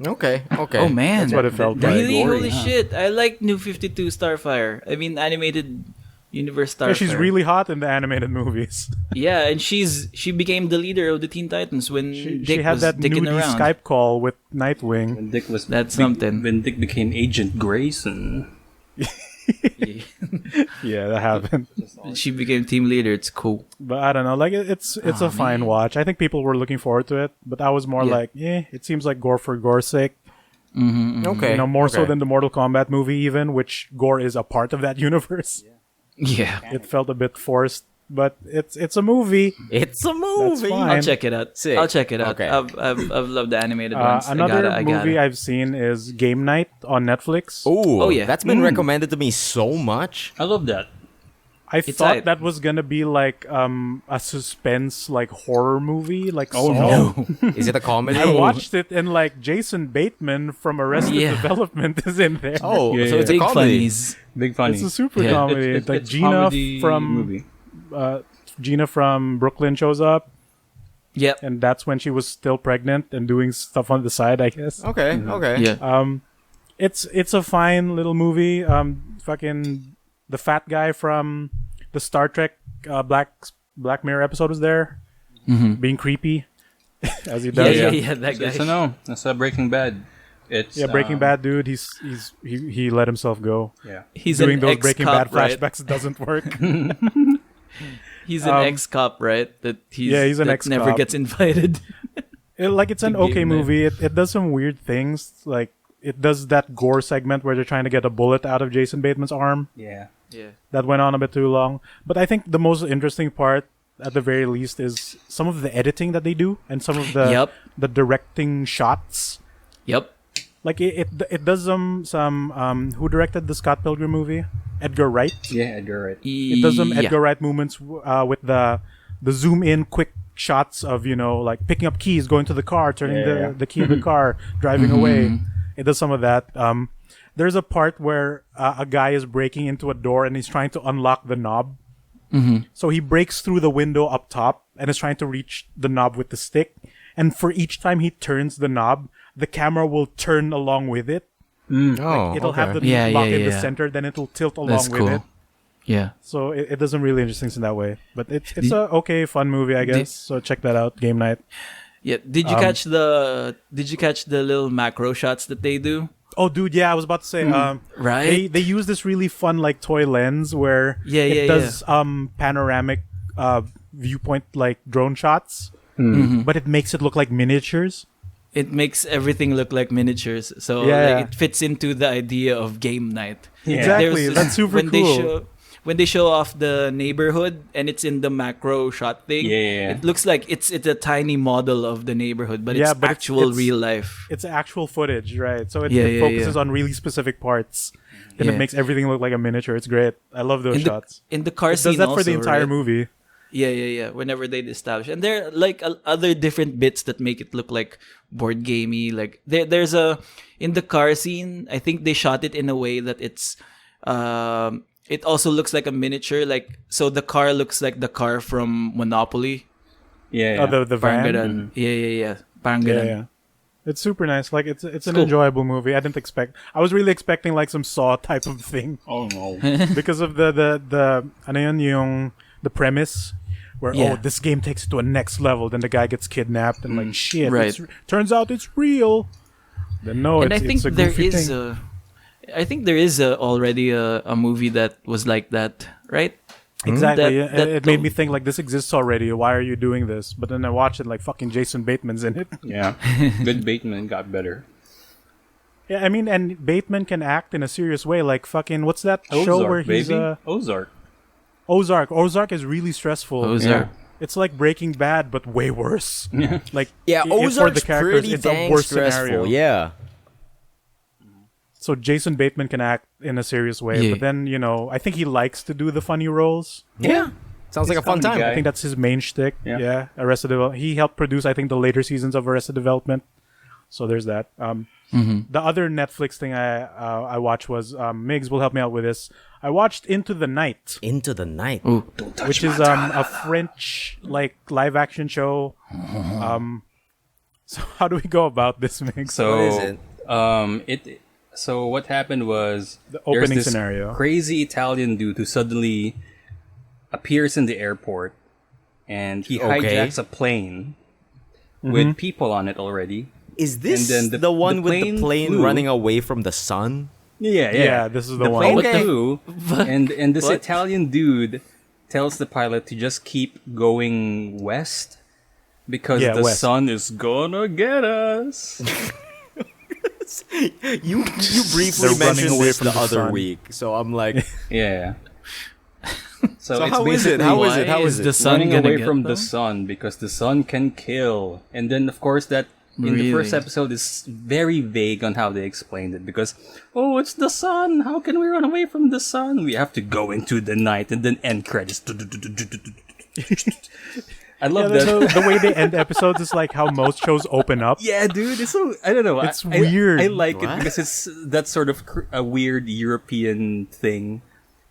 Okay. Oh man. That's what it felt like. Really? gory, Holy huh? shit. I like New 52 Starfire. I mean animated universe Starfire. Yeah, she's really hot in the animated movies. Yeah, and she became the leader of the Teen Titans when Dick She had was that dicking nudie around. Skype call with Nightwing. When Dick was That's something. When Dick became Agent Grayson. Yeah, that happened. She became team leader. It's cool. But I don't know. Like, it's Oh, a fine man. watch. I think people were looking forward to it, but I was more Yeah. like, it seems like gore for gore's sake. Okay. You know, more so okay. than the Mortal Kombat movie, even, which gore is a part of that universe. Yeah. It felt a bit forced, but it's a movie. It's a movie. fine. I'll check it out. Sick. I'll check it out. Okay. I've loved the animated ones. Another I gotta. movie I've seen is Game Night on Netflix. Ooh, Oh, yeah. that's been recommended to me so much. I love that. I It's thought hype. that was gonna be like a suspense like horror movie, like Oh, Saw. Is it a comedy? I watched it and like Jason Bateman from Arrested Yeah. Development is in there. Oh, Yeah, so yeah. it's a Big comedy. funnies. Big funny. It's a super Yeah. comedy. It's like it's Gina comedy from movie. Gina from Brooklyn shows up, Yep. and that's when she was still pregnant and doing stuff on the side, I guess. Okay, okay. Yeah. It's a fine little movie. Fucking the fat guy from the Star Trek Black Mirror episode was there, being creepy as he Yeah, does. yeah, that guy. It's a no. That's a Breaking Bad. It's Yeah, Breaking Bad dude. He let himself go. Yeah. He's Doing an those ex-cop, Breaking Bad right? flashbacks doesn't work. He's an ex-cop, right? He's an that never ex-cop. gets invited. It's an To okay Game Night. movie. It does some weird things. Like it does that gore segment where they're trying to get a bullet out of Jason Bateman's arm. Yeah. Yeah. That went on a bit too long. But I think the most interesting part, at the very least, is some of the editing that they do and some of the Yep. the directing shots. Yep. Like it does some who directed the Scott Pilgrim movie? Edgar Wright. Yeah, Edgar Wright. It does some Yeah. Edgar Wright movements with the zoom in quick shots of like picking up keys, going to the car, turning Yeah. the key in the car, driving away. It does some of that. There's a part where a guy is breaking into a door and he's trying to unlock the knob. So he breaks through the window up top and is trying to reach the knob with the stick. And for each time he turns the knob, the camera will turn along with it. Oh, It'll have the Yeah, lock yeah, in the yeah. center, then it'll tilt along That's with cool. it. Yeah. So it does some really interesting things in that way. But it's a okay, fun movie, I guess. So check that out, Game Night. Yeah. Did you catch the little macro shots that they do? Oh, dude, yeah, I was about to say, Right? they use this really fun like toy lens where Yeah, it yeah, does panoramic viewpoint like drone shots, but it makes it look like miniatures. It makes everything look like miniatures. So Yeah. like, it fits into the idea of game night. Yeah. Exactly, There's- that's super when cool. When they show off the neighborhood and it's in the macro shot thing, Yeah. it looks like it's a tiny model of the neighborhood, but Yeah, it's but actual it's- real life. It's actual footage, right? So it Yeah, yeah, focuses yeah. on really specific parts, and Yeah. it makes everything look like a miniature. It's great. I love those In the, shots. in the car It scene does that also, for the entire right? movie. Yeah. Whenever they establish, and there are like other different bits that make it look like board gamey. Like there's in the car scene. I think they shot it in a way that it's it also looks like a miniature. Like so, the car looks like the car from Monopoly. Yeah. Oh, the Parang van. ganun. Yeah. Parang Yeah, ganun. yeah. It's super nice. Like it's an cool. enjoyable movie. I didn't expect. I was really expecting like some Saw type of thing Oh no. because of the ano yun, yung the premise where Yeah. this game takes it to a next level. Then the guy gets kidnapped and like shit. Right. Turns out it's real. Then no, And it's I think it's a there goofy is thing. I think there is already a movie that was like that, right? Exactly. That It made me think like this exists already. Why are you doing this? But then I watched it like fucking Jason Bateman's in it. Yeah, good Bateman got better. Yeah, I mean, and Bateman can act in a serious way. Like fucking what's that show Ozark, where he's baby. Ozark. Ozark. Ozark is really stressful. Ozark. It's like Breaking Bad, but way worse. Like Yeah, for Ozark's the characters, pretty it's a dang worse stressful. scenario. Yeah. So Jason Bateman can act in a serious way, Yeah. but then I think he likes to do the funny roles. Yeah. Sounds like a fun funny time. guy. I think that's his main shtick. Yeah. Yeah, Arrested Development. He helped produce, I think, the later seasons of Arrested Development. So there's that. The other Netflix thing I watched was Migs will help me out with this. I watched Into the Night, Into the night. which is a French like live action show. So how do we go about this, Migs? So What is it? So what happened was The opening there's this scenario. crazy Italian dude who suddenly appears in the airport, and he Okay. hijacks a plane with people on it already. Is this And then the one with the plane plane flew. running away from the sun? Yeah, Yeah, this is the one. plane Okay. flew, and this What? Italian dude tells the pilot to just keep going west because Yeah, the west. sun is gonna get us. You briefly They're running mentioned away this from the the other sun. week, so I'm like, Yeah. So, so it's how is it? basically How is it? Why How is is the it? sun running gonna away get from them? the sun because the sun can kill. And then, of course, that in the first Really? episode is very vague on how they explained it because, oh, it's the sun. How can we run away from the sun? We have to go into the night and then end credits. I love that. the way they end episodes is like how most shows open up. Yeah, dude, it's so I don't know. It's I- weird. I like What? it because it's that sort of a weird European thing,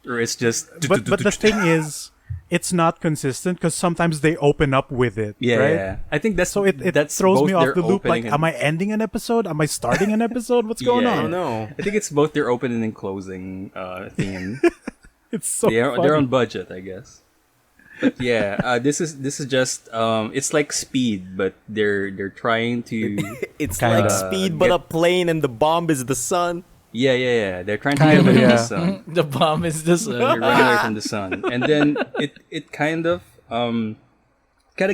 or it's just. But the thing is, it's not consistent because sometimes they open up with it. yeah, right? yeah. I think that's So it that's throws both me off their the loop. Like, opening and- am I ending an episode? Am I starting an episode? What's going Yeah. I don't on? know. I think it's both their opening and closing theme. It's so they're funny. on budget, I guess. But yeah, this is just it's like Speed, but they're trying to It's Kinda. like Speed, but Get- a plane, and the bomb is the sun. yeah. They're trying to Kinda, get away from yeah. the sun. The bomb is the They're sun. running away from the sun, and then it kind of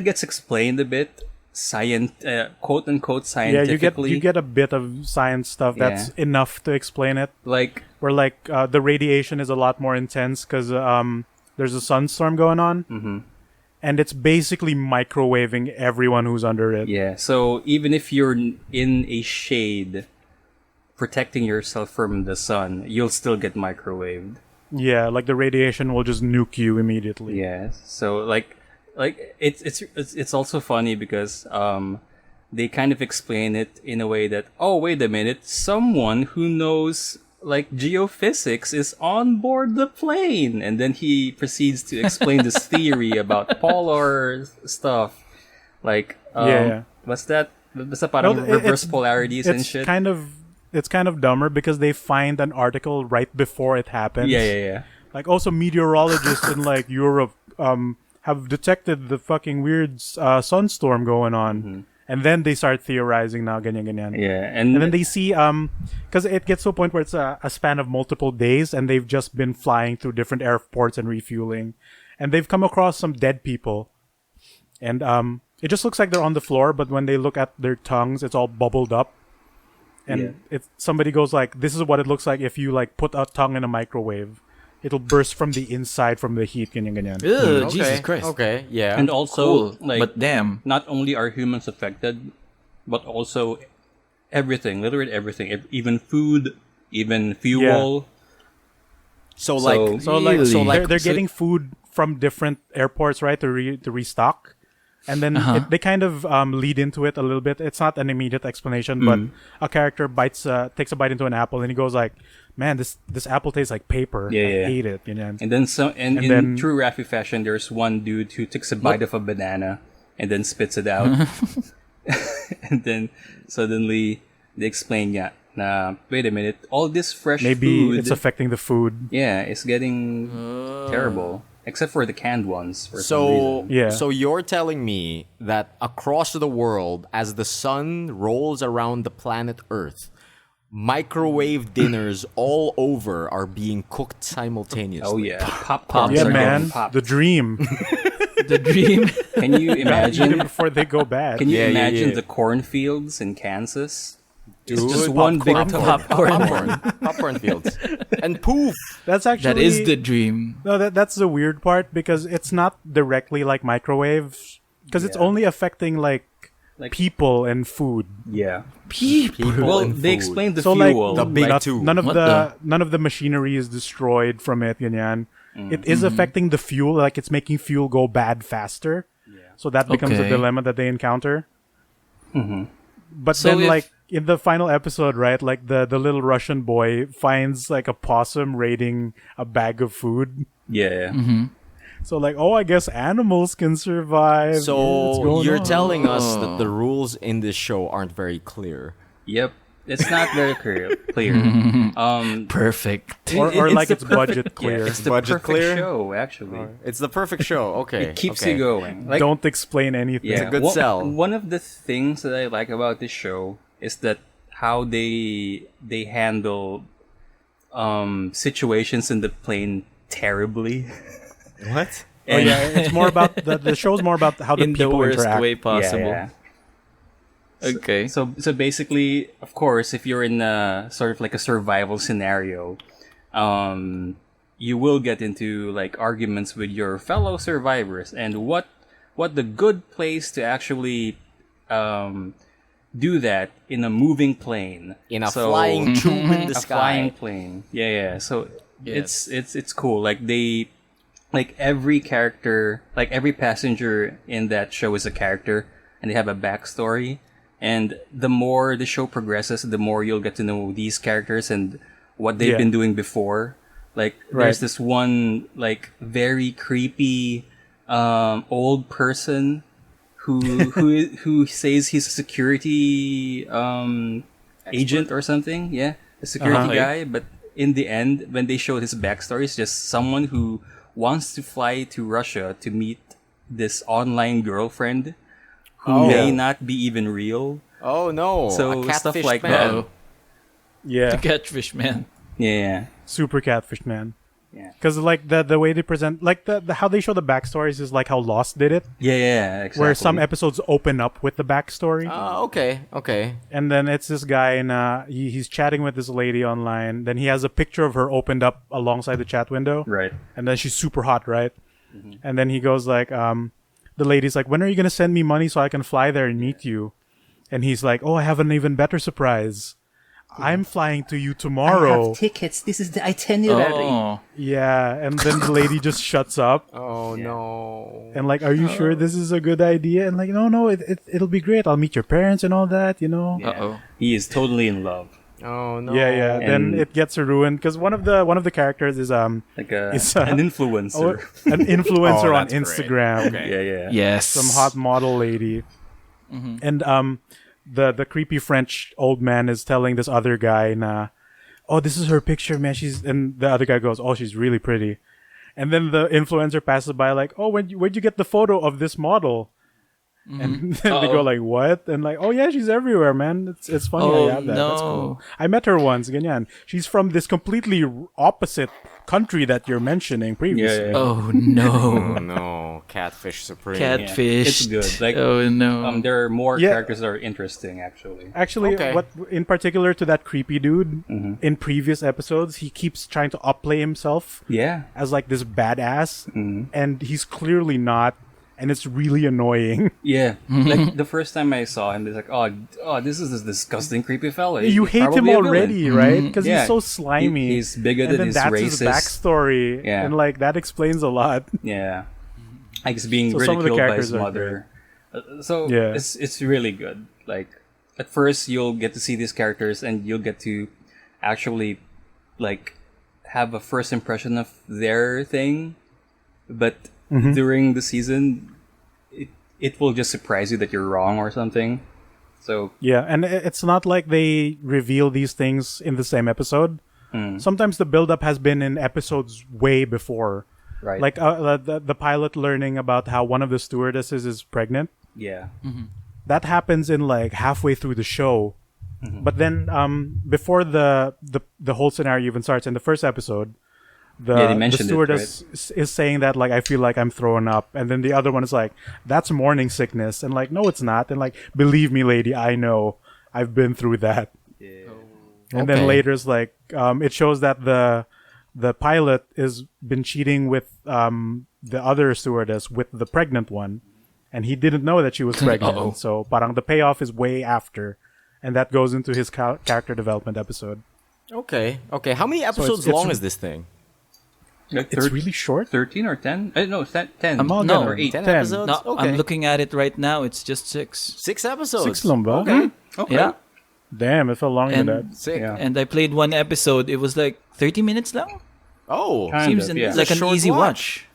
gets explained a bit, quote unquote Yeah, scientifically. you get a bit of science stuff that's Yeah. enough to explain it. like Where like the radiation is a lot more intense because there's a sunstorm going on, and it's basically microwaving everyone who's under it. yeah. So even if you're in a shade, protecting yourself from the sun, you'll still get microwaved. Yeah, like the radiation will just nuke you immediately. Yeah. So like it's also funny because they kind of explain it in a way that, oh, wait a minute, someone who knows like geophysics is on board the plane, and then he proceeds to explain this theory about polar stuff, like Yeah. what's that? Basta parang No, reverse it's- polarities and It's shit. kind of dumber because they find an article right before it happens. Yeah. Like also meteorologists in like Europe have detected the fucking weird sunstorm going on, and then they start theorizing now ganyan. Yeah, And then they see because it gets to a point where it's a span of multiple days, and they've just been flying through different airports and refueling, and they've come across some dead people, and it just looks like they're on the floor, but when they look at their tongues, it's all bubbled up. And somebody goes like, "This is what it looks like if you like put a tongue in a microwave. It'll burst from the inside from the heat." Ganyan. Ugh, Jesus Christ. Okay, yeah. and also Cool. like But damn. not only are humans affected, but also everything, literally everything, even food, even fuel. so like, So like, Really? they're getting food from different airports, right, to restock, and then they kind of lead into it a little bit. It's not an immediate explanation, but a character takes a bite into an apple, and he goes like, "Man, this apple tastes like paper. Yeah, I yeah. hate it." You know. And then some, and in then- true Raffy fashion, there's one dude who takes a bite of a banana and then spits it out, and then suddenly they explain, yeah, nah, wait a minute, all this fresh Maybe food, it's affecting the food. yeah, it's getting terrible, except for the canned ones for some so reason. Yeah. so you're telling me that across the world, as the sun rolls around the planet Earth, microwave dinners all over are being cooked simultaneously. Oh yeah, popcorn. Yeah, Are man, Pop. the dream. The dream. Can you Eat them imagine? before they go bad. Can you Yeah, yeah, imagine yeah. the cornfields in Kansas? It's Dude, just one big popcorn fields, and poof. That's actually That is the dream. no. That's the weird part because it's not directly like microwaves because it's Yeah. only affecting like Like- people and food. Yeah. People. Well, and they food. explained the So fuel. The big not- two. none of What none of the machinery is destroyed from it. Ganyan. It is affecting the fuel. Like it's making fuel go bad faster. So that becomes a Okay. dilemma that they encounter. But So then, if- like in the final episode, right? Like the little Russian boy finds like a possum raiding a bag of food. yeah. So like, oh, I guess animals can survive. What's So going you're on? telling us that the rules in this show aren't very clear. Yep. It's not very clear. Perfect. or like the it's budget yeah, clear. it's the Budget perfect clear? show, actually. It's the perfect show. Okay, It keeps okay. you going. Like, Don't explain anything. yeah, a good sell. One of the things that I like about this show is that how they handle situations in the plane terribly. What? Oh yeah, it's more about the show's more about how the In the people worst interact. way possible. Yeah. Okay. So basically, of course, if you're in a sort of like a survival scenario, you will get into like arguments with your fellow survivors, and what the good place to actually do that in a moving plane, In a So- flying tube in the a flying sky. plane. Yeah. So Yes. it's cool. Like every character, like every passenger in that show is a character, and they have a backstory. And the more the show progresses, the more you'll get to know these characters and what they've Yeah. been doing before. Like there's this one like very creepy old person who says he's a security agent or something. Yeah, a security guy. But in the end, when they show his backstory, it's just someone who wants to fly to Russia to meet this online girlfriend who may not be even real. Oh no! So a stuff catfish like man. that. Uh-oh. Yeah, The catfish man. Yeah. super catfish man. Yeah. Because like the way they present, like the how they show the backstories is like how Lost did it, Yeah, exactly. where some episodes open up with the backstory, Okay. and then it's this guy and he's chatting with this lady online. Then he has a picture of her opened up alongside the chat window, Right. and then she's super hot, right? And then he goes like, the lady's like, when are you gonna send me money so I can fly there and meet you? And he's like, oh, I have an even better surprise. I'm flying to you tomorrow. tickets. This is the itinerary. Oh. Yeah, and then the lady just shuts up Oh no! and like, are you sure this is a good idea? And like, no, it'll be great. I'll meet your parents and all that, you know. Yeah. Uh-oh. He is totally in love. Oh no! Yeah. Then And- it gets ruined because one of the characters is Like It's, an influencer. an influencer Oh, on that's great. Instagram. Okay. Yeah. Yes. Some hot model lady. And the creepy French old man is telling this other guy, nah, oh, this is her picture, man. And the other guy goes, oh, she's really pretty. And then the influencer passes by like, oh, where'd you get the photo of this model? And then they go like, what? And like, oh yeah, she's everywhere, man. It's funny Oh, I have that. That's no. cool. I met her once, ganyan. She's from this completely opposite country that you're mentioning previously. Yeah. Oh no. Oh no! Catfish supreme. Catfish. It's good. Like Oh no. there are more Yeah. characters that are interesting actually. Actually, Okay. what in particular to that creepy dude in previous episodes, he keeps trying to upplay himself Yeah. as like this badass, and he's clearly not, and it's really annoying. Yeah. Like the first time I saw him, it's like, oh, this is this disgusting creepy fella. You He's hate him probably a villain. already, right? Because Yeah. he's so slimy. He's bigoted, and then he's that's racist. his backstory, Yeah. and like that explains a lot. Yeah. Like he's being So some of the ridiculed by characters his are mother. So Yeah. it's really good. Like at first you'll get to see these characters and you'll get to actually like have a first impression of their thing, but during the season it will just surprise you that you're wrong or something. So Yeah, and it's not like they reveal these things in the same episode. Sometimes the build-up has been in episodes way before. right. Like the pilot learning about how one of the stewardesses is pregnant. yeah. That happens in like halfway through the show. But then before the whole scenario even starts in the first episode, they the mentioned stewardess is saying that like I feel like I'm throwing up, and then the other one is like that's morning sickness, and like no it's not, and like believe me lady I know I've been through that. And then later it's like it shows that the pilot is been cheating with the other stewardess with the pregnant one, and he didn't know that she was pregnant. So parang the payoff is way after, and that goes into his character development episode. Okay. How many episodes it's long is this thing? Like It's really short. 13 or 10? No, it's 10. No, or 8. 10 10. episodes? No, Okay. I'm looking at it right now. It's just 6. 6 episodes. 6 lang ba? Okay. Okay. Yeah. Damn, it felt longer than And- that. Sick. Yeah. And I played one episode. It was like 30 minutes long. Oh. Kind Seems of, yeah. like It's a an short easy watch. watch.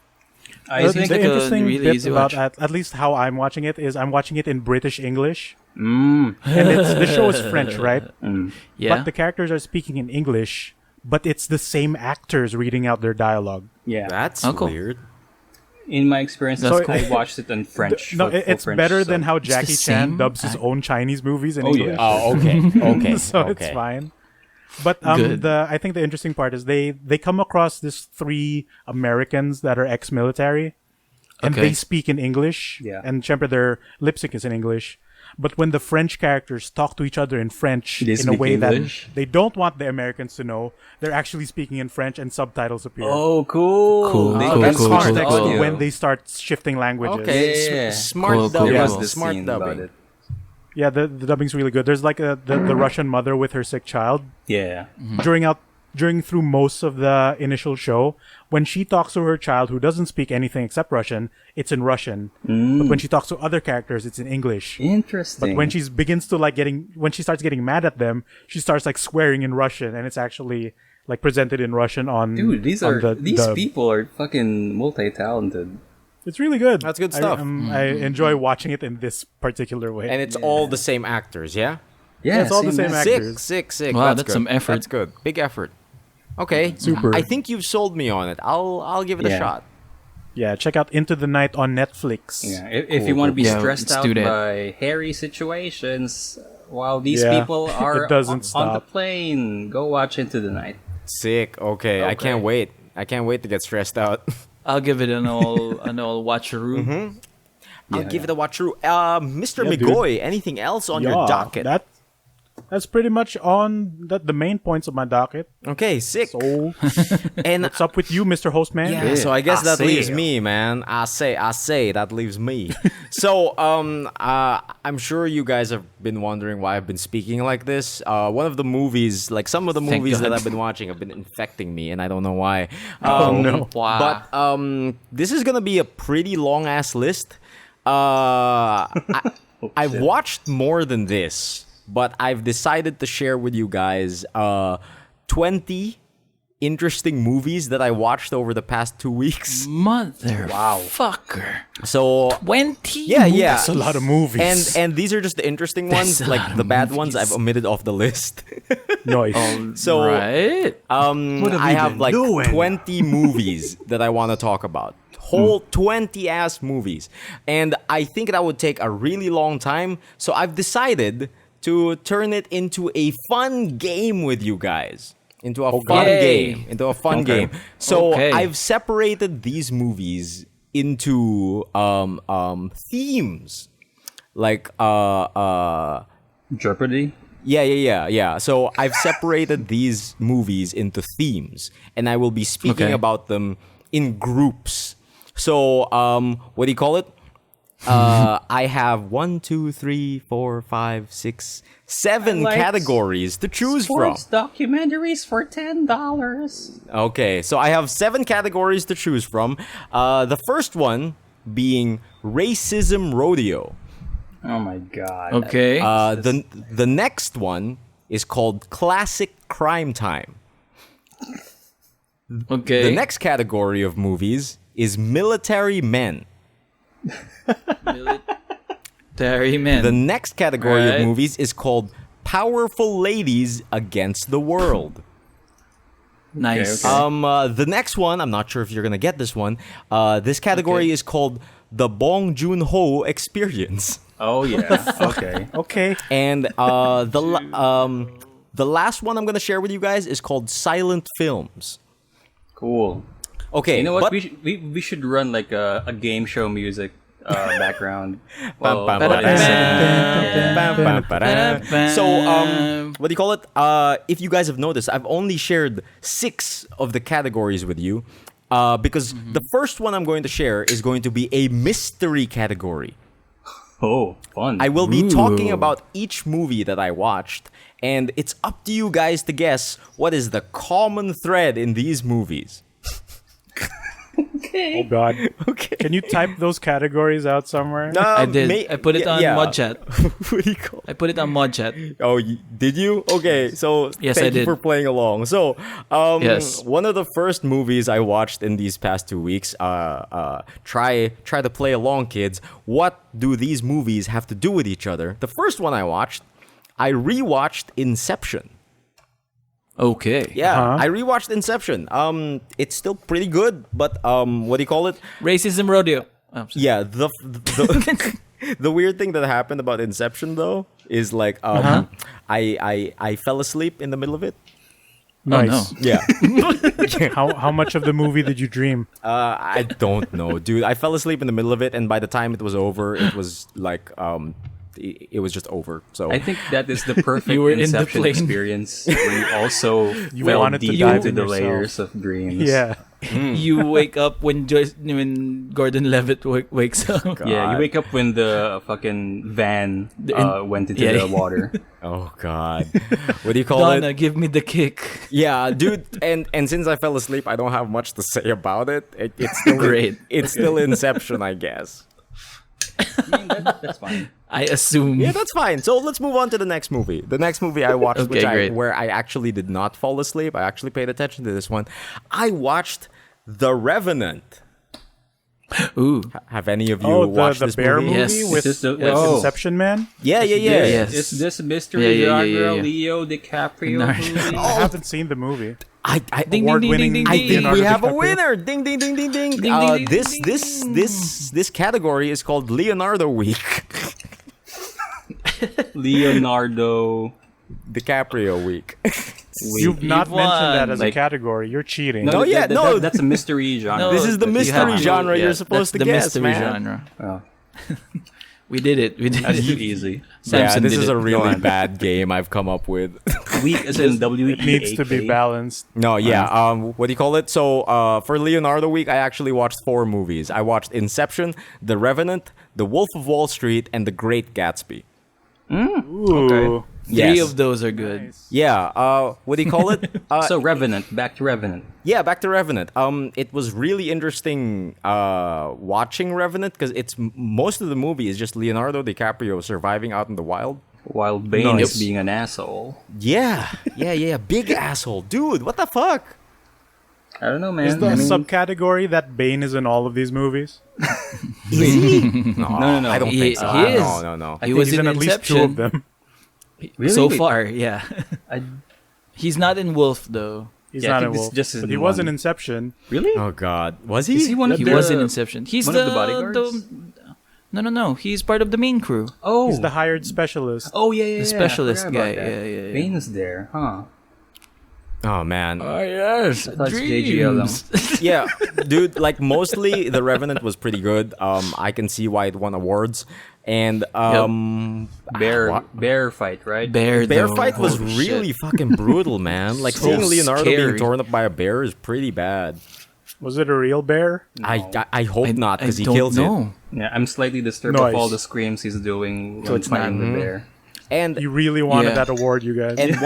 I The think like a interesting really bit easy about watch. at least how I'm watching it is I'm watching it in British English, Mm, and the show is French, right? Yeah. But the characters are speaking in English, but it's the same actors reading out their dialogue. yeah. That's Oh, cool. weird. In my experience, That's I watched it in French. No, for it's French, better so- than how the Jackie same Chan dubs his own Chinese movies in Oh, English. yeah. Oh, okay. Okay. So okay. it's fine. But Good. I think the interesting part is they come across these 3 Americans that are ex-military, and Okay. they speak in English. Yeah. And syempre their lip sync is in English. But when the French characters talk to each other in French They in a speak way English? that they don't want the Americans to know, they're actually speaking in French and subtitles appear. Oh, cool. Cool, They cool, got cool, smart Context cool. to when they start shifting languages. Okay. Yeah. Smart Cool, cool, dubbing. There cool. was this Smart scene about dubbing. it. Yeah, the dubbing's really good. There's like the Russian mother with her sick child. Yeah. During through most of the initial show, when she talks to her child who doesn't speak anything except Russian, it's in Russian. But when she talks to other characters, it's in English. Interesting. But when she starts getting mad at them, she starts like swearing in Russian, and it's actually like presented in Russian on. Dude, these on these the- people are fucking multi-talented. It's really good. That's good stuff. I enjoy watching it in this particular way. And it's all the same actors, yeah? Yeah, it's all the same as- actors. Sick. Wow, that's that's good. some effort. That's good. Big effort. Okay. Super. I think you've sold me on it. I'll give it a Yeah. shot. Yeah, check out Into the Night on Netflix. Yeah, if you want to be Yeah, stressed let's out do that. by hairy situations while these Yeah, people are it doesn't on the stop. plane, go watch Into the Night. Sick. Okay. I can't wait. I can't wait to get stressed out. I'll give it an all watcheroo. I'll give it a watch through. Mr. Yeah, dude. Migoy, anything else on your docket? That's pretty much on the main points of my docket. Okay, sick. So, And what's up with you, Mr. Hostman? yeah, so I guess I that say. leaves me, man. I say that leaves me. So, I'm sure you guys have been wondering why I've been speaking like this. One of the movies, like some of the Thank movies that God. I've been watching have been infecting me, and I don't know why. no. Wow. But this is gonna be a pretty long ass list. I've watched more than this, but I've decided to share with you guys 20 interesting movies that I watched over the past 2 weeks. Motherfucker. So 20? yeah. That's a lot of movies. And these are just the interesting ones. That's a Like lot the of bad ones movies. I've omitted off the list. Nice. So Right? I have like 20 movies that I want to talk about. Whole 20 ass movies. And I think that would take a really long time. So I've decided to turn it into a fun game with you guys. Into a fun Yay. game. Into a fun game. So Okay. I've separated these movies into themes. Like Jeopardy. Yeah. So I've separated these movies into themes, and I will be speaking Okay. about them in groups. So, what do you call it? I have 1, 2, 3, 4, 5, 6, 7 like categories to choose from. documentaries for $10. Okay, so I have 7 categories to choose from. The first one being Racism Rodeo. Oh my god. Okay. The next one is called Classic Crime Time. okay. The next category of movies is Military Men. Military men. The next category Right. of movies is called Powerful Ladies Against the World. nice. Okay. The next one, I'm not sure if you're gonna get this one. This category Okay. is called The Bong Joon-ho Experience. Oh yeah. Okay. Okay. And the last one I'm gonna share with you guys is called Silent Films. Cool. Okay, You know what? but- We should run like a game show music background. Bam, bam, While bam, it's- bam, bam, bam, bam. So, what do you call it? If you guys have noticed, I've only shared 6 of the categories with you, because the first one I'm going to share is going to be a mystery category. Oh, fun. I will be talking about each movie that I watched, and it's up to you guys to guess what is the common thread in these movies. Oh God. Okay. Can you type those categories out somewhere? I did. I put it on Mod Chat. What do you call I put it on Mod Chat. Oh, did you? Okay, so Yes, thank I you did. for playing along. So, Yes. one of the first movies I watched in these past 2 weeks. Try to play along, kids. What do these movies have to do with each other? The first one I watched, I rewatched Inception. Okay. Yeah, Uh-huh. I rewatched Inception. It's still pretty good, but what do you call it? Racism rodeo. Oh, sorry. Yeah, the the weird thing that happened about Inception though is like I fell asleep in the middle of it. Oh, Nice. no. Yeah. How much of the movie did you dream? I don't know, dude. I fell asleep in the middle of it, and by the time it was over, it was like it was just over. So I think that is the perfect You were in the Inception plane. experience where you also fell wanted to deep dive into in the yourself. layers of dreams. Yeah. You wake up when Gordon Levitt wakes up. Yeah, you God. wake up when the fucking van went into yeah. the water. oh god, what do you call Donna, it? give me the kick. Yeah, dude. And since I fell asleep, I don't have much to say about it. It's still Great. It's still Inception, I guess. I mean, that's fine. I assume. Yeah, that's fine. So let's move on to the next movie. The next movie I watched, Okay, great. where I actually did not fall asleep. I actually paid attention to this one. I watched The Revenant. Ooh. Have any of you Oh, watched the this bear movie? movie Yes. with, Is this the- with oh. Inception Man? Yeah, yeah, yeah. Yes. It's this mystery Yeah, genre yeah. Leo DiCaprio Nar- movie. I haven't seen the movie. I Ding, ding, ding, Award-winning ding, I ding, think ding. we Leonardo have a DiCaprio. winner. Ding, ding, ding, ding, ding. Ding, ding, This ding, this ding. this category is called Leonardo Week. Leonardo. DiCaprio Week. You've not You've mentioned that won. as Like- a category. You're cheating. No, yeah, no. that's a mystery genre. No, This is the you mystery have to- genre you're supposed that's to the guess, mystery man. genre. Oh, We did it. We did that's too it. easy. Yeah, Samson this did is it. a really on. bad game I've come up with. Weak as in W. It needs to be balanced. No, yeah. What do you call it? So, for Leonardo Week, I actually watched 4 movies. I watched Inception, The Revenant, The Wolf of Wall Street, and The Great Gatsby. Ooh. Three Yes. of those are good. Nice. Yeah. What do you call it? So Revenant, back to Revenant. Yeah, back to Revenant. It was really interesting watching Revenant because most of the movie is just Leonardo DiCaprio surviving out in the wild. While Bane Nice. is being an asshole. Yeah, big asshole, dude. What the fuck? I don't know, Is man. the I mean, subcategory that Bane is in all of these movies? Is he? No, no. I don't He- think so. he is. No. He Think was he's in at least 2 of them. really? So Wait, far, yeah. I, He's not in Wolf though. He's Yeah, I not think in this Wolf. just But isn't he was one. in Inception. really? Oh God, was he? Is he one of He the, was in Inception. He's one the, of the bodyguards? No. He's part of the main crew. Oh, He's the hired specialist. oh yeah. the specialist I forgot about guy. that. Yeah. Bane is there, huh? Oh man. yes. I thought it's JGL. Yeah, dude. Like mostly, The Revenant was pretty good. I can see why it won awards. And Bear fight, right? bear though. fight was Holy really shit. fucking brutal, man. Like So seeing Leonardo being scary. torn up by a bear is pretty bad. Was it a real bear? I hope not because he don't kills it. know. Yeah, I'm slightly disturbed Nice. of all the screams he's doing So when it's not- fighting the bear. And You really wanted Yeah. that award, you guys. and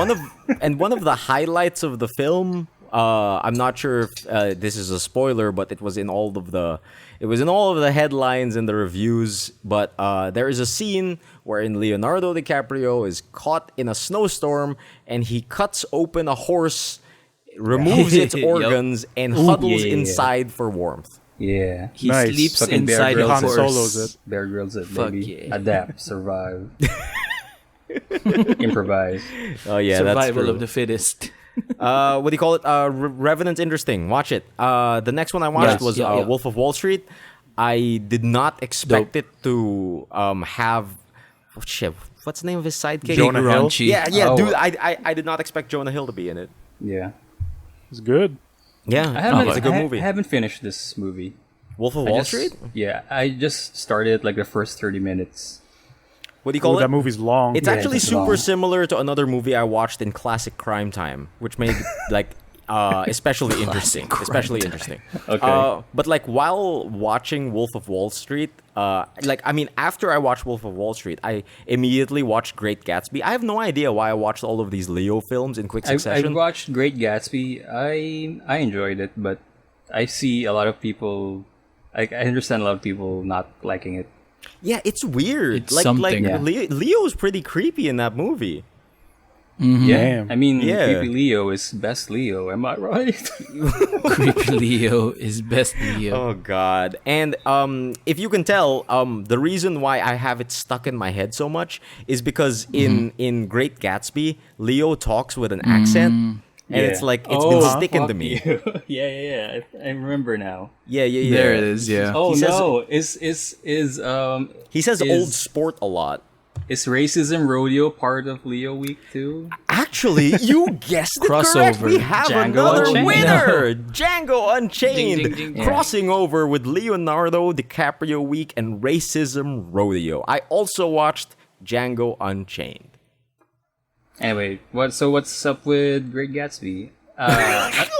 one of the highlights of the film. I'm not sure if this is a spoiler, but it was in all of the headlines and the reviews. But there is a scene wherein Leonardo DiCaprio is caught in a snowstorm and he cuts open a horse, removes its Yup. organs, and huddles yeah. inside for warmth. Yeah. He Nice. sleeps Fucking Bear inside the Grylls Han horse. Solo's it. Bear Grylls it, Fuck baby. yeah. Adapt, survive. Improvise. Oh yeah, that's Survival true. of the fittest. What do you call it? Revenant's interesting. Watch it. The next one I watched Yes, was yeah. Wolf of Wall Street. I did not expect it to have oh, shit, what's the name of his sidekick? Jonah Hill? Raunchy. Yeah, Oh. dude. I did not expect Jonah Hill to be in it. Yeah. It's good. Yeah, it's a good movie. I haven't finished this movie. Wolf of I Wall just- Street. Yeah, I just started like the first 30 minutes. What do you call Ooh, it? that movie's long. It's Yeah, actually it's super long. similar to another movie I watched in classic crime time, which made like especially interesting. Especially interesting. Okay. But like while watching Wolf of Wall Street, after I watched Wolf of Wall Street, I immediately watched Great Gatsby. I have no idea why I watched all of these Leo films in quick I succession. watched Great Gatsby. I enjoyed it, but I see a lot of people. Like, I understand a lot of people not liking it. Yeah, it's weird. It's like something. Yeah. Leo's pretty creepy in that movie. Yeah, Damn. I mean, Yeah. Creepy Leo is best Leo. Am I right? Creepy Leo is best Leo. Oh God! And if you can tell, the reason why I have it stuck in my head so much is because in Great Gatsby, Leo talks with an accent, and it's like it's been sticking to me. Yeah. I remember now. Yeah. There it is. Yeah. Oh He says- no! He says Is- old sport a lot. Is racism rodeo part of Leo Week too? Actually, you guessed it correct. Crossover. We have Django another Unchained. winner. Django Unchained, Ding, ding, ding. crossing over with Leonardo DiCaprio Week and Racism Rodeo. I also watched Django Unchained. Anyway, what's up with Great Gatsby?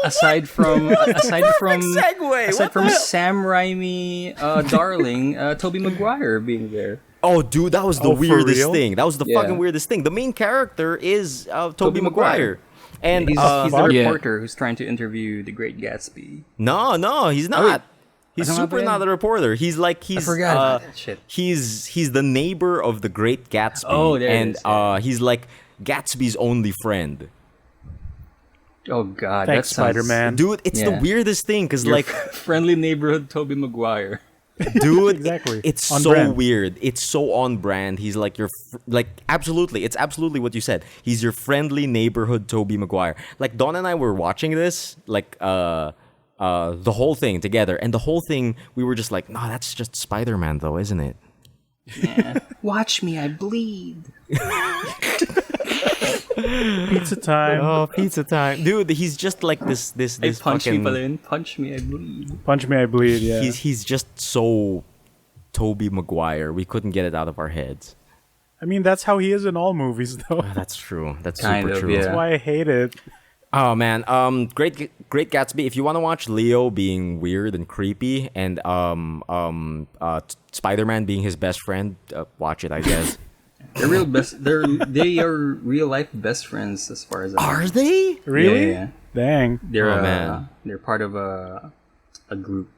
Aside from segue. aside What from the hell? Sam Raimi, darling, Tobey Maguire being there. Oh, dude, that was the Oh, for weirdest real? thing. That was the Yeah. fucking weirdest thing. The main character is Tobey Tobey Maguire. And He's the fuck? Yeah. reporter who's trying to interview the Great Gatsby. no, he's not. He's Ano nga super ba yan? not a reporter. He's forgot about that shit. He's the neighbor of the Great Gatsby. Oh, there it and is, yeah. he's like Gatsby's only friend. Oh God, Thanks, that sounds- Spider-Man. Dude, it's the Yeah. weirdest thing because Your like friendly neighborhood Tobey Maguire. dude, Exactly. it's On so brand. weird. It's so on brand. He's like absolutely. It's absolutely what you said. He's your friendly neighborhood Tobey Maguire. Like Dawn and I were watching this the whole thing together, and the whole thing we were just like, no, that's just Spider-Man though, isn't it? Watch me, I bleed. Pizza time. Oh, pizza time, dude. He's just like this I punch fucking, me, Palin. Punch me, I bleed. Punch me, I bleed. Yeah. He's just so Tobey Maguire. We couldn't get it out of our heads. I mean, that's how he is in all movies, though. That's true. That's Kind super of, true. yeah. That's why I hate it. Oh man, Great Gatsby. If you want to watch Leo being weird and creepy, and Spider-Man being his best friend, watch it. I guess. They're real best. They are real life best friends as far as I know. Are they? Really? Yeah. Dang. They're Oh, man. they're part of a group.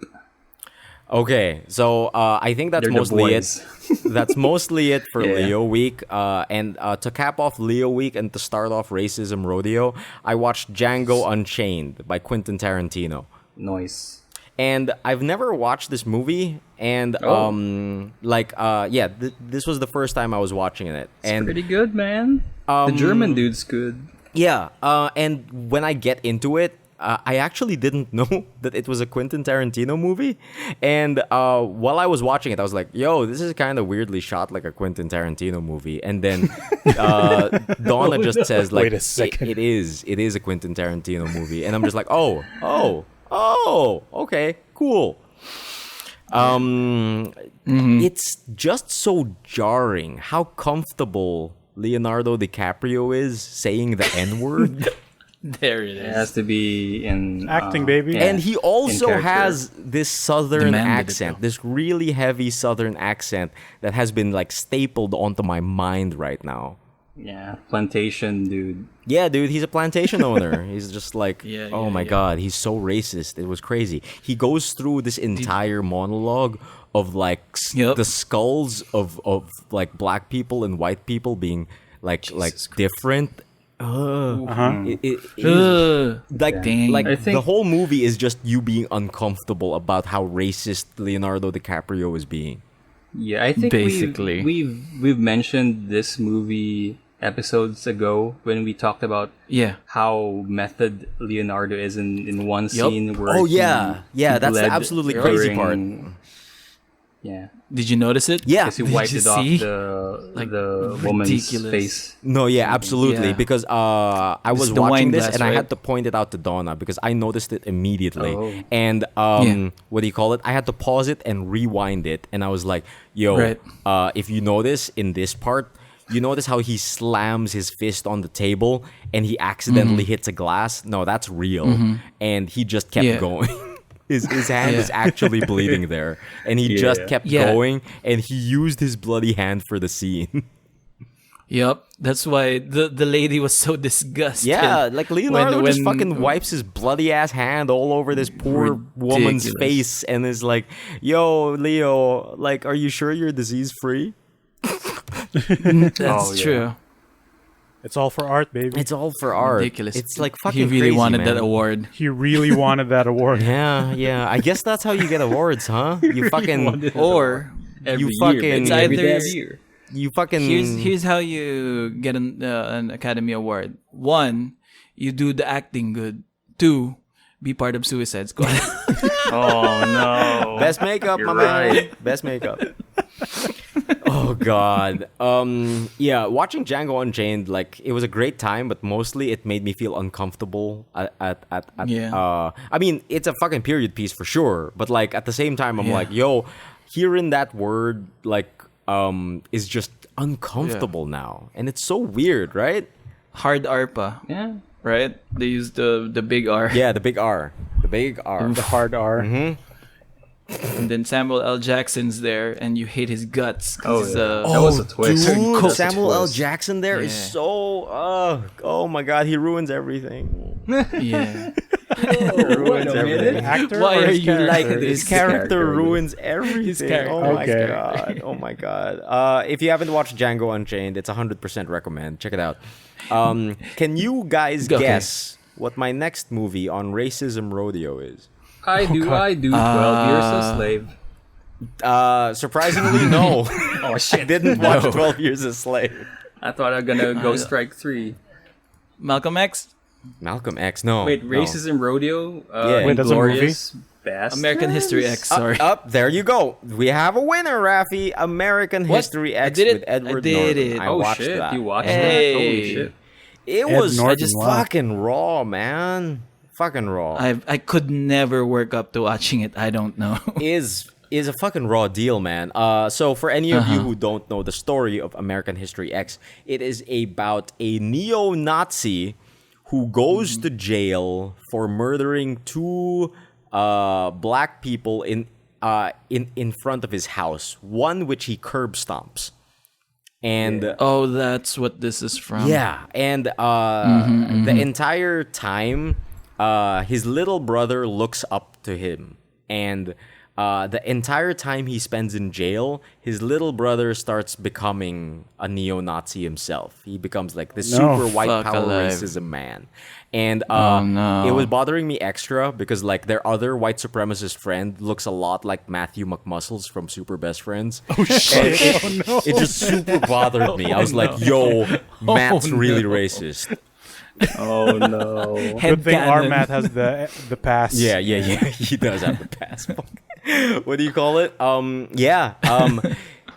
Okay, so I think that's They're the mostly it. boys. That's mostly it for Yeah. Leo Week. And to cap off Leo Week and to start off Racism Rodeo, I watched Django Unchained by Quentin Tarantino. Noise. And I've never watched this movie, and Oh. this was the first time I was watching it. It's And pretty good, man. The German dude's good. yeah, and when I get into it, I actually didn't know that it was a Quentin Tarantino movie. And while I was watching it, I was like, yo, this is kind of weirdly shot like a Quentin Tarantino movie. And then Donna just says, like, Wait a second. It is a Quentin Tarantino movie. And I'm just like, oh, okay, cool. It's just so jarring how comfortable Leonardo DiCaprio is saying the N-word. There it It is. has to be in Acting, baby. yeah, And he also in character. has this southern Demanded it, accent, though. this really heavy southern accent that has been like stapled onto my mind right now. Yeah, plantation dude. Yeah, dude, he's a plantation owner. He's just like, Yeah, oh yeah, my yeah. god, he's so racist. It was crazy. He goes through this entire monologue of like Yep. the skulls of like black people and white people being like Jesus Christ. different. It is- Ugh. like Dang. like I think- the whole movie is just you being uncomfortable about how racist Leonardo DiCaprio is being. Yeah, I think Basically. we've mentioned this movie episodes ago when we talked about Yeah. how method Leonardo is in one Yup. scene where Oh, he- yeah. Yeah, he that's the bled absolutely crazy part. during- Yeah. Did you notice it? Yeah. Because he Did wiped you it off see? the woman's ridiculous. face. No, yeah, absolutely. Yeah. Because I was is the watching wine this glass, and I right? had to point it out to Donna because I noticed it immediately. Oh. And Yeah. what do you call it? I had to pause it and rewind it, and I was like, "Yo, Right. if you notice in this part, you notice how he slams his fist on the table and he accidentally hits a glass? No, that's real." And he just kept Yeah. going. His hand Yeah. is actually bleeding there, and he just kept Yeah. going, and he used his bloody hand for the scene. Yep. That's why the lady was so disgusted. Yeah, like Leonardo just when- fucking wipes his bloody ass hand all over this poor woman's Ridiculous. face and is like, "Yo, Leo, like, are you sure you're disease free?" That's Oh, yeah. true. It's all for art, baby. It's all for art. Ridiculous. It's like fucking He really crazy, wanted man. that award. He really wanted that award. Yeah, yeah. I guess that's how you get awards, huh? You fucking, Or Every You year, fucking- man. It's every either- damn year. you fucking. here's how you get an Academy Award. 1, you do the acting good. 2, be part of Suicide Squad. Oh no. Best makeup, You're my man. right. Best makeup. Oh god. Yeah, watching Django Unchained, like, it was a great time, but mostly it made me feel uncomfortable at Yeah. I mean, it's a fucking period piece for sure, but like at the same time I'm Yeah. like, yo, hearing that word like is just uncomfortable now. And it's so weird, right? Hard ARPA, Yeah. right? They use the big R. Yeah, the big R. The big R. The hard R. And then Samuel L. Jackson's there, and you hate his guts. 'cause Oh, he's, yeah. That was a twist. Dude, Cool. Samuel L. Twist. Jackson there is Yeah. so oh my god, he ruins everything. yeah. Ruins everything. Actor Why or are his you like character? this? His character character. ruins everything. character. Oh my Okay. god. Oh my god. If you haven't watched Django Unchained, it's 100% recommend. Check it out. Can you guys Okay. guess what my next movie on racism rodeo is? I do. 12 years a slave. Surprisingly, no. Oh I shit. didn't watch 12 Years a Slave. I thought I was gonna go strike 3. Malcolm X, Malcolm X, no. Wait, no. Racism Rodeo? Yeah. Wait, that's a movie? Glorious Bastards? American History X. Sorry. Up, there you go. We have a winner, Raffy. American What? History I X did it. with Edward I did Norton. it. I Oh watched shit, that. you watched Hey. that? Holy shit. It Ed was Norton, just wow. fucking raw, man. Fucking raw. I could never work up to watching it. I don't know. is a fucking raw deal, man. So for any of you who don't know the story of American History X, it is about a neo-Nazi who goes to jail for murdering 2 black people in front of his house. One which he curb stomps. And Oh, that's what this is from. yeah, and the entire time, his little brother looks up to him, and the entire time he spends in jail, his little brother starts becoming a neo-Nazi himself. He becomes like this No. super white Fuck power alive. racism man. And no. it was bothering me extra because like their other white supremacist friend looks a lot like Matthew McMuscles from Super Best Friends. Oh shit! It just super bothered me. I was like, "Yo, Matt's really racist." Oh no. Good thing Headcanon. Armat has the pass. Yeah. He does have the passport. What do you call it?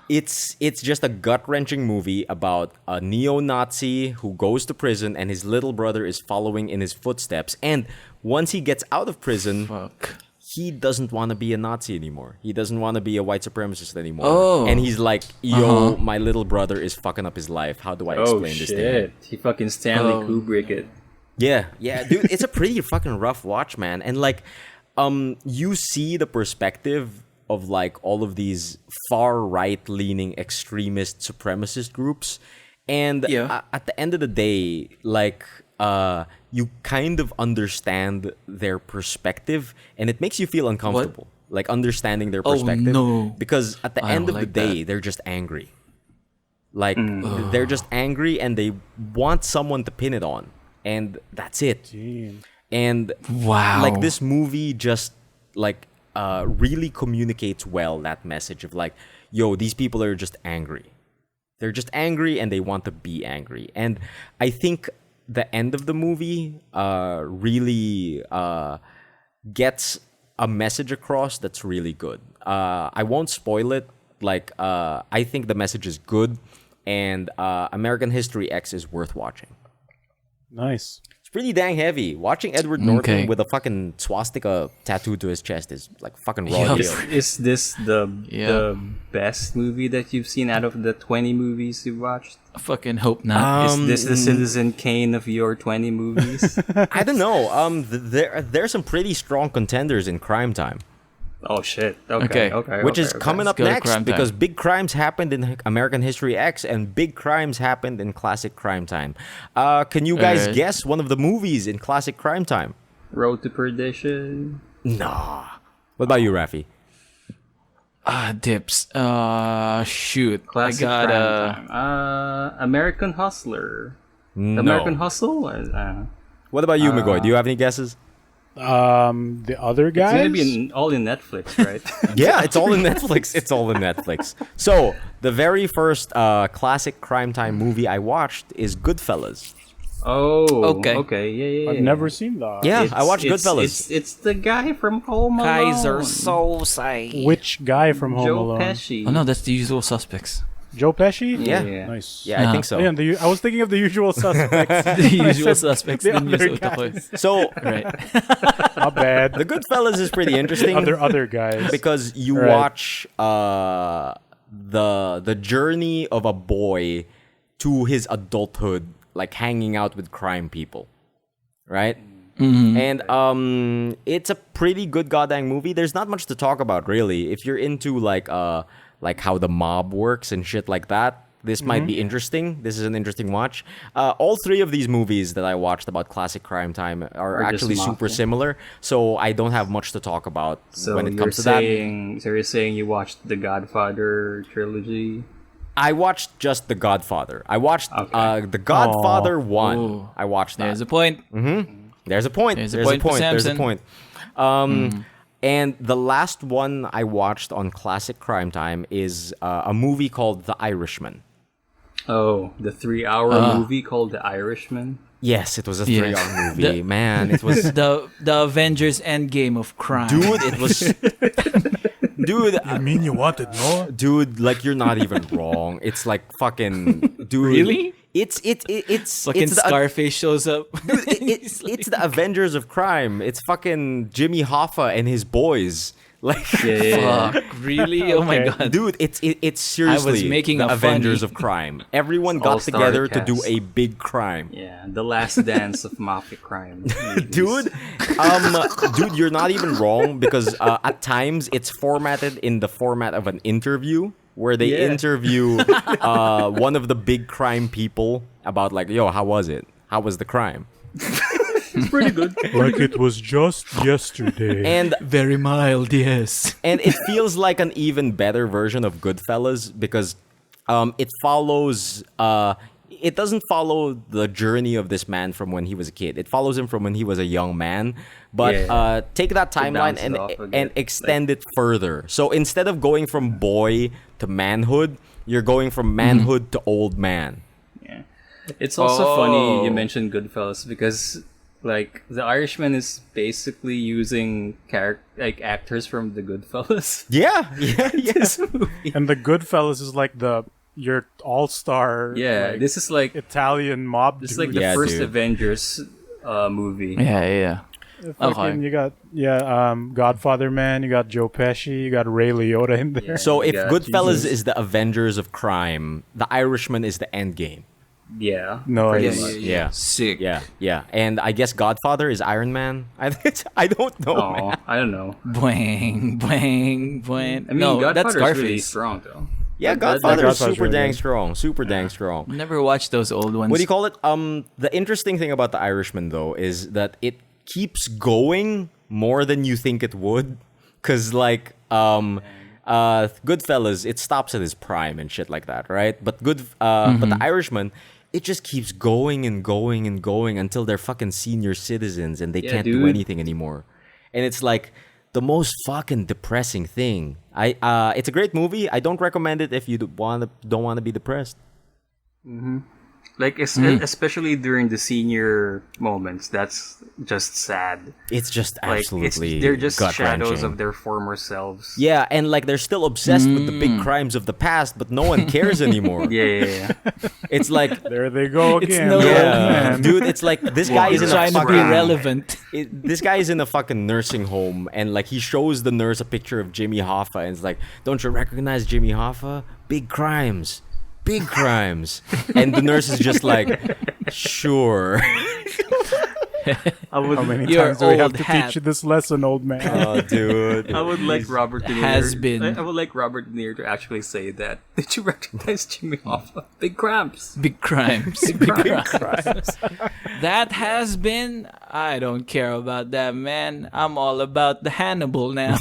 It's just a gut-wrenching movie about a neo-Nazi who goes to prison and his little brother is following in his footsteps. And once he gets out of prison, Fuck. he doesn't want to be a Nazi anymore. He doesn't want to be a white supremacist anymore. Oh. And he's like, yo, my little brother is fucking up his life. How do I Oh explain this to him? shit. He fucking Stanley Oh. Kubrick it. Yeah, dude, it's a pretty fucking rough watch, man. And like, you see the perspective of like all of these far right leaning extremist supremacist groups, and Yeah. at the end of the day, like, you kind of understand their perspective, and it makes you feel uncomfortable. Like understanding their Oh, perspective, no. because at the I end of don't the like day, they're just angry. Like they're just angry, and they want someone to pin it on, and that's it. And Wow. like this movie just like really communicates well that message of like, yo, these people are just angry. They're just angry and they want to be angry. And I think the end of the movie really gets a message across that's really good. I won't spoil it. Like, I think the message is good, and American History X is worth watching. Nice. It's pretty dang heavy. Watching Edward Norton with a fucking swastika tattooed to his chest is like fucking raw deal. Is this the best movie that you've seen out of the 20 movies you've watched? I fucking hope not. Is this the Citizen Kane of your 20 movies? I don't know. There's some pretty strong contenders in Crime Time. Oh shit. Okay. Which is coming up Let's go to next Crime Time. because big crimes happened in American History X and big crimes happened in Classic Crime Time. Can you guys Alright. guess one of the movies in Classic Crime Time? Road to Perdition. Nah. What about you, Raffy? Dips. Shoot. Classic I got Crime Time. American Hustler. No. American Hustle? What about you, Migoy? Do you have any guesses? The other It's guys. gonna be all in Netflix, right? Yeah, it's all in Netflix. It's all in Netflix. So, the very first Classic Crime Time movie I watched is Goodfellas. Oh, Okay. Yeah. I've never seen that. Yeah, I watched Goodfellas. It's the guy from Home Alone. Kaiser Soze. Which guy from Home Joe Alone? Pesci. Oh no, that's The Usual Suspects. Joe Pesci? Yeah. Nice. Yeah, I think so. Yeah, I was thinking of The Usual Suspects. The Usual Suspects. the The other Usual guys. So, Right. Not bad. the Goodfellas is pretty interesting. other guys. Because you Right. watch the journey of a boy to his adulthood, like hanging out with crime people, right? And it's a pretty good goddamn movie. There's not much to talk about, really. If you're into like how the mob works and shit like that, this might be interesting. This is an interesting watch. All three of these movies that I watched about Classic Crime Time are Or just actually super mafia. similar, so I don't have much to talk about So when it you're comes to that. saying, so you're saying you watched the Godfather trilogy? I watched just The Godfather. I watched Okay. The Godfather 1. Ooh. I watched that. There's a point. There's a point. There's a There's point a for point. There's a Samson. point. And the last one I watched on Classic Crime Time is a movie called The Irishman. Oh, the 3-hour movie called The Irishman? Yes, it was a Yeah. 3-hour movie. Man, it was... The Avengers Endgame of crime. Dude, it was... Dude, mean you wanted more? dude, like you're not even wrong. It's like fucking... Dude. Really? It's Fucking it's the, Scarface shows up. it's the Avengers of crime. It's fucking Jimmy Hoffa and his boys. Like, Yeah. Fuck, really? Oh my Okay. god. dude, it's seriously making the a Avengers funny. of crime. Everyone got All-star together to do cast. a big crime. Yeah, the last dance of mafia crime. Dude, dude, you're not even wrong because at times it's formatted in the format of an interview where they Yeah. interview one of the big crime people about like, yo, how was it? How was the crime? It's pretty good. Like it was just yesterday. And Very mild, yes. and it feels like an even better version of Goodfellas because it follows it doesn't follow the journey of this man from when he was a kid. It follows him from when he was a young man, but Yeah. take that timeline bounce it off a and bit, extend it further. So instead of going from boy to manhood, you're going from manhood to old man. Yeah. It's also funny you Oh. mentioned Goodfellas because like The Irishman is basically using actors from the Goodfellas. Yeah, yeah. And the Goodfellas is like your all-star Yeah, like, this is like Italian this is mob like dude. the Yeah, first dude. Avengers movie. Yeah. Fucking, you got Godfather Man, you got Joe Pesci, you got Ray Liotta in there. So if Yeah, Goodfellas Jesus. is the Avengers of crime, the Irishman is the end game. Yeah. No, pretty yes. much. Yeah. Sick. Yeah. And I guess Godfather is Iron Man. I don't know, Oh, man. I don't know. Boing, boing, boing. I mean, no, that's Godfather's really Scarface. strong though. Yeah, That- Godfather is Godfather's super really dang good. strong. Super dang strong. Never watched those old ones. What do you call it? The interesting thing about the Irishman though is that it keeps going more than you think it would. Cause like Goodfellas, it stops at his prime and shit like that, right? But but the Irishman, it just keeps going and going and going until they're fucking senior citizens and they Yeah, can't do dude. anything anymore. And it's like the most fucking depressing thing. It's a great movie. I don't recommend it if you don't want to be depressed. Like, especially during the senior moments, that's just sad. It's just Like, absolutely they're just shadows gut-wrenching. of their former selves. Yeah, and like they're still obsessed with the big crimes of the past, but no one cares anymore. Yeah. It's like, There they go It's again. no- yeah, man. dude, it's like this guy is in a trying to be fucking relevant. this guy is in a fucking nursing home, and like he shows the nurse a picture of Jimmy Hoffa, and it's like, don't you recognize Jimmy Hoffa? Big crimes. Big crimes. And the nurse is just like, sure. I would, How many Your times do we have old to hat. teach you this lesson, old man? Oh, dude. I would like Robert De Niro. has been. I would like Robert De Niro to actually say that. Did you recognize Jimmy Hoffa? Big cramps. Big crimes. Big crimes. That has been. I don't care about that, man. I'm all about the Hannibal now.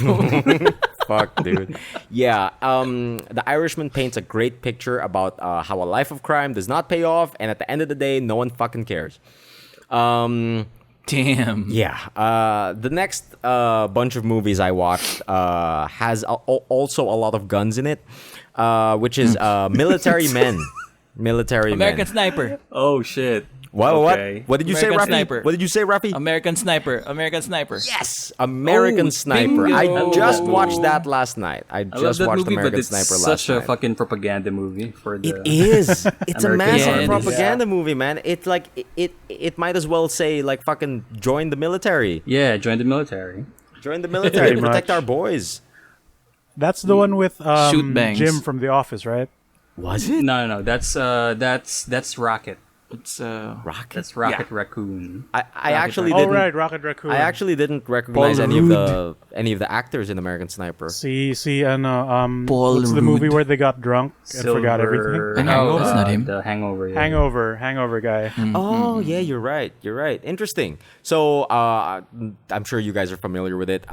Fuck, dude. Yeah, The Irishman paints a great picture about how a life of crime does not pay off, and at the end of the day, no one fucking cares. Damn. Yeah. The next bunch of movies I watched has also a lot of guns in it, which is Military Men. Military American Men. Sniper. Oh shit. What? Okay. What did you say, American Raffy? Sniper. What did you say, Raffy? American Sniper. American Sniper. Yes, American Oh, Sniper. bingo. I just watched that last night. I I love just that watched movie, American but it's Sniper last such a night. fucking propaganda movie for the. It is. It's a American massive Yeah, it is. propaganda movie, man. It's like it might as well say like fucking join the military. Yeah, join the military. Join the military. Pretty Protect much. our boys. That's the one with Shoot bangs. Jim from The Office, right? Was it? No. That's Rocket. It's Rocket. That's Rocket Raccoon. I actually Oh, didn't. right, Rocket Raccoon. I actually didn't recognize Paul any of the actors in American Sniper. See, and Paul what's the movie Rudd. where they got drunk and forgot everything? The Hangover? That's not him. The Hangover. Yeah. Hangover guy. Oh yeah, you're right. You're right. Interesting. So I'm sure you guys are familiar with it.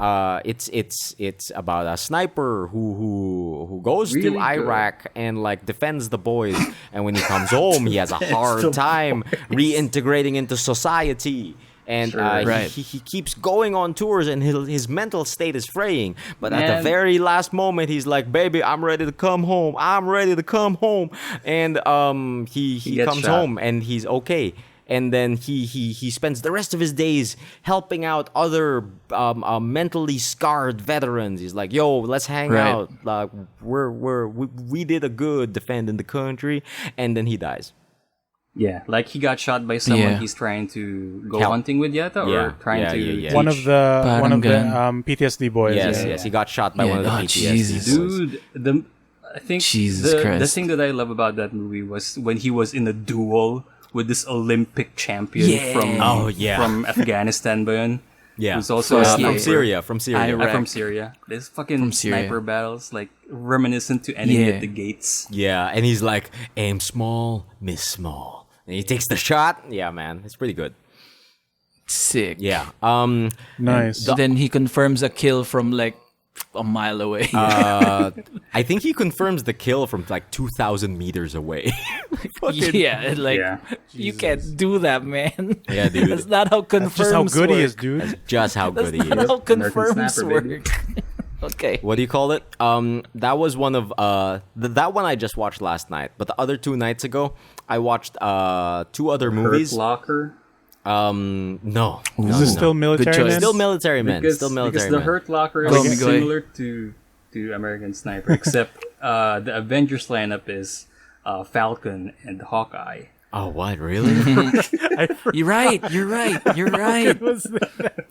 It's about a sniper who goes Really to good. Iraq and like defends the boys, and when he comes home, he has a hard time reintegrating into society. And Sure. Right. he keeps going on tours, and his mental state is fraying. But at the Man. very last moment, he's like, "Baby, I'm ready to come home. I'm ready to come home." And he gets comes shot. home, and he's okay. And then he spends the rest of his days helping out other mentally scarred veterans. He's like, "Yo, let's hang Right. out. Like, we did a good defending the country," and then he dies. Yeah, like he got shot by someone Yeah. he's trying to go Help. hunting with Yetta, or Yeah, trying yeah, to yeah, yeah. teach. One of the Parang PTSD boys. Yes, yeah. yes, he got shot by Yeah, one of the oh, PTSD Jesus. boys. Dude, I think Jesus the Christ. thing that I love about that movie was when he was in a duel with this Olympic champion Yeah. from Oh, yeah. from Afghanistan ba yun? Yeah, Who's also a From sniper. from Syria. Iraq. From Syria. There's fucking From Syria. sniper battles, like reminiscent to Enemy Yeah. at the Gates. Yeah, and he's like, aim small, miss small. And he takes the shot. Yeah, man, it's pretty good. sick. Yeah. Nice. Then he confirms a kill from like a mile away. I think he confirms the kill from like 2,000 meters away. yeah, like Yeah. you can't do that, man. Yeah, dude. That's not how confirms Just how good he is, work. dude. Just how good he Not is. how confirms Sniper, baby. work. Okay. What do you call it? That was one of that one I just watched last night. But the other 2 nights ago, I watched 2 other movies. Hurt Locker. No. Is this still military? choice. men? Still military men. Because, Still military because the men. Hurt Locker Go, is Migoy. similar to American Sniper, except the Avengers lineup is Falcon and Hawkeye. Oh, what? Really? You're right. You're right. You're right.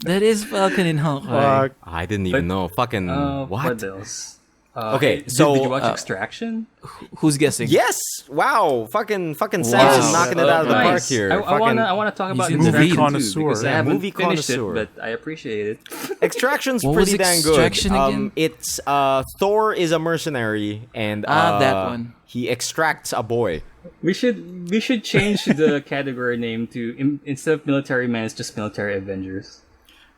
That is Falcon and Hawkeye. Fuck. I didn't even know. Fucking What what? else? Okay, did so, you watch Extraction? Who's guessing? Yes! Wow! Fucking Samson Wow. knocking it out of the park Nice. here. I wanna talk about in the Extraction lead. too, Connoisseur. because I Yeah, haven't movie finished connoisseur. it, but I appreciate it. Extraction's What pretty was dang good. Extraction again? It's Thor is a mercenary, and that one. he extracts a boy. We should change the category name to instead of military men, it's just military Avengers.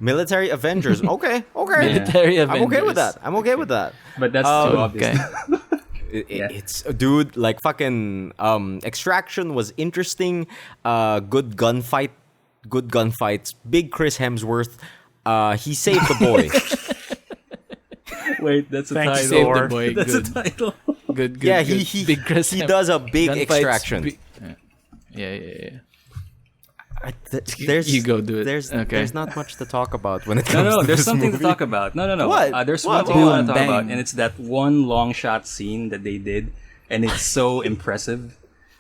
Military Avengers. Okay, okay. Military I'm okay with Avengers. that. I'm okay with that. But that's too obvious. Okay. It's dude, like fucking Extraction was interesting. Good gunfights. Big Chris Hemsworth. He saved the boy. Wait, that's a Thanks, title. Save the Thor. boy. That's Good. a title. Good. Yeah, good. he Big Chris he Hem- does a big gunfights, extraction. big- Yeah. There's You go do it. There's Okay. not much to talk about when it comes No, to there's this something movie. to talk about. No. What? There's What? one thing I want to Boom, talk about, bang. and it's that one long shot scene that they did, and it's so impressive.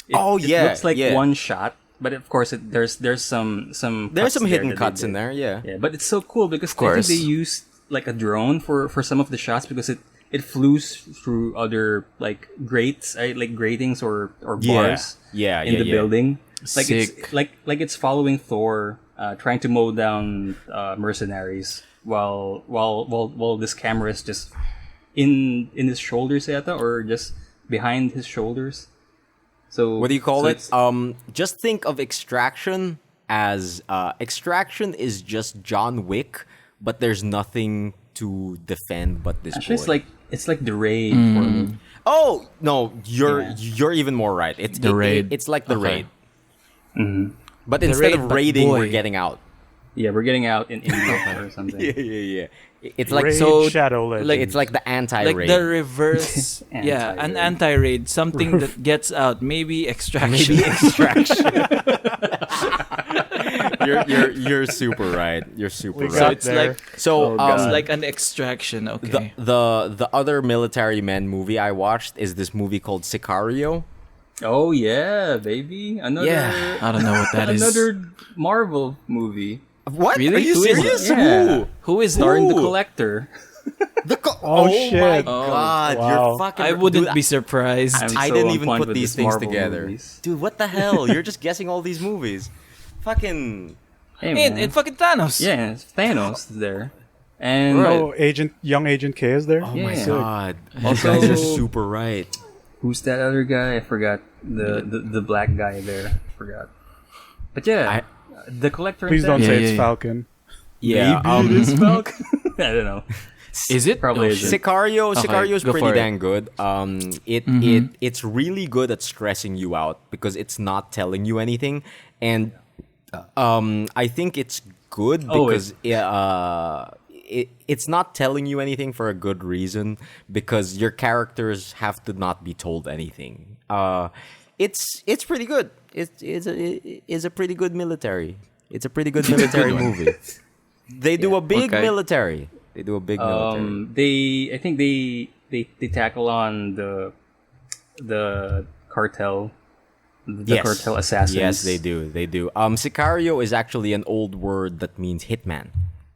It looks like one shot, but of course, there's some There's some cuts hidden there that they cuts in did. there, yeah. Yeah, but it's so cool because I course. think they used like a drone for some of the shots because it flew through other like grates, like gratings or bars in the building. Like Sick. it's like it's following Thor trying to mow down mercenaries while this camera is just in his shoulders yata, or just behind his shoulders. So What do you call so it? it's- Just think of Extraction as Extraction is just John Wick, but there's nothing to defend but this Actually, boy. it's like the raid for me. Oh no, Yeah. you're even more right. It's The Raid. It's like the Okay. raid. But instead Raid, of but raiding, we're boy. getting out. Yeah, we're getting out in India or something. Yeah. It's like Raid so- Shadow Legends. like- it's like the Like anti-raid. the reverse, yeah, an anti-raid, something that gets out, maybe extraction. Maybe Extraction. you're super right. You're super We right. so got it's there. like So it's God. like an extraction. Okay. the other military men movie I watched is this movie called Sicario. Oh yeah, baby! Another I don't know what that is. another Marvel movie What? Really? Are you Who is it? serious? Yeah. Who is starring that? the Ooh. Collector. Oh, my shit. god! Wow. You're fucking. I wouldn't Dude, be surprised. I'm I so didn't on even point put with these this things Marvel together. movies. Dude, what the hell? You're just guessing all these movies. Fucking. Hey, And man. fucking Thanos. Yeah, Thanos is there, and Oh, young Agent K is there. Oh my Yeah. god! You Also- guys are super right. who's that other guy? I forgot the black guy there. I forgot. But yeah, the Collector. Please don't Yeah, say yeah, it's yeah. Falcon. Yeah. Maybe it is Falcon. I don't know. Is it? Probably Oh, isn't. shit. Sicario is go pretty for it. dang good. It's really good at stressing you out because it's not telling you anything, and I think it's good Oh, because it's not telling you anything for a good reason because your characters have to not be told anything. It's pretty good. It's a pretty good military. It's a pretty good military movie. They do a big Okay. military. They do a big military. I think they tackle on the cartel, the cartel assassins. Yes, they do. They do. Sicario is actually an old word that means hitman.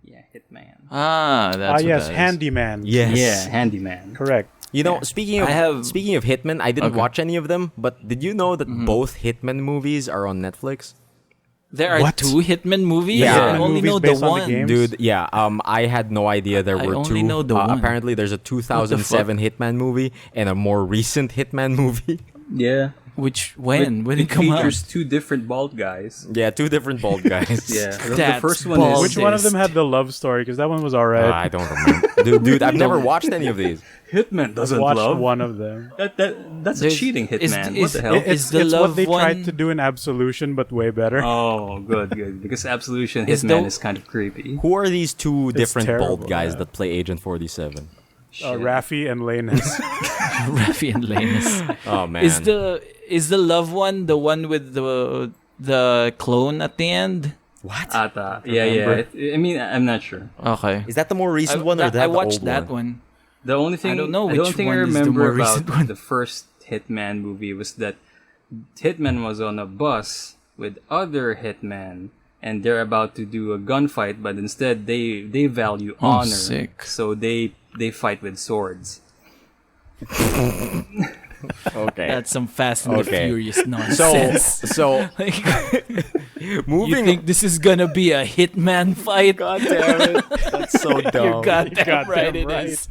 Yeah, hitman. That's what Yes, that is. Handyman. Yes. Yeah, handyman. Correct. You know, speaking of hitmen, I didn't watch any of them, but did you know that both hitman movies are on Netflix? There are What? 2 Hitman movies. Yeah. I Hitman only movies know the based on the one. game? Dude, yeah. I had no idea there I were only 2. know the one. Apparently, there's a 2007 Hitman movie and a more recent Hitman movie. Yeah. When did it come out? features 2 different bald guys. Yeah, 2 different bald guys. Yeah, the That's first one bald. is Which one of them had the love story? Because that one was alright. I don't remember. Dude, I've never watched any of these. Hitman doesn't Watched love. one of them. That's a There's- cheating hitman. is- What the hell? is the It's love what they tried one- to do in Absolution, but way better. Oh, good. Because Absolution Is Hitman the- is kind of creepy. Who are these 2 different terrible, bald guys yeah. that play Agent 47? Raffy and Lanus. Raffy and Lanus. Oh man. Is the love one the one with the clone at the end? What? Ata. Yeah. I mean, I'm not sure. Okay. Is that the more recent one or I the watched old that one? one. The only thing I don't know the only which thing one I is the remember more recent about one. the first Hitman movie was that Hitman was on a bus with other hitmen, and they're about to do a gunfight, but instead they value honor, sick. so they fight with swords. Okay. That's some Fast and the Okay. Furious nonsense. So Like, you moving. think this is gonna be a Hitman fight? God damn it. That's so dumb. You're goddamn Goddamn right it right. is.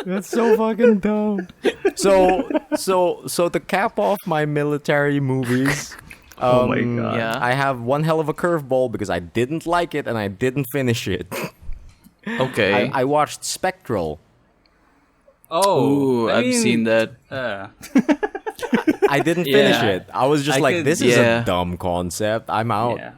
That's so fucking dumb. So to cap off my military movies. Oh my God. Yeah. I have one hell of a curveball because I didn't like it and I didn't finish it. Okay. I watched Spectral. Oh, Ooh, I I've mean, seen that. I didn't finish Yeah. it. I was just I like, could- this is yeah. a dumb concept. I'm out. Yeah.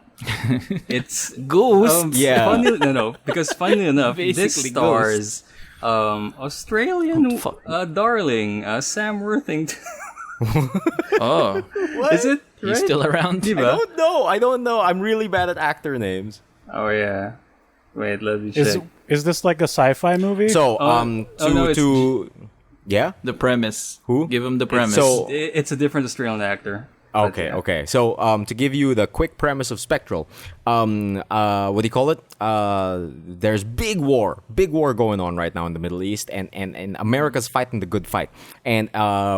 It's Ghost. Yeah. Funny, because funnily enough, this Basically stars Australian fuck? darling Sam Worthington. Oh. Is it? He's still around. Diba? I don't know. I'm really bad at actor names. Oh yeah. Wait, let me check. Is this like a sci-fi movie? So, no, yeah? The premise. Who? Give him the premise. So- It's a different Australian actor. Okay, okay. So, to give you the quick premise of Spectral, what do you call it? There's big war going on right now in the Middle East, and America's fighting the good fight. And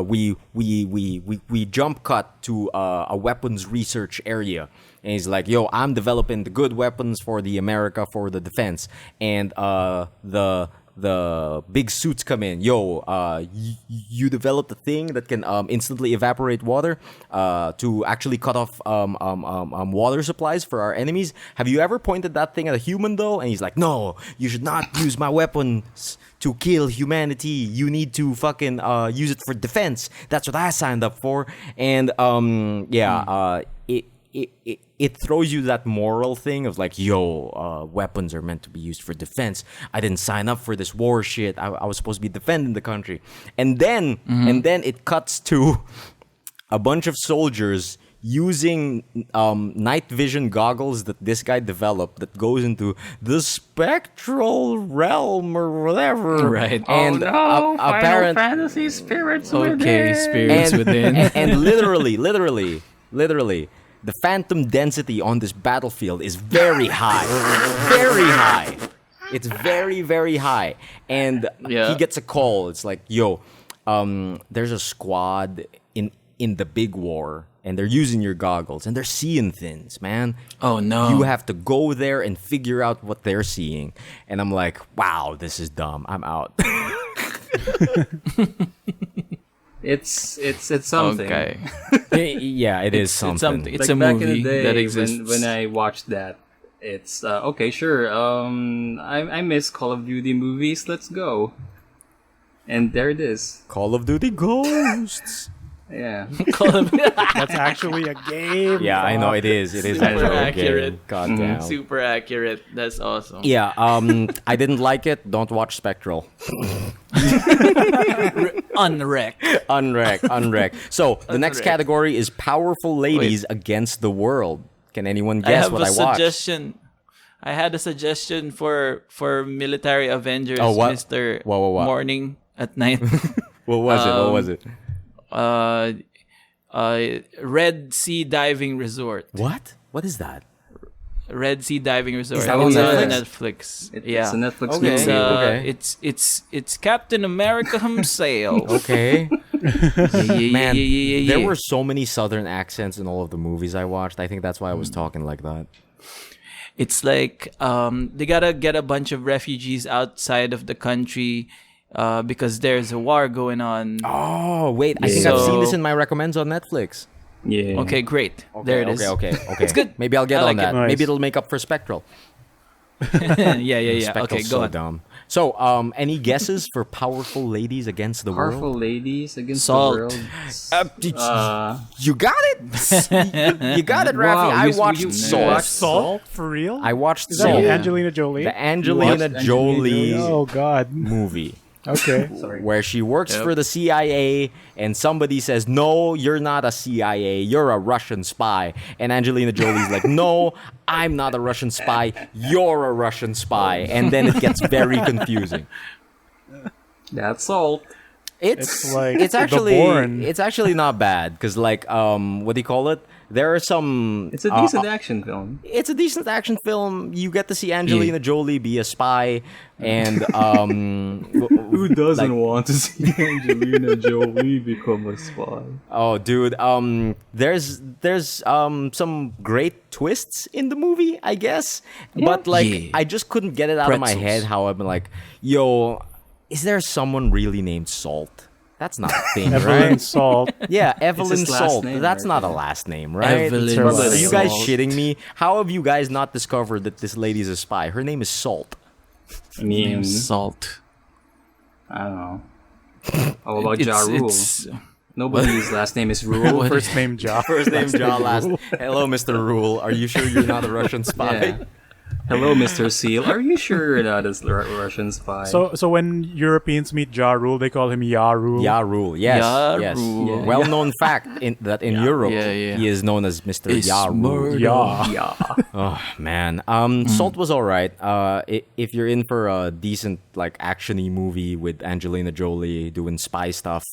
we jump cut to a weapons research area, and he's like, "Yo, I'm developing the good weapons for the America for the defense," and the big suits come in. Yo, you developed a thing that can instantly evaporate water to actually cut off water supplies for our enemies. Have you ever pointed that thing at a human though? And he's like, no, you should not use my weapons to kill humanity. You need to fucking use it for defense. That's what I signed up for. And it throws you that moral thing of like, yo, weapons are meant to be used for defense. I didn't sign up for this war shit. I was supposed to be defending the country. And then it cuts to a bunch of soldiers using night vision goggles that this guy developed that goes into the spectral realm or whatever. Right. And Final Fantasy spirits Okay, spirits within. and literally, the phantom density on this battlefield is very high. Very high. It's very, very high. And Yeah. he gets a call. It's like, yo, there's a squad in the big war, and they're using your goggles, and they're seeing things, man. Oh, no. You have to go there and figure out what they're seeing. And I'm like, wow, this is dumb. I'm out. It's something. Okay. Yeah, it is something. It's Like a back movie in the day that exists. when I watched that. It's okay, sure. I miss Call of Duty movies. Let's go. And there it is. Call of Duty Ghosts. Yeah. That's actually a game. Yeah, I know it is. It is Super actually a accurate. game. God damn. Super accurate. That's awesome. Yeah, I didn't like it. Don't watch Spectral. Unwrecked. Unwreck. So the next Unwrecked. category is powerful ladies against the world. Can anyone I guess have what a I watched? suggestion. I had a suggestion for military Avengers, Oh, what? Mr. What? Morning at night. What was it? Red Sea Diving Resort. What? What is that? Red Sea Diving Resort. that It's on on Netflix? Netflix. It's a Netflix Okay. It's, movie. Okay. it's Captain America himself. Okay. Man, yeah. there were so many Southern accents in all of the movies I watched. I think that's why I was talking like that. It's like they gotta get a bunch of refugees outside of the country because there's a war going on. Oh, wait. I think I've So- seen this in my recommends on Netflix. Yeah. Okay, great. There it is. Okay. It's good. Maybe I'll get I on like it. that. Nice. Maybe it'll make up for Spectral. yeah. Spectral's Okay, so go on. dumb. So, any guesses for powerful ladies against the Powerful world? ladies against Salt. the world. You got it. you got it, Raffy. Wow, I you watched Salt. watched Salt? For real? I watched Is that Salt. Angelina Jolie? The Angelina watched Jolie Oh, God. movie. Okay. Where she works for the CIA, and somebody says, "No, you're not a CIA. You're a Russian spy." And Angelina Jolie's like, "No, I'm not a Russian spy. You're a Russian spy." And then it gets very confusing. That's Salt. It's like it's The actually Bourne. it's actually not bad because like what do you call it? There are some. It's a decent action film. It's a decent action film. You get to see Angelina Jolie be a spy, and Who doesn't want to see Angelina Jolie become a spy? oh, dude, there's some great twists in the movie, I guess, but like Yeah. I just couldn't get it out of my Pretzels. head. How I'm like, yo, is there someone really named Salt? That's not a thing, Evelyn right? Salt. Yeah, Evelyn his last Salt. name, That's right? not a last name, right? Evelyn Are you guys Salt. shitting me? How have you guys not discovered that this lady's a spy? Her name is Salt. I mean, Salt. I don't know. How about Ja Rule? It's Nobody's last name is Rule. First name Ja. First name John, last. Hello, Mr. Rule. Are you sure you're not a Russian spy? Yeah. Hello, Mr. Seal. Are you sure you're not a Russian spy? So when Europeans meet Ja Rule, they call him Ya Rule. Ja Rule, yes, Ja yes. Rule. Well-known fact that in Europe yeah. he is known as Mr. It's Ja Rule. murder. Yeah. yeah. Oh man, Salt was all right. If you're in for a decent like actiony movie with Angelina Jolie doing spy stuff,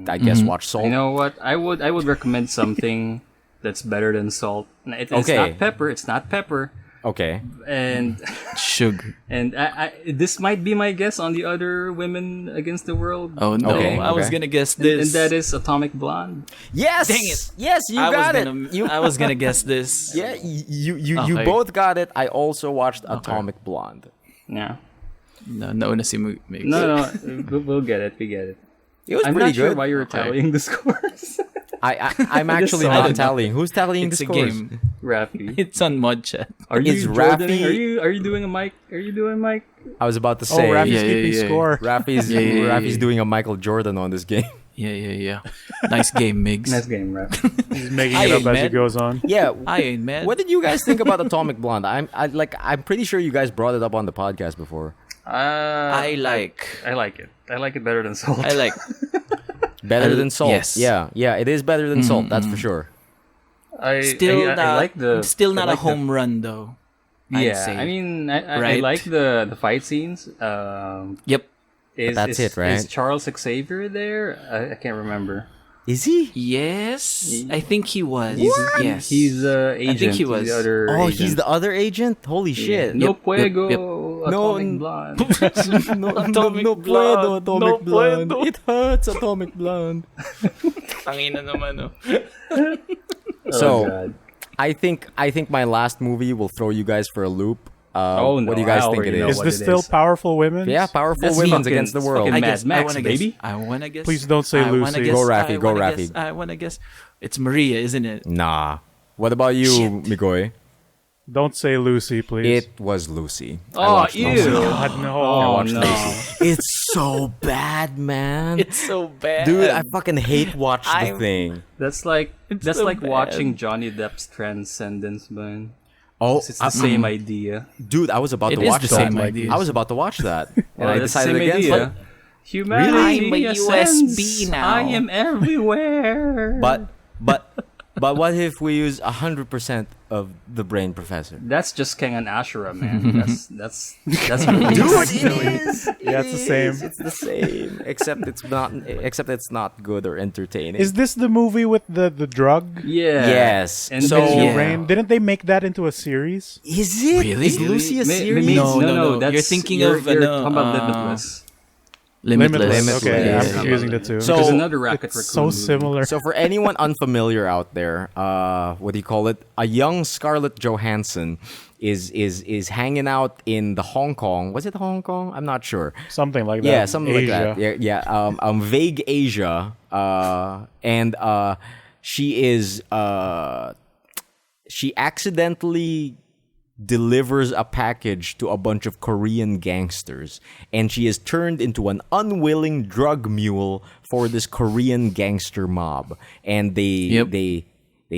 I guess watch Salt. You know what? I would recommend something that's better than Salt. It's Okay. not pepper. It's not pepper. Okay. And Sugar. this might be my guess on the other women against the world. Oh no, Okay, I was okay. gonna guess And this. that is Atomic Blonde. Yes. Dang it. Yes, you got it. I was gonna guess this. Yeah, you Okay. both got it. I also watched Atomic Blonde. Yeah. No, na si Migs. No, we'll get it. We get it. It was I'm pretty not sure good. why you're tallying the scores. I'm actually saw not it. tallying. Who's tallying It's the a scores? game. Raffy. It's on mod chat. Are you Is Jordaning? Raffy- Are you doing a mic? Are you doing mic? I was about to Oh, say. Raffy's Yeah, keeping yeah. score. Raffy's Yeah. Raffy's doing a Michael Jordan on this game. Yeah. Nice game, Migs. Nice game, Raffy. He's making I it up ain't as he mad. goes on. Yeah. I ain't mad. What did you guys think about Atomic Blonde? I'm pretty sure you guys brought it up on the podcast before. I like. I like it. I like it better than Salt. I like. Better than Salt. yes. Yeah, it is better than Salt. That's for sure. I Still like the. Still not I a like home run though. The, I'd yeah, say. I mean, I Right? like the fight scenes. Yep. That's it, right? Is Charles Xavier there? I can't remember. Is he? Yes, I think he was. Yes, He's agent. think he was. The other Oh, agent. he's the other agent. Holy shit! No Yep, puedo. yep. Atomic No, Blonde. no puedo, Atomic Blonde. It hurts, Atomic Blonde. Tangina naman, no. So, God. I think my last movie will throw you guys for a loop. Oh, no, What do you guys I think it already know is? Is what this it still is. powerful women? Yeah, powerful That's women's fucking- against the it's world. fucking I Mad guess. Max, I wanna baby. guess. I wanna guess. Please don't say I wanna Lucy. guess, Go, Raffy, I go, wanna Raffy. guess, I wanna guess. It's Maria, isn't it? Nah. What about you, Shit. Migoy? Don't say Lucy, please. It was Lucy. I Oh, watched ew. Lucy. God, no. I watched no. Lucy. It's so bad, man. It's so bad, Dude, I fucking hate watch the I'm- thing. That's like so like bad. watching Johnny Depp's Transcendence, man. Oh, It's the same idea. dude, I was about It to is watch the that. same idea. I was about to watch that, and Well, I that's the decided same against idea. it. Humanity I'm a ascends. USB now. I am everywhere. But what if we use 100% of the brain, Professor? that's just King and Ashura, man. that's what it Dude, is. it is. Yeah, it's the same. It's the same, except it's not. Except it's not good or entertaining. Is this the movie with the drug? Yeah. Yes. And So- then Your Yeah. brain? Didn't they make that into a series? Is it? Really? Is Lucy a May- series? may- No. That's, You're thinking you're, of, you're ano, talking about uh, Limitless. Limitless. Okay, Yeah, I'm yeah, confusing the two. So- There's another Rocket it's Raccoon so movie. similar. So for anyone unfamiliar out there, what do you call it? A young Scarlett Johansson is hanging out in the Hong Kong. Was it Hong Kong? I'm not sure. Something like that. Yeah, something Asia. like that. Yeah. Vague Asia. And she accidentally delivers a package to a bunch of Korean gangsters, and she is turned into an unwilling drug mule for this Korean gangster mob. And they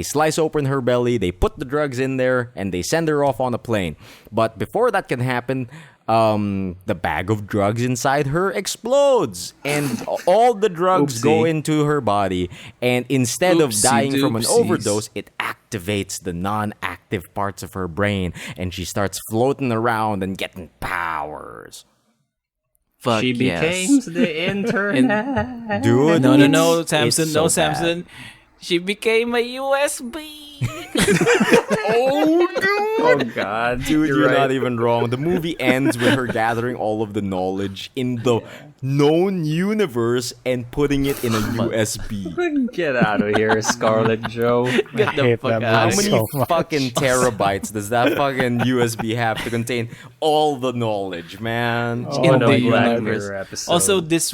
slice open her belly, they put the drugs in there, and they send her off on a plane. But before that can happen, the bag of drugs inside her explodes, and all the drugs go Oopsie. into her body. And instead of Oopsie dying from an doopsies. overdose, it activates the non-active parts of her brain, and she starts floating around and getting powers. Fuck She yes. became the internet. Dude, No, it's Samson. so No, bad. Samson. She became a USB. Oh God, Dude, you're right. not even wrong. The movie ends with her gathering all of the knowledge in the known universe and putting it in a USB. Get out of here, Scarlet Joe. Get I the hate fuck that out How of movie. many So much. fucking terabytes does that fucking USB have to contain all the knowledge, man? Oh, in no, the Black universe. Mirror episode. Also, this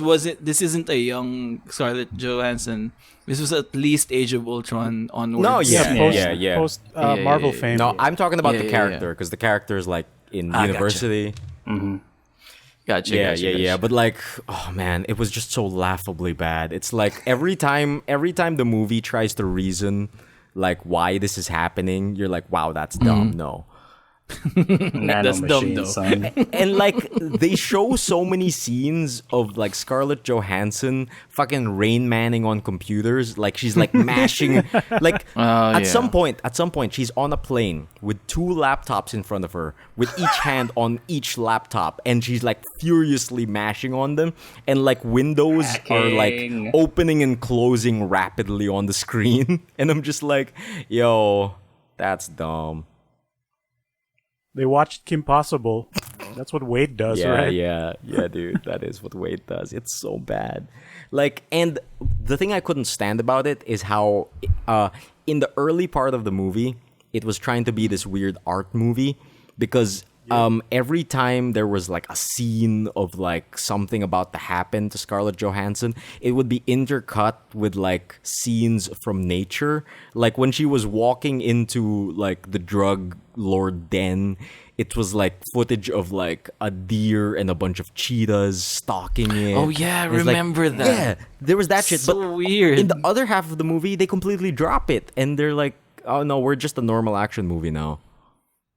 isn't a young Scarlett Johansson. This was at least Age of Ultron onwards. No, yeah. Post Yeah, Marvel yeah. fame. No, I'm talking about Yeah, the yeah, character, because the character is like in Gotcha. university. Gotcha. Yeah. But like, oh man, it was just so laughably bad. It's like every time the movie tries to reason like why this is happening, you're like, wow, that's dumb. No. Nano That's dumb, machine, though. son. And like they show so many scenes of like Scarlett Johansson fucking Rain Manning on computers. Like she's like mashing like at some point she's on a plane with 2 laptops in front of her with each hand on each laptop, and she's like furiously mashing on them, and like windows are like Hacking. opening and closing rapidly on the screen. And I'm just like, yo, that's dumb. They watched Kim Possible. That's what Wade does, Yeah, right? yeah, dude. That is what Wade does. It's so bad. Like, and the thing I couldn't stand about it is how, in the early part of the movie, it was trying to be this weird art movie because every time there was like a scene of like something about to happen to Scarlett Johansson, it would be intercut with like scenes from nature. Like when she was walking into like the drug lord den, it was like footage of like a deer and a bunch of cheetahs stalking it. Oh, yeah, I It's like- remember that. Yeah, there was that shit. So But weird. in the other half of the movie, they completely drop it, and they're like, "Oh no, we're just a normal action movie now."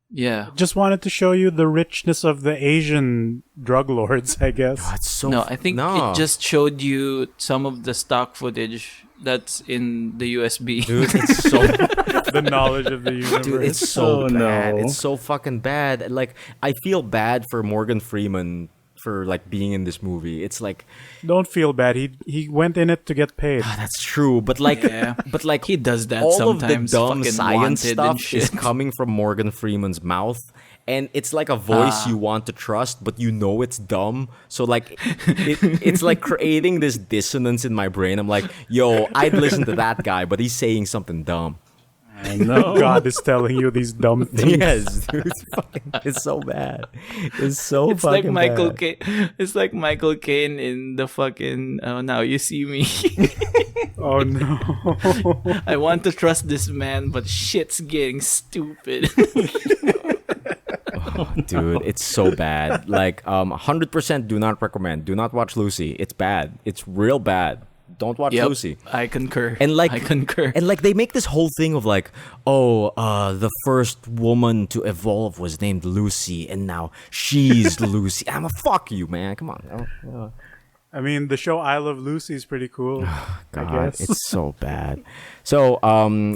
Yeah. Just wanted to show you the richness of the Asian drug lords, I guess. It's so No, I think it just showed you some of the stock footage that's in the USB. dude, it's so The knowledge of the universe. dude, it's so Oh, bad. no. It's so fucking bad. Like I feel bad for Morgan Freeman for like being in this movie. It's like Don't feel bad. He went in it to get paid. that's true, but like Yeah. but like He does that all sometimes. of the dumb fucking science wanted stuff and shit. is coming from Morgan Freeman's mouth. And it's like a voice you want to trust, but you know it's dumb. So like, it's like creating this dissonance in my brain. I'm like, yo, I'd listen to that guy, but he's saying something dumb. I know. God is telling you these dumb things. Yes, dude, it's so bad. It's so It's like fucking Michael bad. Caine. It's like Michael Caine in the fucking Now You See Me. Oh no. I want to trust this man, but shit's getting stupid. Dude, it's so bad. Like, 100% do not recommend. Do not watch Lucy. It's bad. It's real bad. Don't watch Yep, Lucy. I concur. And like, I concur. And like, they make this whole thing of like, oh, the first woman to evolve was named Lucy, and now she's Lucy. I'm a fuck you, man. Come on. I mean, the show I Love Lucy is pretty cool. I God, guess. it's so bad. So,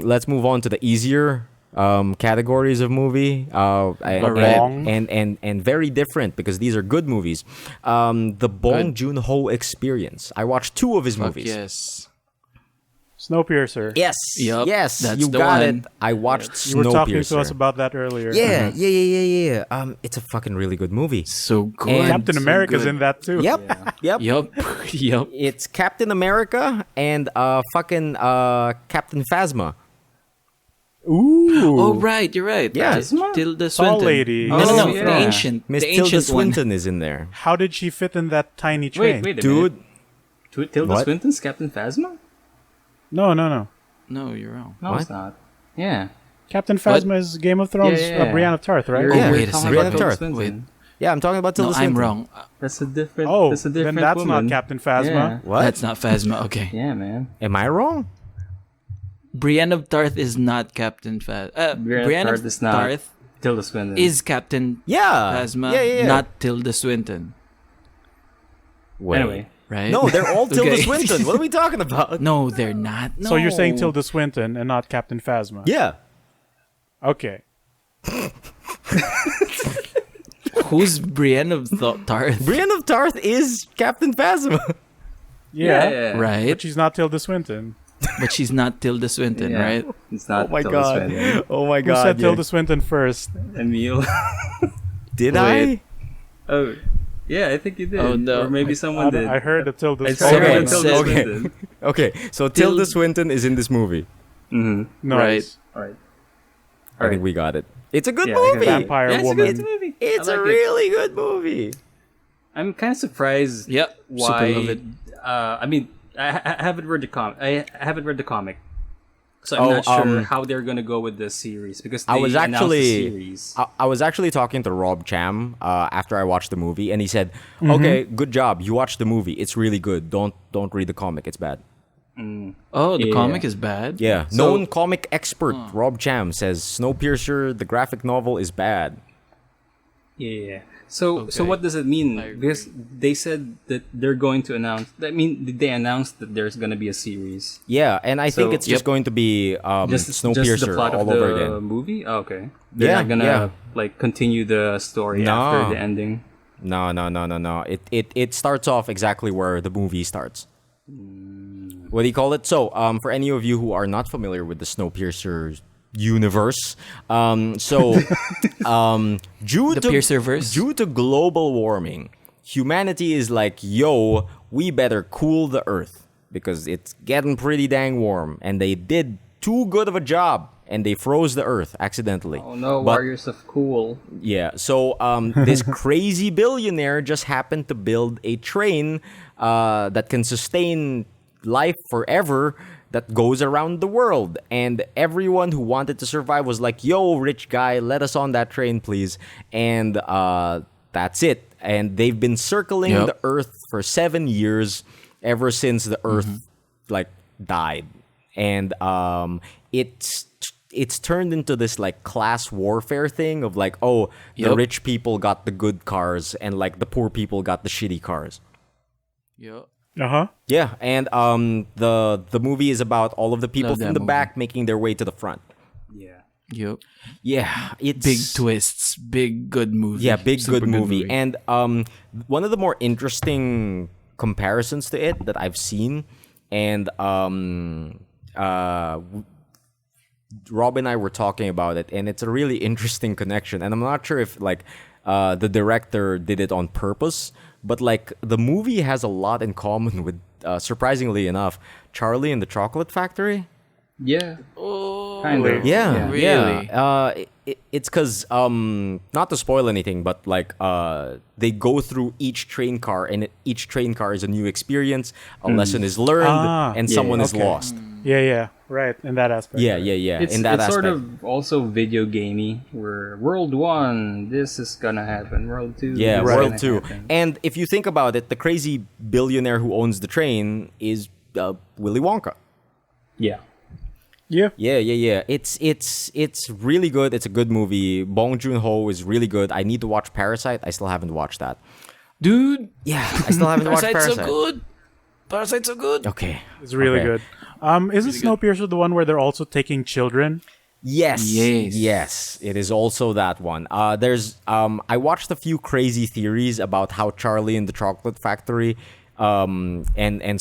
let's move on to the easier categories of movie, Bong. and very different because these are good movies. The Bong Joon-ho Experience. I watched 2 of his Fuck movies. yes. Snowpiercer. Yes, Yup, yes, that's you the got one. it. I watched You were talking to Snowpiercer. us about that earlier. Yeah, yeah. It's a fucking really good movie. So good. And Captain so America's good. in that too. Yep, yep. Yup. Yup. It's Captain America and fucking Captain Phasma. Ooh. Oh right, you're right. Yeah. Tilda Tall Swinton. lady. No, no, no. Oh, The yeah. ancient. Miss The Tilda ancient one. Swinton is in there. How did she fit in that tiny train? Wait a Dude, minute. Tilda What? Swinton's Captain Phasma? No. No, you're wrong. No, What? it's not. Yeah. Captain Phasma is Game of Thrones. Yeah. Brienne of Tarth, right? You're, Yeah. you're wait a talking second. about Brienne of Tilda Tarth. Swinton. yeah, I'm talking about Tilda No, Swinton. I'm wrong. That's a different. Oh, that's a different then that's woman. not Captain Phasma. Yeah. What? That's not Phasma. Okay. Yeah, man. Am I wrong? Brienne of Tarth is not Captain Phasma. Brienne of Tarth is not Tarth Tilda Swinton. is Captain Yeah. Phasma, Yeah. not Tilda Swinton. Wait. Anyway. Right? No, they're all Tilda Okay. Swinton. What are we talking about? No, they're not. No. So you're saying Tilda Swinton and not Captain Phasma? Yeah. Okay. Who's Brienne of Tarth? Brienne of Tarth is Captain Phasma. Yeah. Right? But she's not Tilda Swinton. But she's not Tilda Swinton, Yeah. right? It's not. Oh my Tilda god. Swinton. Oh my Who god. said yeah. Tilda Swinton first? Emile. Did Wait. Oh, yeah, I think you did. Oh, no. Or maybe someone did. I heard a Tilda I Swinton. heard Someone Tilda said- Okay. Swinton. I? Okay, so Tilda Swinton is in this movie. Mm-hmm. Nice. All right. I think we got it. It's a good Yeah, movie. Vampire Yeah, it's a woman. good movie. It's I a like it. really good movie. I'm kind of surprised. Yep. Why? Super love it. I mean, I haven't read the comic. I haven't read the comic, so I'm Oh, not sure how they're gonna go with this series because they I was announced the actually series. I was actually talking to Rob Cham after I watched the movie, and he said, "Okay, good job. You watched the movie. It's really good. Don't read the comic. It's bad." Oh, the Yeah. comic is bad. Yeah, So- known comic expert Rob Cham says Snowpiercer, the graphic novel, is bad. Yeah. So Okay. what does it mean? I agree. Because they said that they're going to announce. I mean, did they announce that there's going to be a series? Yeah, and I think So- it's just going to be Just the Snowpiercer plot all of the over again. movie. Oh, okay. They're Yeah, not gonna yeah. like continue the story No. after the ending. No. It starts off exactly where the movie starts. What do you call it? So, for any of you who are not familiar with the Snowpiercer universe, due The to Piercerverse? due to global warming, humanity is like, yo, we better cool the Earth because it's getting pretty dang warm, and they did too good of a job, and they froze the Earth accidentally. Oh no, But- Warriors of Cool. Yeah, so this crazy billionaire just happened to build a train that can sustain life forever that goes around the world. And everyone who wanted to survive was like, yo, rich guy, let us on that train, please. And that's it. And they've been circling Yep. the Earth for 7 years, ever since the Earth like died. And it's turned into this like class warfare thing of like, oh, the Yep. rich people got the good cars and like the poor people got the shitty cars. Yeah. Yeah, and the movie is about all of the people Love from that the movie. back making their way to the front. Yeah. Yep. Yeah, it's Big twists. Big good movie. Yeah, big Super good movie. And one of the more interesting comparisons to it that I've seen, and Rob and I were talking about it, and it's a really interesting connection. And I'm not sure if like the director did it on purpose, but like the movie has a lot in common with, surprisingly enough, Charlie and the Chocolate Factory. Yeah. Oh, Kind of. Yeah, Really? yeah. It's because not to spoil anything, but like they go through each train car, and each train car is a new experience. A lesson is learned, and Yeah, someone is okay. lost. Yeah, right. In that aspect. Yeah. It's, In that it's aspect. sort of also video gamey, where World 1, this is gonna happen. World 2, Yeah, this is World gonna 2. happen. And if you think about it, the crazy billionaire who owns the train is Willy Wonka. Yeah. Yeah. Yeah. It's really good. It's a good movie. Bong Joon-ho is really good. I need to watch Parasite. I still haven't watched that. dude. Yeah, I still haven't watched Parasite's Parasite. so good. Parasite's so good. Okay. It's really Okay. good. Isn't Snowpiercer the one where they're also taking children? Yes. Yes. Yes. It is also that one. There's I watched a few crazy theories about how Charlie and the Chocolate Factory and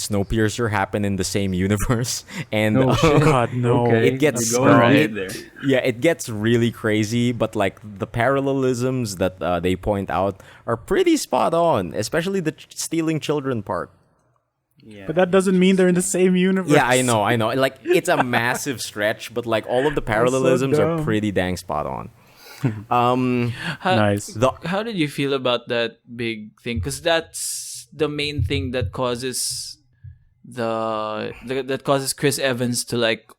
Snowpiercer happen in the same universe. And Oh, shit. God, no. Okay. It gets You're going right. right there. yeah, it gets really crazy, but like the parallelisms that they point out are pretty spot on, especially the stealing children part. Yeah. But that doesn't mean they're in the same universe. Yeah, I know. Like it's a massive stretch, but like all of the parallelisms are dumb. pretty dang spot on. Nice. How did you feel about that big thing? Because that's the main thing that causes that causes Chris Evans to like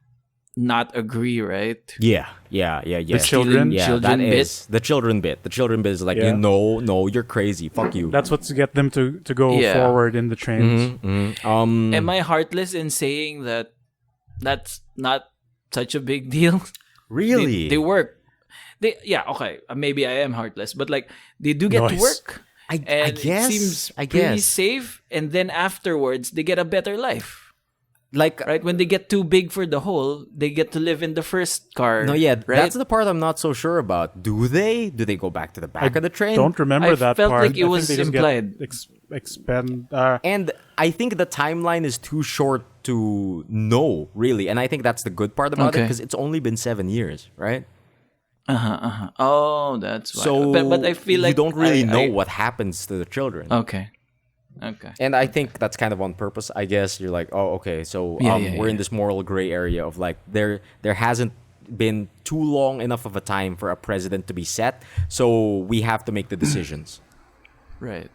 not agree, right? Yeah. The children? Yeah, Children that bit? is the children bit. The children bit is like, Yeah. no, you're crazy. Fuck you. That's what's to get them to go Yeah. forward in the trains. Am I heartless in saying that that's not such a big deal? Really? They work. Okay. Maybe I am heartless, but like they do get to Nice. work. I And guess. it seems I pretty guess. safe, and then afterwards they get a better life. Like Right? When they get too big for the hole, they get to live in the first car. no, yeah, right? that's the part I'm not so sure about. Do they? Do they go back to the back of the train? Don't remember I that felt part. like it I think was they just implied. Get expend. And I think the timeline is too short to know, really. And I think that's the good part about it, Okay. because it's only been 7 years, right? Oh, that's why. So but I feel like you don't really know I- what happens to the children. Okay. And I think that's kind of on purpose, I guess. You're like, oh, okay, so Yeah, we're in this moral gray area of like there hasn't been too long enough of a time for a president to be set, so we have to make the decisions. Right.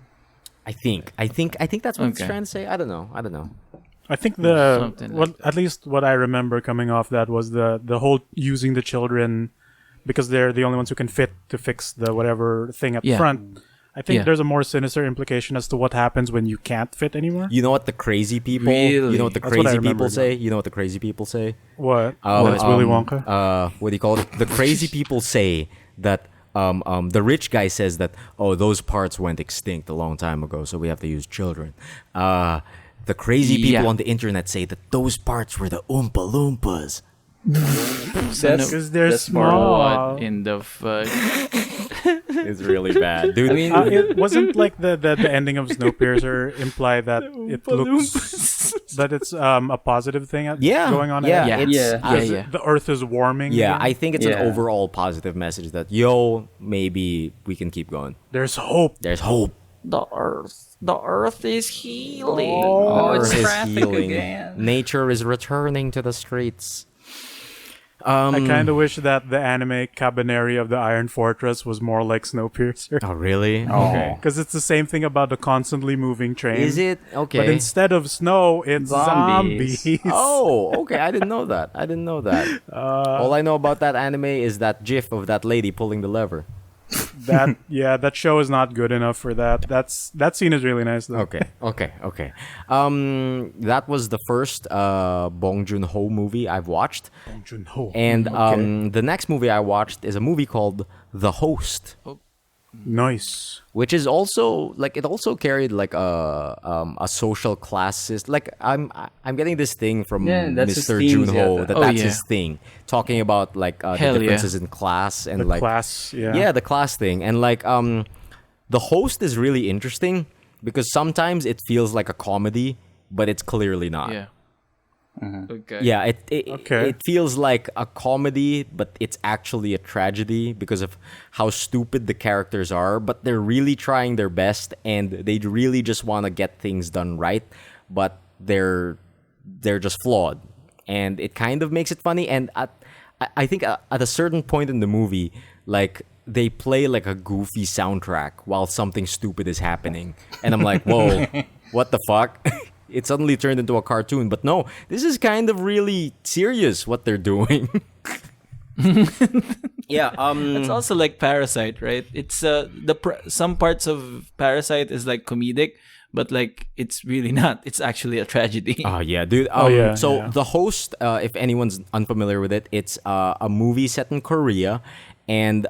I think that's what it's Okay. trying to say. I don't know. I think the Something like well, at least what I remember coming off that was the whole using the children because they're the only ones who can fit to fix the whatever thing up Yeah. front. I think Yeah. there's a more sinister implication as to what happens when you can't fit anymore. You know what the crazy people? Really? You know what the That's what I crazy remember people say? You know what the crazy people say? What? That's Willy Wonka. What do you call it? The crazy people say that the rich guy says that, oh, those parts went extinct a long time ago, so we have to use children. The crazy people Yeah. on the internet say that those parts were the Oompa Loompas. Because they're that's more small. What in the fuck? It's really bad, dude. I mean, It wasn't like the ending of Snowpiercer imply that it looks that it's a positive thing yeah, going on. yeah, Yeah. it's- Yeah. Because Yeah. the Earth is warming. yeah. again. I think it's Yeah. an overall positive message that maybe we can keep going. There's hope. There's hope. The Earth is healing. Oh, Earth it's is traffic healing. again. Nature is returning to the streets. I kind of wish that the anime Cabaneri of the Iron Fortress was more like Snowpiercer. Oh, really? Oh. Okay. Because it's the same thing about the constantly moving train. Is it? Okay. But instead of snow, it's Zombies. zombies. Oh, okay. I didn't know that. I didn't know that. All I know about that anime is that gif of that lady pulling the lever. That show is not good enough for that. That scene is really nice though. Okay. That was the first Bong Joon-ho movie I've watched. Joon-ho. And the next movie I watched is a movie called The Host, Nice. which is also like it also carried like a social classist. Like I'm getting this thing from Yeah, that's his Mr. themes, Joon-ho yeah. that Oh, that's yeah. his thing, talking about like the Hell yeah. differences in class and The like class, yeah, the class thing. And like The Host is really interesting because sometimes it feels like a comedy, but it's clearly not. Yeah. Okay. Yeah, Okay. it feels like a comedy, but it's actually a tragedy because of how stupid the characters are. But they're really trying their best, and they really just want to get things done right. But they're just flawed, and it kind of makes it funny. And I think at a certain point in the movie, like they play like a goofy soundtrack while something stupid is happening, and I'm like, whoa, what the fuck? It suddenly turned into a cartoon, but no, this is kind of really serious what they're doing. Yeah, It's also like Parasite, right? It's some parts of Parasite is like comedic, but like it's really not. It's actually a tragedy. Oh yeah, dude. So yeah. The Host, if anyone's unfamiliar with it, it's a movie set in Korea, and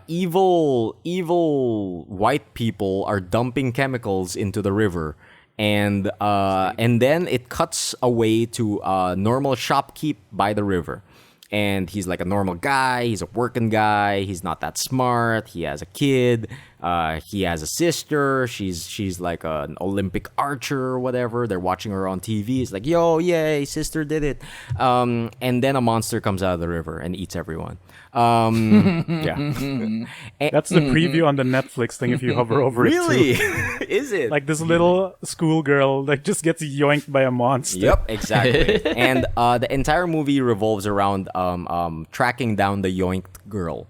evil white people are dumping chemicals into the river, and then it cuts away to a normal shopkeep by the river. And he's like a normal guy. He's a working guy. He's not that smart. He has a kid. He has a sister. She's like an Olympic archer or whatever. They're watching her on TV. It's like, yo, yay, sister did it. And then a monster comes out of the river and eats everyone. Yeah. That's the preview on the Netflix thing if you hover over Really? it too. Is it? Like this little schoolgirl like just gets yoinked by a monster. Yep, exactly. And the entire movie revolves around tracking down the yoinked girl.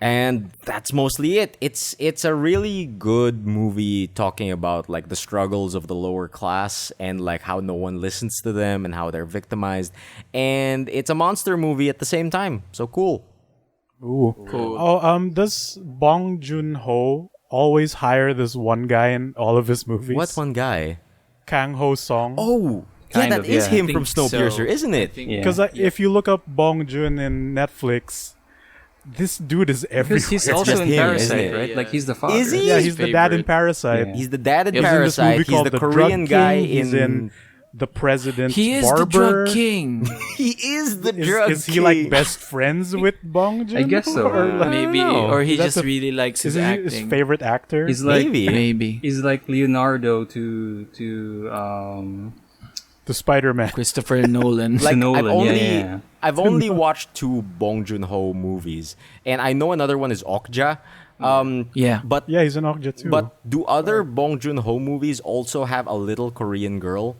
And that's mostly it. It's a really good movie talking about like the struggles of the lower class and like how no one listens to them and how they're victimized. And it's a monster movie at the same time. So cool. Ooh. Cool. Oh, does Bong Joon-ho always hire this one guy in all of his movies? What one guy? Kang Ho Song. Oh, yeah, Kind that of, is yeah. him I from think so. Snowpiercer, isn't it? Yeah. Because if you look up Bong Joon in Netflix, this dude is everywhere. Because he's It's also just in him, Parasite, isn't it? right? Yeah. Like he's the father. Is he? yeah, he's the dad in favorite. Parasite. Yeah. He's the dad in He's in this Parasite. movie He's called the The Korean Drug guy King. He's in The President's He is Barber. the drug king. He is the drug Is he king. like best friends with Bong Joon? I guess so. Or like, Maybe, know. or he Is that just the- really likes is his he acting. his favorite actor? He's like Maybe. Maybe he's like Leonardo to the Spider-Man. Christopher Nolan. Like Nolan, I've only watched 2 Bong Joon-ho movies, and I know another one is Okja. Yeah. But Yeah, he's an Okja too. but do other Bong Joon-ho movies also have a little Korean girl?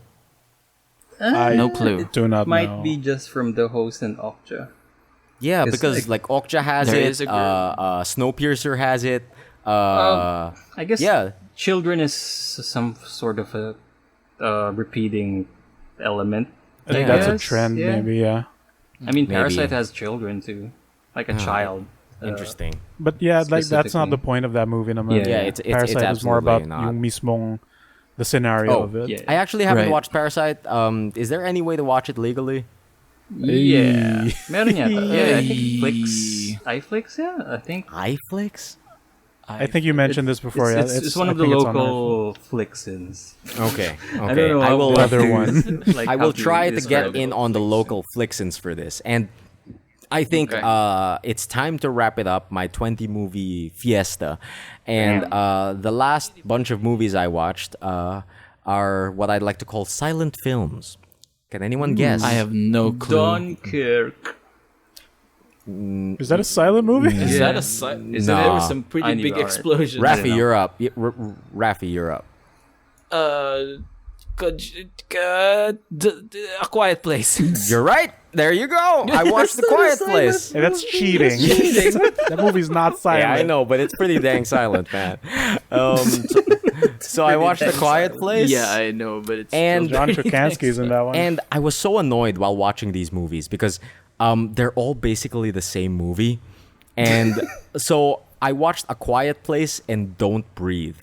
I no clue. do not might know. be just from the host and Okja. Yeah, It's because like Okja has There it. is a girl. Snowpiercer has it. I guess yeah. children is some sort of a repeating element. I think Yeah. that's a Yes, trend, yeah. maybe. Yeah. I mean, Maybe. Parasite has children too, like a child. Interesting. But yeah, like that's not Specifically. the point of that movie. Naman. Yeah, it's Parasite is more absolutely about not. yung mismong the scenario Oh, of it. Yeah. I actually haven't Right. watched Parasite. Is there any way to watch it legally? Yeah. Meron yata. Yeah, I Ay. think Flix. iFlix, yeah, I think. iFlix? I think you mentioned this before. It's one I of the think it's on local Flixins. Okay. I don't know I how will. to- Other one. like, I how will try to describe get in it. on the local Flixins for this, and I think Okay. it's time to wrap it up. My 20 movie fiesta, and the last bunch of movies I watched are what I'd like to call silent films. Can anyone guess? I have no clue. Dunkirk. Is that a silent movie? Is Yeah. that a si- Is No. There were some pretty I knew big that, right? explosions. I don't Raffy, know. you're up. Raffy, you're up. A Quiet Place. You're right. There you go. I watched The Quiet Place. Hey, that's cheating. That movie's not silent. Yeah, I know, but it's pretty dang silent, man. So I watched The Quiet Place. Yeah, I know, but it's And- John Krasinski's in that one. And I was so annoyed while watching these movies because they're all basically the same movie. And so I watched A Quiet Place and Don't Breathe.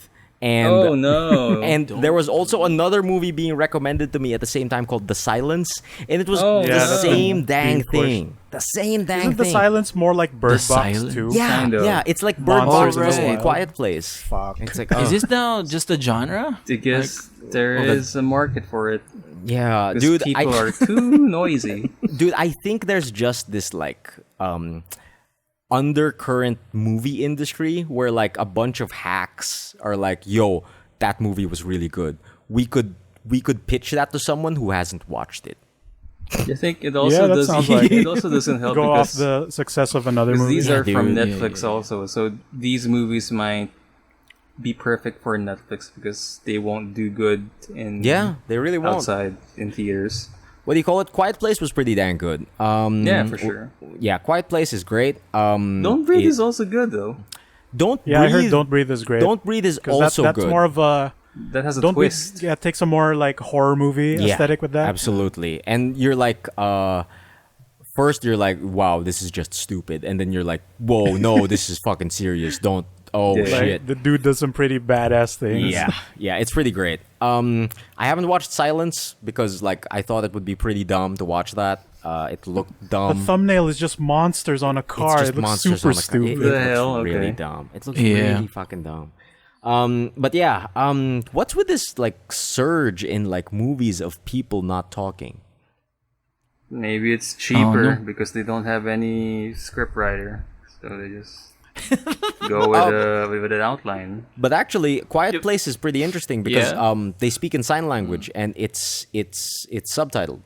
And Oh no. and there was also another movie being recommended to me at the same time called The Silence, and it was Oh, the yeah, that's same being dang pushed. thing. The same dang Isn't the thing. silence more like Bird The Box Silence? too? Yeah, Kind of. yeah, it's like Bird Monsters Box in the and Wild. Quiet Place. Fuck. It's like Is this now just a genre? I guess there is a market for it. yeah, Because dude. people are too noisy. Dude, I think there's just this like undercurrent movie industry where like a bunch of hacks are like, yo, that movie was really good. We could pitch that to someone who hasn't watched it. I think it also that does. sounds like it also doesn't help Go off because the success of another movie. these are dude. from Yeah, Netflix also. So these movies might be perfect for Netflix because they won't do good in Yeah, they really won't. outside in theaters. What do you call it? Quiet Place was pretty dang good. Yeah, for sure. Yeah, Quiet Place is great. Don't Breathe is also good though. Don't Yeah, I breathe. heard Don't Breathe is great. Don't Breathe is 'Cause also that's good. more of a That has a Don't twist. Breathe. Yeah, it takes a more like horror movie aesthetic with that. Absolutely. And you're like, first you're like, wow, this is just stupid. And then you're like, whoa, no, this is fucking serious. Don't. Oh, Yeah. Like, shit. the dude does some pretty badass things. Yeah, it's pretty great. I haven't watched Silence because like I thought it would be pretty dumb to watch that. It looked The dumb. thumbnail is just monsters on a It's car. just It looks monsters super on a car. stupid. It The looks hell? really Okay. dumb. It looks Yeah. really fucking dumb. But yeah, what's with this like surge in like movies of people not talking? Maybe it's cheaper no. because they don't have any script writer, so they just go with an outline. But actually, Quiet Place is pretty interesting because Yeah. they speak in sign language and it's subtitled.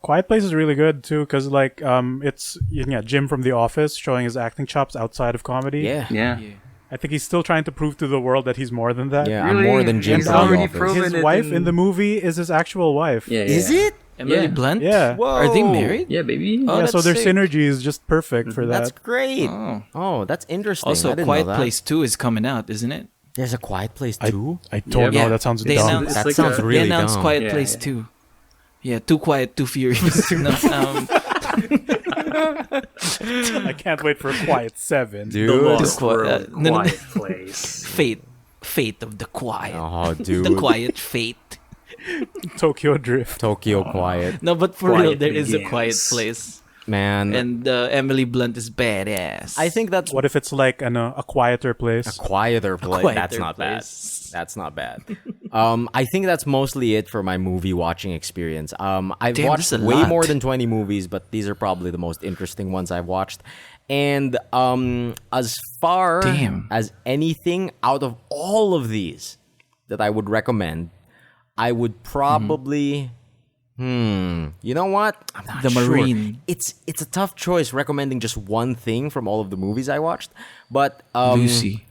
Quiet Place is really good too because like it's Jim from The Office showing his acting chops outside of comedy. Yeah. Yeah. I think he's still trying to prove to the world that he's more than that. Yeah, I'm Really? more than Jim He's from The already Office. proven His it wife in the movie is his actual wife. Yeah. Is yeah. it? Emily Yeah. Blunt? Yeah. Are they married? Yeah, baby. Oh, Yeah, so that's their sick. synergy is just perfect for that. That's great. Oh. Oh, that's interesting. I Also, didn't Quiet know that. Place 2 is coming out, isn't it? There's a Quiet Place too. I don't Yeah. know. That sounds They dumb. announced- That like sounds a- really they announced dumb. Quiet Yeah, Place yeah. 2. Yeah, Too Quiet, Too Furious. No, I can't wait for Quiet 7. Dude. The Lost Too qui- World, no, no. Quiet Place. Fate of the Quiet. Oh, dude. The Quiet Fate. Tokyo Drift. Tokyo Quiet. No, but for Quiet real, there is a begins. Quiet Place. Man. And Emily Blunt is badass. I think that's What if it's like a quieter place? quieter place. quieter That's not place. bad. That's not bad. I think that's mostly it for my movie watching experience. I've Damn, watched that's a way lot. more than 20 movies, but these are probably the most interesting ones I've watched. And as far Damn. as anything out of all of these that I would recommend, I would probably you know what? I'm not The sure. Marine. It's a tough choice recommending just one thing from all of the movies I watched, but Lucy.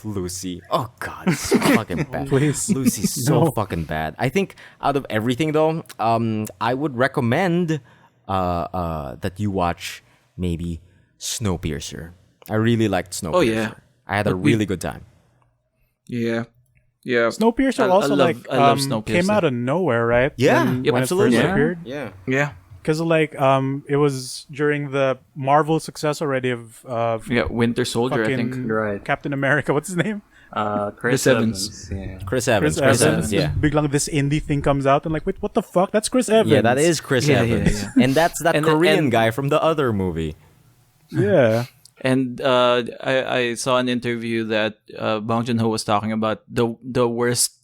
Lucy. Oh god, it's so fucking bad. Please. Lucy's so No. fucking bad. I think out of everything though, I would recommend that you watch maybe Snowpiercer. I really liked Snowpiercer. Oh, yeah. I had a But we- really good time. Yeah. Yeah. Snowpiercer I also love came Snowpiercer. out of nowhere, right? Yeah. When, Yep, when absolutely. it first Yeah. appeared. Yeah. Yeah. Because it was during the Marvel success already of Winter Soldier, I think. fucking Right. Captain America. What's his name? Chris Evans. Yeah. Chris Evans. Chris Evans. Yeah. Biglang this indie thing comes out and like, wait, what the fuck? That's Chris Evans. Yeah, that is Chris Yeah, Evans. yeah. And that's that And- Korean and- guy from the other movie. Yeah. And I saw an interview that Bong Joon-ho was talking about the worst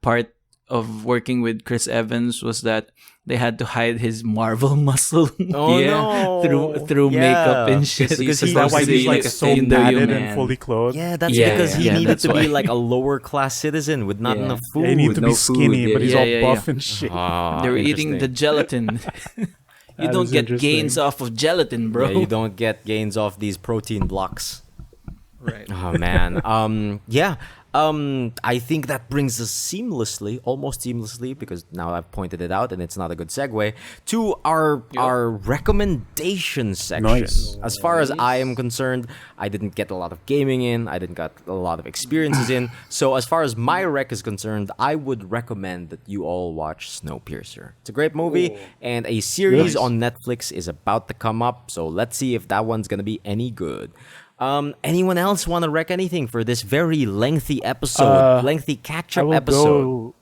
part of working with Chris Evans was that they had to hide his Marvel muscle Oh, no. through Yeah. makeup and shit. Because Is he that was why to he's be like a so Indo padded man. and fully clothed? Yeah, that's Yeah, because he yeah, needed that's to be why. like a lower class citizen with not Yeah. enough Yeah, food. he needed to no be food, skinny, yeah. but he's Yeah, all yeah, buff yeah. and shit. Ah, They were eating the interesting. gelatin. You That don't is get interesting. gains off of gelatin, bro. Yeah, you don't get gains off these protein blocks. Right. Oh man. Yeah. I think that brings us almost seamlessly, because now I've pointed it out and it's not a good segue, to our recommendation section. Nice. As far as I am concerned, I didn't get a lot of gaming in, I didn't get a lot of experiences in. So as far as my rec is concerned, I would recommend that you all watch Snowpiercer. It's a great movie, and a series on Netflix is about to come up, so let's see if that one's gonna be any good. Anyone else want to rec anything for this very lengthy episode, lengthy catch-up episode?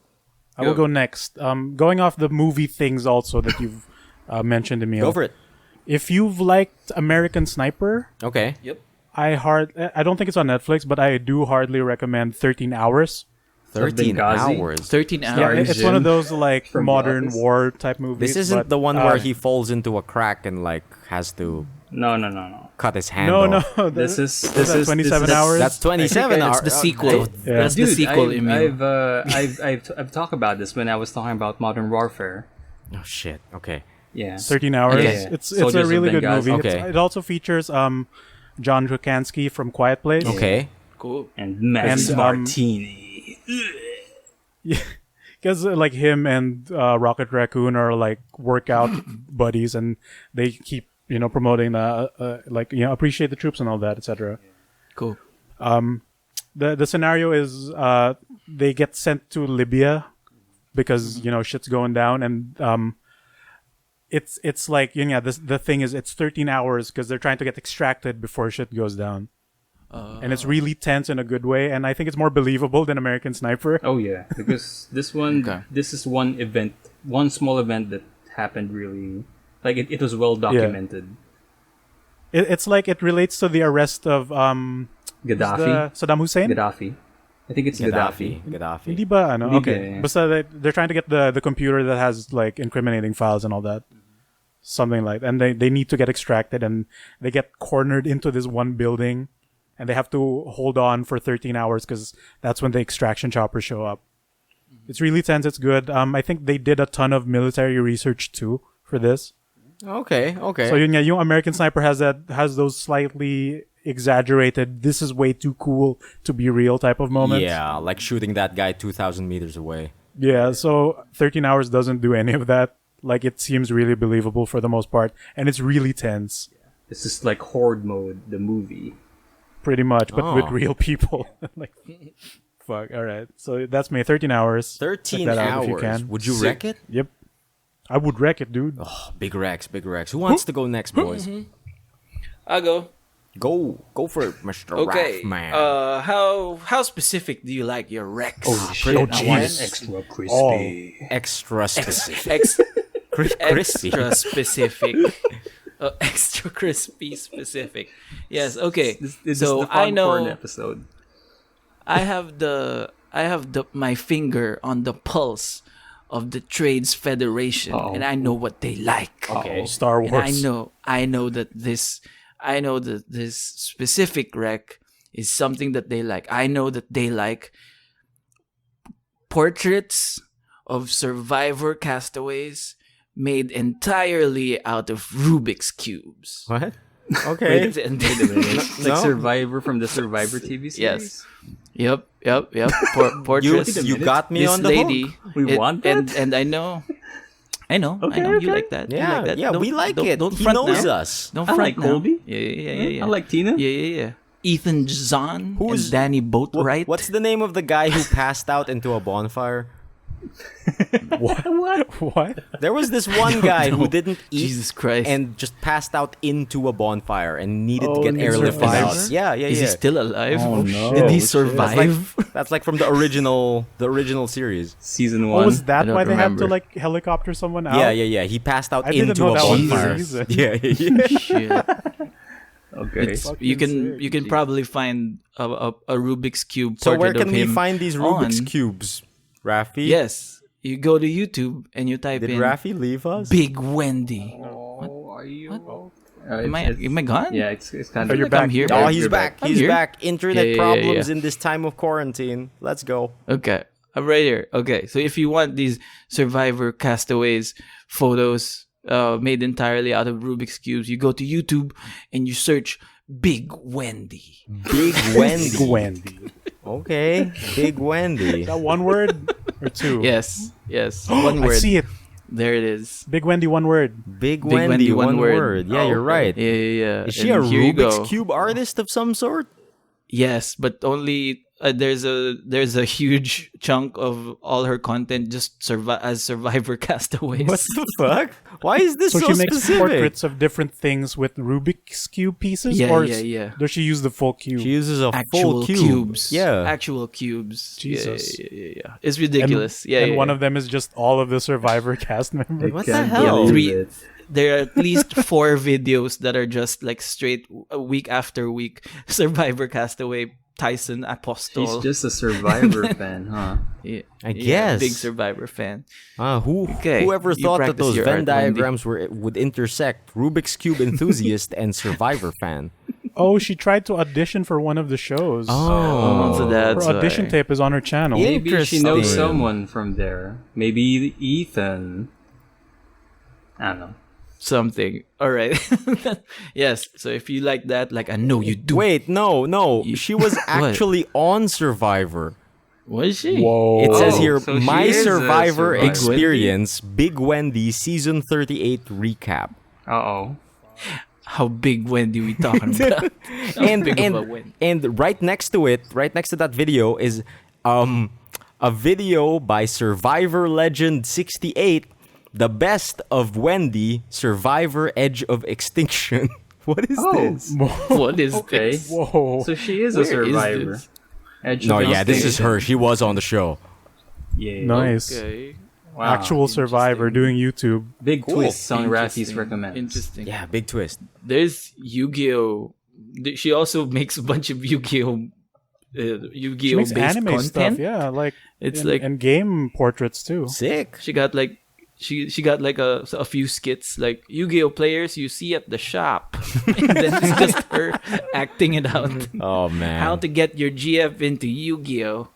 I will go next. Going off the movie things also that you've mentioned, Emile. Go for it. If you've liked American Sniper, Okay. Yep. I don't think it's on Netflix, but I do hardly recommend 13 Hours. 13 Benghazi? hours. 13 Yeah, hours. it's one of those like from The modern Office. war type movies. This isn't but, the one where he falls into a crack and like has to No. cut his hand No, off. no. This is that 27 hours? That's 27 hours. That's the sequel. Yeah. That's the Dude, sequel, Emile. I've talked about this when I was talking about Modern Warfare. Oh shit. Okay. Yeah. 13 Hours. Okay. It's Soldiers a of really good Benghazi. movie. Okay. It also features John Krasinski from Quiet Place. Okay. Cool. And Max And, Martini. Because like him and Rocket Raccoon are like workout buddies, and they keep promoting appreciate the troops and all that, etc. Cool. The scenario is they get sent to Libya because shit's going down, and it's like the thing is it's 13 hours because they're trying to get extracted before shit goes down. And it's really tense in a good way, and I think it's more believable than American Sniper. Oh yeah, because this one, Okay. this is one small event that happened really, like it was well documented. It's like it relates to the arrest of Gaddafi. Saddam Hussein. Gaddafi. I think it's Gaddafi. Gaddafi. Hindi ba, ano? Hindi Okay. ba, yeah. Basta they're trying to get the computer that has like incriminating files and all that. Something like that. And they need to get extracted, and they get cornered into this one building, and they have to hold on for 13 hours because that's when the extraction choppers show up. It's really tense. It's good. I think they did a ton of military research too for this. Okay. Okay. So yun nga, yung American Sniper has those slightly exaggerated, this is way too cool to be real type of moments. yeah, like shooting that guy 2,000 meters away. Yeah, so 13 Hours doesn't do any of that. Like, it seems really believable for the most part, and it's really tense, This is like Horde mode, the movie. pretty much, but with Oh. real people. Like, fuck, alright. So that's me, 13 Hours. 13 Check that out hours. if you can. Would you Sick. wreck it? Yep. I would wreck it, dude. Oh, big Rex, big Rex. Who wants to go next, boys? I'll go. Go for it, Mr. Okay. Raffman. How specific do you like your Rex? Extra crispy. Extra specific. Crispy. Extra specific. Extra crispy specific. Yes. Okay. This is so the Foghorn I know episode. I have my finger on the pulse of the Trades Federation, Uh-oh. and I know what they like. Okay. Star And Wars. I know that this specific rec is something that they like. I know that they like portraits of survivor castaways made entirely out of Rubik's cubes. What? Okay. And- Like No. Survivor from the Survivor TV series. yes. Yep. Portraits. You got me this on the lady. hook. We want that? And I know. I know. You like that. You Yeah, like that. yeah, we like it. Don't He front knows now. us. Don't I front like now. Colby. Yeah. I like Tina. Yeah. Ethan Zahn Who's- and Danny Boatwright. What's the name of the guy who passed out into a bonfire? What? There was this one guy who didn't eat Jesus Christ. and just passed out into a bonfire and needed to Oh, get and he airlifted out. survived? Yeah. Is he still alive? Oh, no. Did he Shit. survive? That's like from the original series. Season Oh, 1. was that I don't why they had to remember. like helicopter someone out? Yeah. He passed out I didn't into know a that was the bonfire. reason. Yeah. Shit. Okay. It's, Fucking you can sick. you can probably find a Rubik's cube. So where portrait can of we him find these Rubik's on- cubes, Raffy? Yes, you go to YouTube and you type Did in Raffy leave us? BigWendy. Oh, are you? Am I gone? Yeah, it's kind Oh, of. you're I'm back. here. Oh, You're he's back. I'm He's here. back. Internet Yeah. problems in this time of quarantine. Let's go. Okay, I'm right here. Okay, so if you want these Survivor castaways photos made entirely out of Rubik's cubes, you go to YouTube and you search BigWendy. Big Wendy. Wendy. Okay. Big Wendy. Is that one word or two? Yes, one I word. see it. There it is. Big Wendy, one word. Big Big Wendy, Wendy, one one word. word. Yeah, you're right. Yeah. Is she And a here you Rubik's go. Cube artist of some sort? Yes, but only there's a huge chunk of all her content just as Survivor castaways. What the fuck? Why is this So so, she makes specific? portraits of different things with Rubik's cube pieces, Yeah, or yeah. does she use the full cube? She uses a Actual full cube. cubes. Yeah. Actual cubes. Jesus. Yeah. It's ridiculous. and one of them is just all of the Survivor cast members. What the Can't hell? believe Three- it. There are at least 4 videos that are just like straight week after week Survivor castaway Tyson Apostol. She's just a Survivor fan, huh? Yeah, I yeah, guess. big Survivor fan. Whoever you thought that practice those your Venn art, Wendy. diagrams would intersect? Rubik's Cube enthusiast and Survivor fan. Oh, she tried to audition for one of the shows. Oh. So Her that's audition why. tape is on her channel. Yeah. Maybe she knows Interesting. someone from there. Maybe Ethan. I don't know. Something. All right. Yes. So if you like that, like I know you do. Wait, no. She was actually on Survivor. Was she? Whoa. It says Oh, here, so she my is a Survivor Survivor. experience, Big Wendy, season 38 recap. Uh-oh. How big Wendy we talking about? How and big of a and, win? and right next to it, right next to that video is a video by Survivor Legend 68, the best of Wendy, Survivor Edge of Extinction. What is this? What is Okay. this? Whoa. So she is Where a is survivor. this? Edge No, of yeah, this is Extinction. her. She was on the show. Yeah. Nice. Okay. Wow. Actual survivor doing YouTube. Big Cool. twists on Raffy's Interesting. recommends. Interesting. Yeah, big twist. There's Yu-Gi-Oh. She also makes a bunch of Yu-Gi-Oh. Yu-Gi-Oh She makes based anime content. stuff, yeah, like It's and, like and game portraits too. Sick. she got like she got like a few skits like Yu-Gi-Oh players you see at the shop, and then it's just her acting it out. Oh man. How to get your GF into Yu-Gi-Oh.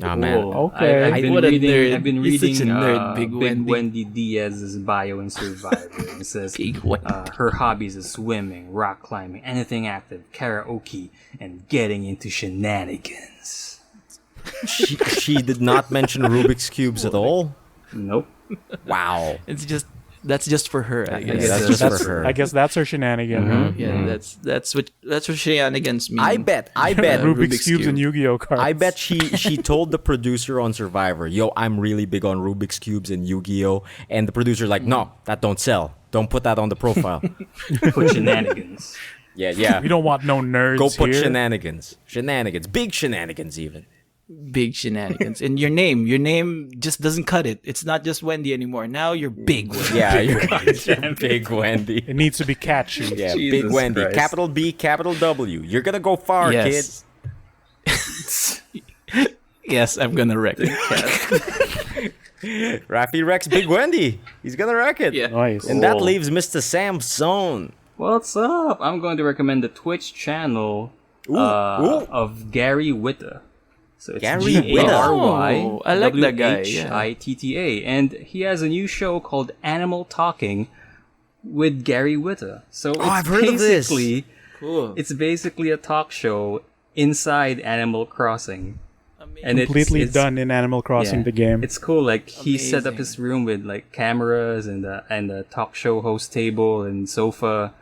Oh man. Cool. Okay. I've been What a reading, nerd. I've been He's reading such a nerd, Big Wendy. Wendy Diaz's bio in Survivor. It says Big Wendy. her hobbies is swimming, rock climbing, anything active, karaoke, and getting into shenanigans. She did not mention Rubik's Cubes at all. Nope. Wow. That's just for her. I guess. that's That's just for her. I guess that's her shenanigan. Yeah, that's what shenanigans mean. I bet. Rubik's cubes and Yu-Gi-Oh cards. I bet she told the producer on Survivor, "Yo, I'm really big on Rubik's cubes and Yu-Gi-Oh," and the producer like, "No, that don't sell. Don't put that on the profile." Put shenanigans. Yeah. we don't want no nerds Go put here. shenanigans, big shenanigans even. Big shenanigans. And your name just doesn't cut it. It's not just Wendy anymore. Now you're Big Wendy. Yeah, you're Big Wendy. It needs to be catchy. Yeah, Jesus Big Wendy. Christ. Capital B, capital W. You're gonna go far, Yes. Yes, I'm gonna wreck it. kid. Raffy wrecks Big Wendy. He's gonna wreck it. Yeah. Nice. And that Cool. leaves Mr. Samson. What's up? I'm going to recommend the Twitch channel Ooh. of Gary Whitta. So it's Gary Gary Oh, I like that guy, yeah. Whitta, and he has a new show called Animal Talking with Gary Whitta. So it's I've heard of this. basically Cool. it's basically a talk show inside Animal Crossing. And Completely it's done in Animal Crossing, the game. It's cool. Like he set up Amazing. his room with like cameras and the talk show host table and sofa,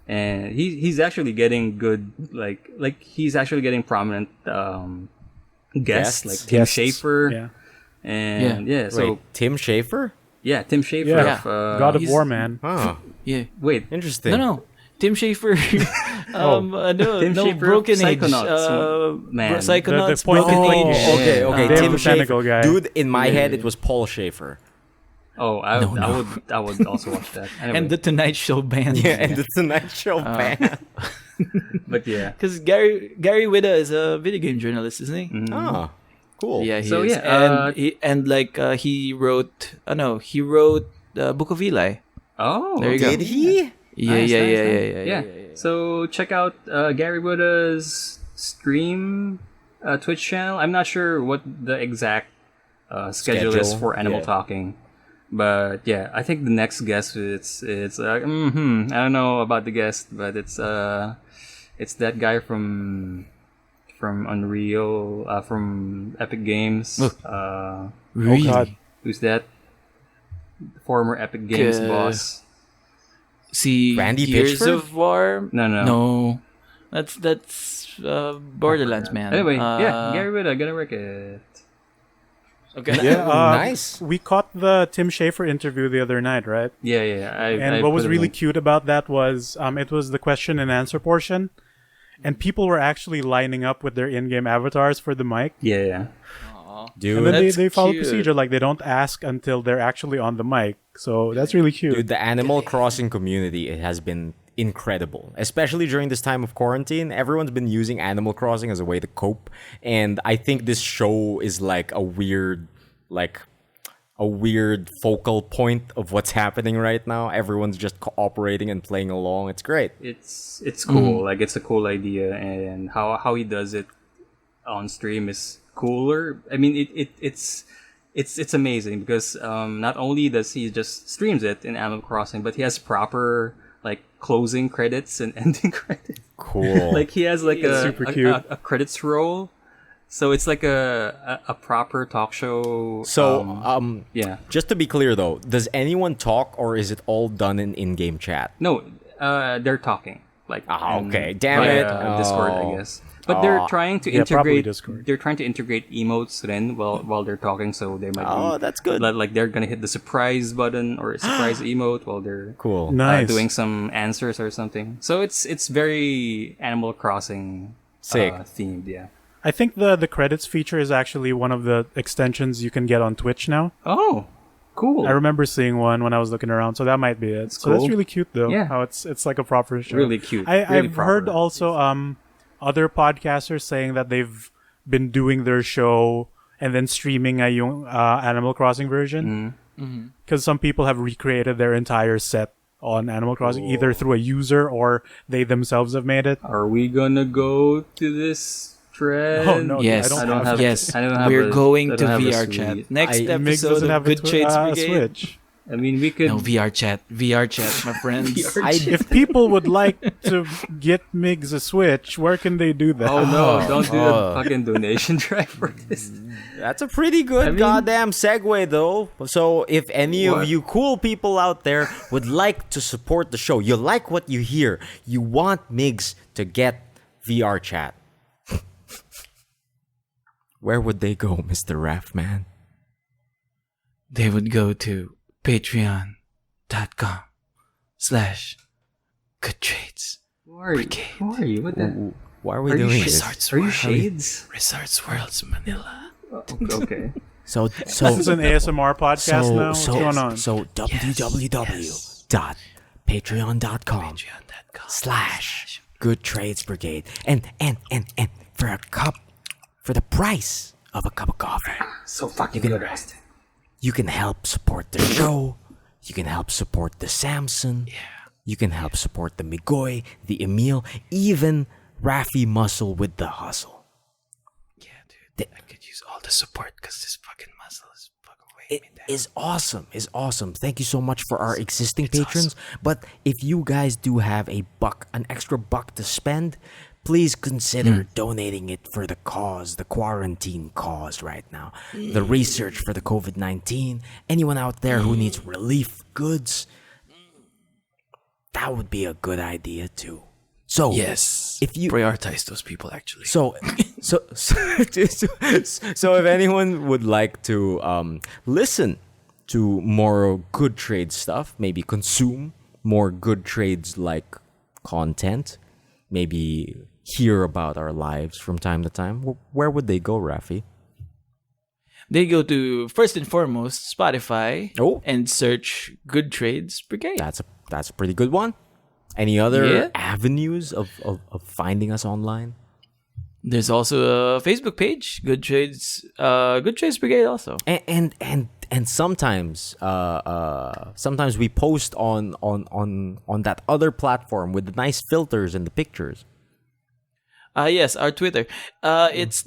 and he's actually getting good like he's actually getting prominent guests like Tim Guests, Schafer, yeah. And so Wait, Tim Schafer? yeah, Tim Schafer. Yeah. Of, God of he's- War, man. Huh. Yeah. wait, Interesting. No. Tim Schafer. Tim Schafer, Broken Age. Psychonauts, man. Psychonauts, The point Broken and click Age. game. Okay, okay. Damn Tim the tentacle Schafer. guy. Dude, in my head, yeah. it was Paul Schafer. Oh, I would also watch that. Anyway, And the Tonight Show band. Yeah, and the Tonight Show band. but yeah. Because Gary Whitta is a video game journalist, isn't he? Oh, cool. Yeah, he So, is. yeah, He wrote. He wrote Book of Eli. Oh, There you go. Did he? Yeah. So check out Gary Whitta's stream Twitch channel. I'm not sure what the exact schedule is Schedule, for Animal yeah. Talking, but yeah, I think the next guest it's I don't know about the guest, but it's that guy from Unreal, from Epic Games. Really? Oh, God. Who's that? Former Epic Games boss. See, Randy Gears Pitchford? of War. No. That's Borderlands, man. Anyway, Gary Whitta, gonna work it. Okay. Yeah, Nice. We caught the Tim Schafer interview the other night, right? Yeah. And what was really cute about that was it was the question and answer portion, and people were actually lining up with their in-game avatars for the mic. Yeah. And Dude, then That's they follow cute. procedure, like they don't ask until they're actually on the mic. So that's really cute. Dude, the Animal Crossing community, it has been incredible. Especially during this time of quarantine, everyone's been using Animal Crossing as a way to cope. And I think this show is like a weird focal point of what's happening right now. Everyone's just cooperating and playing along. It's great. It's cool. Like it's a cool idea, and how he does it on stream is cooler. I mean, it's amazing because not only does he just streams it in Animal Crossing, but he has proper like closing credits and ending credits. Cool. Like he has like super cute. a credits roll, so it's like a proper talk show. So, yeah. just to be clear though, does anyone talk or is it all done in in-game chat? No, they're talking like Okay, damn via it. Discord, Oh. I guess. But they're trying to Yeah, probably integrate. Discord. They're trying to integrate emotes then while they're talking, so they might. Oh, be, that's good. Like they're gonna hit the surprise button or surprise emote while they're Cool. Nice. doing some answers or something. So it's very Animal Crossing Sick. themed. Yeah. I think the credits feature is actually one of the extensions you can get on Twitch now. Oh, cool. I remember seeing one when I was looking around, so that might be it. So that's cool. really cute, though. Yeah. How it's like a proper show. Really cute. I've Really proper. heard also other podcasters saying that they've been doing their show and then streaming a Animal Crossing version. Because some people have recreated their entire set on Animal Crossing, either through a user or they themselves have made it. Are we gonna go to this trend? Oh, no. Yes, I don't have have- yes. I don't have We're a- going I to don't have a VR Switch. chat. Next Migs episode doesn't of have Good Shades a Brigade. Switch. I mean, we could. No, VR chat, my friends. If people would like to get Migs a Switch, where can they do that? Oh no! Don't do the fucking donation drive for this. That's a pretty good goddamn segue, though. So, if any What? of you cool people out there would like to support the show, you like what you hear, you want Migs to get VR chat, where would they go, Mr. Raff, man? They would go to patreon.com/goodtrades. Who are you? Who are you? What the? Why are we Are you doing shades? this? Are you shades? Resorts Worlds Manila. Okay. So, This is an ASMR podcast now. What's going on? So www.patreon.com/goodtradesbrigade and for the price of a cup of coffee, So fucking good. you can help support the show. You can help support the Samson. You can help support the Migoy, the Emile, even Raffy Muscle with the hustle. Yeah, dude. I could use all the support because this fucking muscle is fucking It weighing me down. is awesome. Is awesome. Thank you so much for our existing patrons. But if you guys do have an extra buck to spend, please consider donating it for the cause, the quarantine cause right now. The research for the COVID-19. Anyone out there who needs relief goods, that would be a good idea too. So Yes. if you prioritize those people, actually. so if anyone would like to listen to more good trade stuff, maybe consume more good trades like content, maybe hear about our lives from time to time, where would they go, Raffy? They go to, first and foremost, Spotify and search Good Trades Brigade. That's a pretty good one. Any other Yeah. avenues of finding us online? There's also a Facebook page, Good Trades Brigade also. And sometimes we post on that other platform with the nice filters and the pictures. Yes, our Twitter. It's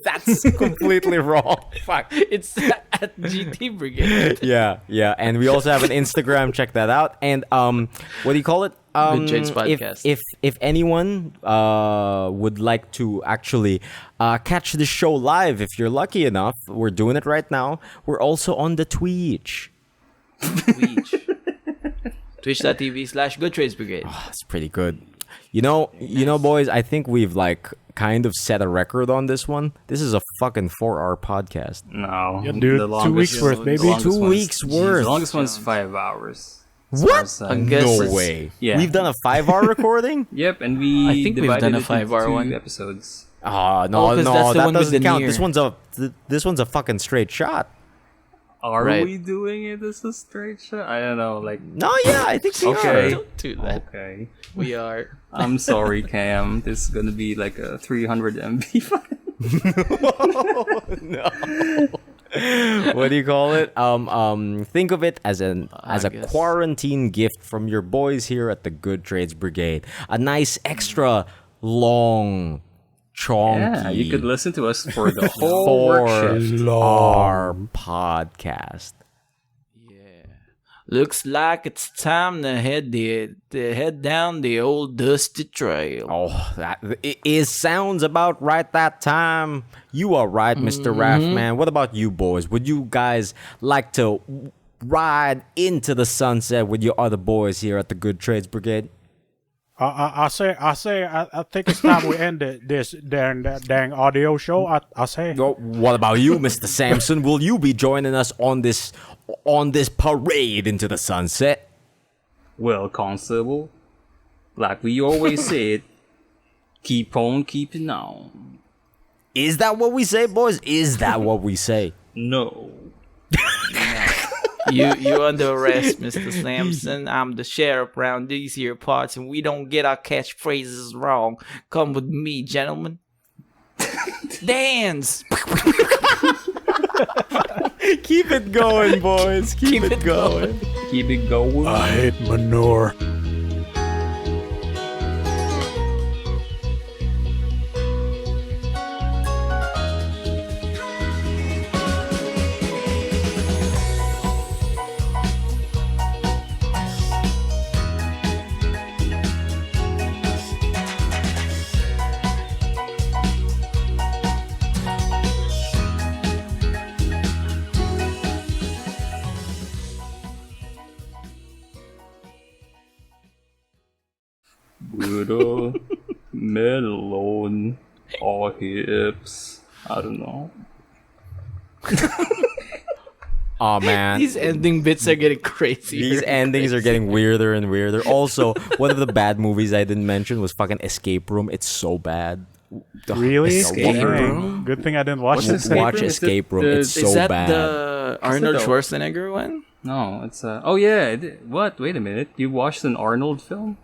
That's completely wrong. Fuck. it's at GT Brigade. Yeah. And we also have an Instagram. Check that out. And what do you call it? Good Trades Podcast. If anyone would like to actually catch the show live, if you're lucky enough, we're doing it right now. We're also on the Twitch. Twitch.tv/Good Trades Brigade. That's pretty good. You know, boys, I think we've kind of set a record on this one. This is a fucking 4-hour podcast. No. Yeah, dude, the 2 weeks worth, the baby. longest 2 one's- weeks worth. The longest one's 5 hours. What? I guess No it's- way. Yeah. We've done a 5-hour recording? Yep, and we I think we've divided done a it into 5-hour 2 one. episodes. Oh, no, 'cause that's the that one with doesn't the count. near. This one's a fucking straight shot. Are Right. we doing it as a straight shot? I don't know, like... No, yeah, I think we Okay. are. Don't do that. Okay. We are. I'm sorry, Cam. This is gonna be like a 300 MB file. What do you call it? Think of it as a guess. quarantine gift from your boys here at the Good Trades Brigade. A nice extra long chonky Yeah, you could listen to us for the whole work for shift. our podcast. Looks like it's time to head down the old dusty trail. Oh, it sounds about right that time. You are right, Mr. Raff, man. What about you boys? Would you guys like to ride into the sunset with your other boys here at the Good Trades Brigade? I think it's time we end this dang audio show. I say. Well, what about you, Mr. Sampson? Will you be joining us on this parade into the sunset? Well, Constable, like we always said, keep on keeping on. Is that what we say, boys? Is that what we say? No. You under arrest, Mr. Sampson. I'm the sheriff around these here parts, and we don't get our catchphrases wrong. Come with me, gentlemen. Dance. Keep it going, boys. Keep it going. Keep it going. I hate manure. Buddha, melon, or hips. I don't know. Oh man. These ending bits are getting crazy. These endings are getting weirder and weirder. Also, one of the bad movies I didn't mention was fucking Escape Room. It's so bad. Really? Escape Dang. Room? Good thing I didn't watch What's this. Escape Watch Room? Is Escape it Room. the- It's Is so that bad. the Arnold the- Schwarzenegger one? No, it's oh yeah. What? Wait a minute. You watched an Arnold film?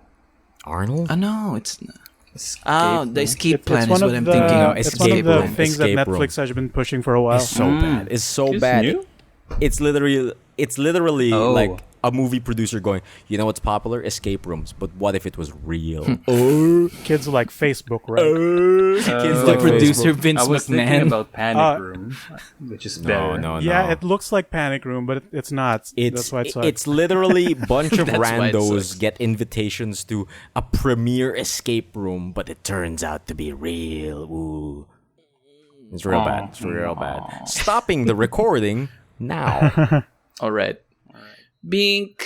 Arnold? Oh no, it's not. Escape Oh, Room? the escape It's plan one is of what I'm the, thinking of. It's one of Escape the Room. things that Escape Room. Netflix has been pushing for a while. It's so bad. It's so It's bad. new? It's literally Oh. like a movie producer going, you know what's popular? Escape rooms. But what if it was real? Kids like Facebook, right? Kids The like producer Facebook. Vince I was thinking McMahon. about Panic Room, which is better. No. Yeah, it looks like Panic Room, but it's not. It's That's why it sucks. it's literally a bunch of That's why it randos sucks. get invitations to a premiere escape room, but it turns out to be real. Ooh. It's real bad. It's real bad. Stopping the recording now. All right. Bink.